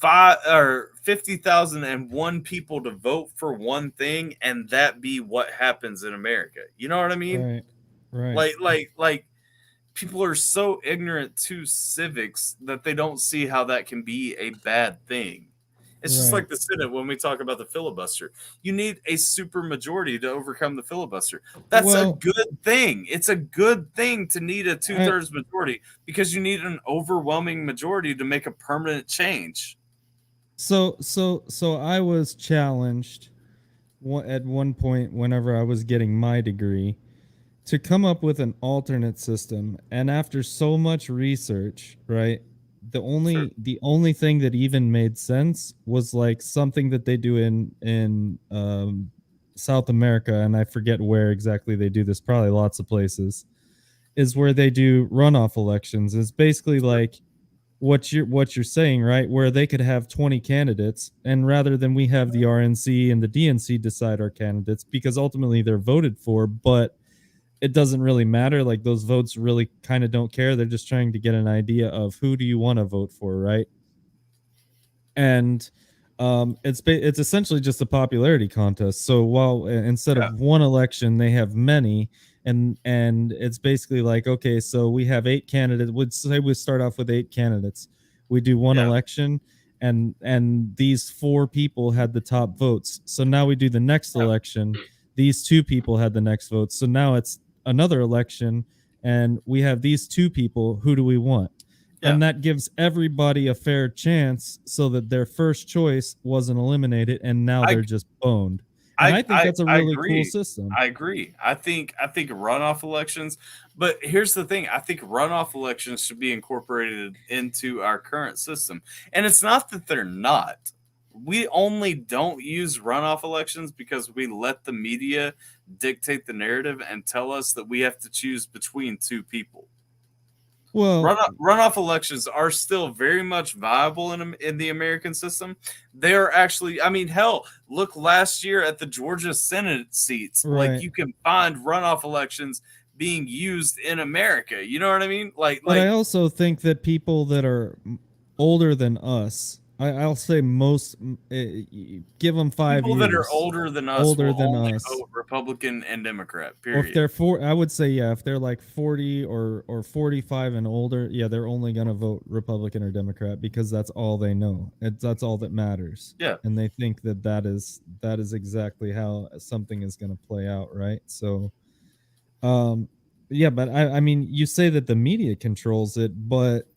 50,001 people to vote for one thing and that be what happens in America. You know what I mean? Right. Like people are so ignorant to civics that they don't see how that can be a bad thing. It's just like the Senate when we talk about the filibuster. You need a super majority to overcome the filibuster. That's a good thing. It's a good thing to need a 2/3 majority, because you need an overwhelming majority to make a permanent change. So I was challenged at one point whenever I was getting my degree to come up with an alternate system, and after so much research, right, the only thing that even made sense was like something that they do in South America, and I forget where exactly they do this, probably lots of places, is where they do runoff elections. It's basically like what you're saying, right? Where they could have 20 candidates, and rather than we have the RNC and the DNC decide our candidates, because ultimately they're voted for, but it doesn't really matter. Like, those votes really kind of don't care. They're just trying to get an idea of who do you want to vote for, right? And it's essentially just a popularity contest. So while instead of one election, they have many. And it's basically like, okay, so we have 8 candidates. Would say we start off with 8 candidates. We do one election, and these 4 people had the top votes. So now we do the next election. These 2 people had the next votes. So now it's another election, and we have these 2 people. Who do we want? And that gives everybody a fair chance, so that their first choice wasn't eliminated, and now they're just boned. And I think that's a really cool system. I agree. I think runoff elections, but here's the thing. I think runoff elections should be incorporated into our current system. And it's not that they're not. We only don't use runoff elections because we let the media dictate the narrative and tell us that we have to choose between 2 people. Well, runoff elections are still very much viable in the American system. They are actually, I mean, hell, look last year at the Georgia Senate seats. Right. Like, you can find runoff elections being used in America. You know what I mean? But I also think that people that are older than us I'll say most. Give them 5 People years. that are older than us Older will than only us. vote Republican and Democrat. Or if Period. they're I would say if they're like 40 or 45 and older, yeah, they're only gonna vote Republican or Democrat because that's all they know. That's all that matters. Yeah. And they think that is exactly how something is gonna play out, right? So, yeah, but I mean, you say that the media controls it, but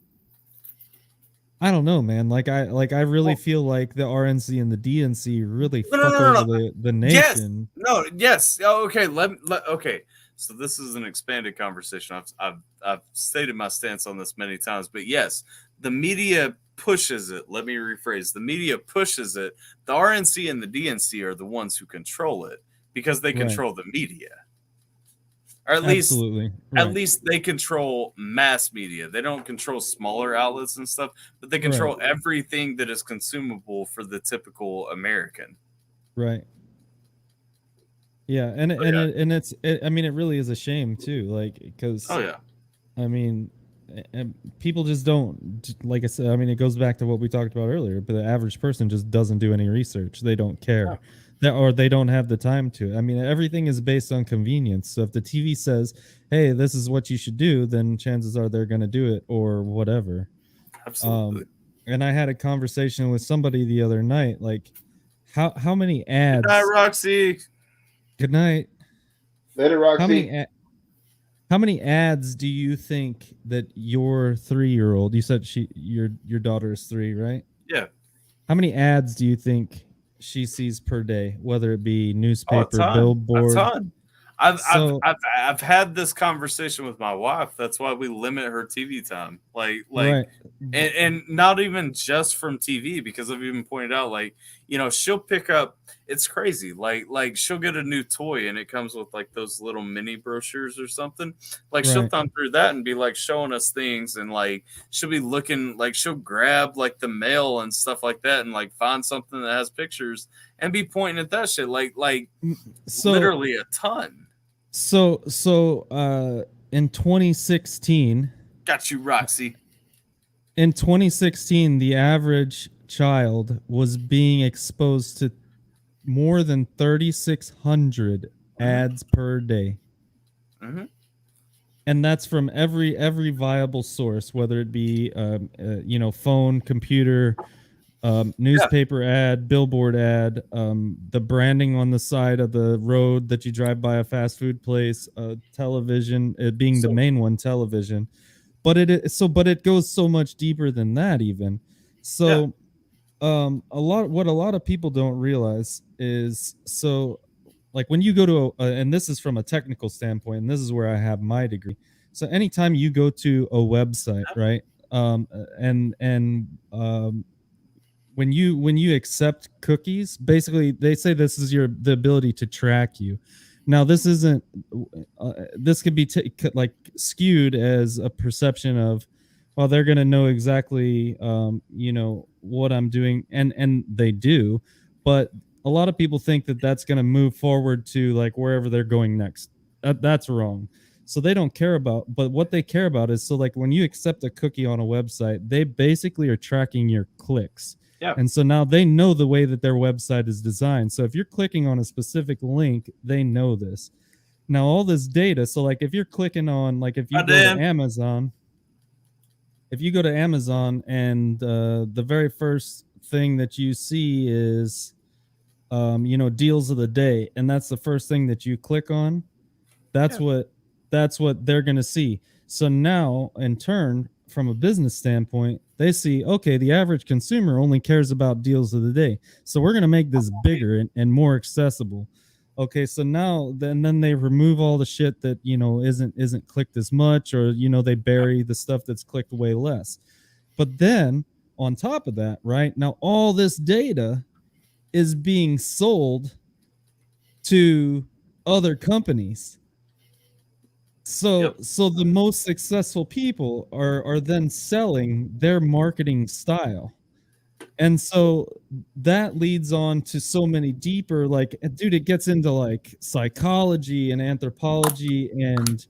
I don't know, man. Like I really feel like the RNC and the DNC really fuck over the nation. Yes. Oh, okay. Okay. So this is an expanded conversation. I've stated my stance on this many times, but yes, the media pushes it. Let me rephrase. The media pushes it. The RNC and the DNC are the ones who control it because they control the media. Or at least they control mass media. They don't control smaller outlets and stuff, but they control everything that is consumable for the typical American. Right. Yeah, and I mean, it really is a shame too, like because I mean, people just don't, like I said. I mean, it goes back to what we talked about earlier. But the average person just doesn't do any research. They don't care. Or they don't have the time to. I mean, everything is based on convenience. So if the TV says, "Hey, this is what you should do," then chances are they're going to do it or whatever. Absolutely. And I had a conversation with somebody the other night, like, how many ads? Good night, Roxy. Good night. Later, Roxy. How many ads do you think that your 3-year-old? You said your daughter is 3, right? Yeah. How many ads do you think she sees per day, whether it be newspaper, billboard? A ton. I've had this conversation with my wife. That's why we limit her TV time. And not even just from TV, because I've even pointed out, like, you know, she'll pick up. It's crazy. Like she'll get a new toy and it comes with like those little mini brochures or something. Like she'll thumb through that and be like showing us things, and like she'll be looking, like she'll grab like the mail and stuff like that and like find something that has pictures and be pointing at that shit like literally a ton. So in 2016, got you, Roxy. In 2016, the average child was being exposed to more than 3,600 ads per day. And that's from every viable source, whether it be phone, computer, newspaper ad, billboard ad, the branding on the side of the road that you drive by a fast food place, television, it being the main one, television. But it goes so much deeper than that even. So a lot of people don't realize is, so like when you go to and this is from a technical standpoint, and this is where I have my degree. So anytime you go to a website, right? When you accept cookies, basically they say this is the ability to track you. Now this isn't. This could be like skewed as a perception of, well, they're going to know exactly, what I'm doing, and they do, but a lot of people think that that's going to move forward to like wherever they're going next. That's wrong. So they don't care about, but what they care about is, so like when you accept a cookie on a website, they basically are tracking your clicks. Yeah. And so now they know the way that their website is designed. So if you're clicking on a specific link, they know this. Now all this data, so like if you're clicking on, like if you go to Amazon, and the very first thing that you see is, deals of the day, and that's the first thing that you click on, that's what they're going to see. So now in turn, from a business standpoint, they see, okay, the average consumer only cares about deals of the day. So we're going to make this bigger and more accessible. Okay, so now then they remove all the shit that, isn't clicked as much, or, they bury the stuff that's clicked way less. But then on top of that, right, now all this data is being sold to other companies. So the most successful people are then selling their marketing style. And so that leads on to so many deeper, like, dude, it gets into like psychology and anthropology and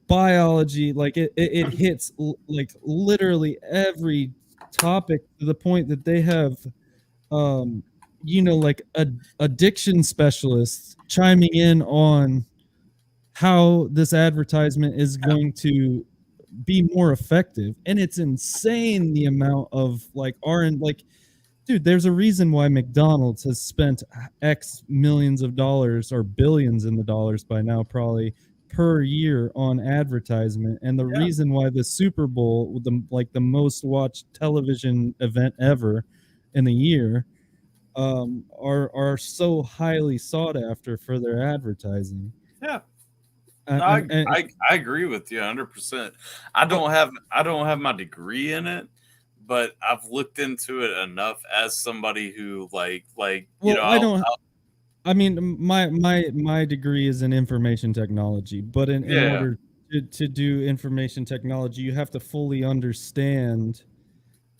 biology. Like it hits like literally every topic to the point that they have, like addiction specialists chiming in on how this advertisement is going to be more effective. And it's insane the amount of like dude, there's a reason why McDonald's has spent X millions of dollars or billions in the dollars by now, probably per year on advertisement. And the reason why the Super Bowl, the most watched television event ever in a year, are so highly sought after for their advertising. Yeah. I agree with you 100%. I don't have my degree in it, but I've looked into it enough as somebody who I mean, my degree is in information technology, but in order to do information technology, you have to fully understand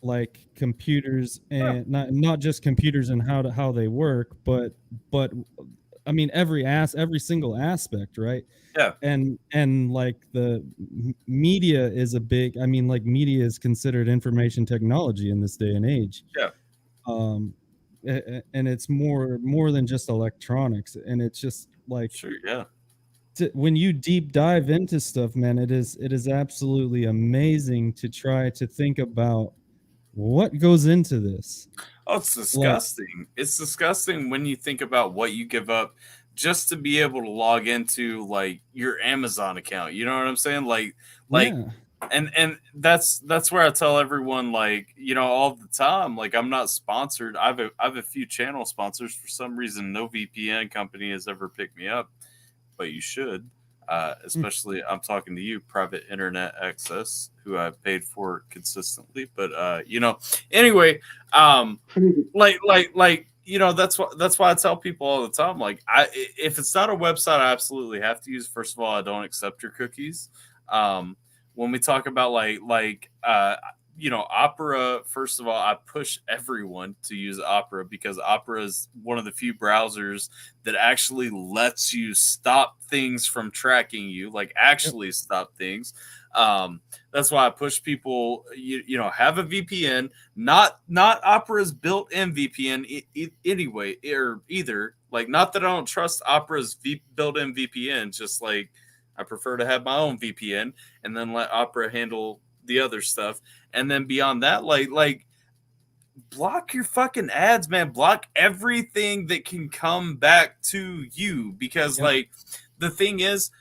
like computers, and not just computers and how they work, but I mean every single aspect, right? Yeah. And like the media is a big, I mean, like media is considered information technology in this day and age. Yeah. And it's more than just electronics, and it's just like, sure, yeah. When you deep dive into stuff, man, it is absolutely amazing to try to think about what goes into this. Oh, it's disgusting. It's disgusting when you think about what you give up just to be able to log into like your Amazon account. You know what I'm saying? And that's where I tell everyone, like, all the time, like, I'm not sponsored. I have a few channel sponsors. For some reason, no VPN company has ever picked me up, but you should. Especially, I'm talking to you, Private Internet Access, who I've paid for consistently. But anyway, that's why I tell people all the time, like, if it's not a website I absolutely have to use, first of all, I don't accept your cookies. When we talk about Opera, first of all, I push everyone to use Opera because Opera is one of the few browsers that actually lets you stop things from tracking you, like actually stop things. That's why I push people, have a VPN, not Opera's built-in VPN anyway, or either. Like, not that I don't trust Opera's built-in VPN, just like I prefer to have my own VPN and then let Opera handle the other stuff. And then beyond that, like block your fucking ads, man. Block everything that can come back to you, because like the thing is,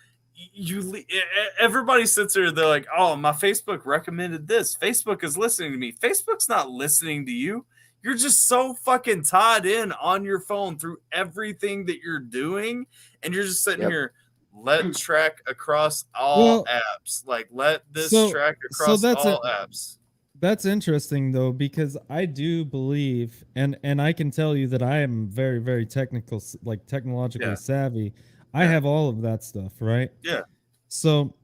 everybody sits there, they're like, oh, my Facebook recommended this. Facebook is listening to me. Facebook's not listening to you. You're just so fucking tied in on your phone through everything that you're doing, and you're just sitting here. Let track across all apps. Like, let this track across all apps. That's interesting, though, because I do believe, and I can tell you that I am very, very technologically savvy. I have all of that stuff, right? Yeah. So,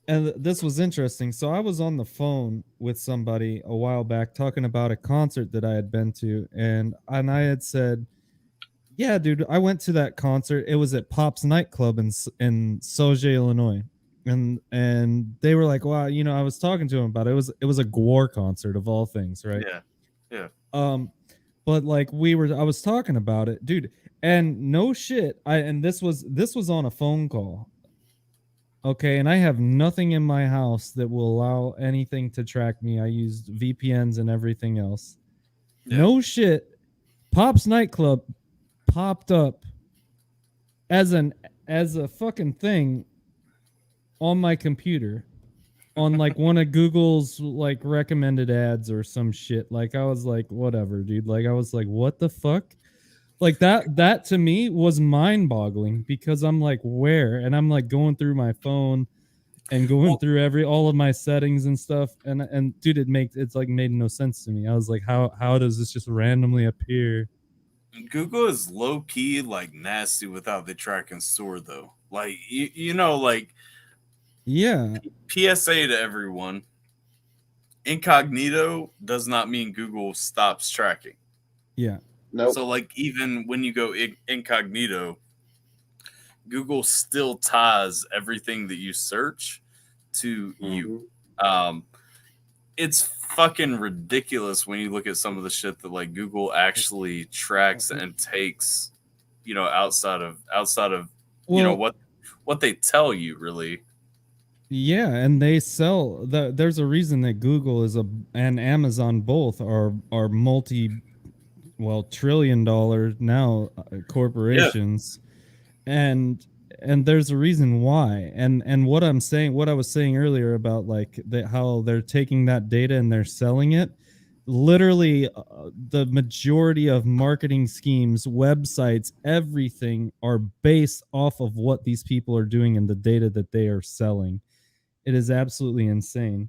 and this was interesting. So I was on the phone with somebody a while back talking about a concert that I had been to, and I had said, yeah, dude, I went to that concert. It was at Pop's nightclub in Sauget, Illinois. And they were like, wow, I was talking to him about it. It was a Gwar concert of all things, right? Yeah. But like I was talking about it, dude, and no shit. This was on a phone call. Okay, and I have nothing in my house that will allow anything to track me. I used VPNs and everything else. Yeah. No shit. Pop's nightclub popped up as a fucking thing on my computer on like one of Google's like recommended ads or some shit. Like, I was like, whatever, dude. Like, I was like, what the fuck? Like, that to me was mind-boggling, because I'm like, where? And I'm like going through my phone and going through all of my settings and stuff, and dude, it's like made no sense to me. I was like, how does this just randomly appear? Google is low key like nasty with how they track and store, though. Like, like, yeah. PSA to everyone: incognito does not mean Google stops tracking. Yeah. Nope. So, like, even when you go incognito, Google still ties everything that you search to you. it's fucking ridiculous when you look at some of the shit that like Google actually tracks and takes, outside of Well, what they tell you, really. yeah, and they sell there's a reason that Google and Amazon both are trillion-dollar now corporations, and there's a reason why. And what I was saying earlier about like how they're taking that data and they're selling it. Literally, the majority of marketing schemes, websites, everything are based off of what these people are doing and the data that they are selling. It is absolutely insane.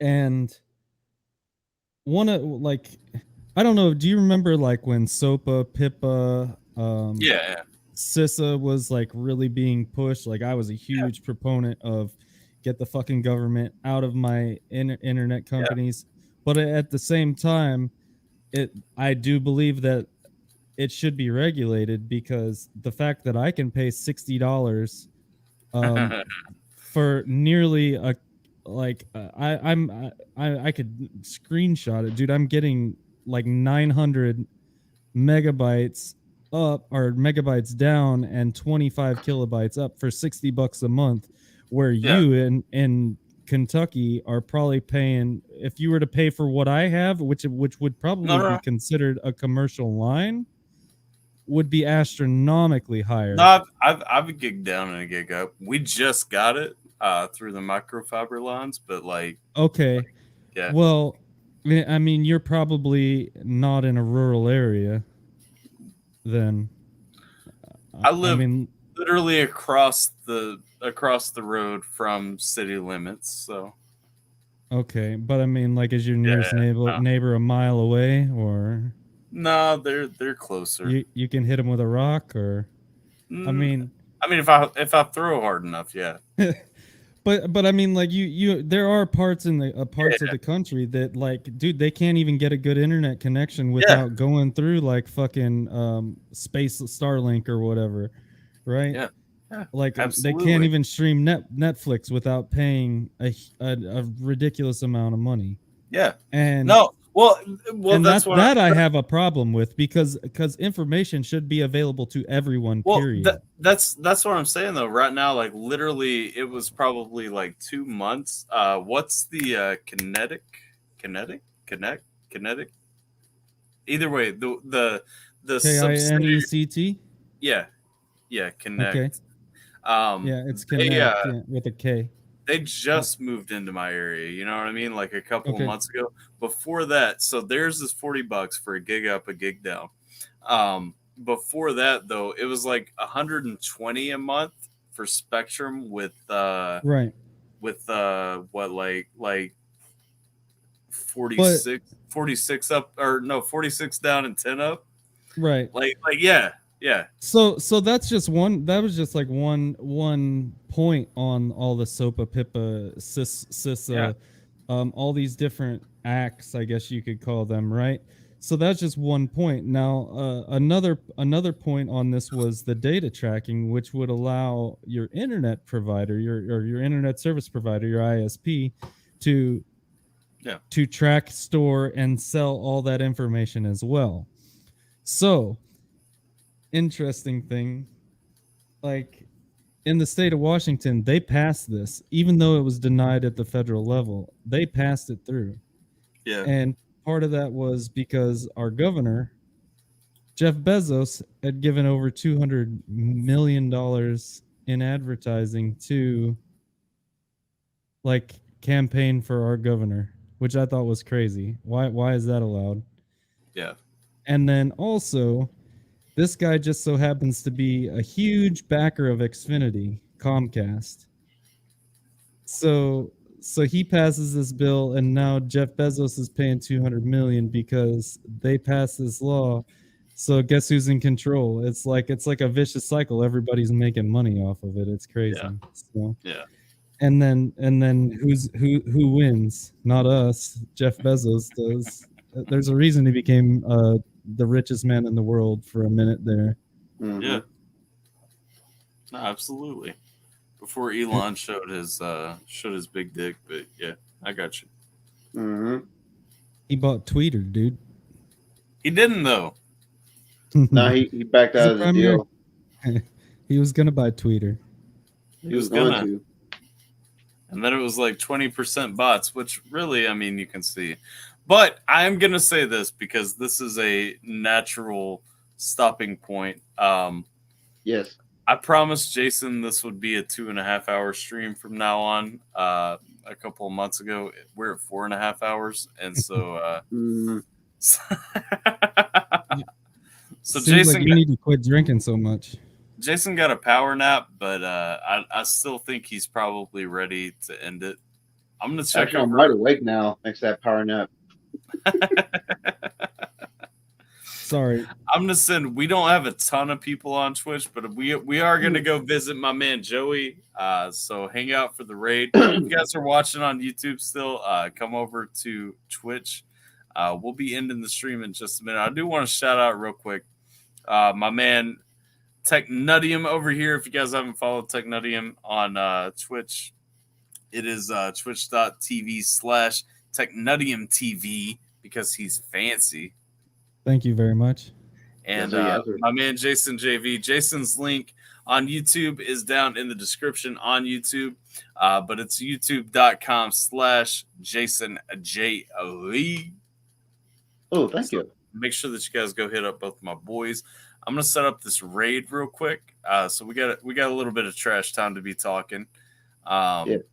And I don't know, do you remember like when SOPA, PIPA, Yeah. CISA was like really being pushed? Like I was a huge proponent of get the fucking government out of my internet companies. But at the same time, I do believe that it should be regulated, because the fact that I can pay $60 for nearly a I could screenshot it, dude. I'm getting like 900 megabytes up or megabytes down and 25 kilobytes up for $60 a month, where you in Kentucky are probably paying, if you were to pay for what I have, which would probably be considered a commercial line, would be astronomically higher. No, I've gigged down and a gig up. We just got it through the microfiber lines, but like, okay, yeah. Well, I mean, you're probably not in a rural area, then. I live literally across the road from city limits, so. Okay, but I mean, like, is your nearest neighbor a mile away, or? No, they're closer. You can hit them with a rock, or? I mean, if I throw hard enough, yeah. But I mean, like you there are parts in the parts of the country that, like, dude, they can't even get a good internet connection without going through like fucking space Starlink or whatever, right? Yeah. Like absolutely. They can't even stream Netflix without paying a ridiculous amount of money. Yeah. And no, well, and that's that I have a problem with, because information should be available to everyone. Well, period. That's what I'm saying though. Right now, like literally, it was probably like 2 months. What's the kinetic? Either way, the KINECT. Yeah, Connect. Okay. Yeah, it's Connect with a K. They just moved into my area, you know what I mean? Like a couple of months ago. Before that, so theirs is $40 for a gig up, a gig down. Before that, though, it was like $120 a month for Spectrum with right. With what like 46 up, or no, 46 down and 10 up. Right. Like yeah. So that's just one. That was just like one point on all the SOPA, PIPA, CISA, all these different acts, I guess you could call them, right? So that's just one point. Now, another point on this was the data tracking, which would allow your internet provider, your internet service provider, your ISP, to track, store, and sell all that information as well. So, interesting thing, like in the state of Washington, they passed this, even though it was denied at the federal level. They passed it through. Yeah. And part of that was because our governor, Jeff Bezos, had given over $200 million in advertising to like campaign for our governor, which I thought was crazy. Why is that allowed? Yeah. And then also, this guy just so happens to be a huge backer of Xfinity, Comcast. So he passes this bill, and now Jeff Bezos is paying $200 million because they passed this law. So guess who's in control? It's like a vicious cycle. Everybody's making money off of it. It's crazy. Yeah. So, yeah. And then who wins? Not us. Jeff Bezos does. There's a reason he became the richest man in the world for a minute there. Mm-hmm. Yeah. No, absolutely. Before Elon showed his big dick, but yeah, I got you. Mm-hmm. He bought Tweeter, dude. He didn't though. Now he backed He's out a of the primary- deal. He was gonna buy Tweeter. He was going gonna. to. And then it was like 20% bots, which really, I mean, you can see. But I'm going to say this because this is a natural stopping point. Yes. I promised Jason this would be a 2.5 hour stream from now on. A couple of months ago, we're at 4.5 hours. And so, Mm, so Seems Jason like you need to quit drinking so much. Jason got a power nap, but I still think he's probably ready to end it. I'm gonna check actually, I'm over. wide awake now thanks to that power nap. Sorry. I'm gonna send. We don't have a ton of people on Twitch, but we are gonna go visit my man Joey. So hang out for the raid. If you guys are watching on YouTube still, come over to Twitch. We'll be ending the stream in just a minute. I do want to shout out real quick, my man Technutium over here. If you guys haven't followed Technutium on Twitch, it is twitch.tv/TechnutiumTV because he's fancy. Thank you very much. And Yes, sir. my man Jason JV. Jason's link on YouTube is down in the description on YouTube, but it's youtube.com/JasonJV. Oh, thank you. Make sure that you guys go hit up both my boys. I'm gonna set up this raid real quick. So we got a little bit of trash time to be talking. Yeah. We're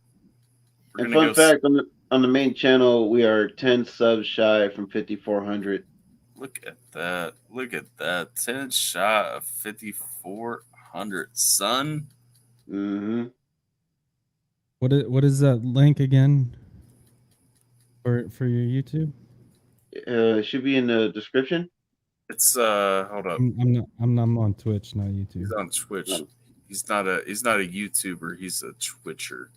And gonna fun fact, on the main channel, we are 10 subs shy from 5,400. Look at that. Look at that. 10 shot of 5,400, son. Mm-hmm. What is that link again for your YouTube? It should be in the description. It's hold up. I'm on Twitch, not YouTube. He's on Twitch. No. He's not a YouTuber, he's a Twitcher.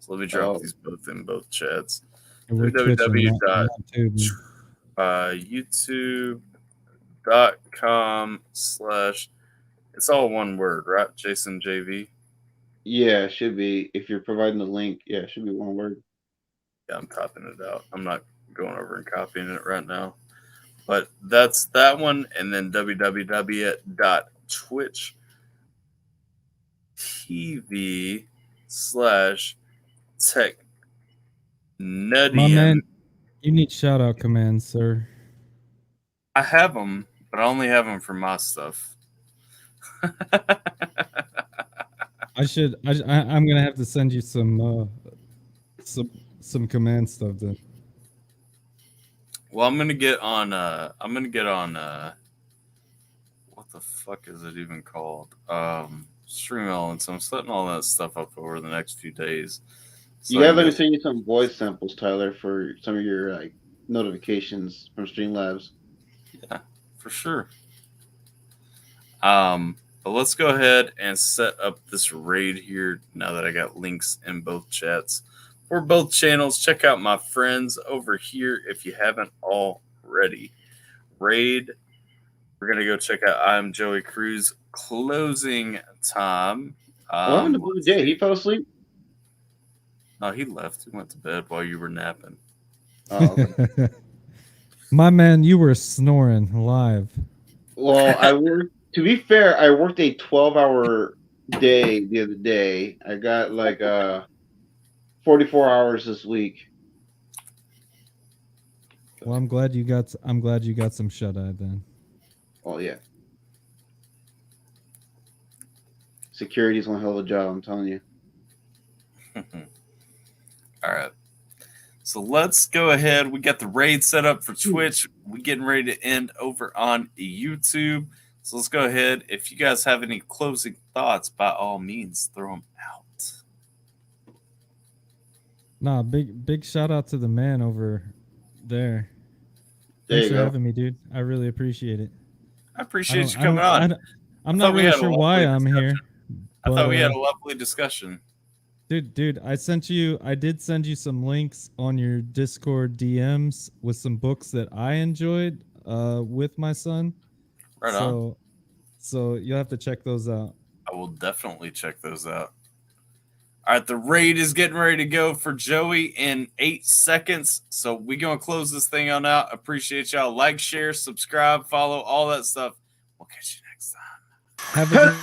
So let me drop these both in both chats. We're www. Twitching, not YouTube. youtube.com/ it's all one word, right? Jason JV. Yeah, it should be. If you're providing the link, yeah, it should be one word. Yeah, I'm copying it out. I'm not going over and copying it right now. But that's that one. And then www.twitch.tv/Technutium. My man, you need shout out commands, sir. I have them, but I only have them for my stuff. I'm gonna have to send you some command stuff then. Well, I'm gonna get on what the fuck is it even called? Stream Elements. I'm setting all that stuff up over the next few days. So You have to send you some voice samples, Tyler, for some of your notifications from Streamlabs. Yeah, for sure. But let's go ahead and set up this raid here now that I got links in both chats for both channels. Check out my friends over here if you haven't already. Raid. We're gonna go check out I'm Joey Cruz closing time. What happened to Blue Jay? He fell asleep? No, he left. He went to bed while you were napping. Oh, okay. My man, you were snoring live. Well, to be fair, I worked a 12-hour day the other day. I got 44 hours this week. Well, I'm glad you got some shut eye then. Oh yeah. Security's one hell of a job, I'm telling you. All right. So let's go ahead. We got the raid set up for Twitch. We're getting ready to end over on YouTube. So let's go ahead. If you guys have any closing thoughts, by all means, throw them out. Nah, big shout out to the man over there. There Thanks you for go. having me, dude. I really appreciate it. I appreciate you coming on. I'm not really sure why I'm here. I thought we had a lovely discussion. Dude, I did send you some links on your Discord DMs with some books that I enjoyed with my son. Right on. So you'll have to check those out. I will definitely check those out. All right, the raid is getting ready to go for Joey in 8 seconds. So we're going to close this thing on out. Appreciate y'all. Like, share, subscribe, follow, all that stuff. We'll catch you next time. Have a good